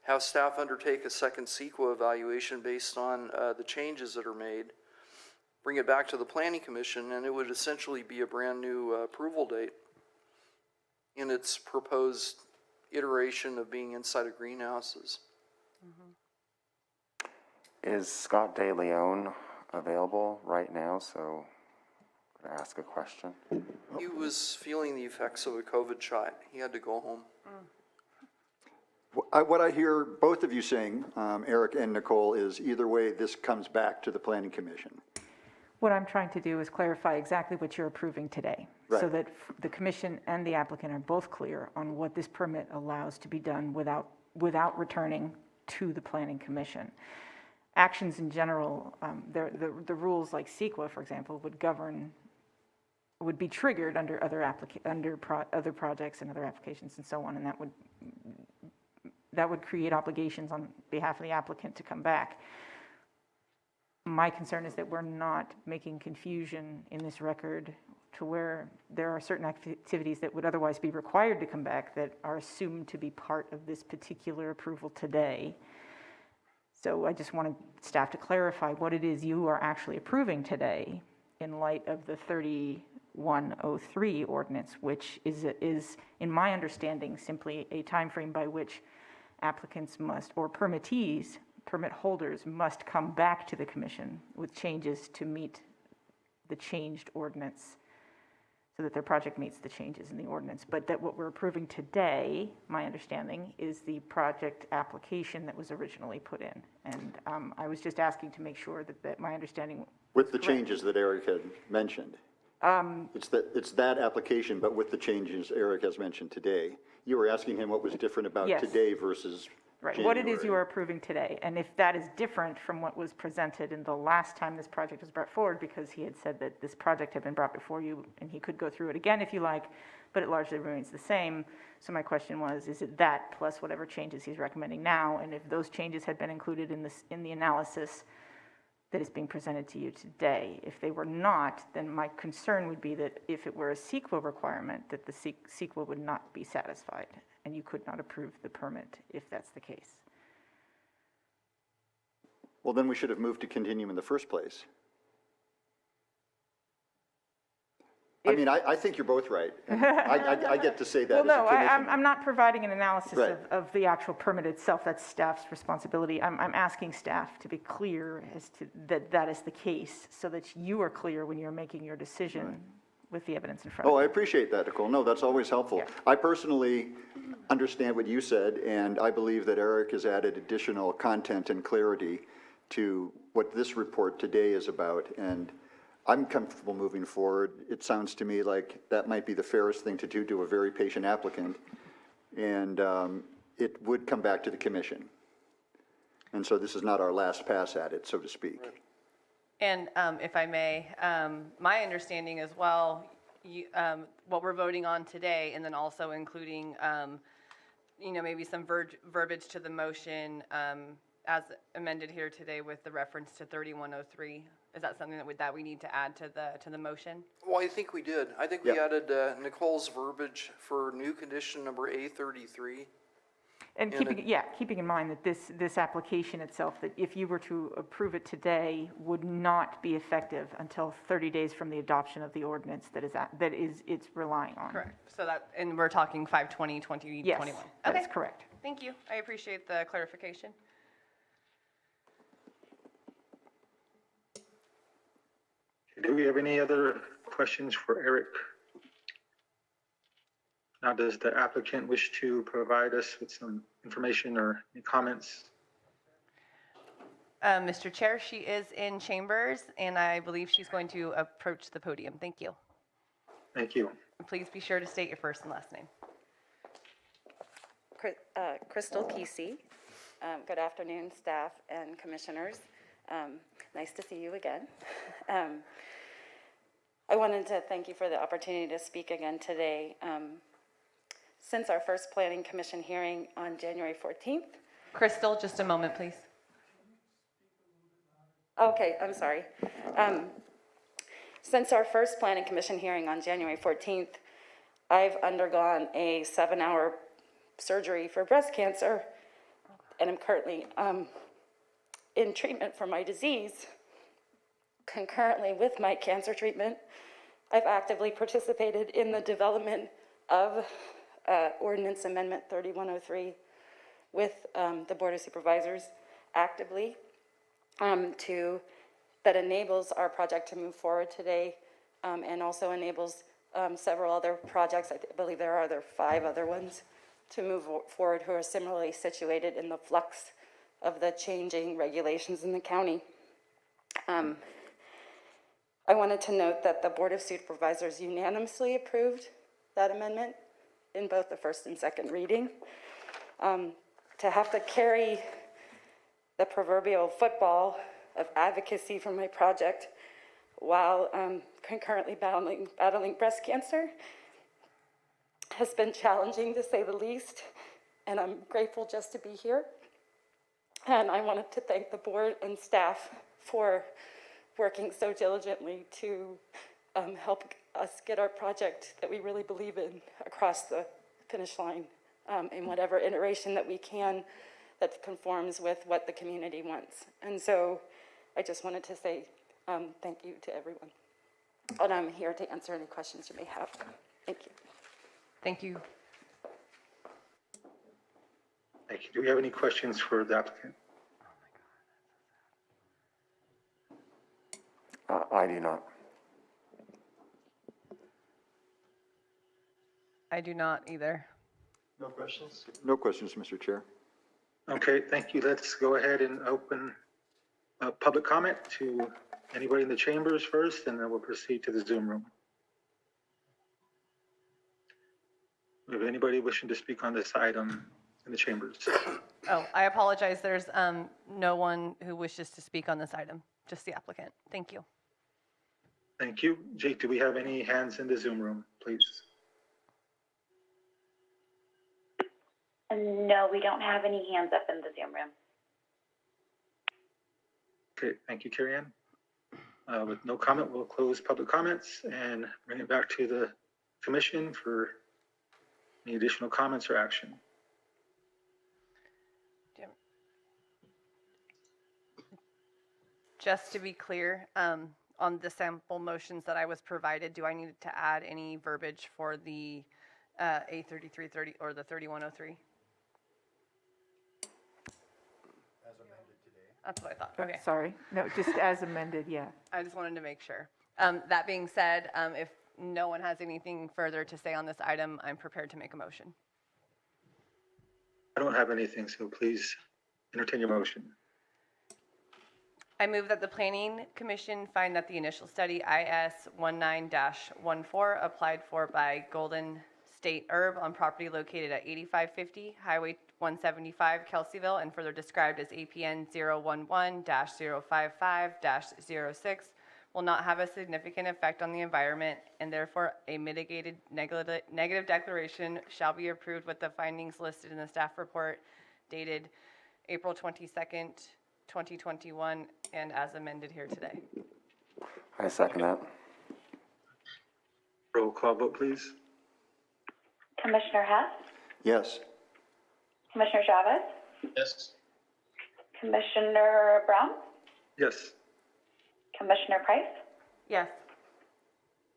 have staff undertake a second CEQA evaluation based on the changes that are made, bring it back to the Planning Commission, and it would essentially be a brand new approval date in its proposed iteration of being inside of greenhouses. Is Scott De Leon available right now? So I'm going to ask a question. He was feeling the effects of a COVID shot. He had to go home. What I hear both of you saying, Eric and Nicole, is either way, this comes back to the Planning Commission. What I'm trying to do is clarify exactly what you're approving today, so Right. that the commission and the applicant are both clear on what this permit allows to be done without returning to the Planning Commission. actions in general, the rules like CEQA, for example, would be triggered under other other projects and other applications and so on, and that would create obligations on behalf of the applicant to come back. My concern is that we're not making confusion in this record to where there are certain activities that would otherwise be required to come back that are assumed to be part of this particular approval today. So I just wanted staff to clarify what it is you are actually approving today in light of the 3103 ordinance, which is, in my understanding, simply a timeframe by which applicants must, or permittees, permit holders must come back to the commission with changes to meet the changed ordinance so that their project meets the changes in the ordinance. But that what we're approving today, my understanding, is the project application that was originally put in. And I was just asking to make sure that my understanding With the changes that Eric had mentioned. It's that application, but with the changes Eric has mentioned today. You were asking him what was different about Yes. today versus Right, January. what it is you are approving today, and if that is different from what was presented in the last time this project was brought forward, because he had said that this project had been brought before you, and he could go through it again if you like, but it largely remains the same. So my question was, is it that plus whatever changes he's recommending now, and if those changes had been included in the analysis that is being presented to you today? If they were not, then my concern would be that if it were a CEQA requirement, that the CEQA would not be satisfied, and you could not approve the permit if that's the case. Well, then we should have moved to continue in the first place. I think you're both right. I get to say that. Well, as a no, commissioner. I'm not providing an analysis Right. of the actual permit itself. That's staff's responsibility. I'm asking staff to be clear as to that is the case, so that you are clear when you're making your decision with the evidence in front of Oh, you. I appreciate that, Nicole. No, that's always helpful. Yeah. I personally understand what you said, and I believe that Eric has added additional content and clarity to what this report today is about, and I'm comfortable moving forward. It sounds to me like that might be the fairest thing to do to a very patient applicant, and it would come back to the commission. And so this is not our last pass at it, so to speak. Right. And if I may, my understanding as well, what we're voting on today, and then also including, maybe some verbiage to the motion as amended here today with the reference to 3103. Is that something that we need to add to the motion? Well, I think we did. I think we added Nicole's verbiage for new condition number A33. And keeping in mind that this application itself, that if you were to approve it today, would not be effective until 30 days from the adoption of the ordinance it's relying on. Correct. So and we're talking 5/20/2021. Yes, that is correct. Thank you. I appreciate the clarification. Do we have any other questions for Eric? Now, does the applicant wish to provide us with some information or any comments? Mr. Chair, she is in chambers, and I believe she's going to approach the podium. Thank you. Thank you. Please be sure to state your first and last name. Crystal Kesey. Good afternoon, staff and commissioners. Nice to see you again. I wanted to thank you for the opportunity to speak again today. Since our first Planning Commission hearing on January 14th. Crystal, just a moment, please. Okay, I'm sorry. Since our first Planning Commission hearing on January 14th, I've undergone a 7-hour surgery for breast cancer, and I'm currently in treatment for my disease. Concurrently with my cancer treatment, I've actively participated in the development of Ordinance Amendment 3103 with the Board of Supervisors actively that enables our project to move forward today and also enables several other projects. I believe there are 5 other ones to move forward who are similarly situated in the flux of the changing regulations in the county. I wanted to note that the Board of Supervisors unanimously approved that amendment in both the first and second reading. To have to carry the proverbial football of advocacy for my project while concurrently battling breast cancer has been challenging, to say the least, and I'm grateful just to be here. And I wanted to thank the board and staff for working so diligently to help us get our project that we really believe in across the finish line in whatever iteration that we can that conforms with what the community wants. And so I just wanted to say thank you to everyone. And I'm here to answer any questions you may have. Thank you. Thank you. Thank you. Do we have any questions for the applicant? I do not. I do not either. No questions? No questions, Mr. Chair. Okay, thank you. Let's go ahead and open public comment to anybody in the chambers first, and then we'll proceed to the Zoom room. If anybody wishing to speak on this item in the chambers. Oh, I apologize. There's no one who wishes to speak on this item, just the applicant. Thank you. Thank you. Jake, do we have any hands in the Zoom room, please? No, we don't have any hands up in the Zoom room. Okay, thank you, Carrie Ann. With no comment, we'll close public comments and bring it back to the commission for any additional comments or action. Just to be clear, on the sample motions that I was provided, do I need to add any verbiage for the A3330 or the 3103? That's what I thought. Okay. Sorry. No, just as amended, yeah. I just wanted to make sure. That being said, if no one has anything further to say on this item, I'm prepared to make a motion. I don't have anything, so please entertain your motion. I move that the Planning Commission find that the initial study IS 19-14 applied for by Golden State Herb on property located at 8550 Highway 175, Kelseyville, and further described as APN 011-055-06, will not have a significant effect on the environment, and therefore a mitigated negative declaration shall be approved with the findings listed in the staff report dated April 22nd, 2021, and as amended here today. I second that. Roll call vote, please. Commissioner Hess, Yes. Commissioner Chavez, Yes. Commissioner Brown, Yes. Commissioner Price, Yes.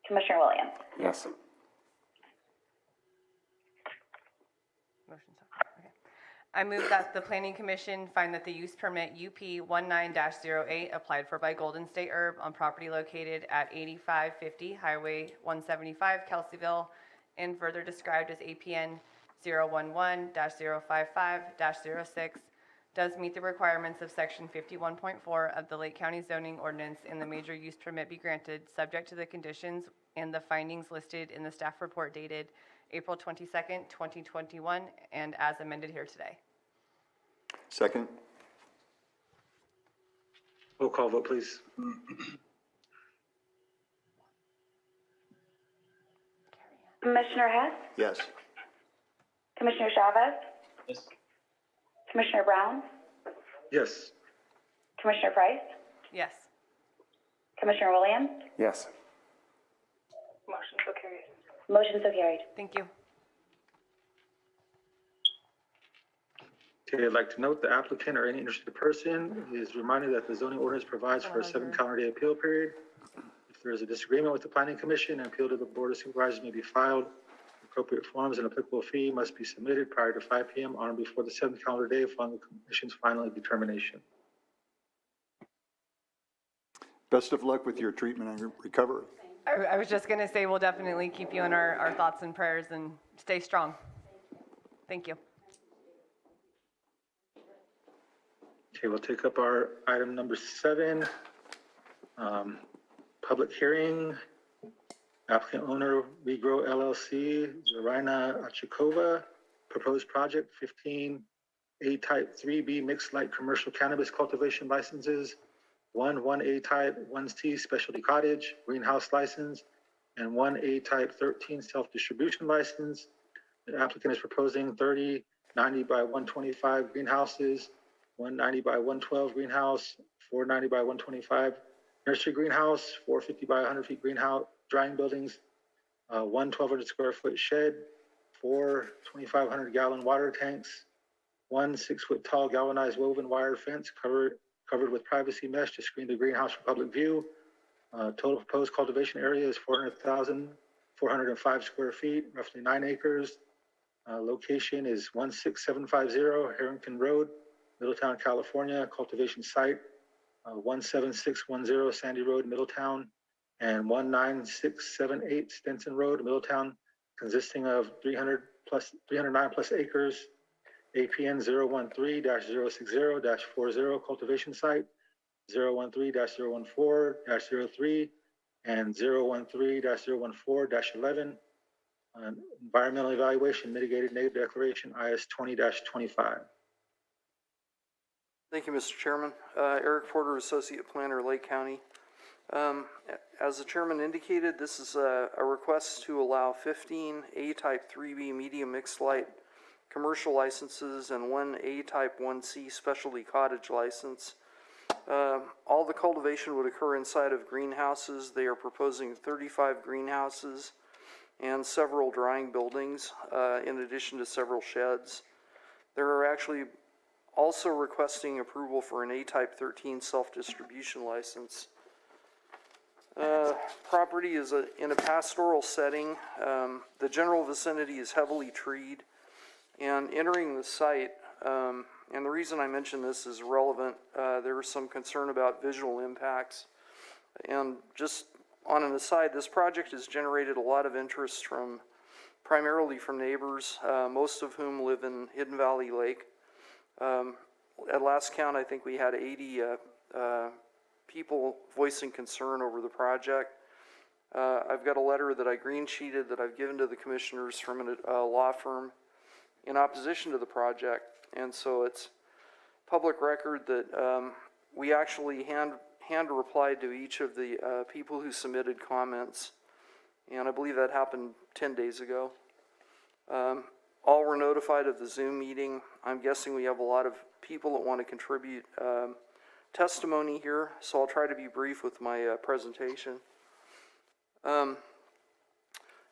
Commissioner Williams. Yes. Motion's up. Okay. I move that the Planning Commission find that the use permit UP 19-08 applied for by Golden State Herb on property located at 8550 Highway 175, Kelseyville, and further described as APN 011-055-06, does meet the requirements of Section 51.4 of the Lake County Zoning Ordinance, and the major use permit be granted, subject to the conditions and the findings listed in the staff report dated April 22nd, 2021, and as amended here today. Second. Roll call vote, please. Commissioner Hess, Yes. Commissioner Chavez, Yes. Commissioner Brown, Yes. Commissioner Price, Yes. Commissioner Williams. Yes. Motion so carried. Motion so carried. Thank you. Okay, I'd like to note the applicant or any interested person is reminded that the zoning ordinance provides for a 7 calendar day appeal period. If there is a disagreement with the Planning Commission, an appeal to the Board of Supervisors may be filed. Appropriate forms and applicable fee must be submitted prior to 5 p.m. on or before the 7th calendar day following the Commission's final determination. Best of luck with your treatment and recovery. I was just going to say we'll definitely keep you in our thoughts and prayers and stay strong. Thank you. Okay, we'll take up our item number 7. Public hearing. Applicant owner WeGrow LLC, Zarina Achikova, proposed project 15 A type 3B mixed light commercial cannabis cultivation licenses, one A type 1C specialty cottage greenhouse license, and one A type 13 self-distribution license. The applicant is proposing 30 90 by 125 greenhouses, 190 by 112 greenhouse, 490 by 125 nursery greenhouse, 450 by 100 feet greenhouse drying buildings, one 1,200 square foot shed, 4 2,500 gallon water tanks, one 6 foot tall galvanized woven wire fence covered with privacy mesh to screen the greenhouse from public view. Total proposed cultivation area is 400,405 square feet, roughly 9 acres. Location is 16750 Harrington Road, Middletown, California. Cultivation site, 17610 Sandy Road, Middletown, and 19678 Stinson Road, Middletown, consisting of 309 plus acres. APN 013-060-40 cultivation site, 013-014-03, and 013-014-11. Environmental evaluation, mitigated negative declaration, IS 20-25. Thank you, Mr. Chairman. Eric Porter, Associate Planner, Lake County. As the chairman indicated, this is a request to allow 15 A-type 3B medium mixed light commercial licenses and one A-type 1C specialty cottage license. All the cultivation would occur inside of greenhouses. They are proposing 35 greenhouses and several drying buildings, in addition to several sheds. They're actually also requesting approval for an A-type 13 self-distribution license. Property is in a pastoral setting. The general vicinity is heavily treed, and entering the site, and the reason I mention this is relevant, there was some concern about visual impacts. And just on an aside, this project has generated a lot of interest primarily from neighbors, most of whom live in Hidden Valley Lake. At last count, I think we had 80 people voicing concern over the project. I've got a letter that I green sheeted that I've given to the commissioners from a law firm in opposition to the project, and so it's public record that we actually hand replied to each of the people who submitted comments, and I believe that happened 10 days ago. All were notified of the Zoom meeting. I'm guessing we have a lot of people that want to contribute testimony here, so I'll try to be brief with my presentation.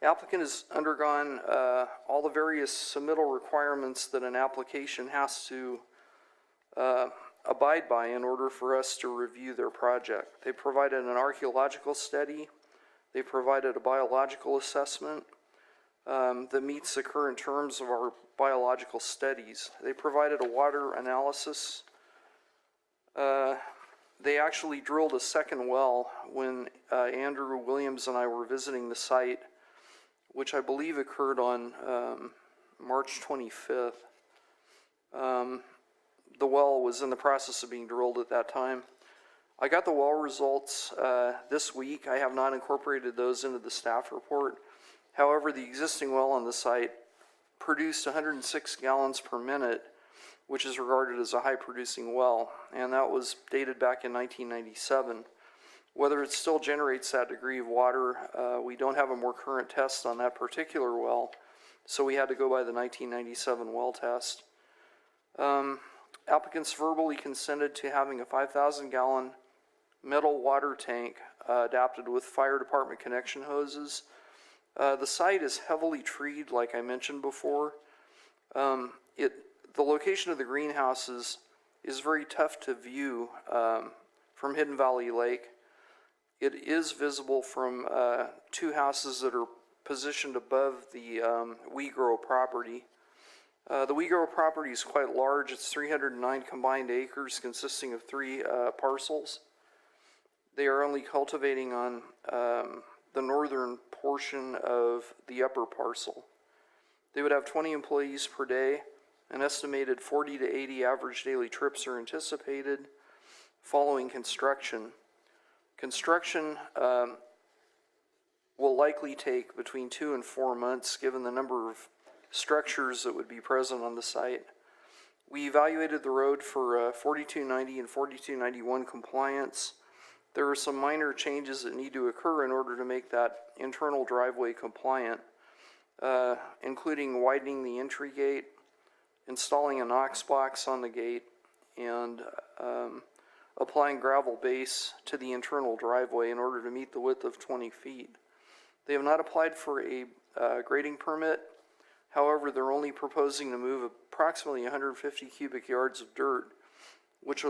Applicant has undergone all the various submittal requirements that an application has to abide by in order for us to review their project. They provided an archaeological study. They provided a biological assessment that meets the current terms of our biological studies. They provided a water analysis. They actually drilled a second well when Andrew Williams and I were visiting the site, which I believe occurred on March 25th. The well was in the process of being drilled at that time. I got the well results this week. I have not incorporated those into the staff report. However, the existing well on the site produced 106 gallons per minute, which is regarded as a high-producing well, and that was dated back in 1997. Whether it still generates that degree of water, we don't have a more current test on that particular well, so we had to go by the 1997 well test. Applicants verbally consented to having a 5,000-gallon metal water tank adapted with fire department connection hoses. The site is heavily treed, like I mentioned before. The location of the greenhouses is very tough to view from Hidden Valley Lake. It is visible from two houses that are positioned above the We Grow property. The We Grow property is quite large. It's 309 combined acres consisting of 3 parcels. They are only cultivating on the northern portion of the upper parcel. They would have 20 employees per day. An estimated 40 to 80 average daily trips are anticipated following construction. Construction will likely take between 2 and 4 months given the number of structures that would be present on the site. We evaluated the road for 4290 and 4291 compliance. There are some minor changes that need to occur in order to make that internal driveway compliant, including widening the entry gate, installing a Knox box on the gate, and applying gravel base to the internal driveway in order to meet the width of 20 feet. They have not applied for a grading permit. However, they're only proposing to move approximately 150 cubic yards of dirt, which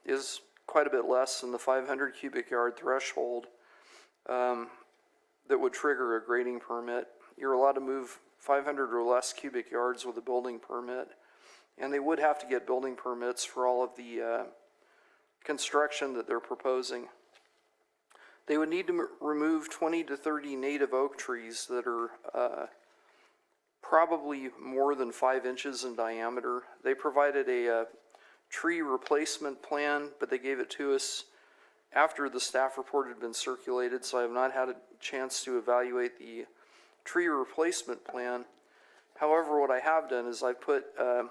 is quite a bit less than the 500 cubic yard threshold that would trigger a grading permit. You're allowed to move 500 or less cubic yards with a building permit, and they would have to get building permits for all of the construction that they're proposing. They would need to remove 20 to 30 native oak trees that are probably more than 5 inches in diameter. They provided a tree replacement plan, but they gave it to us after the staff report had been circulated, so I have not had a chance to evaluate the tree replacement plan. However, what I have done is I put a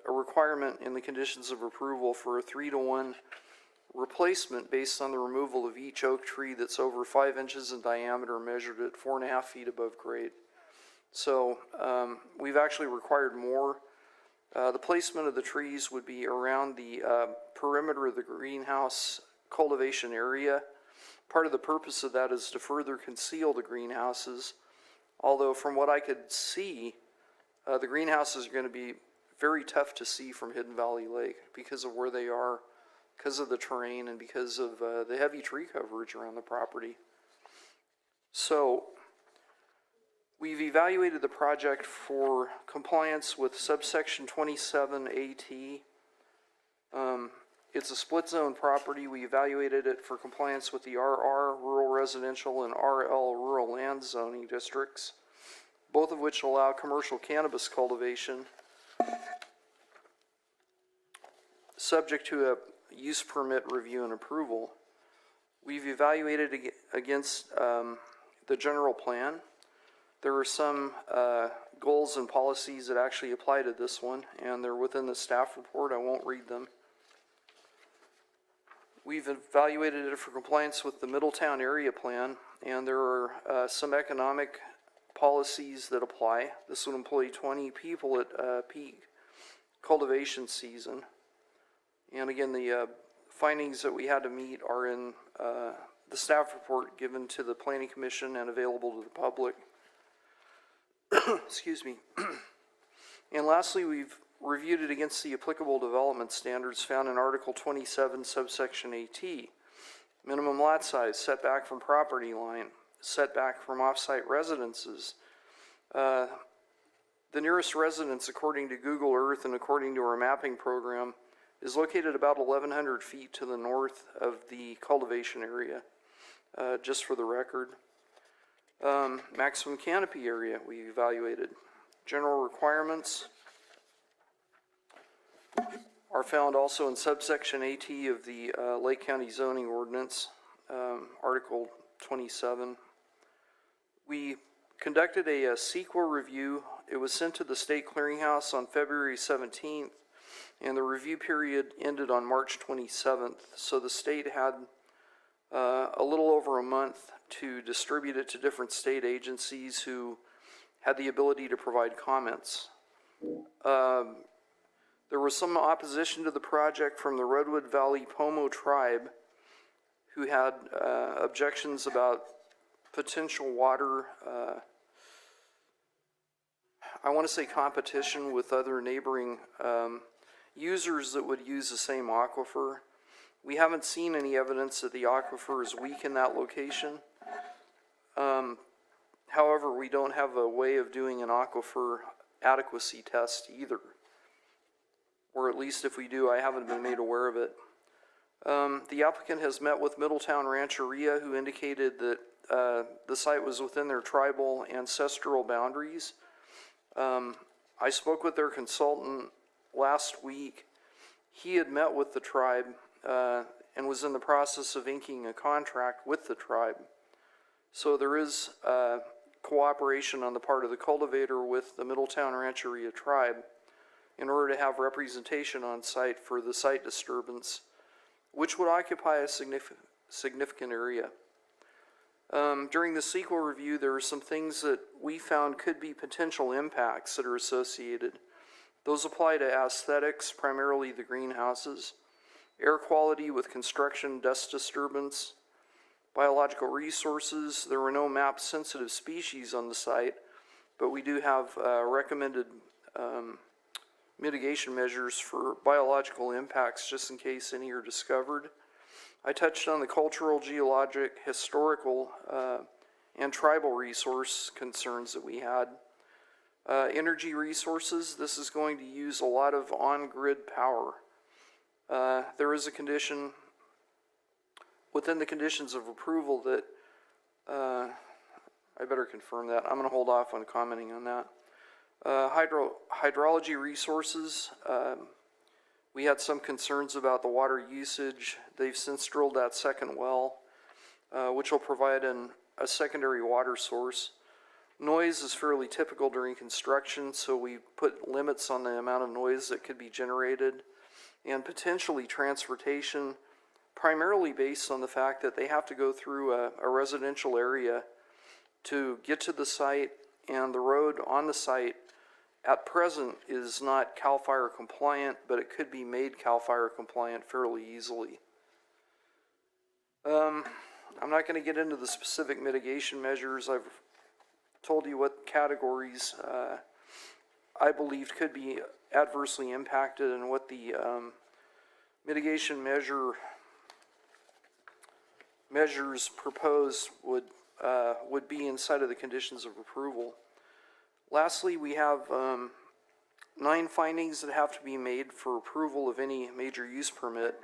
requirement in the conditions of approval for a 3-to-1 replacement based on the removal of each oak tree that's over 5 inches in diameter, measured at 4.5 feet above grade. So we've actually required more. The placement of the trees would be around the perimeter of the greenhouse cultivation area. Part of the purpose of that is to further conceal the greenhouses, although from what I could see, the greenhouses are going to be very tough to see from Hidden Valley Lake because of where they are, because of the terrain, and because of the heavy tree coverage around the property. So we've evaluated the project for compliance with subsection 27AT. It's a split zone property. We evaluated it for compliance with the RR, rural residential, and RL, rural land zoning districts, both of which allow commercial cannabis cultivation, subject to a use permit review and approval. We've evaluated against the general plan. There are some goals and policies that actually apply to this one, and they're within the staff report. I won't read them. We've evaluated it for compliance with the Middletown Area Plan, and there are some economic policies that apply. This would employ 20 people at peak cultivation season. And again, the findings that we had to meet are in the staff report given to the Planning Commission and available to the public. Excuse me. And lastly, we've reviewed it against the applicable development standards found in Article 27, subsection AT. Minimum lot size, setback from property line, setback from off-site residences. The nearest residence, according to Google Earth and according to our mapping program, is located about 1,100 feet to the north of the cultivation area, just for the record. Maximum canopy area we evaluated. General requirements are found also in subsection AT of the Lake County zoning ordinance, Article 27. We conducted a CEQA review. It was sent to the state clearinghouse on February 17th, and the review period ended on March 27th. So the state had a little over a month to distribute it to different state agencies who had the ability to provide comments. There was some opposition to the project from the Redwood Valley Pomo tribe, who had objections about potential water, I want to say competition with other neighboring users that would use the same aquifer. We haven't seen any evidence that the aquifer is weak in that location. However, we don't have a way of doing an aquifer adequacy test either. Or at least if we do, I haven't been made aware of it. The applicant has met with Middletown Rancheria, who indicated that the site was within their tribal ancestral boundaries. I spoke with their consultant last week. He had met with the tribe and was in the process of inking a contract with the tribe. So there is cooperation on the part of the cultivator with the Middletown Rancheria tribe. in order to have representation on site for the site disturbance, which would occupy a significant area. During the sequel review, there are some things that we found could be potential impacts that are associated. Those apply to aesthetics, primarily the greenhouses, air quality with construction, dust disturbance, biological resources. There were no map-sensitive species on the site, but we do have recommended mitigation measures for biological impacts just in case any are discovered. I touched on the cultural, geologic, historical, and tribal resource concerns that we had. Energy resources, this is going to use a lot of on-grid power. There is a condition within the conditions of approval that, I better confirm that. I'm going to hold off on commenting on that. Hydrology resources, we had some concerns about the water usage. They've since drilled that second well, which will provide a secondary water source. Noise is fairly typical during construction, so we put limits on the amount of noise that could be generated, and potentially transportation, primarily based on the fact that they have to go through a residential area to get to the site, and the road on the site at present is not CAL FIRE compliant, but it could be made CAL FIRE compliant fairly easily. I'm not going to get into the specific mitigation measures. I've told you what categories I believed could be adversely impacted and what the mitigation measures proposed would be inside of the conditions of approval. Lastly, we have 9 findings that have to be made for approval of any major use permit.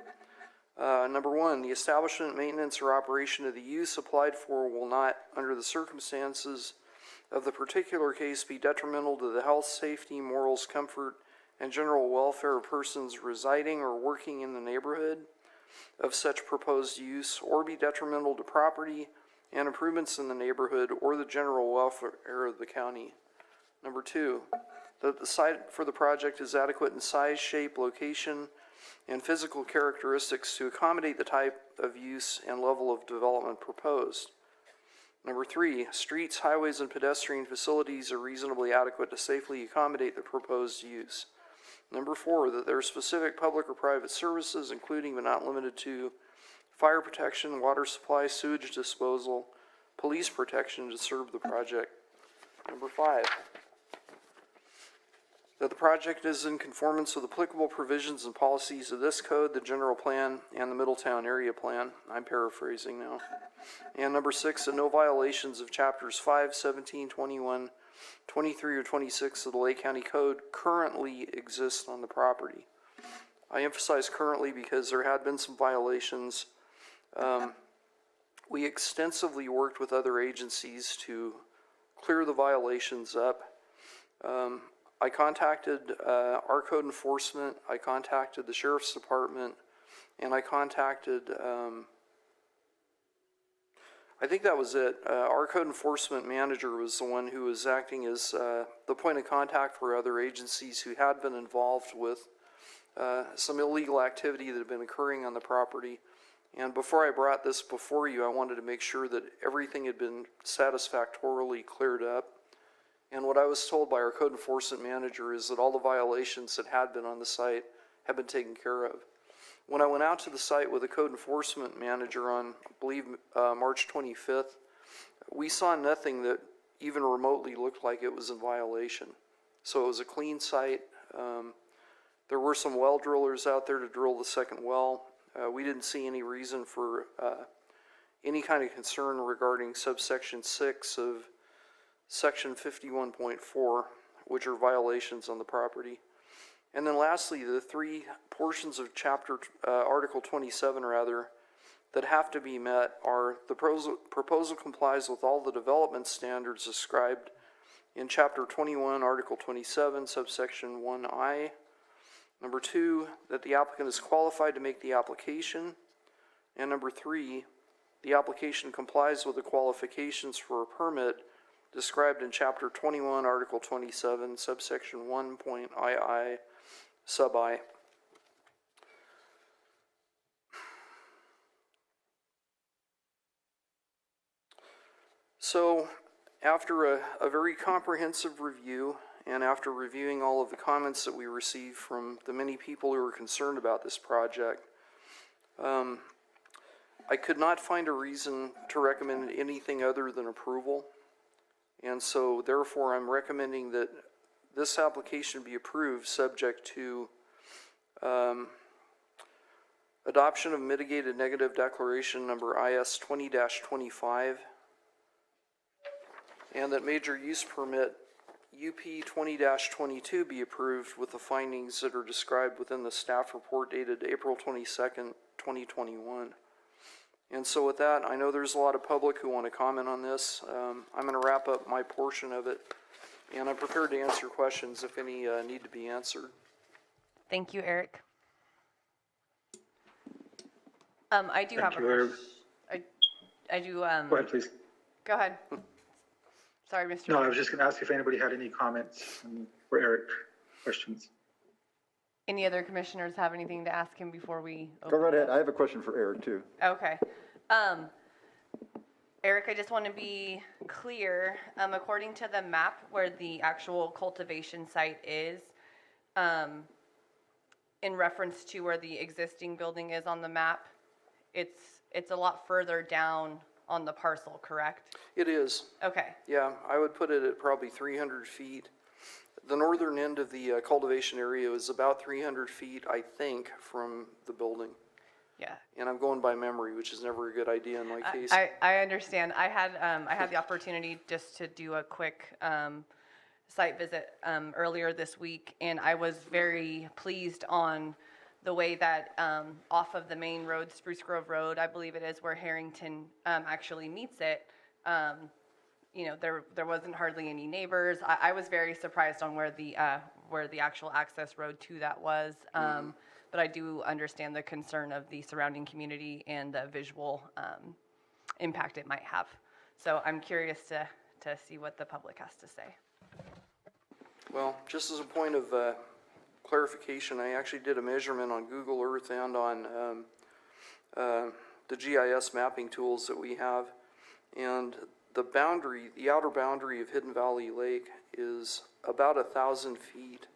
Number 1, the establishment, maintenance, or operation of the use applied for will not, under the circumstances of the particular case, be detrimental to the health, safety, morals, comfort, and general welfare of persons residing or working in the neighborhood of such proposed use, or be detrimental to property and improvements in the neighborhood or the general welfare of the county. Number 2, that the site for the project is adequate in size, shape, location, and physical characteristics to accommodate the type of use and level of development proposed. Number 3, streets, highways, and pedestrian facilities are reasonably adequate to safely accommodate the proposed use. Number 4, that there are specific public or private services, including but not limited to fire protection, water supply, sewage disposal, police protection to serve the project. Number 5, that the project is in conformance with applicable provisions and policies of this code, the general plan, and the Middletown area plan. I'm paraphrasing now. And number 6, that no violations of chapters 5, 17, 21, 23, or 26 of the Lake County Code currently exist on the property. I emphasize currently because there had been some violations. We extensively worked with other agencies to clear the violations up. I contacted our code enforcement, I contacted the sheriff's department, and I contacted, I think that was it. Our code enforcement manager was the one who was acting as the point of contact for other agencies who had been involved with some illegal activity that had been occurring on the property. And before I brought this before you, I wanted to make sure that everything had been satisfactorily cleared up. And what I was told by our code enforcement manager is that all the violations that had been on the site have been taken care of. When I went out to the site with the code enforcement manager on, I believe, March 25th, we saw nothing that even remotely looked like it was in violation. So it was a clean site. There were some well drillers out there to drill the second well. We didn't see any reason for any kind of concern regarding subsection 6 of Section 51.4, which are violations on the property. And then lastly, the 3 portions of chapter, Article 27 rather, that have to be met are the proposal complies with all the development standards described in Chapter 21, Article 27, subsection 1I. Number 2, that the applicant is qualified to make the application. And number 3, the application complies with the qualifications for a permit described in Chapter 21, Article 27, subsection 1.II, sub-I. So, after a very comprehensive review, and after reviewing all of the comments that we received from the many people who are concerned about this project, I could not find a reason to recommend anything other than approval. And so, therefore, I'm recommending that this application be approved subject to adoption of mitigated negative declaration number IS 20-25, and that major use permit UP 20-22 be approved with the findings that are described within the staff report dated April 22nd, 2021. And so with that, I know there's a lot of public who want to comment on this. I'm going to wrap up my portion of it, and I'm prepared to answer questions if any need to be answered. Thank you, Eric. I do have a question. I do. Go ahead, please. Go ahead. Sorry, Mr. No, I Chair. was just going to ask if anybody had any comments for Eric, questions. Any other commissioners have anything to ask him before we Go open right it ahead. up? I have a question for Eric, too. Okay. Eric, I just want to be clear. According to the map where the actual cultivation site is, in reference to where the existing building is on the map, it's a lot further down on the parcel, correct? It is. Okay. Yeah, I would put it at probably 300 feet. The northern end of the cultivation area is about 300 feet, I think, from the building. Yeah. And I'm going by memory, which is never a good idea in my case. I understand. I had the opportunity just to do a quick site visit earlier this week, and I was very pleased on the way that off of the main road, Spruce Grove Road, I believe it is, where Harrington actually meets it. You know, there wasn't hardly any neighbors. I was very surprised on where the actual access road to that was. But I do understand the concern of the surrounding community and the visual impact it might have. So I'm curious to see what the public has to say. Well, just as a point of clarification, I actually did a measurement on Google Earth and on the GIS mapping tools that we have, and the outer boundary of Hidden Valley Lake is about 1,000 feet.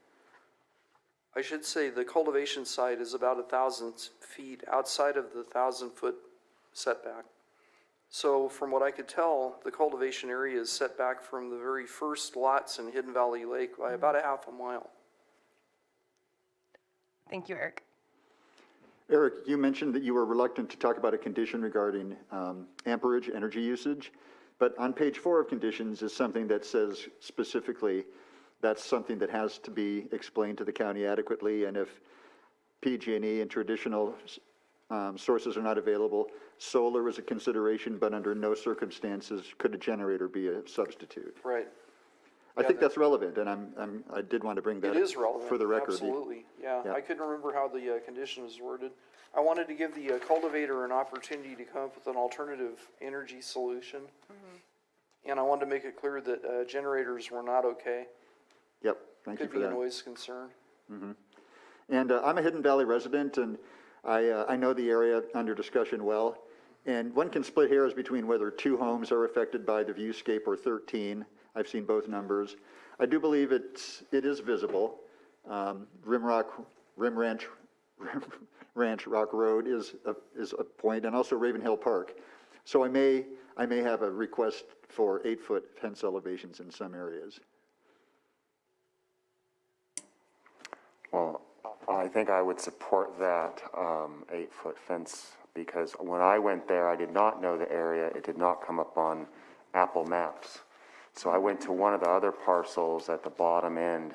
I should say the cultivation site is about 1,000 feet outside of the 1,000-foot setback. So from what I could tell, the cultivation area is set back from the very first lots in Hidden Valley Lake by about a half a mile. Thank you, Eric. Eric, you mentioned that you were reluctant to talk about a condition regarding amperage, energy usage, but on page 4 of conditions is something that says specifically that's something that has to be explained to the county adequately, and if PG&E and traditional sources are not available, solar is a consideration, but under no circumstances could a generator be a substitute. Right. I think that's relevant, and I did want to bring that It is relevant. for the record. Absolutely. Yeah. Yeah. I couldn't remember how the condition was worded. I wanted to give the cultivator an opportunity to come up with an alternative energy solution. And I wanted to make it clear that generators were not okay. Yep, thank you for that. Could be a noise concern. And I'm a Hidden Valley resident, and I know the area under discussion well. And one can split hairs between whether 2 homes are affected by the viewscape or 13. I've seen both numbers. I do believe it is visible. Rim Ranch Rock Road is a point, and also Raven Hill Park. So I may have a request for 8-foot fence elevations in some areas. Well, I think I would support that 8-foot fence, because when I went there, I did not know the area. It did not come up on Apple Maps. So I went to one of the other parcels at the bottom end,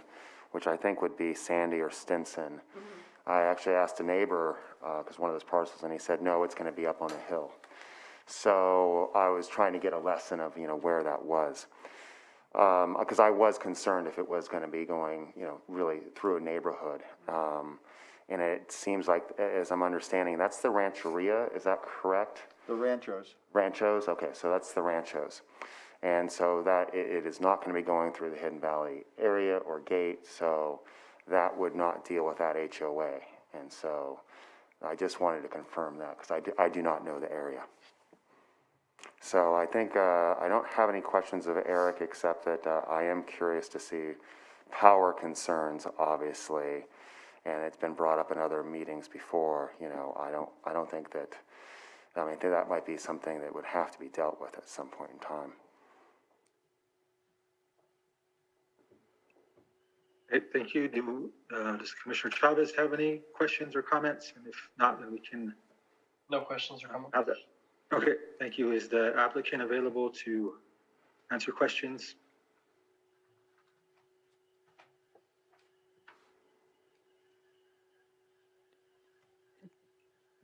which I think would be Sandy or Stinson. I actually asked a neighbor, because one of those parcels, and he said, no, it's going to be up on a hill. So I was trying to get a lesson of, where that was. Because I was concerned if it was going to be going, really through a neighborhood. And it seems like, as I'm understanding, that's the Rancheria, is that correct? The Ranchos. Ranchos, okay, so that's the Ranchos. And so that it is not going to be going through the Hidden Valley area or gate, so that would not deal with that HOA. And so I just wanted to confirm that because I do not know the area. So I think I don't have any questions of Eric except that I am curious to see power concerns, obviously, and it's been brought up in other meetings before. You know, I don't think that, I mean, that might be something that would have to be dealt with at some point in time. Okay, thank you. Does Commissioner Chavez have any questions or comments? And if not, then we can No questions or comments? have that. Okay, thank you. Is the applicant available to answer questions?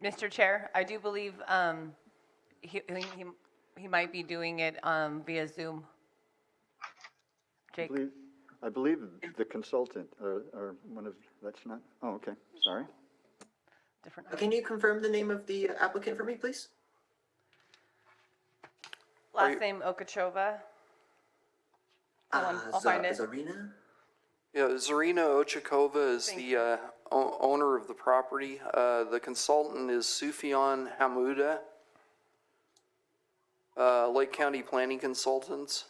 Mr. Chair, I do believe he might be doing it via Zoom. Jake? I believe the consultant, or one of, that's not, oh, okay, sorry. Different. Can you confirm the name of the applicant for me, please? Last name Okachova. I'll find it. Zarina? Yeah, Zarina Ochakova is the owner of the property. The consultant is Sufyan Hamouda, Lake County Planning Consultants.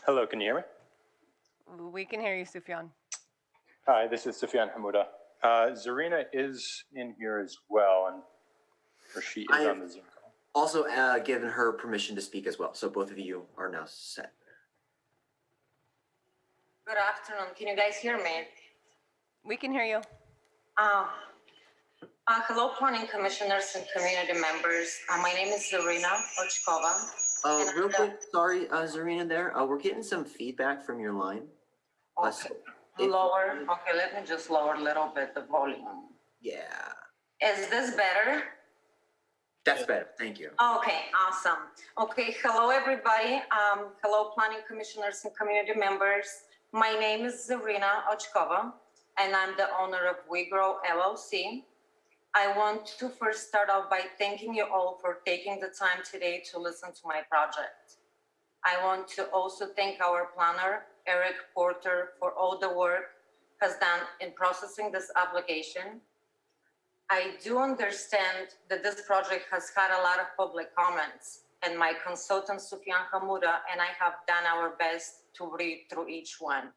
Hello, can you hear me? We can hear you, Sufyan. Hi, this is Sufyan Hamouda. Zarina is in here as well, or she is on the Zoom call. Also given her permission to speak as well, so both of you are now set. Good afternoon. Can you guys hear me? We can hear you. Hello, planning commissioners and community members. My name is Zarina Ochkova. Real quick, sorry, Zarina there. We're getting some feedback from your line. Okay. Lower. Okay, let me just lower a little bit the volume. Yeah. Is this better? That's better. Thank you. Okay, awesome. Okay, hello, everybody. Hello, planning commissioners and community members. My name is Zarina Ochkova, and I'm the owner of We Grow LLC. I want to first start off by thanking you all for taking the time today to listen to my project. I want to also thank our planner, Eric Porter, for all the work has done in processing this application. I do understand that this project has had a lot of public comments, and my consultant, Sufyan Hamouda, and I have done our best to read through each one.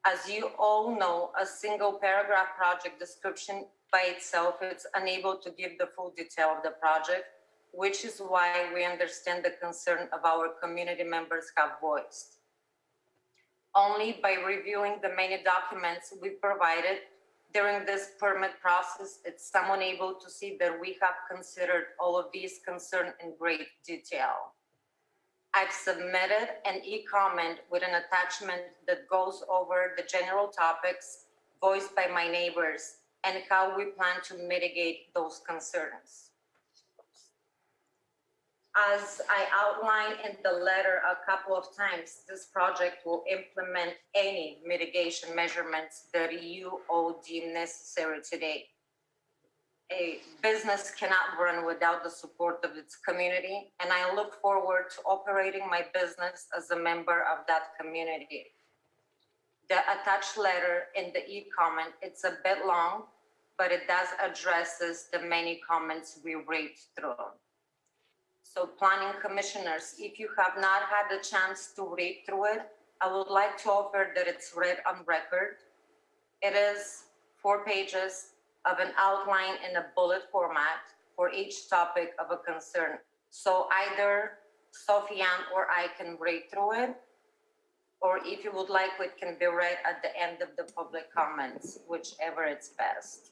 As you all know, a single paragraph project description by itself is unable to give the full detail of the project, which is why we understand the concern of our community members have voiced. Only by reviewing the many documents we provided during this permit process, it's someone able to see that we have considered all of these concerns in great detail. I've submitted an e-comment with an attachment that goes over the general topics voiced by my neighbors and how we plan to mitigate those concerns. As I outlined in the letter a couple of times, this project will implement any mitigation measurements that you all deem necessary today. A business cannot run without the support of its community, and I look forward to operating my business as a member of that community. The attached letter in the e-comment, it's a bit long, but it does addresses the many comments we read through. So planning commissioners, if you have not had the chance to read through it, I would like to offer that it's read on record. It is 4 pages of an outline in a bullet format for each topic of a concern. So either Sufyan or I can read through it, or if you would like, it can be read at the end of the public comments, whichever it's best.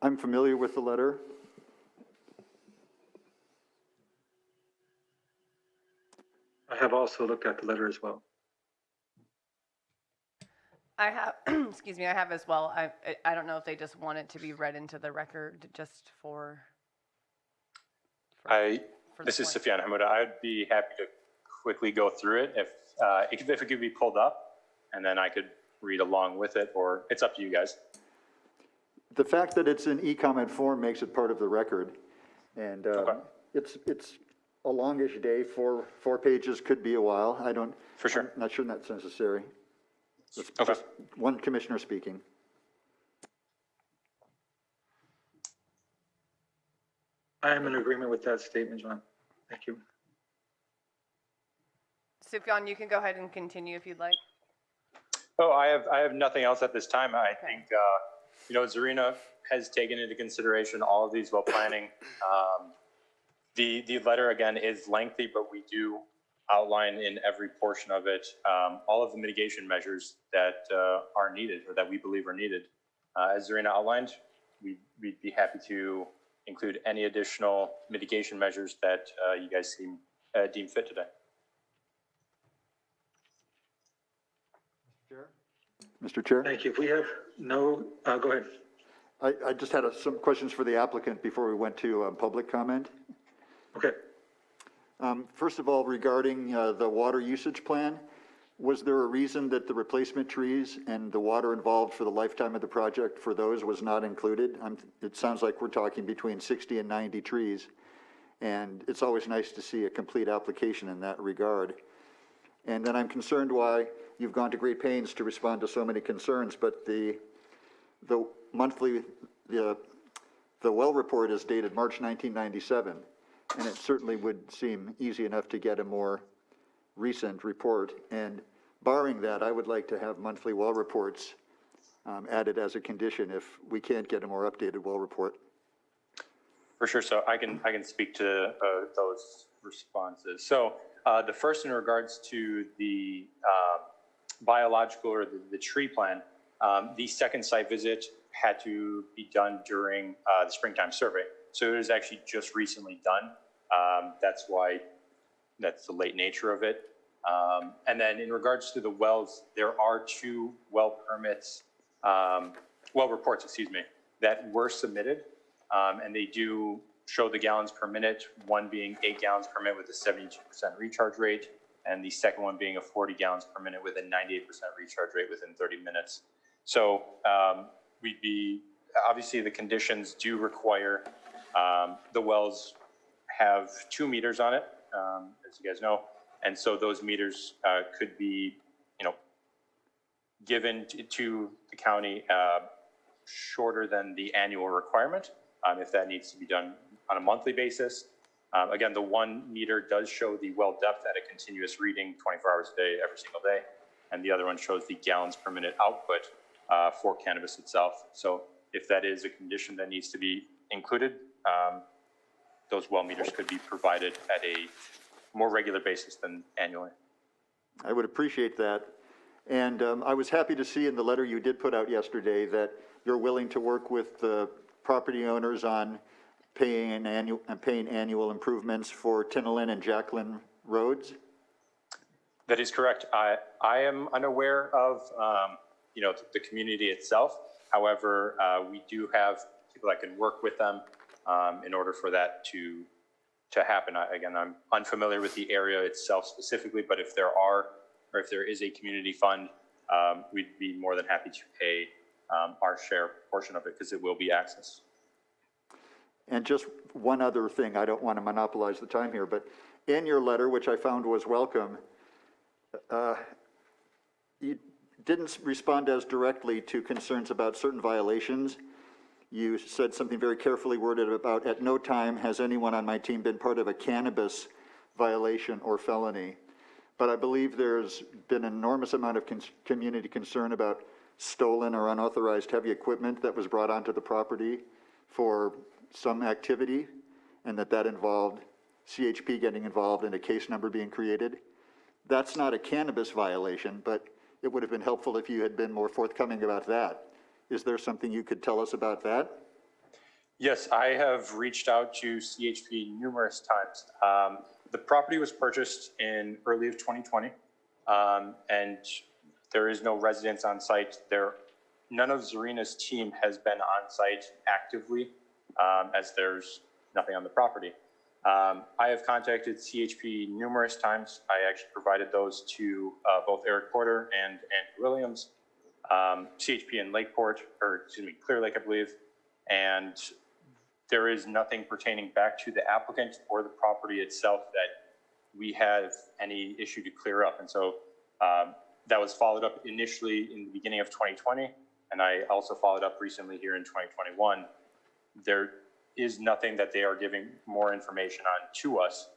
I'm familiar with the letter. I have also looked at the letter as well. I have, excuse me, I have as well. I don't know if they just want it to be read into the record just for This is Sufyan Hamouda. I'd be happy to quickly go through it if it could be pulled up, and then I could read along with it, or it's up to you guys. The fact that it's in e-comment form makes it part of the record, and it's a longish day, four pages could be a while. For sure. I'm not sure that's necessary. It's Okay. just one commissioner speaking. I am in agreement with that statement, John. Thank you. Sufjan, you can go ahead and continue if you'd like. Oh, I have nothing else at this time. I think, Zarina has taken into consideration all of these while planning. The letter, again, is lengthy, but we do outline in every portion of it all of the mitigation measures that are needed or that we believe are needed. As Zarina outlined, we'd be happy to include any additional mitigation measures that you guys deem fit today. Mr. Chair? Thank you. If we have no, go ahead. I just had some questions for the applicant before we went to public comment. Okay. First of all, regarding the water usage plan, was there a reason that the replacement trees and the water involved for the lifetime of the project for those was not included? It sounds like we're talking between 60 and 90 trees, and it's always nice to see a complete application in that regard. And then I'm concerned why you've gone to great pains to respond to so many concerns, but the monthly, the well report is dated March 1997, and it certainly would seem easy enough to get a more recent report. And barring that, I would like to have monthly well reports added as a condition if we can't get a more updated well report. For sure. So I can speak to those responses. So the first in regards to the biological or the tree plan, the second site visit had to be done during the springtime survey. So it was actually just recently done. That's why that's the late nature of it. And then in regards to the wells, there are 2 well permits, well reports, excuse me, that were submitted. And they do show the gallons per minute, one being 8 gallons per minute with a 72% recharge rate, and the second one being a 40 gallons per minute with a 98% recharge rate within 30 minutes. So obviously the conditions do require the wells have 2 meters on it, as you guys know, and so those meters could be, given to the county shorter than the annual requirement, if that needs to be done on a monthly basis. Again, the 1 meter does show the well depth at a continuous reading 24 hours a day, every single day, and the other one shows the gallons per minute output for cannabis itself. So if that is a condition that needs to be included, those well meters could be provided at a more regular basis than annually. I would appreciate that. And I was happy to see in the letter you did put out yesterday that you're willing to work with the property owners on paying annual improvements for Tinalin and Jacqueline roads. That is correct. I am unaware of the community itself. However, we do have people that can work with them in order for that to happen. Again, I'm unfamiliar with the area itself specifically, but if there is a community fund, we'd be more than happy to pay our share portion of it because it will be accessed. And just one other thing, I don't want to monopolize the time here, but in your letter, which I found was welcome, you didn't respond as directly to concerns about certain violations. You said something very carefully worded about, at no time has anyone on my team been part of a cannabis violation or felony. But I believe there's been an enormous amount of community concern about stolen or unauthorized heavy equipment that was brought onto the property for some activity, and that involved CHP getting involved and a case number being created. That's not a cannabis violation, but it would have been helpful if you had been more forthcoming about that. Is there something you could tell us about that? Yes, I have reached out to CHP numerous times. The property was purchased in early of 2020, and there is no residents on site. None of Zarina's team has been on site actively, as there's nothing on the property. I have contacted CHP numerous times. I actually provided those to both Eric Porter and Andrew Williams, CHP in Lakeport, or excuse me, Clear Lake, I believe. And there is nothing pertaining back to the applicant or the property itself that we have any issue to clear up. And so that was followed up initially in the beginning of 2020, and I also followed up recently here in 2021. There is nothing that they are giving more information on to us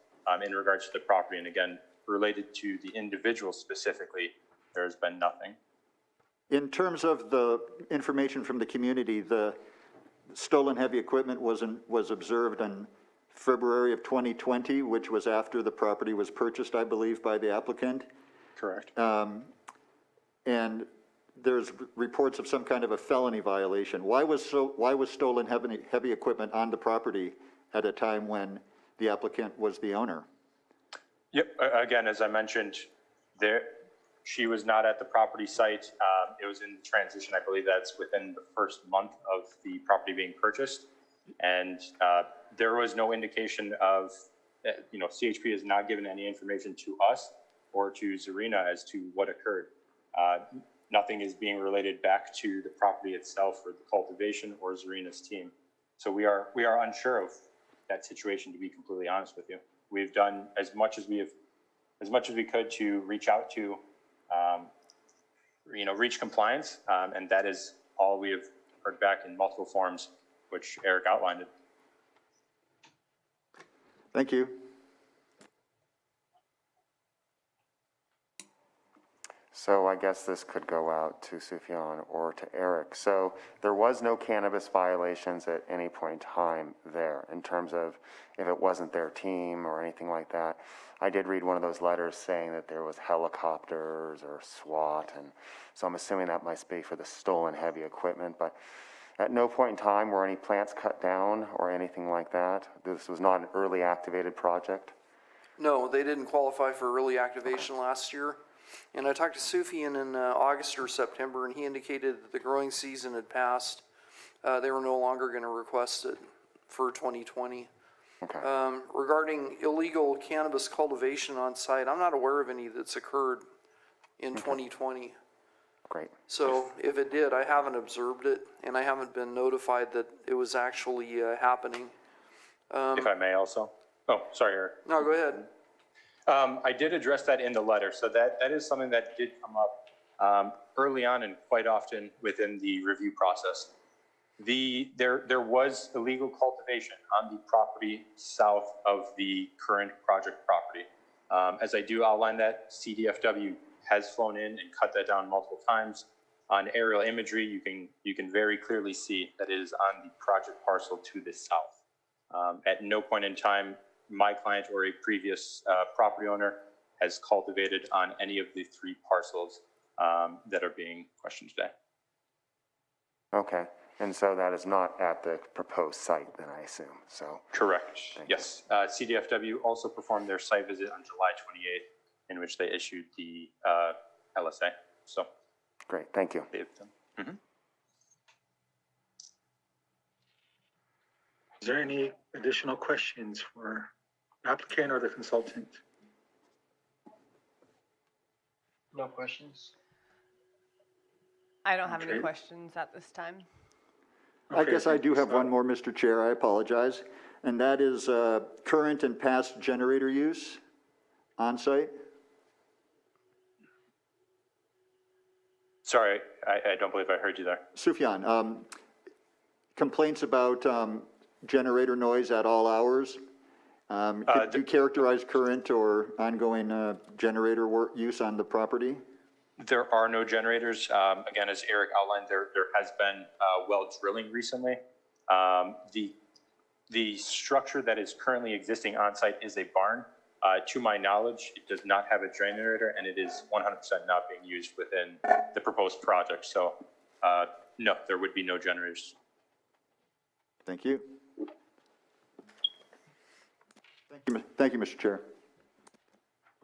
in regards to the property. And again, related to the individual specifically, there has been nothing. In terms of the information from the community, the stolen heavy equipment was observed in February of 2020, which was after the property was purchased, I believe, by the applicant. Correct. And there's reports of some kind of a felony violation. Why was stolen heavy equipment on the property at a time when the applicant was the owner? Yep. Again, as I mentioned, she was not at the property site. It was in transition. I believe that's within the first month of the property being purchased. And there was no indication of, CHP has not given any information to us or to Zarina as to what occurred. Nothing is being related back to the property itself or the cultivation or Zarina's team. So we are unsure of that situation, to be completely honest with you. We've done as much as we could to reach out to, reach compliance, and that is all we have heard back in multiple forms, which Eric outlined it. Thank you. So I guess this could go out to Sufjan or to Eric. So there was no cannabis violations at any point in time there in terms of if it wasn't their team or anything like that. I did read one of those letters saying that there was helicopters or SWAT, and so I'm assuming that might be for the stolen heavy equipment, but at no point in time were any plants cut down or anything like that. This was not an early activated project. No, they didn't qualify for early activation last year. And I talked to Sufjan in August or September, and he indicated that the growing season had passed. They were no longer going to request it for 2020. Okay. Regarding illegal cannabis cultivation on site, I'm not aware of any that's occurred in 2020. Great. So if it did, I haven't observed it, and I haven't been notified that it was actually happening. If I may also. Oh, sorry, Eric. No, go ahead. I did address that in the letter, so that is something that did come up early on and quite often within the review process. There was illegal cultivation on the property south of the current project property. As I do outline that, CDFW has flown in and cut that down multiple times. On aerial imagery, you can very clearly see that it is on the project parcel to the south. At no point in time, my client or a previous property owner has cultivated on any of the three parcels that are being questioned today. Okay, and so that is not at the proposed site then, I assume, so. Correct, yes. CDFW also performed their site visit on July 28th, in which they issued the LSA, so. Great, thank you. Mm-hmm. Is there any additional questions for applicant or the consultant? No questions. I don't have any Okay. questions at this time. I Okay, guess I thank do you, have Scott. one more, Mr. Chair, I apologize. And that is current and past generator use on site? Sorry, I don't believe I heard you there. Sufjan, complaints about generator noise at all hours? Could you characterize current or ongoing generator work use on the property? There are no generators. Again, as Eric outlined, there has been well drilling recently. The structure that is currently existing on site is a barn. To my knowledge, it does not have a generator, and it is 100% not being used within the proposed project. So, no, there would be no generators. Thank you. Thank you, Mr. Chair.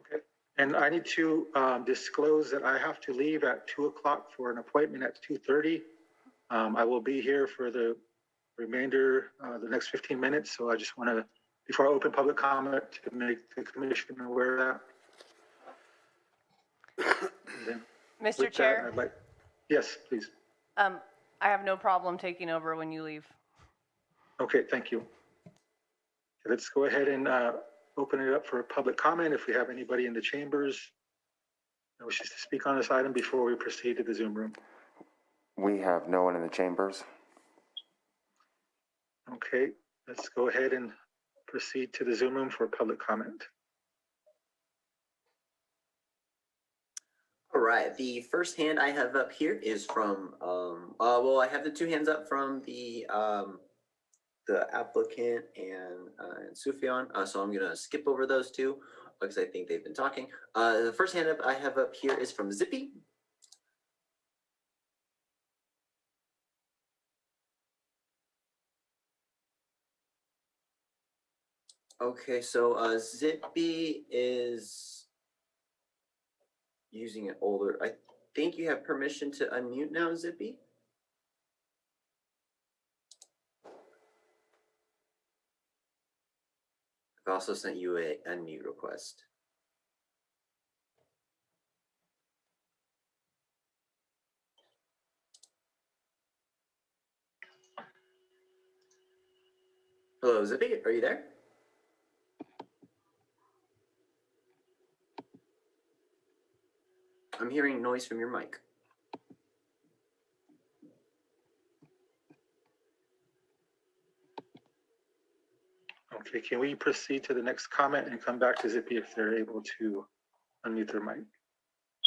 Okay, and I need to disclose that I have to leave at 2 o'clock for an appointment at 2:30. I will be here for the remainder, the next 15 minutes. So I just want to, before I open public comment, to make the commission aware of that. Mr. Chair? Yes, please. I have no problem taking over when you leave. Okay, thank you. Let's go ahead and open it up for public comment if we have anybody in the chambers that wishes to speak on this item before we proceed to the Zoom room. We have no one in the chambers. Okay, let's go ahead and proceed to the Zoom room for public comment. All right, the first hand I have up here is from, well, I have the two hands up from the applicant and Sufyan, so I'm gonna skip over those two because I think they've been talking. The first hand up I have up here is from Zippy. Okay, so Zippy is using an older, I think you have permission to unmute now, Zippy? I've also sent you a unmute request. Hello, Zippy, are you there? I'm hearing noise from your mic. Okay, can we proceed to the next comment and come back to Zippy if they're able to unmute their mic?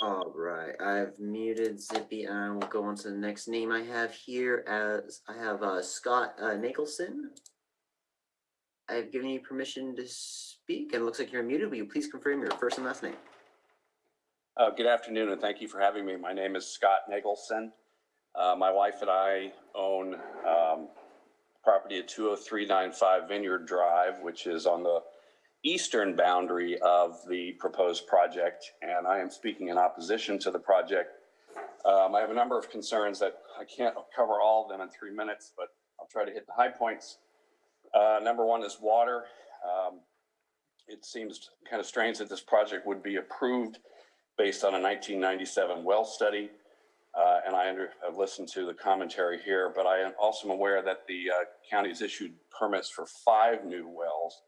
All right, I've muted Zippy and I will go on to the next name I have here as I have Scott Nicholson. I have given you permission to speak and it looks like you're muted. Will you please confirm your first and last name? Good afternoon and thank you for having me. My name is Scott Nicholson. My wife and I own property at 20395 Vineyard Drive, which is on the eastern boundary of the proposed project, and I am speaking in opposition to the project. I have a number of concerns that I can't cover all of them in 3 minutes, but I'll try to hit the high points. Number one is water. It seems kind of strange that this project would be approved based on a 1997 well study. And I've listened to the commentary here, but I am also aware that the county's issued permits for 5 new wells.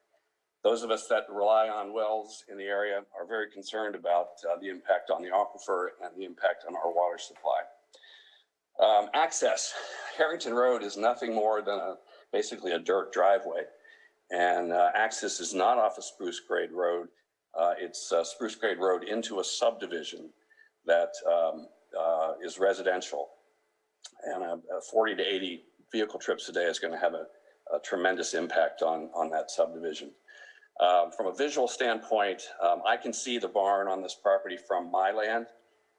Those of us that rely on wells in the area are very concerned about the impact on the aquifer and the impact on our water supply. Access. Harrington Road is nothing more than basically a dirt driveway. And access is not off of Spruce Grade Road. It's Spruce Grade Road into a subdivision that is residential, and 40 to 80 vehicle trips a day is going to have a tremendous impact on that subdivision. From a visual standpoint, I can see the barn on this property from my land,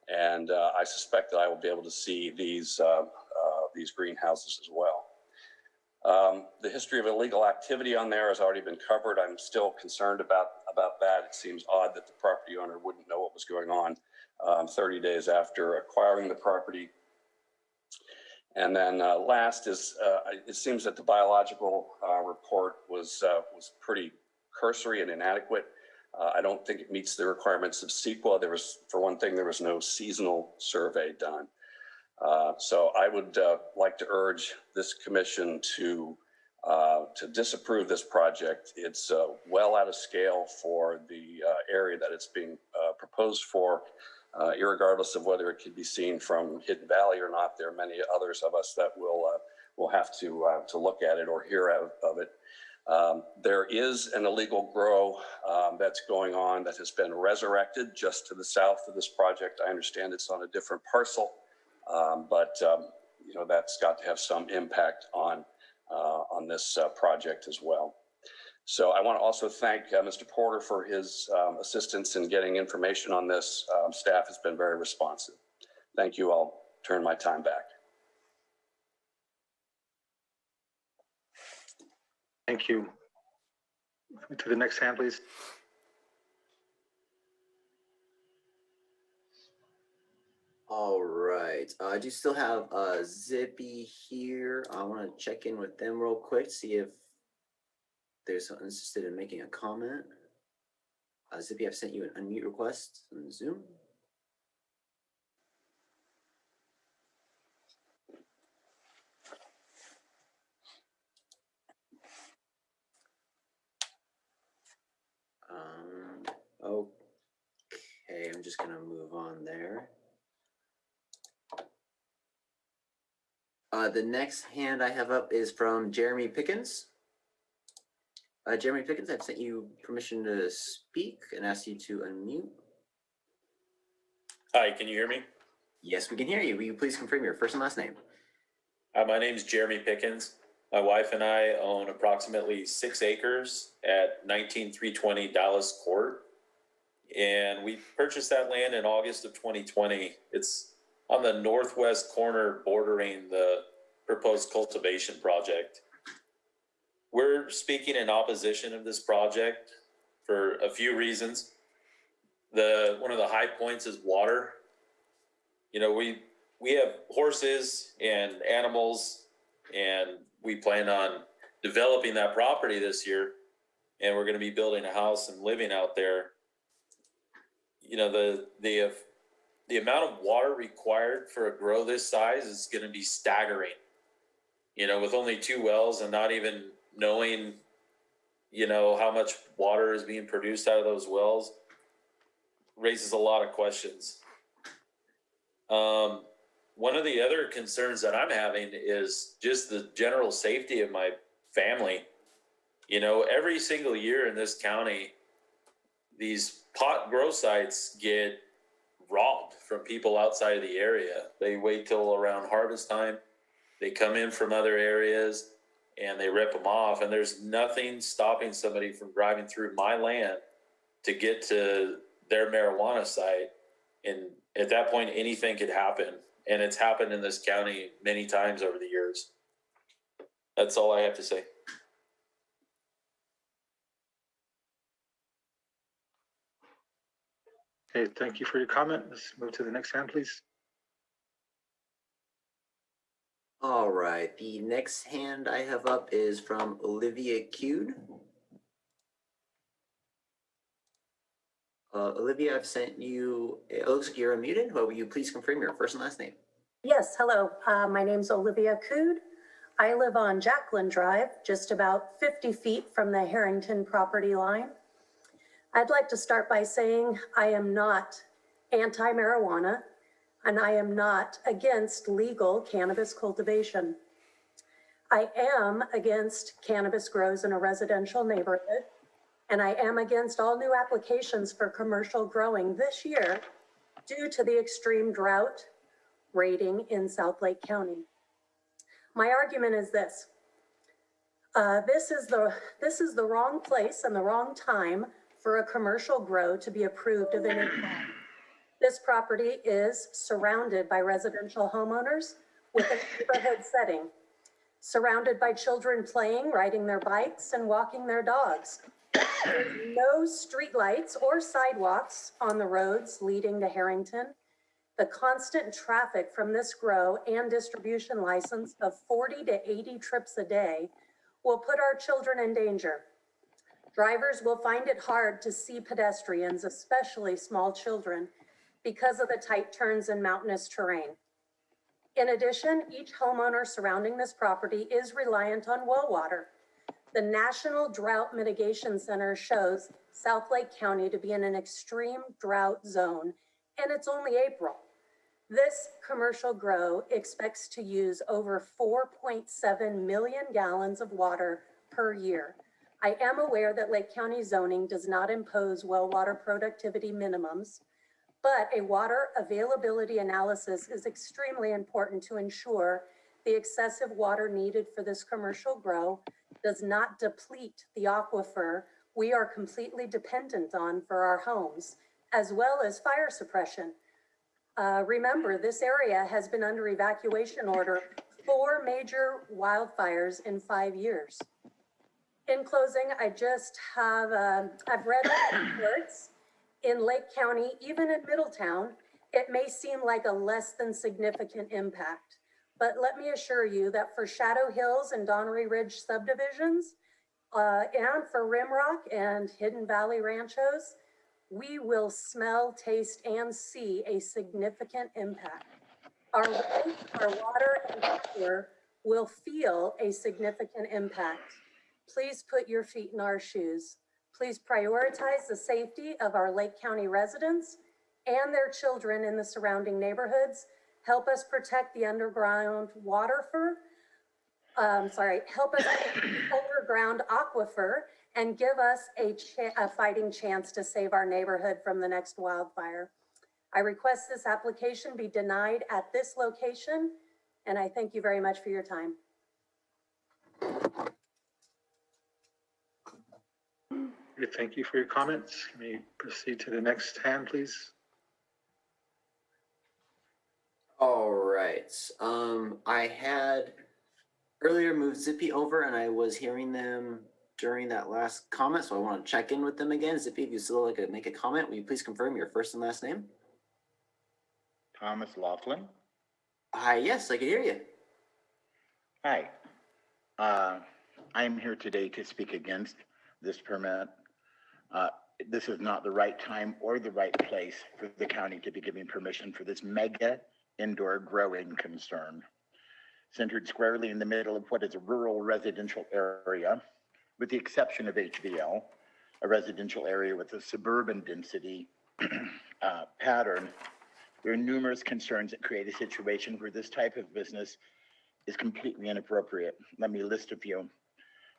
and I suspect that I will be able to see these greenhouses as well. The history of illegal activity on there has already been covered. I'm still concerned about that. It seems odd that the property owner wouldn't know what was going on 30 days after acquiring the property. And then last is, it seems that the biological report was pretty cursory and inadequate. I don't think it meets the requirements of CEQA. For one thing, there was no seasonal survey done. So I would like to urge this commission to disapprove this project. It's well out of scale for the area that it's being proposed for, irregardless of whether it can be seen from Hidden Valley or not. There are many others of us that will have to look at it or hear of it. There is an illegal grow that's going on that has been resurrected just to the south of this project. I understand it's on a different parcel, but you know, that's got to have some impact on this project as well. So I want to also thank Mr. Porter for his assistance in getting information on this. Staff has been very responsive. Thank you. I'll turn my time back. Thank you. To the next hand, please. All right. I do still have Zippy here. I want to check in with them real quick, see if they're so interested in making a comment. Zippy, I've sent you an unmute request on Zoom. just gonna move on there. The next hand I have up is from Jeremy Pickens. Jeremy Pickens, I've sent you permission to speak and asked you to unmute. Hi, can you hear me? Yes, we can hear you. Will you please confirm your first and last name? My name is Jeremy Pickens. My wife and I own approximately 6 acres at 19320 Dallas Court. And we purchased that land in August of 2020. It's on the northwest corner bordering the proposed cultivation project. We're speaking in opposition of this project for a few reasons. One of the high points is water. You know, we have horses and animals, and we plan on developing that property this year, and we're going to be building a house and living out there. You know, the amount of water required for a grow this size is going to be staggering. You know, with only 2 wells and not even knowing, you know, how much water is being produced out of those wells raises a lot of questions. One of the other concerns that I'm having is just the general safety of my family. You know, every single year in this county, these pot grow sites get robbed from people outside of the area. They wait till around harvest time. They come in from other areas and they rip them off. And there's nothing stopping somebody from driving through my land to get to their marijuana site. And at that point, anything could happen. And it's happened in this county many times over the years. That's all I have to say. Okay, thank you for your comment. Let's move to the next hand, please. All right, the next hand I have up is from Olivia Cude. Olivia, I've sent you, it looks like you're unmuted, but will you please confirm your first and last name? Yes, hello. My name's Olivia Cood. I live on Jacqueline Drive, just about 50 feet from the Harrington property line. I'd like to start by saying I am not anti-marijuana, and I am not against legal cannabis cultivation. I am against cannabis grows in a residential neighborhood, and I am against all new applications for commercial growing this year due to the extreme drought rating in South Lake County. My argument is this. This is the wrong place and the wrong time for a commercial grow to be approved of any kind. This property is surrounded by residential homeowners with a neighborhood setting, surrounded by children playing, riding their bikes, and walking their dogs. There's no streetlights or sidewalks on the roads leading to Harrington. The constant traffic from this grow and distribution license of 40 to 80 trips a day will put our children in danger. Drivers will find it hard to see pedestrians, especially small children, because of the tight turns and mountainous terrain. In addition, each homeowner surrounding this property is reliant on well water. The National Drought Mitigation Center shows South Lake County to be in an extreme drought zone, and it's only April. This commercial grow expects to use over 4.7 million gallons of water per year. I am aware that Lake County zoning does not impose well water productivity minimums, but a water availability analysis is extremely important to ensure the excessive water needed for this commercial grow does not deplete the aquifer we are completely dependent on for our homes, as well as fire suppression. Remember, this area has been under evacuation order 4 major wildfires in 5 years. In closing, I just have, I've read reports in Lake County, even in Middletown, it may seem like a less than significant impact. But let me assure you that for Shadow Hills and Donnery Ridge subdivisions, and for Rimrock and Hidden Valley Ranchos, we will smell, taste, and see a significant impact. Our roads, our water, and power will feel a significant impact. Please put your feet in our shoes. Please prioritize the safety of our Lake County residents and their children in the surrounding neighborhoods. Help us protect the underground help us protect the underground aquifer and give us a fighting chance to save our neighborhood from the next wildfire. I request this application be denied at this location, and I thank you very much for your time. Thank you for your comments. May we proceed to the next hand, please? All right. I had earlier moved Zippy over, and I was hearing them during that last comment, so I want to check in with them again. Zippy, if you still like to make a comment, will you please confirm your first and last name? Thomas Laughlin. Hi, yes, I can hear you. Hi. I am here today to speak against this permit. This is not the right time or the right place for the county to be giving permission for this mega indoor growing concern. Centered squarely in the middle of what is a rural residential area, with the exception of HVL, a residential area with a suburban density pattern. There are numerous concerns that create a situation where this type of business is completely inappropriate. Let me list a few.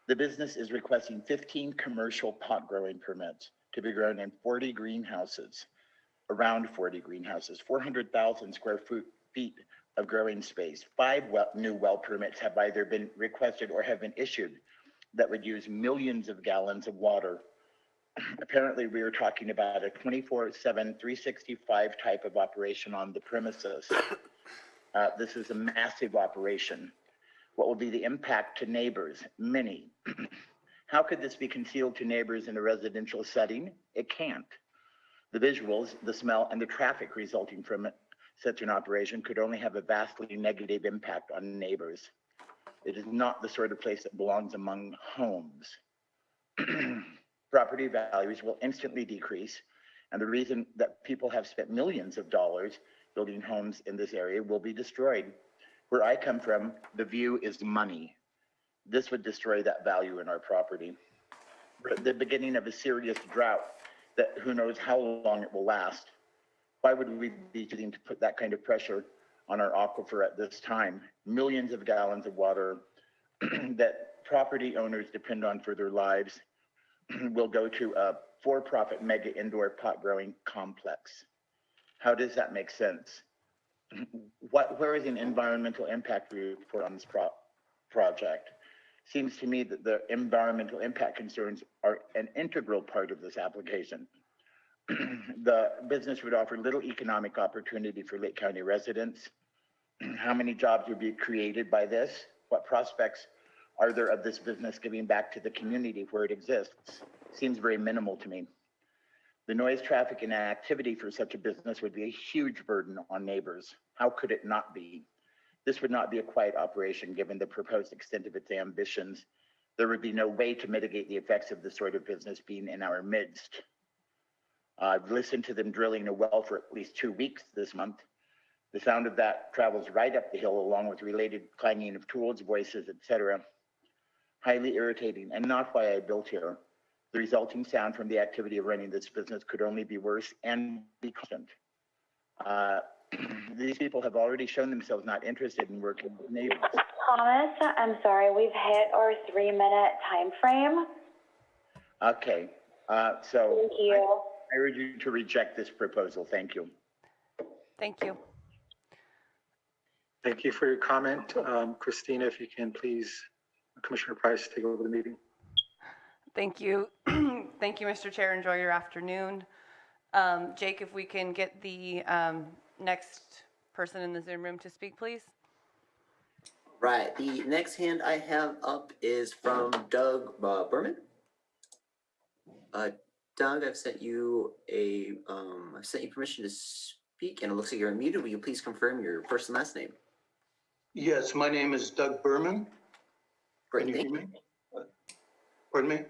The business is requesting 15 commercial pot growing permits to be grown in 40 greenhouses, around 40 greenhouses, 400,000 square feet of growing space. 5 new well permits have either been requested or have been issued that would use millions of gallons of water. Apparently, we are talking about a 24/7, 365 type of operation on the premises. This is a massive operation. What will be the impact to neighbors? Many. How could this be concealed to neighbors in a residential setting? It can't. The visuals, the smell, and the traffic resulting from such an operation could only have a vastly negative impact on neighbors. It is not the sort of place that belongs among homes. Property values will instantly decrease, and the reason that people have spent millions of dollars building homes in this area will be destroyed. Where I come from, the view is money. This would destroy that value in our property. We're at the beginning of a serious drought that who knows how long it will last. Why would we be choosing to put that kind of pressure on our aquifer at this time? Millions of gallons of water that property owners depend on for their lives will go to a for-profit mega indoor pot growing complex. How does that make sense? Where is an environmental impact report on this project? Seems to me that the environmental impact concerns are an integral part of this application. The business would offer little economic opportunity for Lake County residents. How many jobs would be created by this? What prospects are there of this business giving back to the community where it exists? Seems very minimal to me. The noise, traffic, and activity for such a business would be a huge burden on neighbors. How could it not be? This would not be a quiet operation given the proposed extent of its ambitions. There would be no way to mitigate the effects of this sort of business being in our midst. I've listened to them drilling a well for at least 2 weeks this month. The sound of that travels right up the hill along with related clanging of tools, voices, etc. Highly irritating and not why I built here. The resulting sound from the activity of running this business could only be worse and be constant. These people have already shown themselves not interested in working with neighbors. Thomas, I'm sorry, we've hit our 3-minute time frame. Okay, so Thank you. I urge you to reject this proposal. Thank you. Thank you. Thank you for your comment. Christina, if you can please, Commissioner Price, take over the meeting. Thank you. Thank you, Mr. Chair. Enjoy your afternoon. Jake, if we can get the next person in the Zoom room to speak, please. Right. The next hand I have up is from Doug Berman. Doug, I've sent you permission to speak, and it looks like you're unmuted. Will you please confirm your first and last name? Yes, my name is Doug Berman. Great, Can you hear me? Pardon me?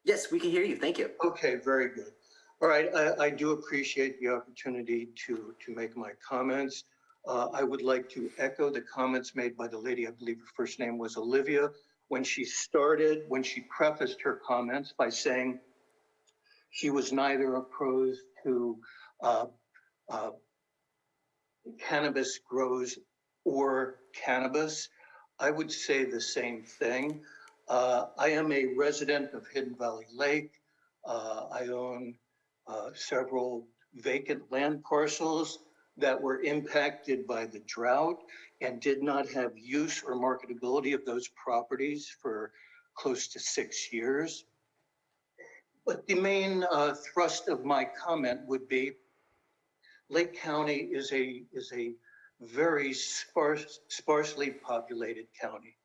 Yes, we can hear you. Thank you. Okay, very good. All right, I do appreciate the opportunity to make my comments. I would like to echo the comments made by the lady, I believe her first name was Olivia, when she prefaced her comments by saying she was neither opposed to uh, cannabis grows or cannabis, I would say the same thing. I am a resident of Hidden Valley Lake. I own several vacant land parcels that were impacted by the drought and did not have use or marketability of those properties for close to 6 years. But the main thrust of my comment would be Lake County is a very sparsely populated county.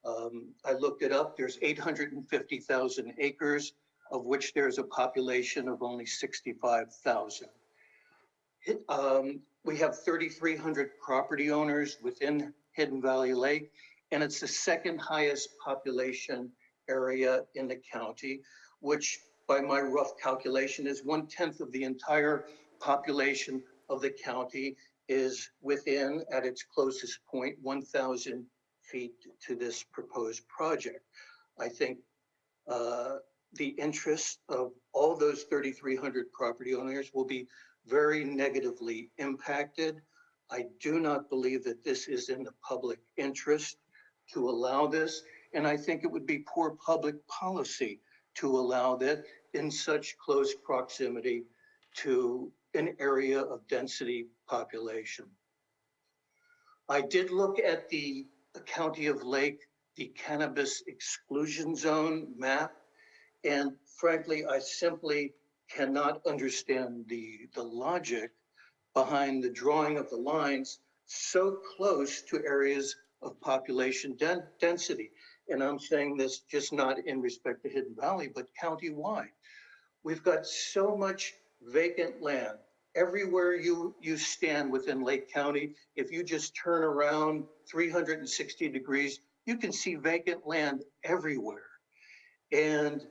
I looked it up. There's 850,000 acres, of which there's a population of only 65,000. We have 3,300 property owners within Hidden Valley Lake, and it's the second highest population area in the county, which by my rough calculation is 1/10 of the entire population of the county is within, at its closest point, 1,000 feet to this proposed project. I think the interest of all those 3,300 property owners will be very negatively impacted. I do not believe that this is in the public interest to allow this, and I think it would be poor public policy to allow that in such close proximity to an area of density population. I did look at the County of Lake, the cannabis exclusion zone map, and frankly, I simply cannot understand the logic behind the drawing of the lines so close to areas of population density. And I'm saying this just not in respect to Hidden Valley, but countywide. We've got so much vacant land. Everywhere you stand within Lake County, if you just turn around 360 degrees, you can see vacant land everywhere. And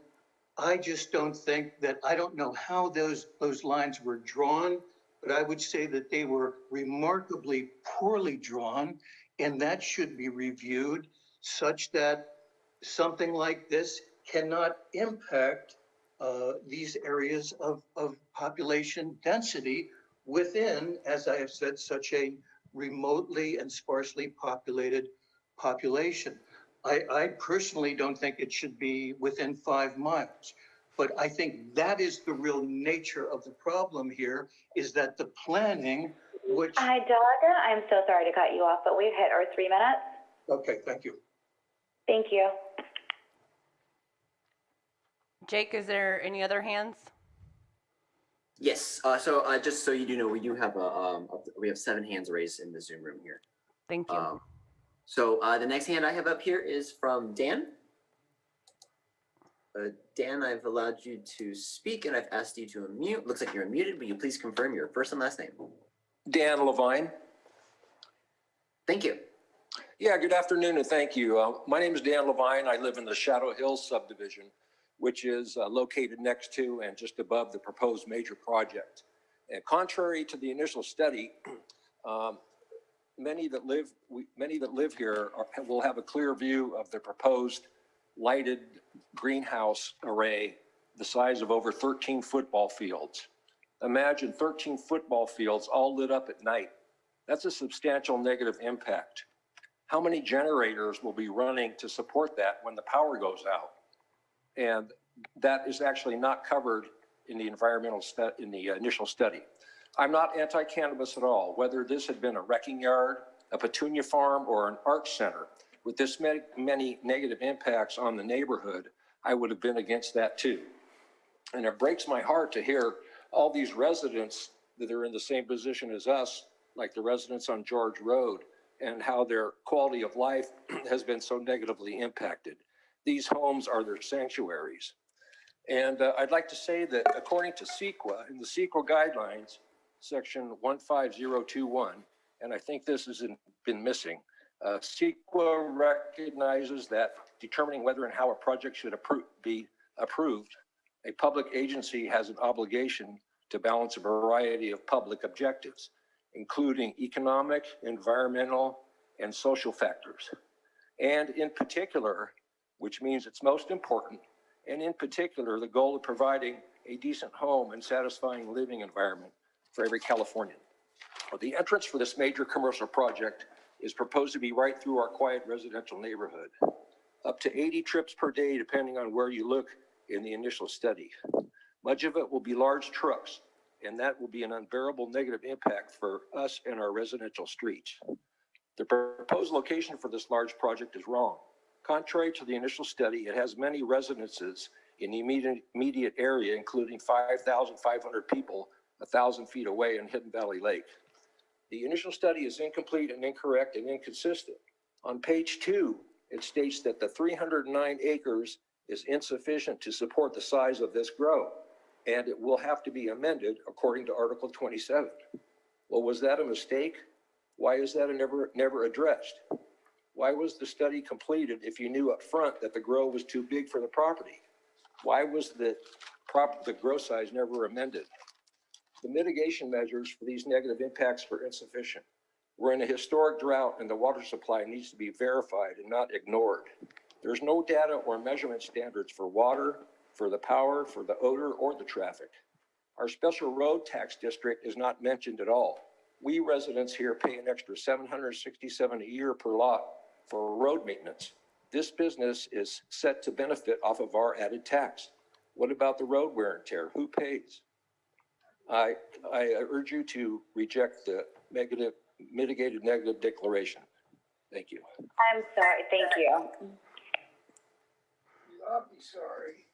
I just don't think that, I don't know how those lines were drawn, but I would say that they were remarkably poorly drawn, and that should be reviewed such that something like this cannot impact these areas of population density within, as I have said, such a remotely and sparsely populated population. I personally don't think it should be within 5 miles, but I think that is the real nature of the problem here, is that the planning, which... Hi, Doug. I'm so sorry to cut you off, but we've hit our 3 minutes. Okay, thank you. Thank you. Jake, is there any other hands? Yes, so just so you do know, we do have we have 7 hands raised in the Zoom room here. Thank you. So the next hand I have up here is from Dan. Dan, I've allowed you to speak and I've asked you to unmute. Looks like you're unmuted. Will you please confirm your first and last name? Dan Levine. Thank you. Yeah, good afternoon and thank you. My name is Dan Levine. I live in the Shadow Hills subdivision, which is located next to and just above the proposed major project. And contrary to the initial study, many that live here will have a clear view of the proposed lighted greenhouse array the size of over 13 football fields. Imagine 13 football fields all lit up at night. That's a substantial negative impact. How many generators will be running to support that when the power goes out? And that is actually not covered in the initial study. I'm not anti-cannabis at all. Whether this had been a wrecking yard, a petunia farm, or an art center, with this many negative impacts on the neighborhood, I would have been against that too. And it breaks my heart to hear all these residents that are in the same position as us, like the residents on George Road, and how their quality of life has been so negatively impacted. These homes are their sanctuaries. And I'd like to say that according to CEQA, in the CEQA guidelines, section 15021, and I think this has been missing, CEQA recognizes that determining whether and how a project should be approved, a public agency has an obligation to balance a variety of public objectives, including economic, environmental, and social factors. And in particular, which means it's most important, and in particular, the goal of providing a decent home and satisfying living environment for every Californian. Well, the entrance for this major commercial project is proposed to be right through our quiet residential neighborhood. Up to 80 trips per day, depending on where you look in the initial study. Much of it will be large trucks, and that will be an unbearable negative impact for us and our residential streets. The proposed location for this large project is wrong. Contrary to the initial study, it has many residences in the immediate area, including 5,500 people 1,000 feet away in Hidden Valley Lake. The initial study is incomplete and incorrect and inconsistent. On page 2, it states that the 309 acres is insufficient to support the size of this grow, and it will have to be amended according to Article 27. Well, was that a mistake? Why is that never addressed? Why was the study completed if you knew up front that the grow was too big for the property? Why was the grow size never amended? The mitigation measures for these negative impacts were insufficient. We're in a historic drought and the water supply needs to be verified and not ignored. There's no data or measurement standards for water, for the power, for the odor, or the traffic. Our special road tax district is not mentioned at all. We residents here pay an extra $767 a year per lot for road maintenance. This business is set to benefit off of our added tax. What about the road wear and tear? Who pays? I urge you to reject the mitigated negative declaration. Thank you. I'm sorry, thank you. I'll be sorry.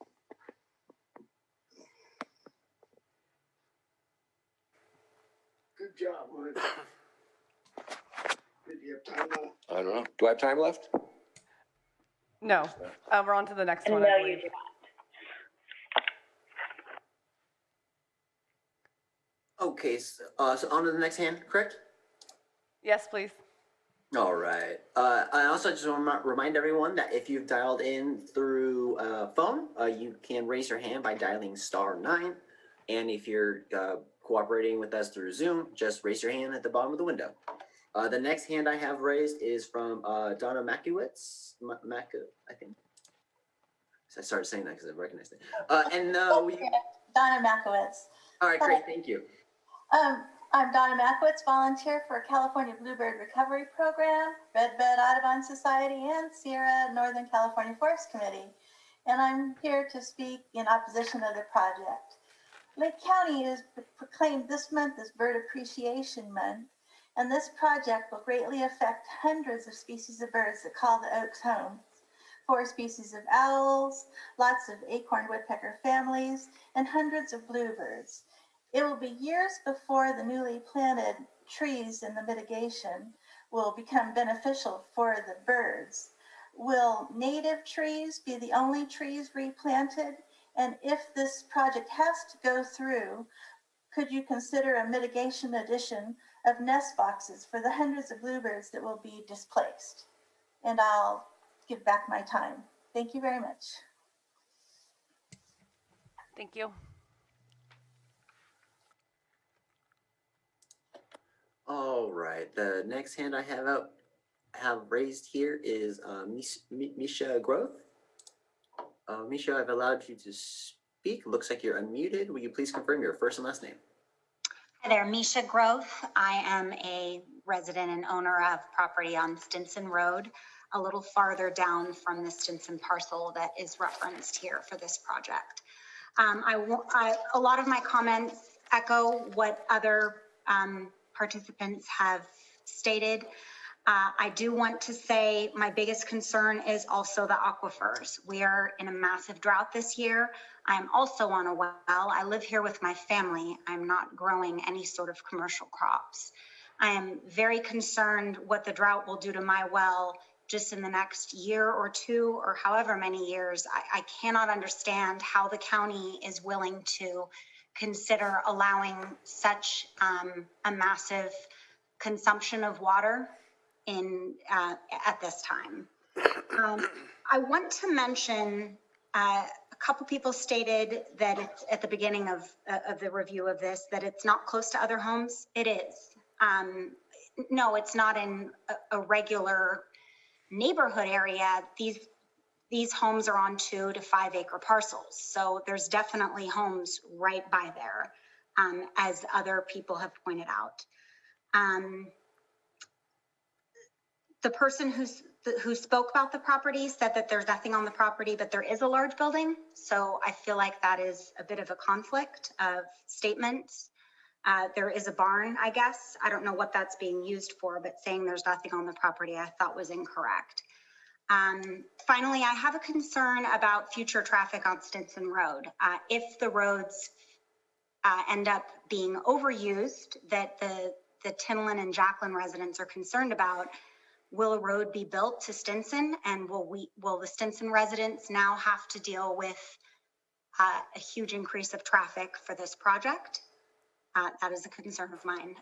Good job, Wood. Did you have time left? I don't know. Do I have time left? No, we're on to the next one, No, I you believe. do not. Okay, so on to the next hand, correct? Yes, please. All right. I also just want to remind everyone that if you've dialed in through phone, you can raise your hand by dialing *9. And if you're cooperating with us through Zoom, just raise your hand at the bottom of the window. The next hand I have raised is from Donna Makowitz. I think. So I started saying that because I recognized it. Donna Makowitz. All right, great. Thank you. I'm Donna Makowitz, volunteer for California Bluebird Recovery Program, Red Bed Audubon Society, and Sierra Northern California Forest Committee. And I'm here to speak in opposition to the project. Lake County is proclaimed this month as Bird Appreciation Month, and this project will greatly affect hundreds of species of birds that call the Oaks home. 4 species of owls, lots of acorn woodpecker families, and hundreds of bluebirds. It will be years before the newly planted trees in the mitigation will become beneficial for the birds. Will native trees be the only trees replanted? And if this project has to go through, could you consider a mitigation addition of nest boxes for the hundreds of bluebirds that will be displaced? And I'll give back my time. Thank you very much. Thank you. All right. The next hand I have raised here is Misha Groth. Misha, I've allowed you to speak. Looks like you're unmuted. Will you please confirm your first and last name? Hi there, Misha Growth. I am a resident and owner of property on Stinson Road, a little farther down from the Stinson parcel that is referenced here for this project. A lot of my comments echo what other participants have stated. I do want to say my biggest concern is also the aquifers. We are in a massive drought this year. I'm also on a well. I live here with my family. I'm not growing any sort of commercial crops. I am very concerned what the drought will do to my well just in the next year or two or however many years. I cannot understand how the county is willing to consider allowing such a massive consumption of water at this time. I want to mention a couple people stated that it's at the beginning of the review of this that it's not close to other homes. It is. No, it's not in a regular neighborhood area. These homes are on 2 to 5 acre parcels, so there's definitely homes right by there. as other people have pointed out. The person who spoke about the property said that there's nothing on the property, but there is a large building. So I feel like that is a bit of a conflict of statements. There is a barn, I guess. I don't know what that's being used for, but saying there's nothing on the property I thought was incorrect. Finally, I have a concern about future traffic on Stinson Road. If the roads end up being overused, that the Tinlin and Jacqueline residents are concerned about, will a road be built to Stinson, and will the Stinson residents now have to deal with a huge increase of traffic for this project? That is a concern of mine.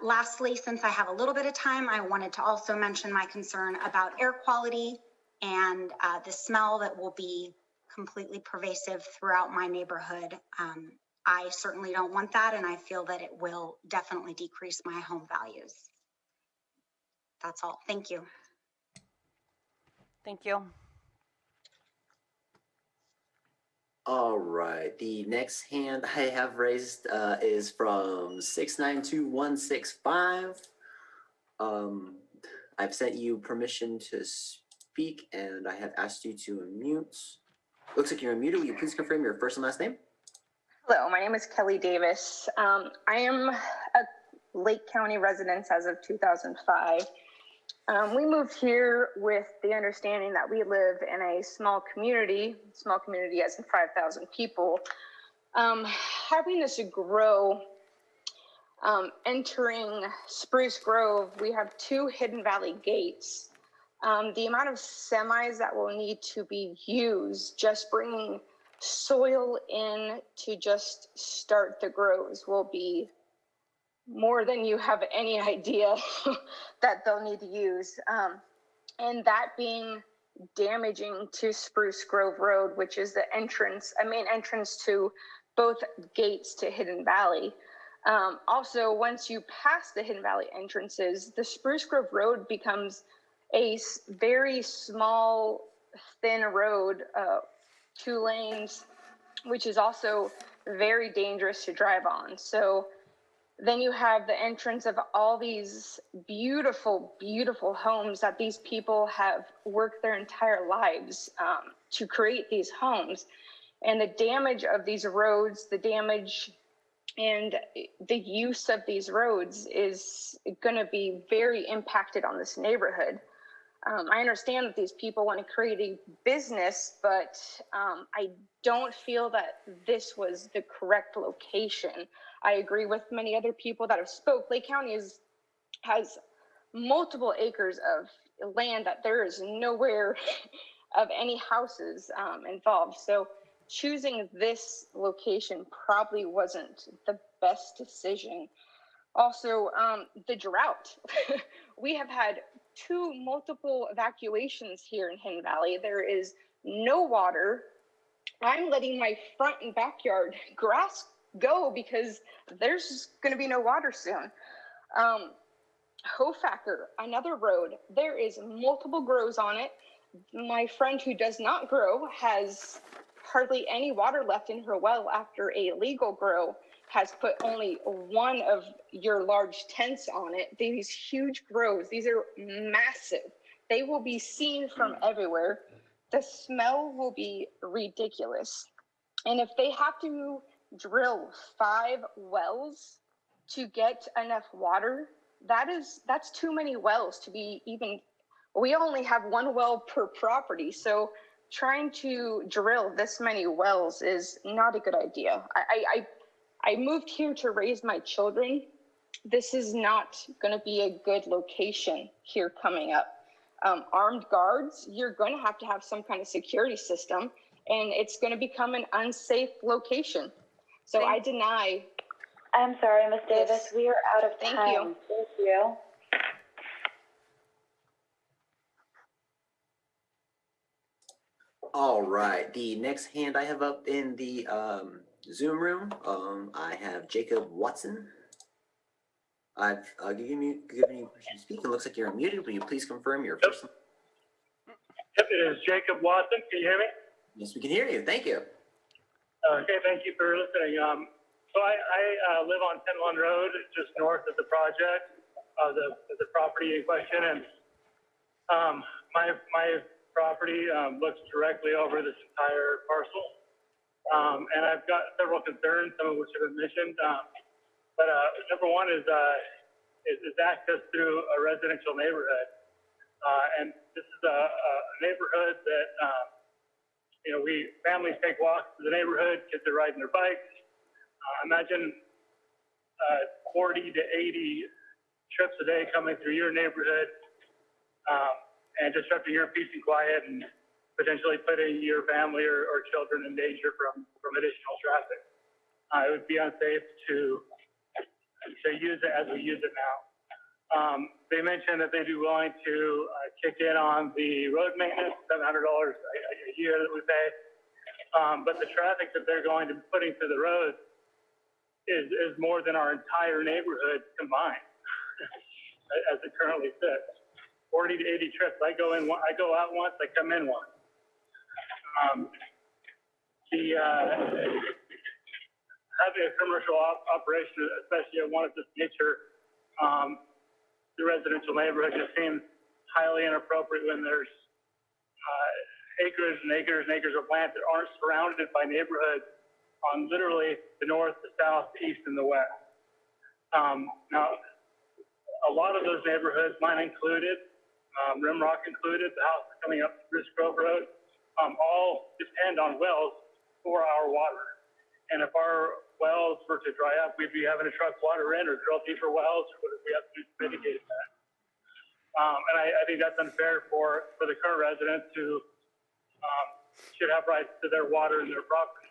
Lastly, since I have a little bit of time, I wanted to also mention my concern about air quality and the smell that will be completely pervasive throughout my neighborhood. I certainly don't want that, and I feel that it will definitely decrease my home values. That's all. Thank you. Thank you. All right, the next hand I have raised is from 692165. I've sent you permission to speak, and I have asked you to unmute. Looks like you're unmuted. Will you please confirm your first and last name? Hello, my name is Kelly Davis. I am a Lake County resident as of 2005. We moved here with the understanding that we live in a small community as in 5,000 people. Having this grow, entering Spruce Grove, we have 2 Hidden Valley gates. The amount of semis that will need to be used, just bringing soil in to just start the grows, will be more than you have any idea that they'll need to use. And that being damaging to Spruce Grove Road, which is the main entrance to both gates to Hidden Valley. Also, once you pass the Hidden Valley entrances, the Spruce Grove Road becomes a very small, thin road, 2 lanes, which is also very dangerous to drive on. So then you have the entrance of all these beautiful, beautiful homes that these people have worked their entire lives to create these homes. And the damage of these roads, the damage and the use of these roads is going to be very impacted on this neighborhood. I understand that these people want to create a business, but I don't feel that this was the correct location. I agree with many other people that have spoke. Lake County has multiple acres of land that there is nowhere of any houses involved. So choosing this location probably wasn't the best decision. Also, the drought. We have had 2 multiple evacuations here in Hidden Valley. There is no water. I'm letting my front and backyard grass go because there's going to be no water soon. Hofacker, another road. There is multiple grows on it. My friend who does not grow has hardly any water left in her well after a legal grow has put only 1 of your large tents on it. These huge grows, these are massive. They will be seen from everywhere. The smell will be ridiculous. And if they have to drill 5 wells to get enough water, that's too many wells to be even. We only have 1 well per property, so trying to drill this many wells is not a good idea. I moved here to raise my children. This is not going to be a good location here coming up. Armed guards, you're going to have some kind of security system, and it's going to become an unsafe location. So I deny. I'm sorry, Ms. Davis, we are out of time. Thank you. Thank you. All right, the next hand I have up in the Zoom room, I have Jacob Watson. I've given you permission to speak. It looks like you're unmuted. Will you please confirm your first name? Yep, it is Jacob Watson. Can you hear me? Yes, we can hear you. Thank you. Okay, thank you for listening. So I live on Penland Road, just north of the project, the property in question, and my property looks directly over this entire parcel. And I've got several concerns, some of which have been mentioned. But number one is access through a residential neighborhood. And this is a neighborhood that, families take walks to the neighborhood, kids are riding their bikes. Imagine 40 to 80 trips a day coming through your neighborhood and disrupting your peace and quiet and potentially putting your family or children in danger from additional traffic. It would be unsafe to use it as we use it now. They mentioned that they'd be willing to kick in on the road maintenance, $700 a year that we pay. But the traffic that they're going to be putting through the roads is more than our entire neighborhood combined, as it currently sits. 40 to 80 trips. I go out once, I come in once. Having a commercial operation, especially one of this nature, the residential neighborhood just seems highly inappropriate when there's acres and acres and acres of land that aren't surrounded by neighborhoods on literally the north, the south, the east, and the west. Now, a lot of those neighborhoods, mine included, Rimrock included, the house coming up Spruce Grove Road, all depend on wells for our water. And if our wells were to dry up, we'd be having to truck water in or drill deeper wells, or what we have to do to mitigate that. And I think that's unfair for the current residents who should have rights to their water and their property.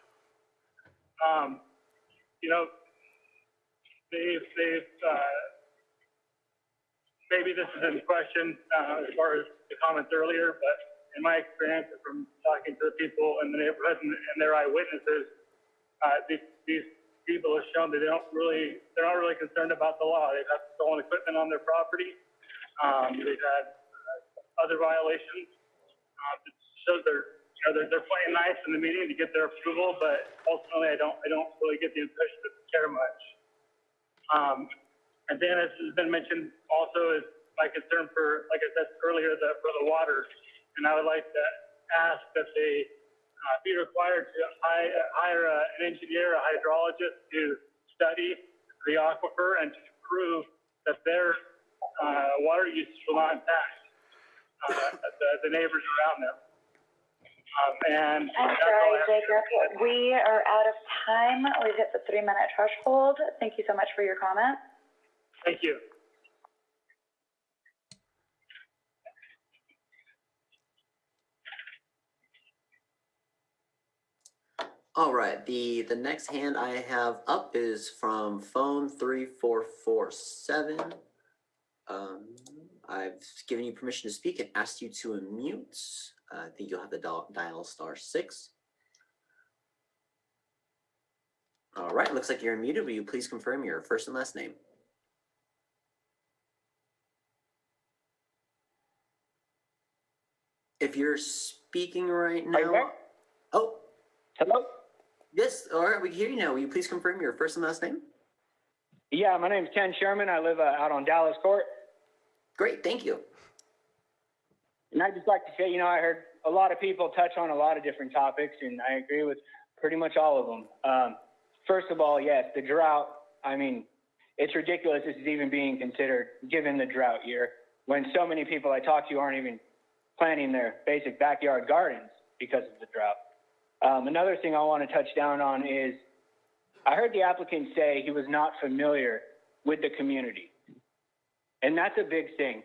Maybe this is in question as far as the comments earlier, but in my experience from talking to the people in the neighborhood and their eyewitnesses, these people have shown that they're not really concerned about the law. They've had stolen equipment on their property. They've had other violations. It shows they're playing nice in the meeting to get their approval, but ultimately I don't really get the impression that they care much. And then, as has been mentioned, also is my concern for, like I said earlier, for the water. And I would like to ask that they be required to hire an engineer, a hydrologist, to study the aquifer and to prove that their water use will not impact the neighbors around them. And I'm sorry, Jacob. We are out of time. We've hit the 3-minute threshold. Thank you so much for your comment. Thank you. All right, the next hand I have up is from phone 3447. I've given you permission to speak and asked you to unmute. I think you'll have to dial *6. All right, looks like you're unmuted. Will you please confirm your first and last name? If you're speaking right now. Are you there? Oh. Hello? Yes, all right, we can hear you now. Will you please confirm your first and last name? Yeah, my name's Ken Sherman. I live out on Dallas Court. Great, thank you. And I'd just like to say, I heard a lot of people touch on a lot of different topics, and I agree with pretty much all of them. First of all, yes, the drought, it's ridiculous this is even being considered given the drought year, when so many people I talk to aren't even planting their basic backyard gardens because of the drought. Another thing I want to touch down on is I heard the applicant say he was not familiar with the community. And that's a big thing.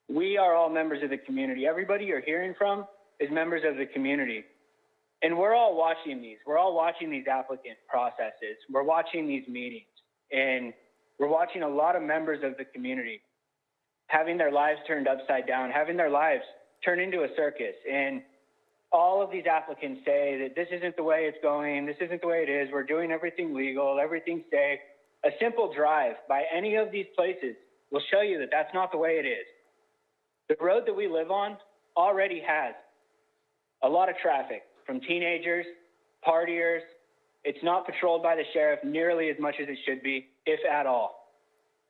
We are all members of the community. Everybody you're hearing from is members of the community. And we're all watching these. We're all watching these applicant processes. We're watching these meetings. And we're watching a lot of members of the community having their lives turned upside down, having their lives turn into a circus. And all of these applicants say that this isn't the way it's going, this isn't the way it is, we're doing everything legal, everything's safe. A simple drive by any of these places will show you that that's not the way it is. The road that we live on already has a lot of traffic from teenagers, partiers. It's not patrolled by the sheriff nearly as much as it should be, if at all.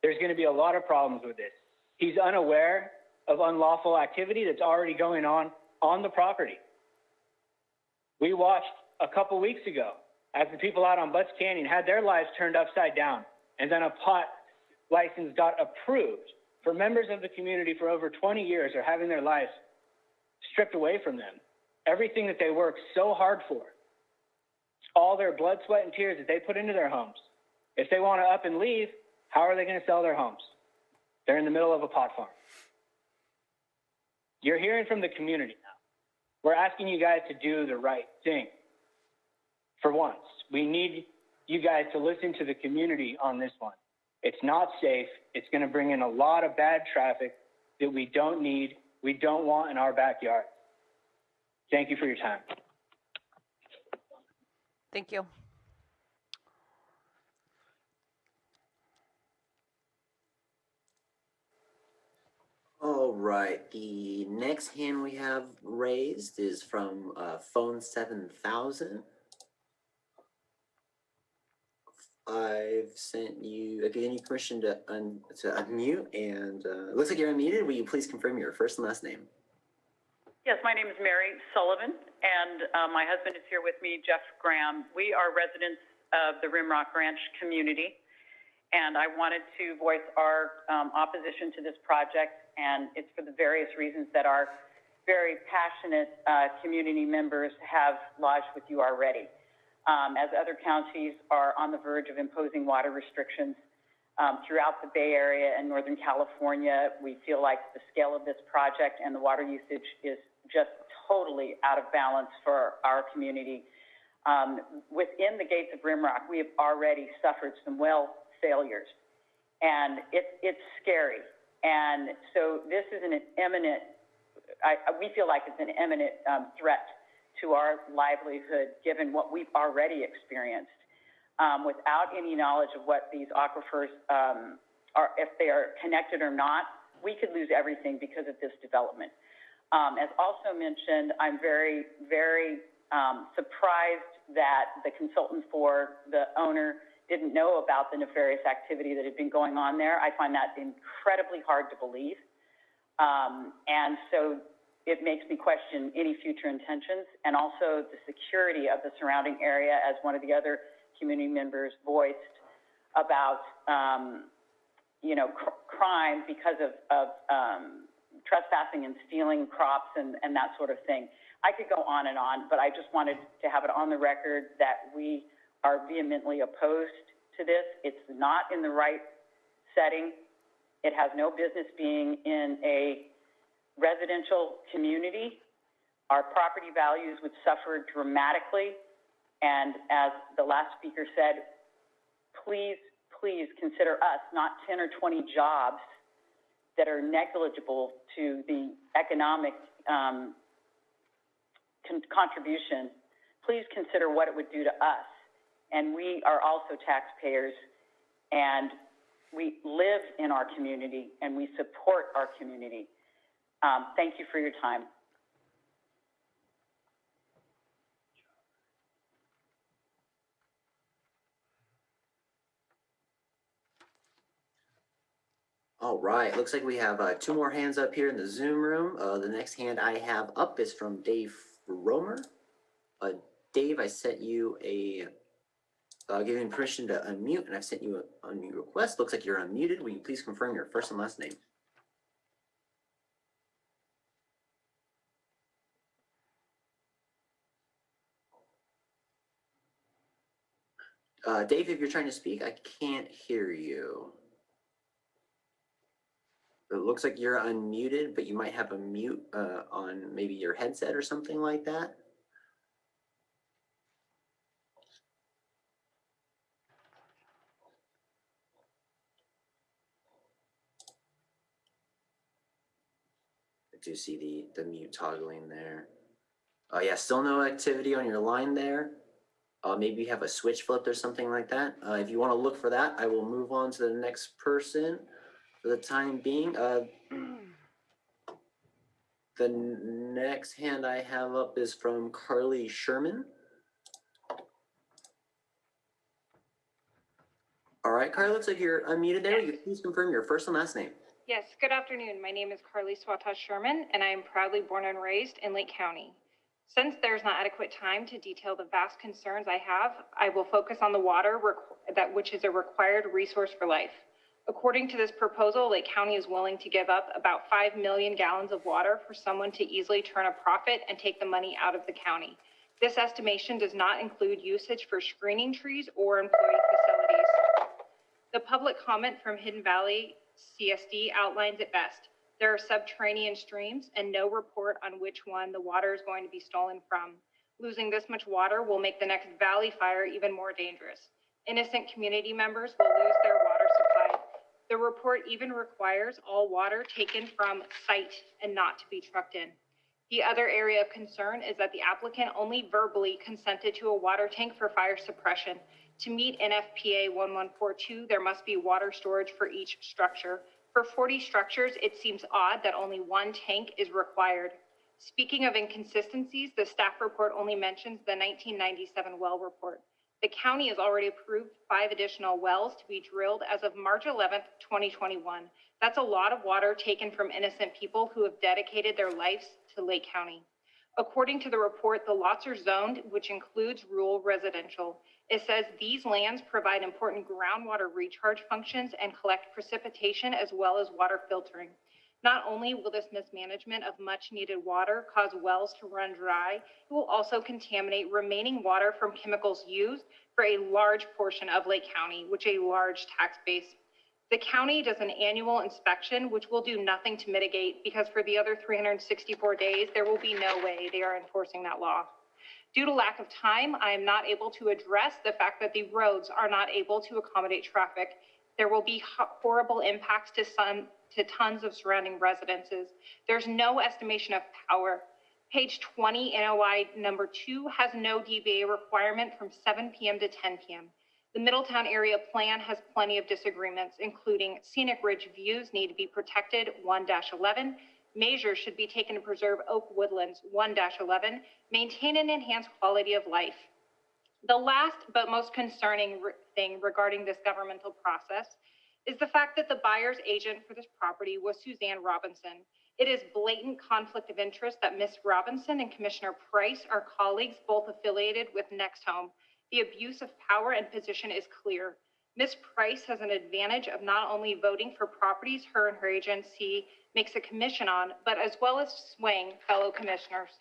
There's going to be a lot of problems with this. He's unaware of unlawful activity that's already going on the property. We watched a couple weeks ago as the people out on Butts Canyon had their lives turned upside down, and then a pot license got approved for members of the community for over 20 years are having their lives stripped away from them. Everything that they worked so hard for, all their blood, sweat, and tears that they put into their homes. If they want to up and leave, how are they going to sell their homes? They're in the middle of a pot farm. You're hearing from the community now. We're asking you guys to do the right thing. For once, we need you guys to listen to the community on this one. It's not safe. It's going to bring in a lot of bad traffic that we don't need, we don't want in our backyard. Thank you for your time. Thank you. All right, the next hand we have raised is from phone 7000. I've sent you, given you permission to unmute, and it looks like you're unmuted. Will you please confirm your first and last name? Yes, my name is Mary Sullivan, and my husband is here with me, Jeff Graham. We are residents of the Rimrock Ranch community, and I wanted to voice our opposition to this project, and it's for the various reasons that our very passionate community members have lodged with you already. As other counties are on the verge of imposing water restrictions throughout the Bay Area and Northern California, we feel like the scale of this project and the water usage is just totally out of balance for our community. Within the gates of Rimrock, we have already suffered some well failures, and it's scary. And so this is an imminent, we feel like it's an imminent threat to our livelihood, given what we've already experienced. Without any knowledge of what these aquifers are, if they are connected or not, we could lose everything because of this development. As also mentioned, I'm very, very surprised that the consultant for the owner didn't know about the nefarious activity that had been going on there. I find that incredibly hard to believe. And so it makes me question any future intentions, and also the security of the surrounding area, as one of the other community members voiced about, crime because of trespassing and stealing crops and that sort of thing. I could go on and on, but I just wanted to have it on the record that we are vehemently opposed to this. It's not in the right setting. It has no business being in a residential community. Our property values would suffer dramatically. And as the last speaker said, please, please consider us, not 10 or 20 jobs that are negligible to the economic contribution. Please consider what it would do to us. And we are also taxpayers, and we live in our community, and we support our community. Thank you for your time. All right, looks like we have 2 more hands up here in the Zoom room. The next hand I have up is from Dave Romer. Dave, I sent you a, giving permission to unmute, and I've sent you a unmute request. Looks like you're unmuted. Will you please confirm your first and last name? Dave, if you're trying to speak, I can't hear you. It looks like you're unmuted, but you might have a mute on maybe your headset or something like that. I do see the mute toggling there. Yeah, still no activity on your line there. Maybe you have a switch flipped or something like that. If you want to look for that, I will move on to the next person for the time being. The next hand I have up is from Carly Sherman. All right, Carly, looks like you're unmuted there. Will you please confirm your first and last name? Yes, good afternoon. My name is Carly Swatosh Sherman, and I am proudly born and raised in Lake County. Since there's not adequate time to detail the vast concerns I have, I will focus on the water which is a required resource for life. According to this proposal, Lake County is willing to give up about 5 million gallons of water for someone to easily turn a profit and take the money out of the county. This estimation does not include usage for screening trees or employee facilities. The public comment from Hidden Valley CSD outlines it best. There are subterranean streams and no report on which one the water is going to be stolen from. Losing this much water will make the next valley fire even more dangerous. Innocent community members will lose their water supply. The report even requires all water taken from site and not to be trucked in. The other area of concern is that the applicant only verbally consented to a water tank for fire suppression. To meet NFPA 1142, there must be water storage for each structure. For 40 structures, it seems odd that only one tank is required. Speaking of inconsistencies, the staff report only mentions the 1997 well report. The county has already approved 5 additional wells to be drilled as of March 11th, 2021. That's a lot of water taken from innocent people who have dedicated their lives to Lake County. According to the report, the lots are zoned, which includes rural residential. It says these lands provide important groundwater recharge functions and collect precipitation as well as water filtering. Not only will this mismanagement of much needed water cause wells to run dry, it will also contaminate remaining water from chemicals used for a large portion of Lake County, which is a large tax base. The county does an annual inspection, which will do nothing to mitigate because for the other 364 days, there will be no way they are enforcing that law. Due to lack of time, I am not able to address the fact that the roads are not able to accommodate traffic. There will be horrible impacts to tons of surrounding residences. There's no estimation of power. Page 20, NOI number 2 has no DBA requirement from 7 p.m. to 10 p.m. The Middletown area plan has plenty of disagreements, including scenic ridge views need to be protected, 1-11. Measures should be taken to preserve oak woodlands, 1-11. Maintain and enhance quality of life. The last but most concerning thing regarding this governmental process is the fact that the buyer's agent for this property was Suzanne Robinson. It is blatant conflict of interest that Ms. Robinson and Commissioner Price are colleagues, both affiliated with Next Home. The abuse of power and position is clear. Ms. Price has an advantage of not only voting for properties her and her agency makes a commission on, but as well as swaying fellow commissioners.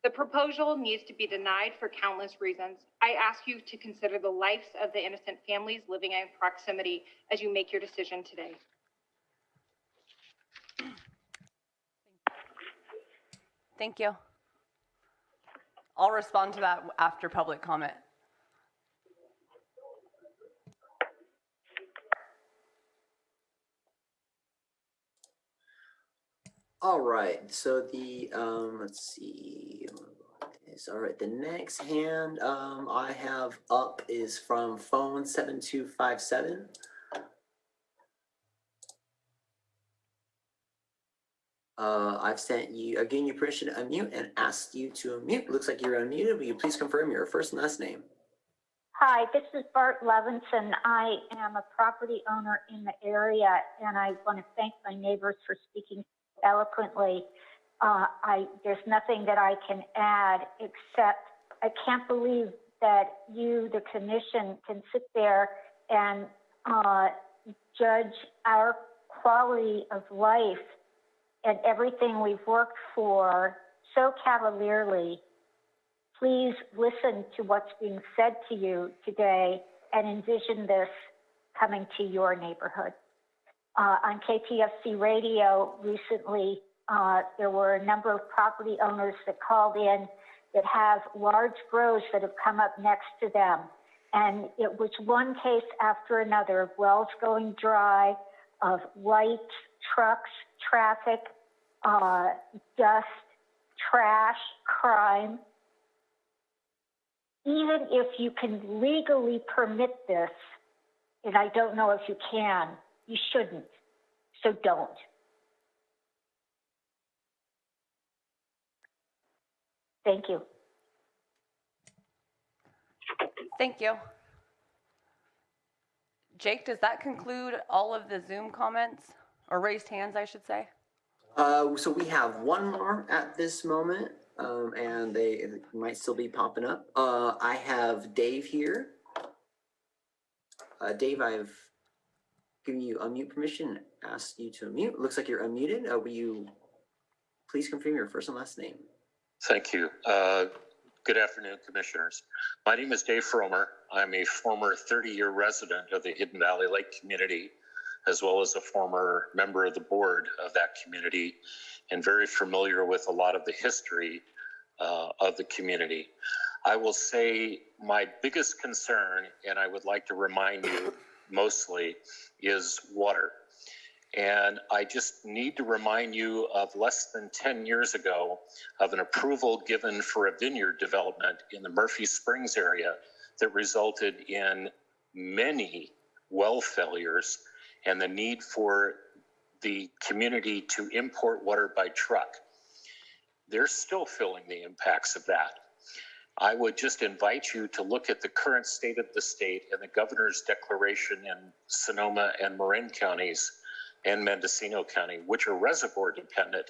The proposal needs to be denied for countless reasons. I ask you to consider the lives of the innocent families living in proximity as you make your decision today. Thank you. I'll respond to that after public comment. All right, so the, let's see. All right, the next hand I have up is from phone 7257. I've sent you, again, your permission to unmute and asked you to unmute. Looks like you're unmuted. Will you please confirm your first and last name? Hi, this is Bart Levinson. I am a property owner in the area, and I want to thank my neighbors for speaking eloquently. There's nothing that I can add except I can't believe that you, the commission, can sit there and judge our quality of life and everything we've worked for so cavalierly. Please listen to what's being said to you today and envision this coming to your neighborhood. On KPFC radio recently, there were a number of property owners that called in that have large grows that have come up next to them. And it was one case after another of wells going dry, of lights, trucks, traffic, dust, trash, crime. Even if you can legally permit this, and I don't know if you can, you shouldn't. So don't. Thank you. Thank you. Jake, does that conclude all of the Zoom comments, or raised hands, I should say? So we have one more at this moment, and they might still be popping up. I have Dave here. Dave, I've given you unmute permission, asked you to unmute. Looks like you're unmuted. Will you please confirm your first and last name? Thank you. Good afternoon, Commissioners. My name is Dave Fromer. I'm a former 30-year resident of the Hidden Valley Lake community, as well as a former member of the board of that community, and very familiar with a lot of the history of the community. I will say my biggest concern, and I would like to remind you mostly, is water. And I just need to remind you of less than 10 years ago of an approval given for a vineyard development in the Murphy Springs area that resulted in many well failures and the need for the community to import water by truck. They're still feeling the impacts of that. I would just invite you to look at the current state of the state and the governor's declaration in Sonoma and Marin counties and Mendocino County, which are reservoir dependent.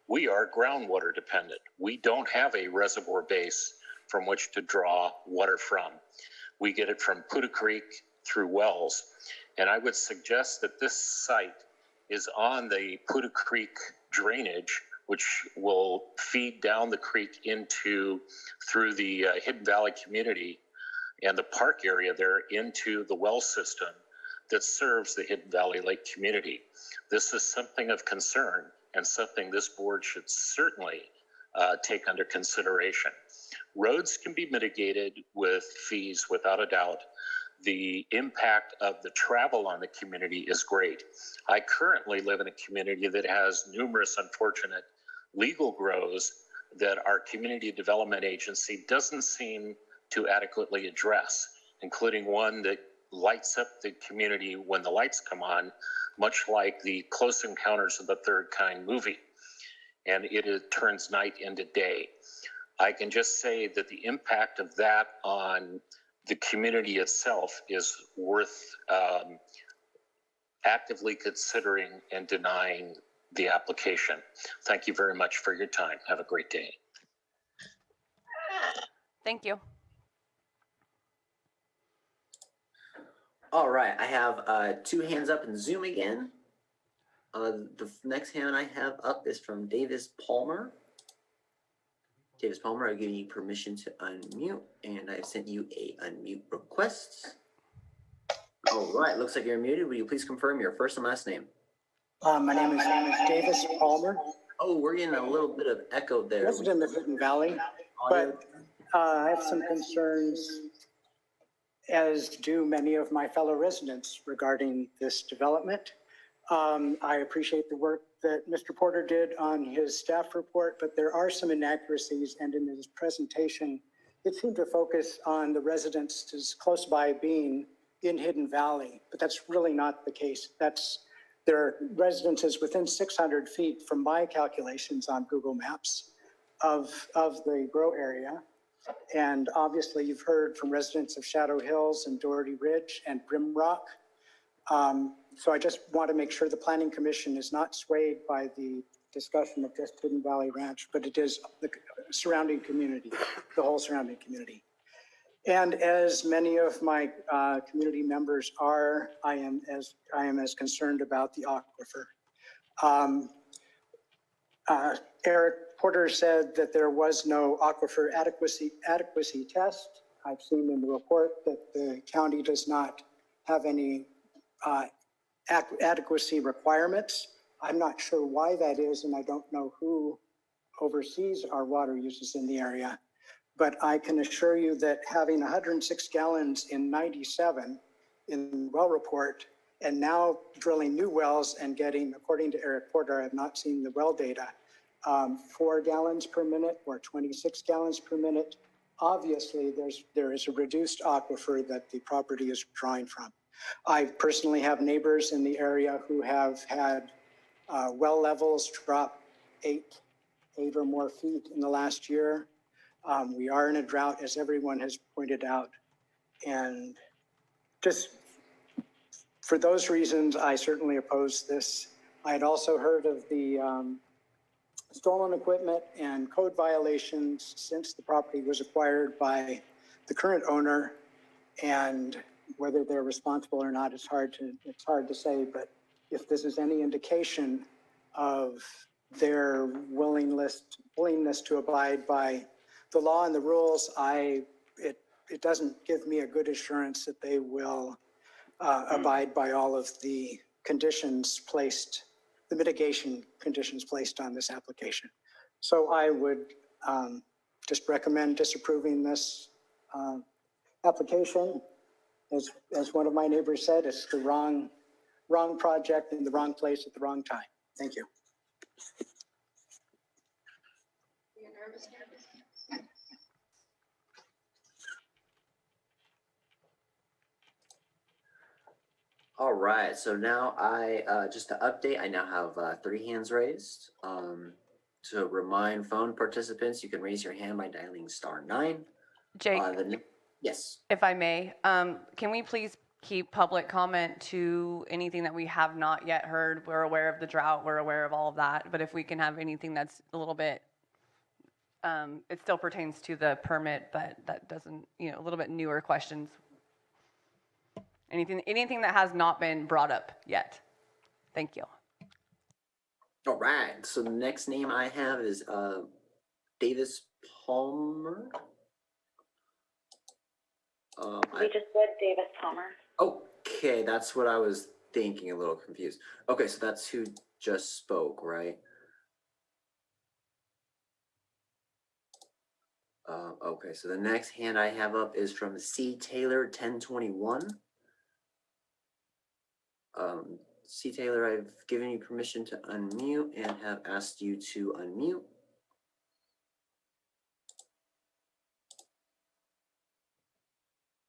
We are groundwater dependent. We don't have a reservoir base from which to draw water from. We get it from Puda Creek through wells. And I would suggest that this site is on the Puda Creek drainage, which will feed down the creek through the Hidden Valley community and the park area there into the well system that serves the Hidden Valley Lake community. This is something of concern and something this board should certainly take under consideration. Roads can be mitigated with fees without a doubt. The impact of the travel on the community is great. I currently live in a community that has numerous unfortunate legal grows that our community development agency doesn't seem to adequately address, including one that lights up the community when the lights come on, much like the Close Encounters of the Third Kind movie. And it turns night into day. I can just say that the impact of that on the community itself is worth actively considering and denying the application. Thank you very much for your time. Have a great day. Thank you. All right, I have two hands up in Zoom again. The next hand I have up is from Davis Palmer. Davis Palmer, I've given you permission to unmute, and I've sent you a unmute request. All right, looks like you're muted. Will you please confirm your first and last name? My name is Davis Palmer. Oh, we're getting a little bit of echo there. Resident of Hidden Valley, but I have some concerns, as do many of my fellow residents, regarding this development. I appreciate the work that Mr. Porter did on his staff report, but there are some inaccuracies, and in his presentation, it seemed to focus on the residents as close by being in Hidden Valley, but that's really not the case. There are residences within 600 feet from my calculations on Google Maps of the grow area. And obviously you've heard from residents of Shadow Hills and Doherty Ridge and Brimrock. So I just want to make sure the Planning Commission is not swayed by the discussion of just Hidden Valley Ranch, but it is the surrounding community, the whole surrounding community. And as many of my community members are, I am as concerned about the aquifer. Eric Porter said that there was no aquifer adequacy test. I've seen in the report that the county does not have any adequacy requirements. I'm not sure why that is, and I don't know who oversees our water uses in the area. But I can assure you that having 106 gallons in 97 in the well report, and now drilling new wells and getting, according to Eric Porter, I have not seen the well data, 4 gallons per minute or 26 gallons per minute, obviously there is a reduced aquifer that the property is drawing from. I personally have neighbors in the area who have had well levels drop 8 or more feet in the last year. We are in a drought, as everyone has pointed out, and just For those reasons, I certainly oppose this. I had also heard of the stolen equipment and code violations since the property was acquired by the current owner, and whether they're responsible or not, it's hard to say. But if this is any indication of their willingness to abide by the law and the rules, it doesn't give me a good assurance that they will abide by all of the conditions placed, the mitigation conditions placed on this application. So I would just recommend disapproving this application. As one of my neighbors said, it's the wrong project in the wrong place at the wrong time. Thank you. All right, so now just to update, I now have 3 hands raised. To remind phone participants, you can raise your hand by dialing *9. Jake, yes. if I may, can we please keep public comment to anything that we have not yet heard? We're aware of the drought, we're aware of all of that, but if we can have anything that's a little bit, it still pertains to the permit, but that doesn't, a little bit newer questions. Anything that has not been brought up yet. Thank you. All right, so the next name I have is Davis Palmer. We just said Davis Palmer. Okay, that's what I was thinking, a little confused. Okay, so that's who just spoke, right? Okay, so the next hand I have up is from C. Taylor 1021. C. Taylor, I've given you permission to unmute and have asked you to unmute.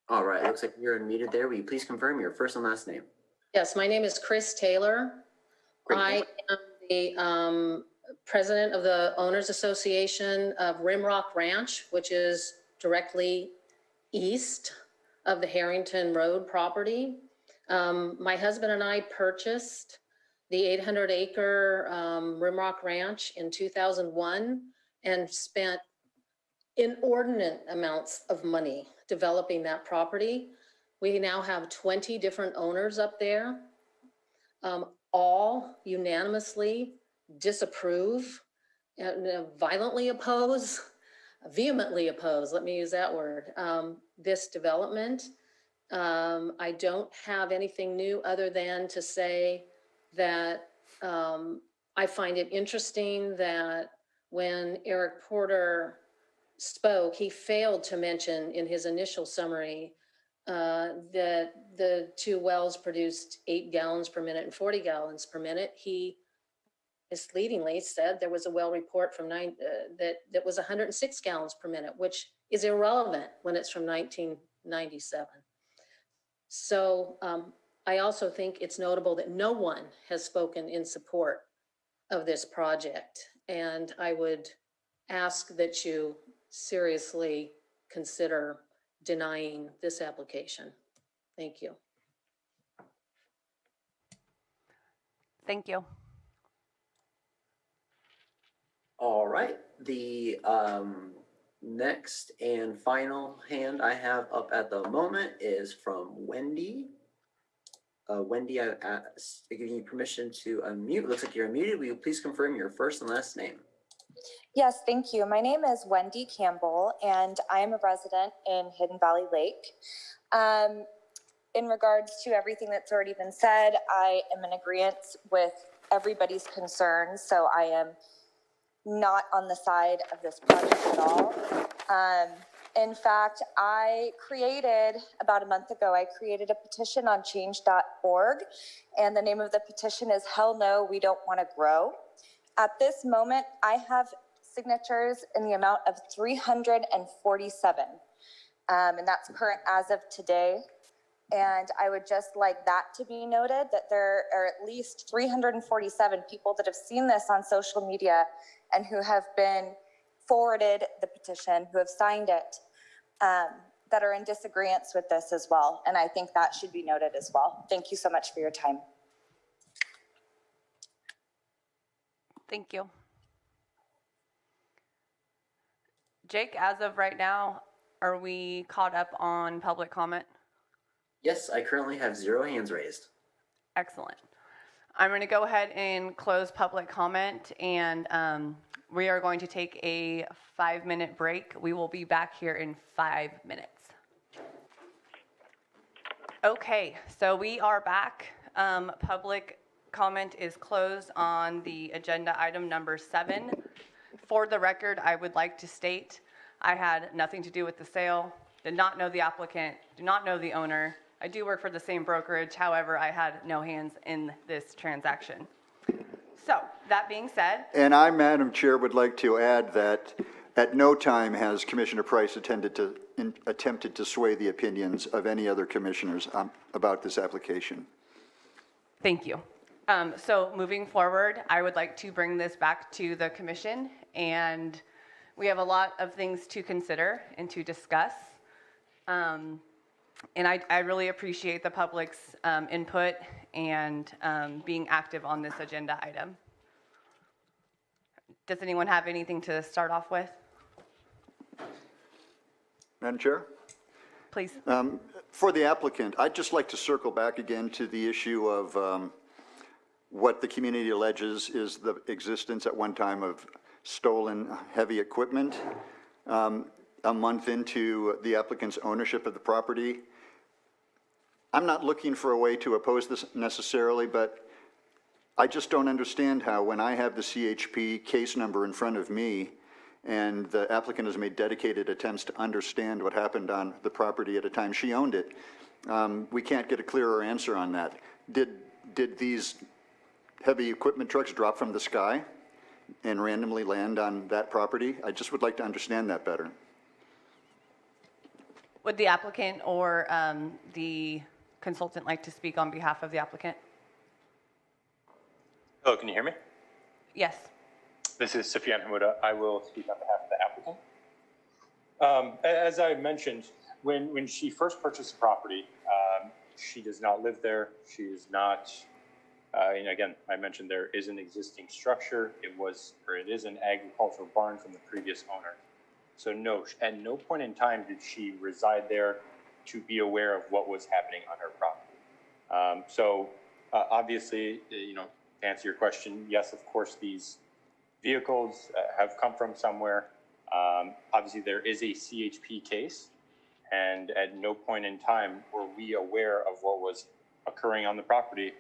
All right, looks like you're unmuted there. Will you please confirm your first and last name? Yes, my name is Chris Taylor. Great. I am the president of the Owners Association of Rimrock Ranch, which is directly east of the Harrington Road property. My husband and I purchased the 800-acre Rimrock Ranch in 2001 and spent inordinate amounts of money developing that property. We now have 20 different owners up there, all unanimously disapprove, violently oppose, vehemently oppose, let me use that word, this development. I don't have anything new other than to say that I find it interesting that when Eric Porter spoke, he failed to mention in his initial summary that the 2 wells produced 8 gallons per minute and 40 gallons per minute. He misleadingly said there was a well report from that was 106 gallons per minute, which is irrelevant when it's from 1997. So I also think it's notable that no one has spoken in support of this project, and I would ask that you seriously consider denying this application. Thank you. Thank you. All right, the next and final hand I have up at the moment is from Wendy. Wendy, I've given you permission to unmute. Looks like you're unmuted. Will you please confirm your first and last name? Yes, thank you. My name is Wendy Campbell, and I am a resident in Hidden Valley Lake. In regards to everything that's already been said, I am in agreement with everybody's concerns, so I am not on the side of this project at all. In fact, about a month ago, I created a petition on change.org, and the name of the petition is Hell No, We Don't Want to Grow. At this moment, I have signatures in the amount of 347, and that's current as of today. And I would just like that to be noted, that there are at least 347 people that have seen this on social media and who have been forwarded the petition, who have signed it. that are in disagreement with this as well. And I think that should be noted as well. Thank you so much for your time. Thank you. Jake, as of right now, are we caught up on public comment? Yes, I currently have 0 hands raised. Excellent. I'm going to go ahead and close public comment, and we are going to take a 5-minute break. We will be back here in 5 minutes. Okay, so we are back. Public comment is closed on the agenda item number 7. For the record, I would like to state I had nothing to do with the sale, did not know the applicant, do not know the owner. I do work for the same brokerage, however, I had no hands in this transaction. So, that being said. And I, Madam Chair, would like to add that at no time has Commissioner Price attempted to sway the opinions of any other commissioners about this application. Thank you. So moving forward, I would like to bring this back to the commission, and we have a lot of things to consider and to discuss. And I really appreciate the public's input and being active on this agenda item. Does anyone have anything to start off with? Madam Chair? Please. For the applicant, I'd just like to circle back again to the issue of what the community alleges is the existence at one time of stolen heavy equipment. A month into the applicant's ownership of the property, I'm not looking for a way to oppose this necessarily, but I just don't understand how when I have the CHP case number in front of me and the applicant has made dedicated attempts to understand what happened on the property at a time she owned it, we can't get a clearer answer on that. Did these heavy equipment trucks drop from the sky and randomly land on that property? I just would like to understand that better. Would the applicant or the consultant like to speak on behalf of the applicant? Hello, can you hear me? Yes. This is Sufyan Hamouda. I will speak on behalf of the applicant. As I mentioned, when she first purchased the property, she does not live there. She is not, and again, I mentioned there is an existing structure. It is an agricultural barn from the previous owner. So no, at no point in time did she reside there to be aware of what was happening on her property. Obviously, to answer your question, yes, of course, these vehicles have come from somewhere. Obviously, there is a CHP case, and at no point in time were we aware of what was occurring on the property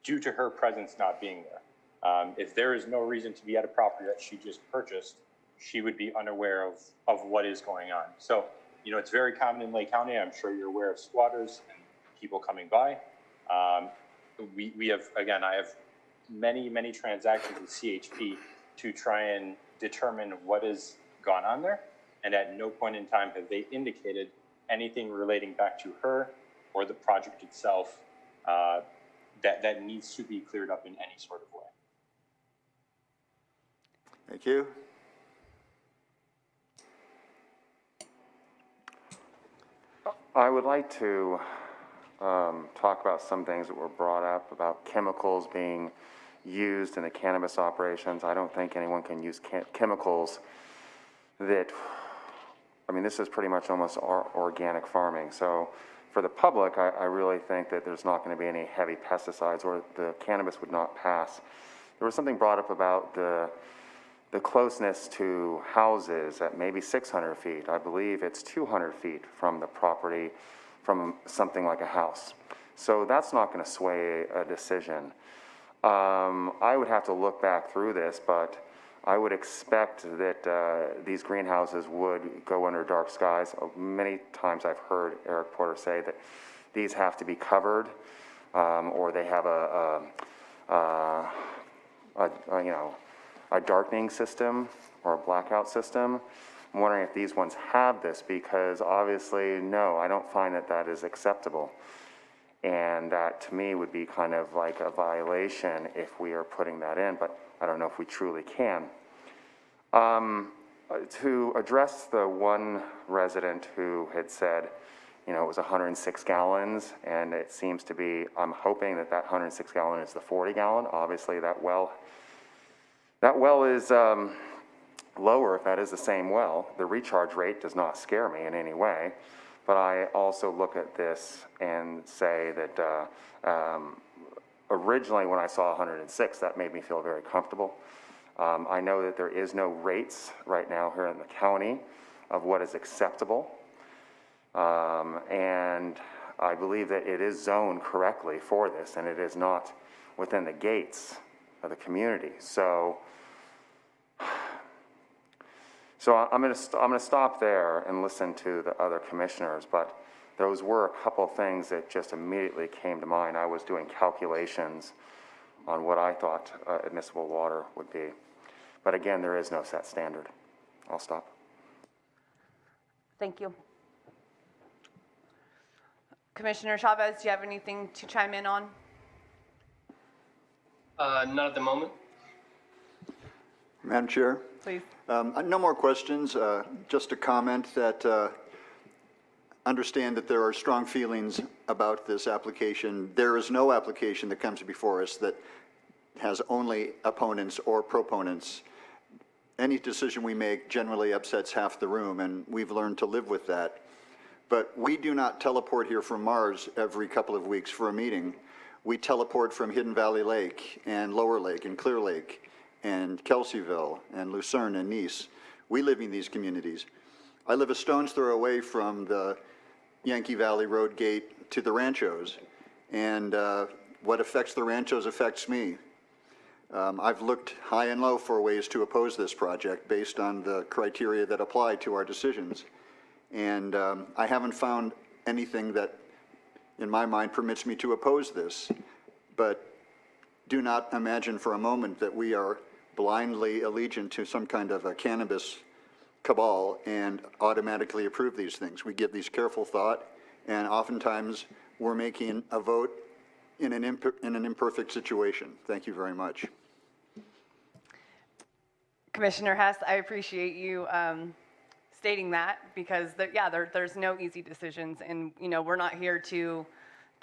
due to her presence not being there. If there is no reason to be at a property that she just purchased, she would be unaware of what is going on. So, it's very common in Lake County. I'm sure you're aware of squatters and people coming by. We have, again, I have many transactions with CHP to try and determine what has gone on there. And at no point in time have they indicated anything relating back to her or the project itself that needs to be cleared up in any sort of way. Thank you. I would like to talk about some things that were brought up about chemicals being used in the cannabis operations. I don't think anyone can use chemicals that, this is pretty much almost organic farming. So for the public, I really think that there's not going to be any heavy pesticides or the cannabis would not pass. There was something brought up about the closeness to houses at maybe 600 feet. I believe it's 200 feet from the property from something like a house. So that's not going to sway a decision. I would have to look back through this, but I would expect that these greenhouses would go under dark skies. Many times I've heard Eric Porter say that these have to be covered or they have a darkening system or a blackout system. I'm wondering if these ones have this because obviously, no, I don't find that is acceptable. And that to me would be kind of like a violation if we are putting that in, but I don't know if we truly can. To address the one resident who had said, you know, it was 106 gallons, and it seems to be, I'm hoping that 106 gallon is the 40 gallon. Obviously, that well is lower if that is the same well. The recharge rate does not scare me in any way, but I also look at this and say that originally when I saw 106, that made me feel very comfortable. I know that there is no rates right now here in the county of what is acceptable. And I believe that it is zoned correctly for this, and it is not within the gates of the community. So I'm going to stop there and listen to the other commissioners, but those were a couple things that just immediately came to mind. I was doing calculations on what I thought admissible water would be. But again, there is no set standard. I'll stop. Thank you. Commissioner Chavez, do you have anything to chime in on? Not at the moment. Madam Chair? Please. No more questions. Just a comment that understand that there are strong feelings about this application. There is no application that comes before us that has only opponents or proponents. Any decision we make generally upsets half the room, and we've learned to live with that. But we do not teleport here from Mars every couple of weeks for a meeting. We teleport from Hidden Valley Lake and Lower Lake and Clear Lake and Kelseyville and Lucerne and Nice. We live in these communities. I live a stone's throw away from the Yankee Valley Road gate to the Ranchos, and what affects the Ranchos affects me. I've looked high and low for ways to oppose this project based on the criteria that apply to our decisions. And I haven't found anything that, in my mind, permits me to oppose this. But do not imagine for a moment that we are blindly allegiant to some kind of a cannabis cabal and automatically approve these things. We give these careful thought, and oftentimes we're making a vote in an imperfect situation. Thank you very much. Commissioner Hess, I appreciate you stating that, because there's no easy decisions, and we're not here to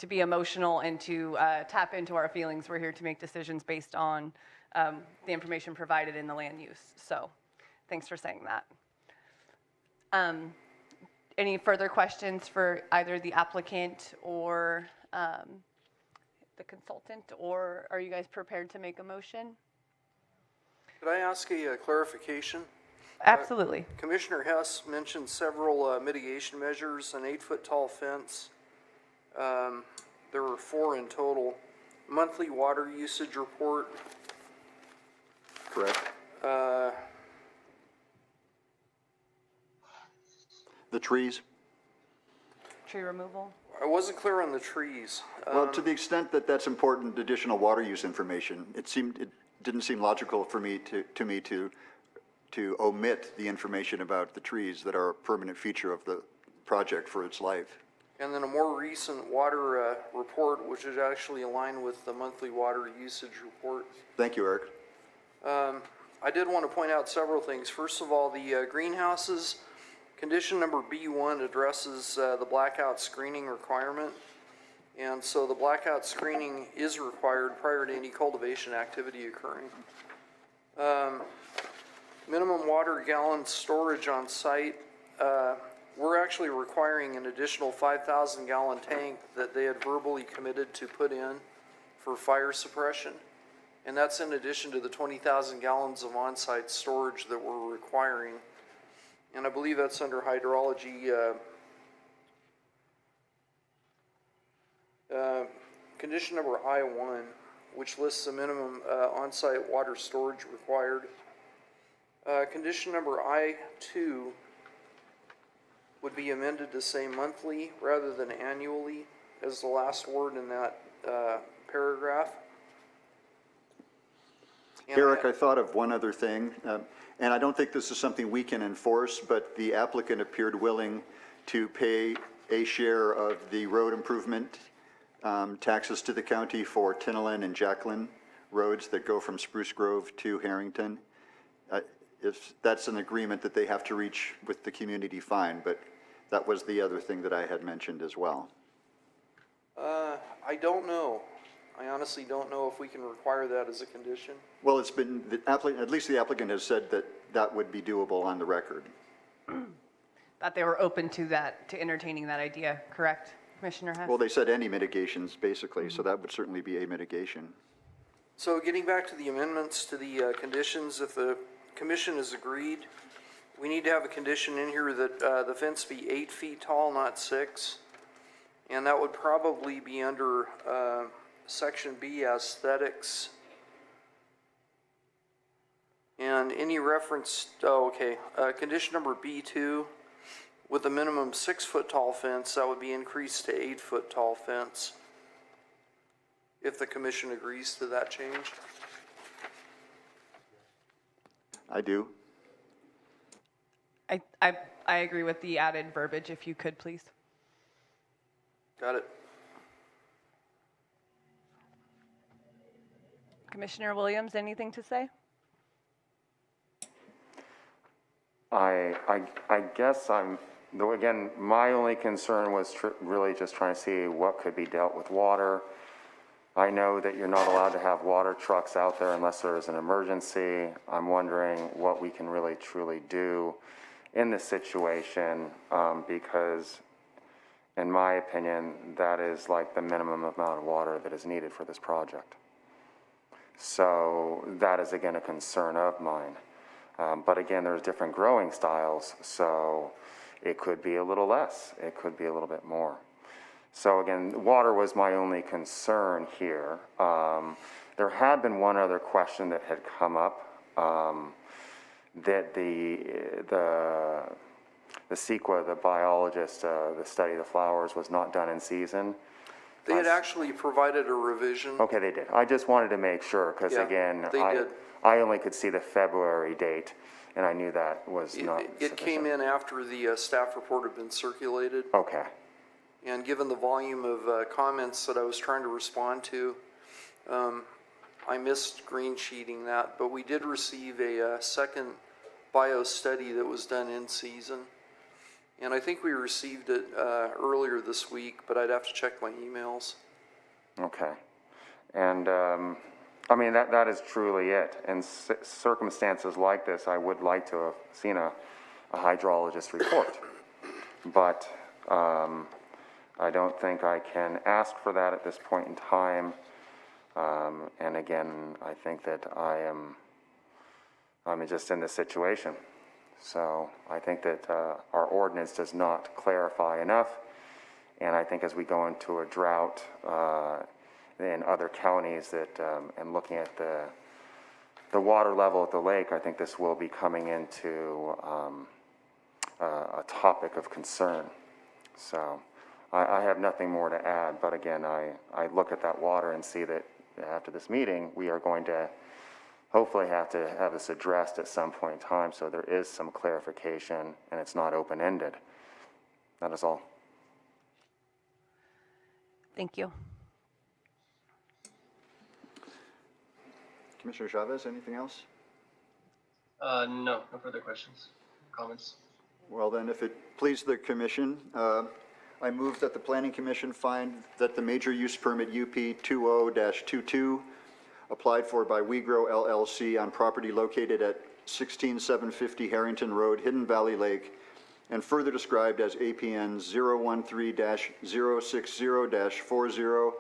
be emotional and to tap into our feelings. We're here to make decisions based on the information provided in the land use. So thanks for saying that. Any further questions for either the applicant or the consultant, or are you guys prepared to make a motion? Could I ask a clarification? Absolutely. Commissioner Hess mentioned several mitigation measures, an 8-foot tall fence. There were 4 in total. Monthly water usage report. Correct. The trees? Tree removal? I wasn't clear on the trees. Well, to the extent that that's important additional water use information, it didn't seem logical for me to omit the information about the trees that are a permanent feature of the project for its life. And then a more recent water report, which is actually aligned with the monthly water usage report. Thank you, Eric. I did want to point out several things. First of all, the greenhouses, condition number B1 addresses the blackout screening requirement. And so the blackout screening is required prior to any cultivation activity occurring. Minimum water gallon storage on site. We're actually requiring an additional 5,000 gallon tank that they had verbally committed to put in for fire suppression. And that's in addition to the 20,000 gallons of on-site storage that we're requiring. And I believe that's under hydrology. Condition number I1, which lists the minimum on-site water storage required. Condition number I2 would be amended to say monthly rather than annually as the last word in that paragraph. And Eric, I thought of one other thing, and I don't think this is something we can enforce, but the applicant appeared willing to pay a share of the road improvement taxes to the county for Tinalin and Jacqueline roads that go from Spruce Grove to Harrington. if that's an agreement that they have to reach with the community, fine, but that was the other thing that I had mentioned as well. I don't know. I honestly don't know if we can require that as a condition. Well, it's been, the applicant, at least the applicant has said that that would be doable on the record. That they were open to that, to entertaining that idea, correct, Commissioner Hess? Well, they said any mitigations, basically, so that would certainly be a mitigation. So getting back to the amendments to the conditions, if the commission has agreed, we need to have a condition in here that the fence be 8 feet tall, not 6. And that would probably be under Section B, aesthetics. And any reference, condition number B2, with a minimum 6 foot tall fence, that would be increased to 8 foot tall fence. If the commission agrees to that change. I do. I agree with the added verbiage, if you could, please. Got it. Commissioner Williams, anything to say? I guess again, my only concern was really just trying to see what could be dealt with water. I know that you're not allowed to have water trucks out there unless there is an emergency. I'm wondering what we can really truly do in this situation, because in my opinion, that is like the minimum amount of water that is needed for this project. So that is again a concern of mine. But again, there's different growing styles, so it could be a little less, it could be a little bit more. So again, water was my only concern here. There had been one other question that had come up, that the CEQA, the biologist, the study of the flowers was not done in season. They had actually provided a revision. Okay, they did. I just wanted to make sure, because again, I only could see the February date, and I knew that was not It came in after the staff report had been circulated. Okay. And given the volume of comments that I was trying to respond to, I missed green sheeting that, but we did receive a second bio study that was done in season. And I think we received it earlier this week, but I'd have to check my emails. Okay. And I mean, that is truly it. In circumstances like this, I would like to have seen a hydrologist report. But I don't think I can ask for that at this point in time. And again, I think that I'm just in this situation. So I think that our ordinance does not clarify enough. And I think as we go into a drought in other counties that, and looking at the water level at the lake, I think this will be coming into a topic of concern. So I have nothing more to add, but again, I look at that water and see that after this meeting, we are going to hopefully have to have this addressed at some point in time, so there is some clarification and it's not open-ended. That is all. Thank you. Commissioner Chavez, anything else? No further questions, comments. Well, then, if it please the commission, I move that the Planning Commission find that the major use permit UP 20-22 applied for by WeGrow LLC on property located at 16750 Harrington Road, Hidden Valley Lake, and further described as APN 013-060-40,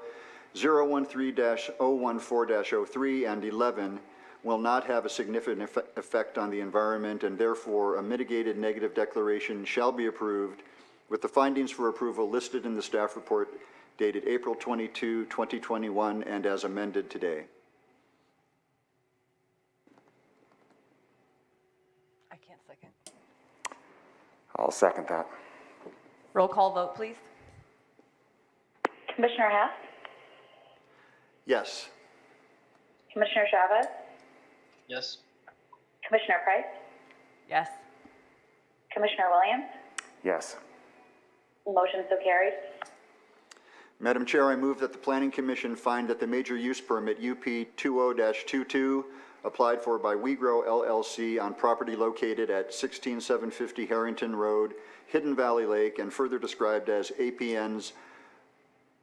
013-014-03, and 11, will not have a significant effect on the environment, and therefore a mitigated negative declaration shall be approved with the findings for approval listed in the staff report dated April 22, 2021, and as amended today. I can't second. I'll second that. Roll call vote, please. Commissioner Hess? Yes. Commissioner Chavez? Yes. Commissioner Price? Yes. Commissioner Williams? Yes. Motion so carried. Madam Chair, I move that the Planning Commission find that the major use permit UP 20-22 applied for by We Grow LLC on property located at 16750 Harrington Road, Hidden Valley Lake, and further described as APNs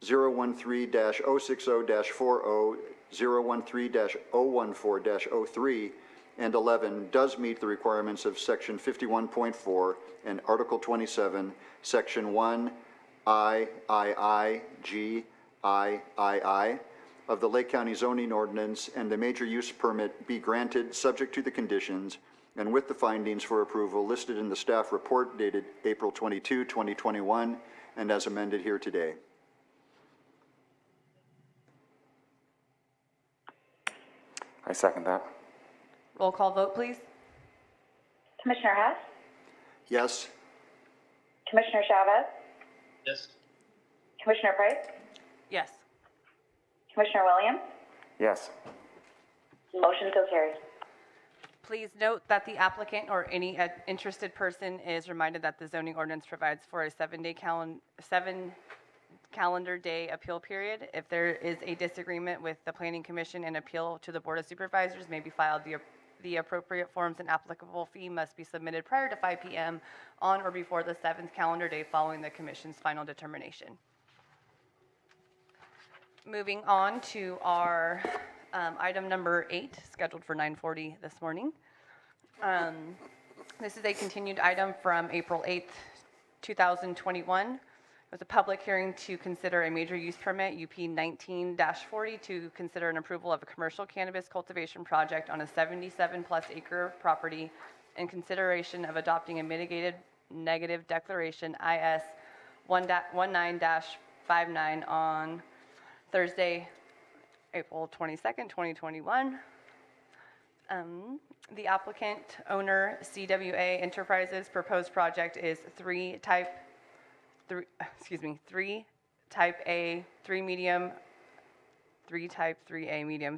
013-060-40, 013-014-03, and 11 does meet the requirements of Section 51.4 and Article 27, Section 1, III, G, III of the Lake County zoning ordinance, and the major use permit be granted subject to the conditions and with the findings for approval listed in the staff report dated April 22, 2021, and as amended here today. I second that. Roll call vote, please. Commissioner Hess, Yes? Commissioner Chavez, Yes. Commissioner Price, Yes. Commissioner Williams, Yes. motion so carried. Please note that the applicant or any interested person is reminded that the zoning ordinance provides for a 7 calendar day appeal period. If there is a disagreement with the Planning Commission, an appeal to the Board of Supervisors may be filed. The appropriate forms and applicable fee must be submitted prior to 5 p.m. on or before the 7th calendar day following the Commission's final determination. Moving on to our item number 8, scheduled for 9:40 this morning. This is a continued item from April 8th, 2021. It was a public hearing to consider a major use permit, UP 19-40, to consider an approval of a commercial cannabis cultivation project on a 77-plus acre property in consideration of adopting a mitigated negative declaration IS 19-59 on Thursday, April 22nd, 2021. The applicant, owner, CWA Enterprises, proposed project is 3 type A, 3 medium, 3 type 3A medium,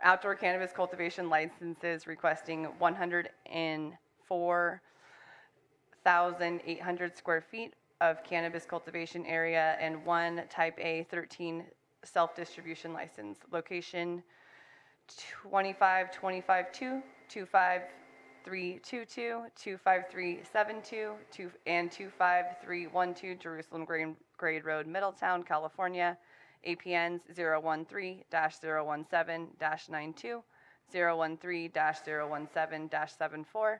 outdoor cannabis cultivation licenses requesting 104,800 square feet of cannabis cultivation area and 1 type A 13 self-distribution license. Location 25252, 25322, 25372, and 25312 Jerusalem Grade Road, Middletown, California. APNs 013-017-92, 013-017-74,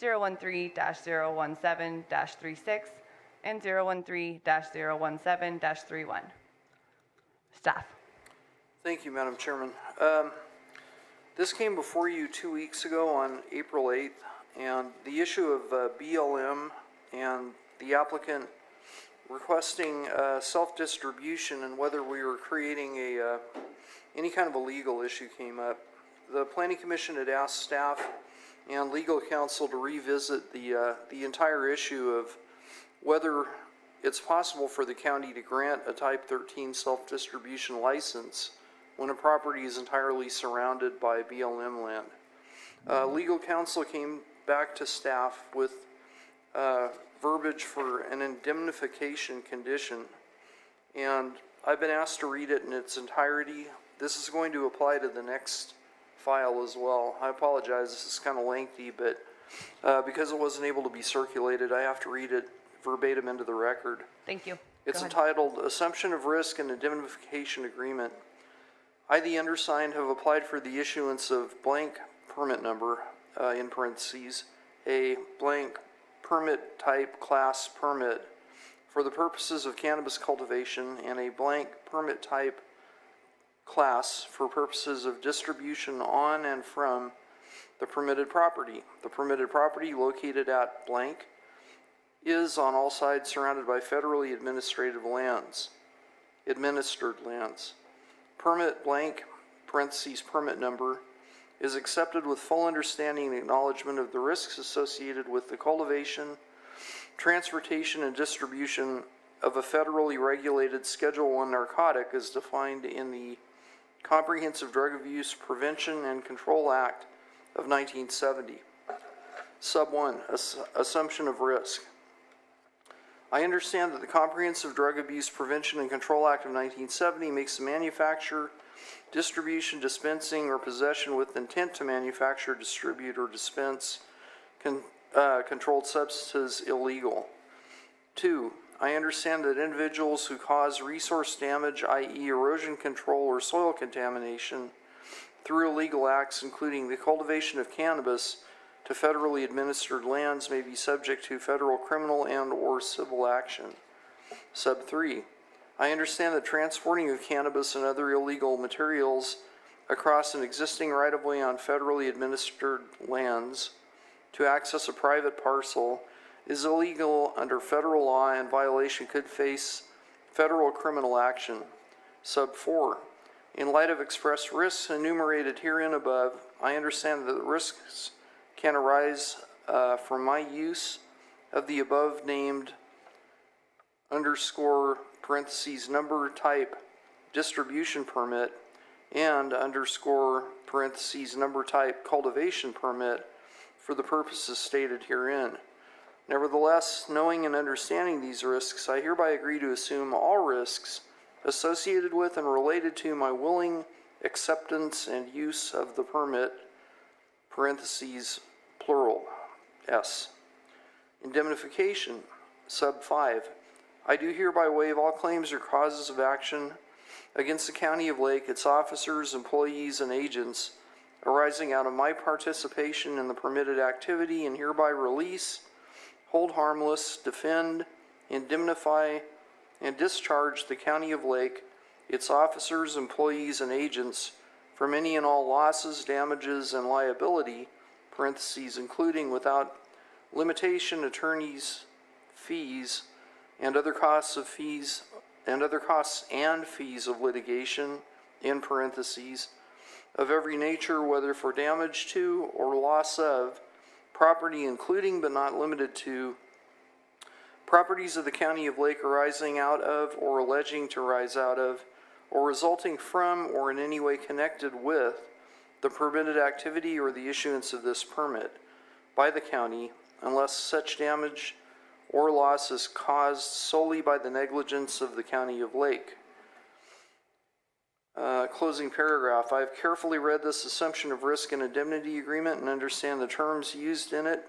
013-017-36, and 013-017-31. Staff. Thank you, Madam Chairman. This came before you 2 weeks ago on April 8th, and the issue of BLM and the applicant requesting self-distribution and whether we were creating any kind of a legal issue came up. The Planning Commission had asked staff and legal counsel to revisit the entire issue of whether it's possible for the county to grant a Type 13 self-distribution license when a property is entirely surrounded by BLM land. Legal counsel came back to staff with verbiage for an indemnification condition, and I've been asked to read it in its entirety. This is going to apply to the next file as well. I apologize, this is kind of lengthy, but because it wasn't able to be circulated, I have to read it verbatim into the record. Thank you. It's entitled Assumption of Risk and Indemnification Agreement. I, the undersigned, have applied for the issuance of blank permit number, in parentheses, a blank permit type class permit for the purposes of cannabis cultivation and a blank permit type class for purposes of distribution on and from the permitted property. The permitted property located at blank is on all sides surrounded by federally administered lands. Permit blank, parentheses, permit number, is accepted with full understanding and acknowledgement of the risks associated with the cultivation, transportation, and distribution of a federally regulated Schedule I narcotic as defined in the Comprehensive Drug Abuse Prevention and Control Act of 1970. Sub 1, Assumption of Risk. I understand that the Comprehensive Drug Abuse Prevention and Control Act of 1970 makes the manufacture distribution, dispensing, or possession with intent to manufacture, distribute, or dispense controlled substances illegal. 2, I understand that individuals who cause resource damage, i.e. erosion control or soil contamination, through illegal acts, including the cultivation of cannabis, to federally administered lands may be subject to federal criminal and or civil action. Sub 3, I understand that transporting of cannabis and other illegal materials across an existing right-of-way on federally administered lands to access a private parcel is illegal under federal law and violation could face federal criminal action. Sub 4, in light of expressed risks enumerated herein above, I understand that the risks can arise from my use of the above named underscore parentheses number type distribution permit and underscore parentheses number type cultivation permit for the purposes stated herein. Nevertheless, knowing and understanding these risks, I hereby agree to assume all risks associated with and related to my willing acceptance and use of the permit, parentheses, plural, S. Indemnification, sub 5. I do hereby waive all claims or causes of action against the County of Lake, its officers, employees, and agents arising out of my participation in the permitted activity, and hereby release, hold harmless, defend, indemnify, and discharge the County of Lake, its officers, employees, and agents from any and all losses, damages, and liability, parentheses, including without limitation attorneys' fees and other costs of fees and other costs and fees of litigation, in parentheses, of every nature, whether for damage to or loss of property, including but not limited to properties of the County of Lake arising out of or alleging to rise out of or resulting from or in any way connected with the permitted activity or the issuance of this permit by the county, unless such damage or loss is caused solely by the negligence of the County of Lake. Closing paragraph. I have carefully read this assumption of risk and indemnity agreement and understand the terms used in it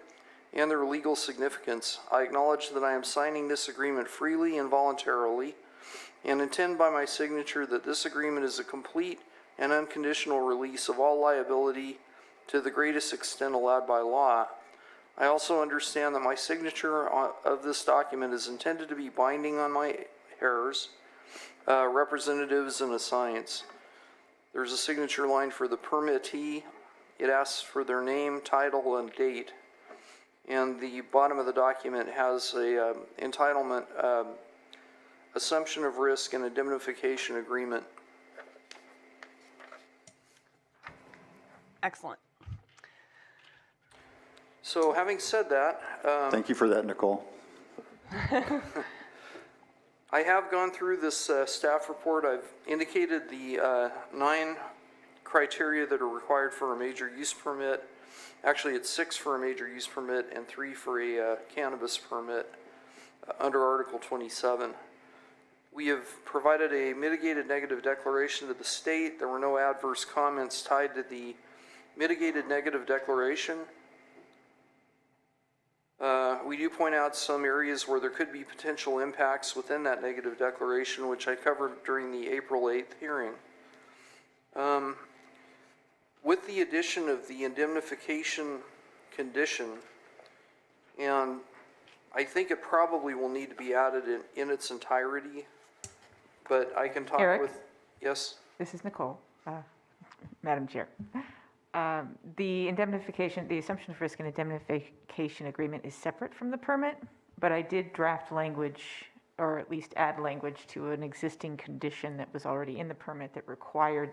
and their legal significance. I acknowledge that I am signing this agreement freely and voluntarily, and intend by my signature that this agreement is a complete and unconditional release of all liability to the greatest extent allowed by law. I also understand that my signature of this document is intended to be binding on my heirs, representatives, and assigns. There's a signature line for the permittee. It asks for their name, title, and date. And the bottom of the document has a entitlement, assumption of risk, and indemnification agreement. Excellent. So having said that, Thank you for that, Nicole. I have gone through this staff report. I've indicated the 9 criteria that are required for a major use permit. Actually, it's 6 for a major use permit and 3 for a cannabis permit under Article 27. We have provided a mitigated negative declaration to the state. There were no adverse comments tied to the mitigated negative declaration. We do point out some areas where there could be potential impacts within that negative declaration, which I covered during the April 8th hearing. With the addition of the indemnification condition, and I think it probably will need to be added in its entirety, but I can talk Eric? with, yes? This is Nicole, Madam Chair. The indemnification, the assumption of risk and indemnification agreement is separate from the permit, but I did draft language, or at least add language to an existing condition that was already in the permit that required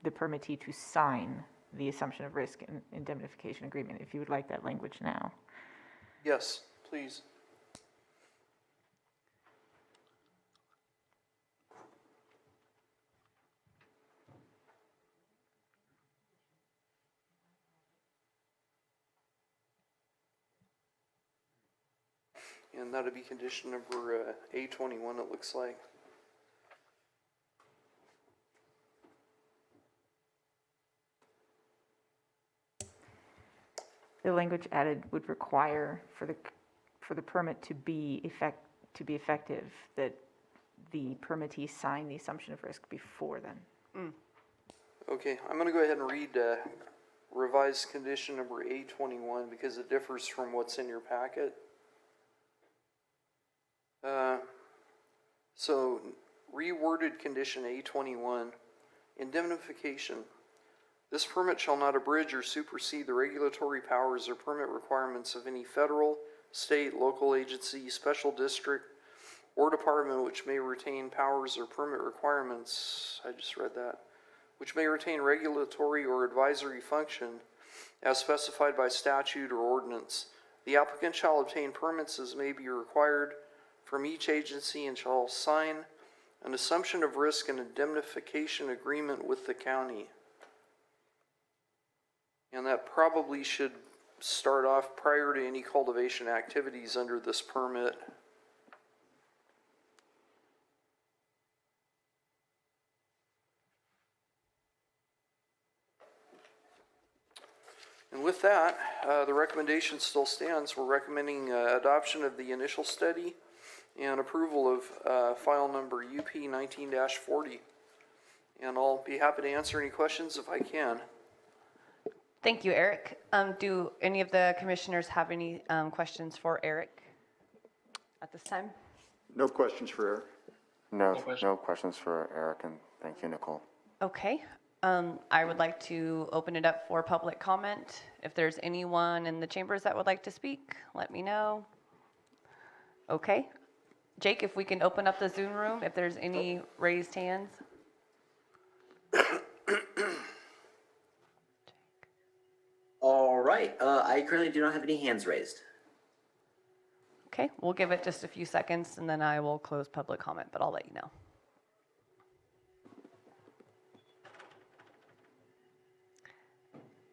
the permittee to sign the assumption of risk and indemnification agreement, if you would like that language now. Yes, please. And that'll be condition number A21, it looks like. the language added would require for the permit to be effective, that the permittee sign the assumption of risk before then. Okay, I'm gonna go ahead and read revised condition number A21 because it differs from what's in your packet. So reworded condition A21, indemnification. This permit shall not abridge or supersede the regulatory powers or permit requirements of any federal, state, local agency, special district, or department which may retain powers or permit requirements, I just read that, which may retain regulatory or advisory function as specified by statute or ordinance. The applicant shall obtain permits as may be required from each agency and shall sign an assumption of risk and indemnification agreement with the county. And that probably should start off prior to any cultivation activities under this permit. And with that, the recommendation still stands. We're recommending adoption of the initial study and approval of file number UP 19-40. And I'll be happy to answer any questions if I can. Thank you, Eric. Do any of the commissioners have any questions for Eric at this time? No questions for Eric. No questions for Eric, and thank you, Nicole. Okay. I would like to open it up for public comment. If there's anyone in the chambers that would like to speak, let me know. Okay. Jake, if we can open up the Zoom room, if there's any raised hands. All right, I currently do not have any hands raised. Okay, we'll give it just a few seconds and then I will close public comment, but I'll let you know.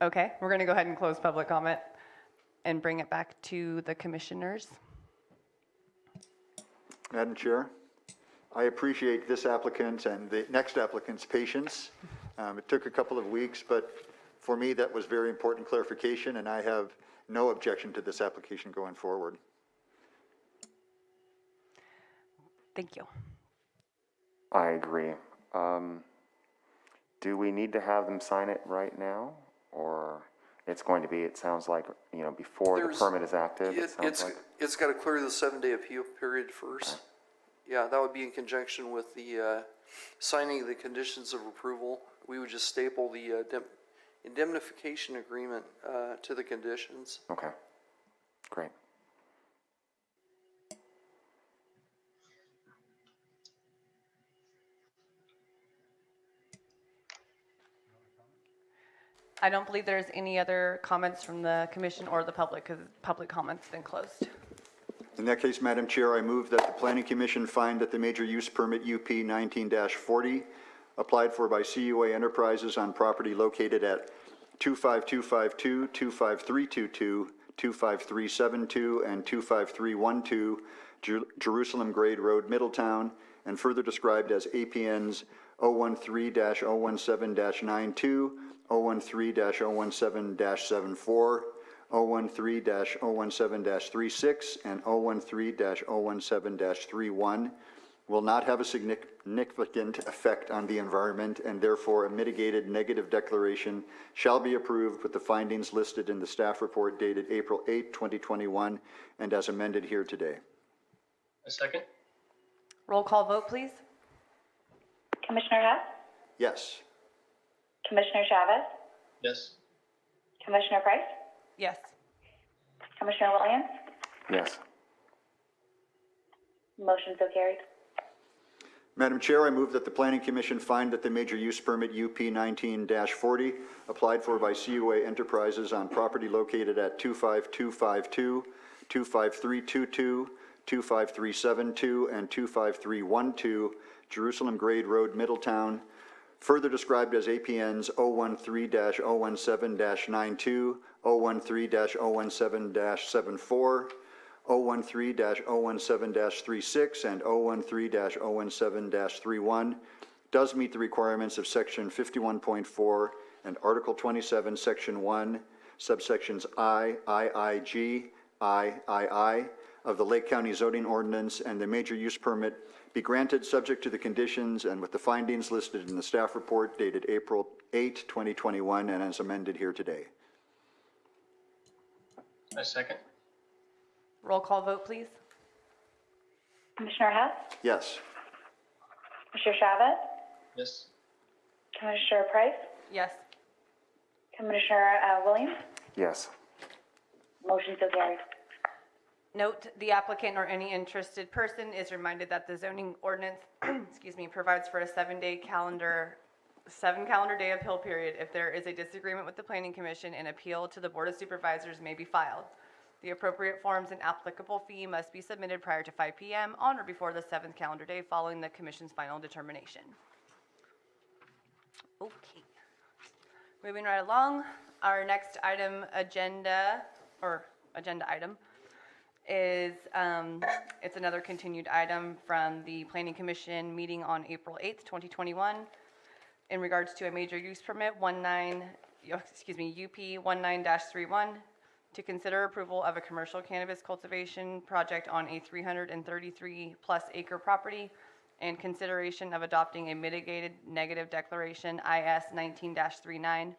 Okay, we're going to go ahead and close public comment and bring it back to the commissioners. Madam Chair, I appreciate this applicant and the next applicant's patience. It took a couple of weeks, but for me, that was very important clarification, and I have no objection to this application going forward. Thank you. I agree. Do we need to have them sign it right now? Or it's going to be, it sounds like, before the permit is active? It's got to clear the 7-day appeal period first. Yeah, that would be in conjunction with the signing of the conditions of approval. We would just staple the indemnification agreement to the conditions. Okay, great. I don't believe there's any other comments from the commission or the public because public comment's been closed. In that case, Madam Chair, I move that the Planning Commission find that the major use permit UP 19-40 applied for by CUA Enterprises on property located at 25252, 25322, 25372, and 25312 Jerusalem Grade Road, Middletown, and further described as APNs 013-017-92, 013-017-74, 013-017-36, and 013-017-31 will not have a significant effect on the environment, and therefore a mitigated negative declaration shall be approved with the findings listed in the staff report dated April 8, 2021, and as amended here today. A second. Roll call vote, please. Commissioner Hess? Yes. Commissioner Chavez? Yes. Commissioner Price? Yes. Commissioner Williams? Yes. Motion so carried. Madam Chair, I move that the Planning Commission find that the major use permit UP 19-40 applied for by CUA Enterprises on property located at 25252, 25322, 25372, and 25312 Jerusalem Grade Road, Middletown, further described as APNs 013-017-92, 013-017-74, 013-017-36, and 013-017-31, does meet the requirements of Section 51.4 and Article 27, Section 1 subsections I, IIG, III of the Lake County zoning ordinance, and the major use permit be granted subject to the conditions and with the findings listed in the staff report dated April 8, 2021, and as amended here today. A second. Roll call vote, please. Commissioner Hess, Yes. Commissioner Chavez, Yes. Commissioner Price, Yes. Commissioner Williams, Yes. motion so carried. Note, the applicant or any interested person is reminded that the zoning ordinance, excuse me, provides for a 7 calendar day appeal period. If there is a disagreement with the Planning Commission, an appeal to the Board of Supervisors may be filed. The appropriate forms and applicable fee must be submitted prior to 5 p.m. on or before the 7th calendar day following the Commission's final determination. Okay. Moving right along, our next agenda item is, it's another continued item from the Planning Commission meeting on April 8th, 2021, in regards to a major use permit UP 19-31, to consider approval of a commercial cannabis cultivation project on a 333+ acre property, and consideration of adopting a mitigated negative declaration IS 19-39.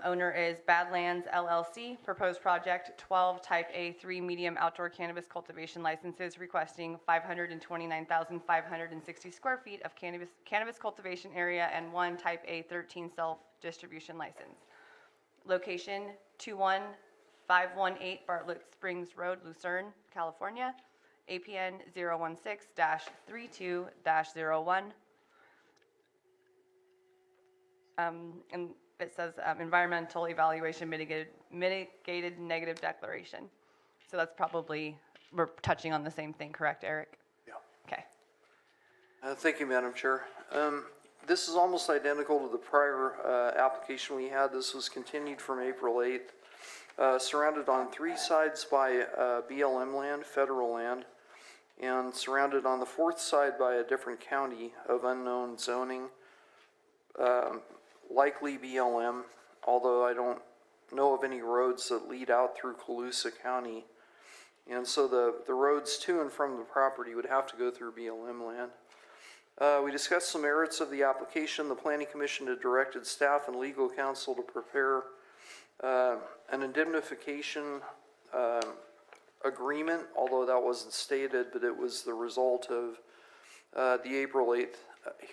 Owner is Badlands LLC. Proposed project 12 Type A3 medium outdoor cannabis cultivation licenses, requesting 529,560 square feet of cannabis cultivation area and 1 Type A13 self-distribution license. Location 21518 Bartlett Springs Road, Lucerne, California. APN 016-32-01. And it says environmental evaluation mitigated negative declaration. So that's probably, we're touching on the same thing, correct, Eric? Yeah. Okay. Thank you, Madam Chair. This is almost identical to the prior application we had. This was continued from April 8th, surrounded on 3 sides by BLM land, federal land, and surrounded on the 4th side by a different county of unknown zoning, likely BLM, although I don't know of any roads that lead out through Colusa County. And so the roads to and from the property would have to go through BLM land. We discussed the merits of the application. The Planning Commission had directed staff and legal counsel to prepare an indemnification agreement, although that wasn't stated, but it was the result of the April 8th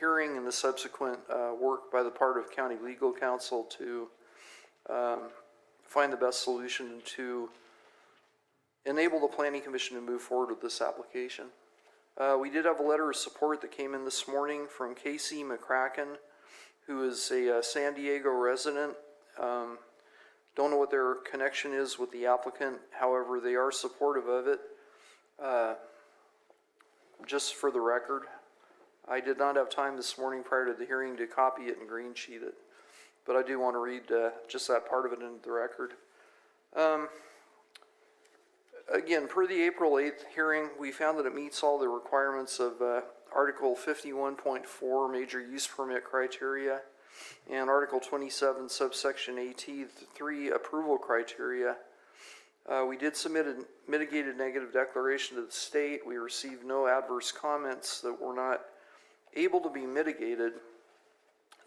hearing and the subsequent work by the part of county legal counsel to find the best solution to enable the Planning Commission to move forward with this application. We did have a letter of support that came in this morning from Casey McCracken, who is a San Diego resident. Don't know what their connection is with the applicant. However, they are supportive of it. Just for the record, I did not have time this morning prior to the hearing to copy it and green sheet it, but I do want to read just that part of it into the record. Again, per the April 8th hearing, we found that it meets all the requirements of Article 51.4 major use permit criteria and Article 27 subsection AT 3 approval criteria. We did submit a mitigated negative declaration to the state. We received no adverse comments that were not able to be mitigated.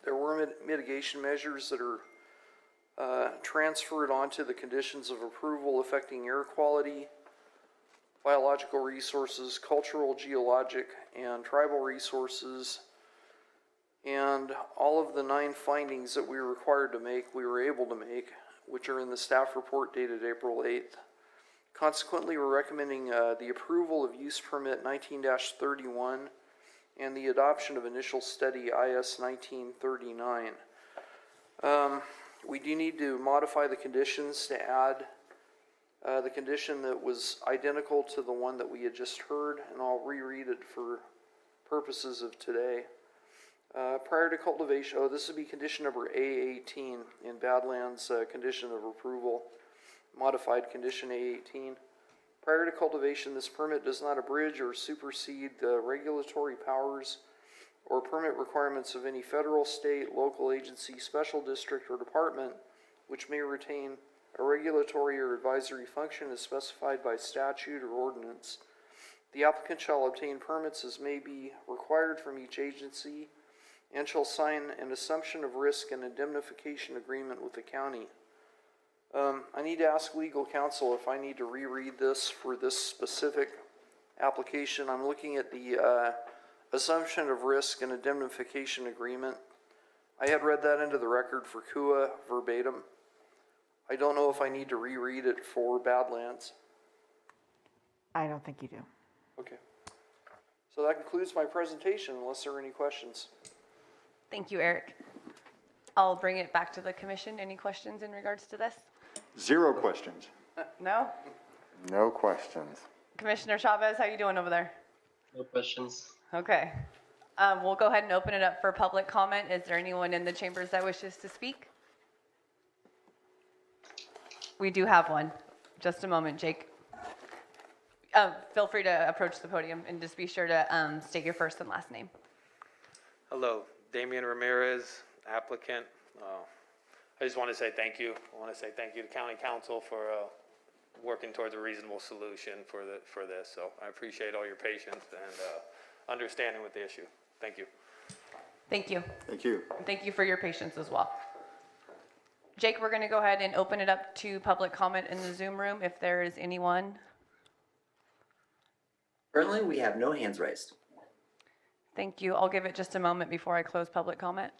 There were mitigation measures that are transferred onto the conditions of approval affecting air quality, biological resources, cultural, geologic, and tribal resources. And all of the 9 findings that we were required to make, we were able to make, which are in the staff report dated April 8th. Consequently, we're recommending the approval of use permit 19-31 and the adoption of initial study IS 1939. We do need to modify the conditions to add the condition that was identical to the one that we had just heard, and I'll reread it for purposes of today. Prior to cultivation, this would be condition number A18 in Badlands condition of approval, modified condition A18. Prior to cultivation, this permit does not abridge or supersede the regulatory powers or permit requirements of any federal, state, local agency, special district, or department which may retain a regulatory or advisory function as specified by statute or ordinance. The applicant shall obtain permits as may be required from each agency and shall sign an assumption of risk and indemnification agreement with the county. I need to ask legal counsel if I need to reread this for this specific application. I'm looking at the assumption of risk and indemnification agreement. I had read that into the record for KUA verbatim. I don't know if I need to reread it for Badlands. I don't think you do. Okay. So that concludes my presentation, unless there are any questions. Thank you, Eric. I'll bring it back to the commission. Any questions in regards to this? 0 questions. No? No questions. Commissioner Chavez, how you doing over there? No questions. Okay. We'll go ahead and open it up for public comment. Is there anyone in the chambers that wishes to speak? We do have one. Just a moment, Jake. Feel free to approach the podium and just be sure to state your first and last name. Hello, Damian Ramirez, applicant. I just want to say thank you. I want to say thank you to County Council for working towards a reasonable solution for this. So I appreciate all your patience and understanding with the issue. Thank you. Thank you. Thank you. And thank you for your patience as well. Jake, we're going to go ahead and open it up to public comment in the Zoom room if there is anyone. Currently, we have no hands raised. Thank you. I'll give it just a moment before I close public comment.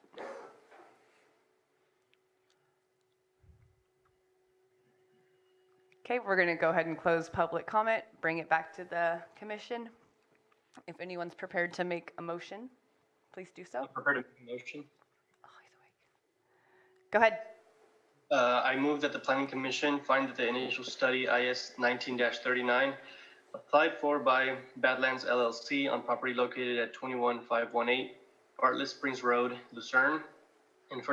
Okay, we're going to go ahead and close public comment, bring it back to the commission. If anyone's prepared to make a motion, please do so. I'm prepared to make a motion. Go ahead. I move that the Planning Commission find that the initial study IS 19-39 applied for by Badlands LLC on property located at 21518 Bartlett Springs Road, Lucerne, and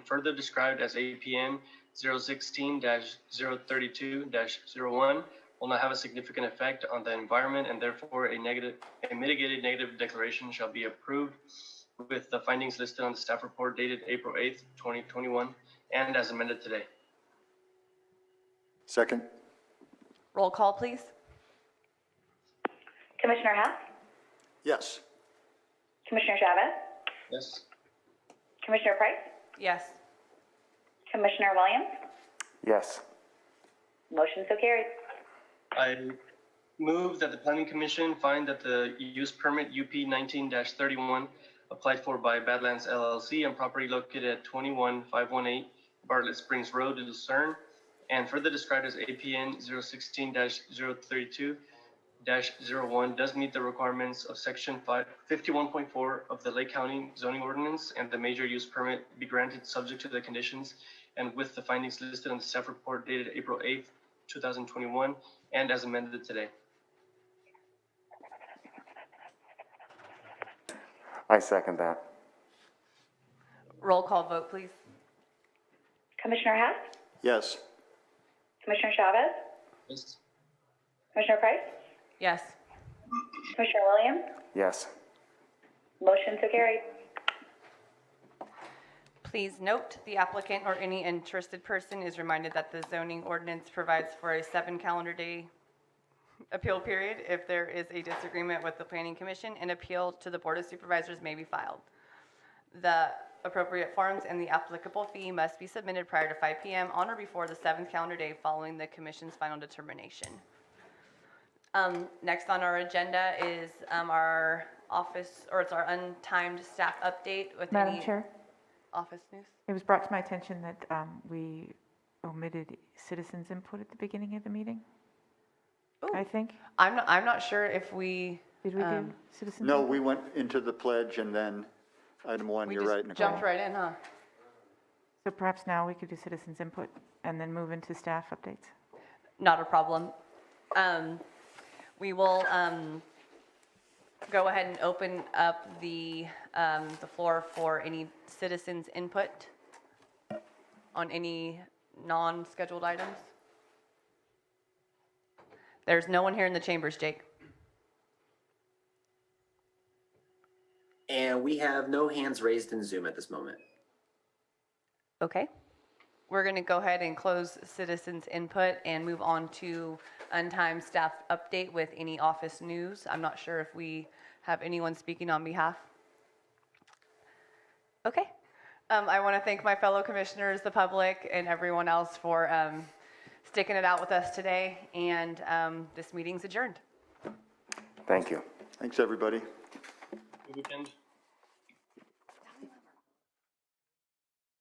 further described as APN 016-032-01 will not have a significant effect on the environment, and therefore a mitigated negative declaration shall be approved with the findings listed on the staff report dated April 8th, 2021, and as amended today. Second. Roll call, please. Commissioner Hess? Yes. Commissioner Chavez? Yes. Commissioner Price? Yes. Commissioner Williams? Yes. Motion so carried. I move that the Planning Commission find that the use permit UP 19-31 applied for by Badlands LLC on property located at 21518 Bartlett Springs Road, Lucerne, and further described as APN 016-032-01 does meet the requirements of section 51.4 of the Lake County zoning ordinance, and the major use permit be granted subject to the conditions and with the findings listed on the staff report dated April 8th, 2021, and as amended today. I second that. Roll call vote, please. Commissioner Hess? Yes. Commissioner Chavez? Yes. Commissioner Price? Yes. Commissioner Williams? Yes. Motion so carried. Please note, the applicant or any interested person is reminded that the zoning ordinance provides for a 7 calendar day appeal period. If there is a disagreement with the Planning Commission, an appeal to the Board of Supervisors may be filed. The appropriate forms and the applicable fee must be submitted prior to 5 p.m. on or before the 7th calendar day following the Commission's final determination. Next on our agenda is our office, or it's our untimed staff update with Madam any Chair, office news. it was brought to my attention that we omitted citizens' input at the beginning of the meeting. Ooh. I think. I'm not sure if we Did we do citizens' No, input? we went into the pledge and then item 1, you're right, Nicole. Jumped right in, huh? So perhaps now we could do citizens' input and then move into staff updates. Not a problem. We will go ahead and open up the floor for any citizens' input on any non-scheduled items. There's no one here in the chambers, Jake. And we have no hands raised in Zoom at this moment. Okay. we're going to go ahead and close citizens' input and move on to Untimed staff update with any office news. I'm not sure if we have anyone speaking on behalf. Okay. I want to thank my fellow commissioners, the public, and everyone else for sticking it out with us today. And this meeting's adjourned. Thank you. Thanks, everybody. Good weekend.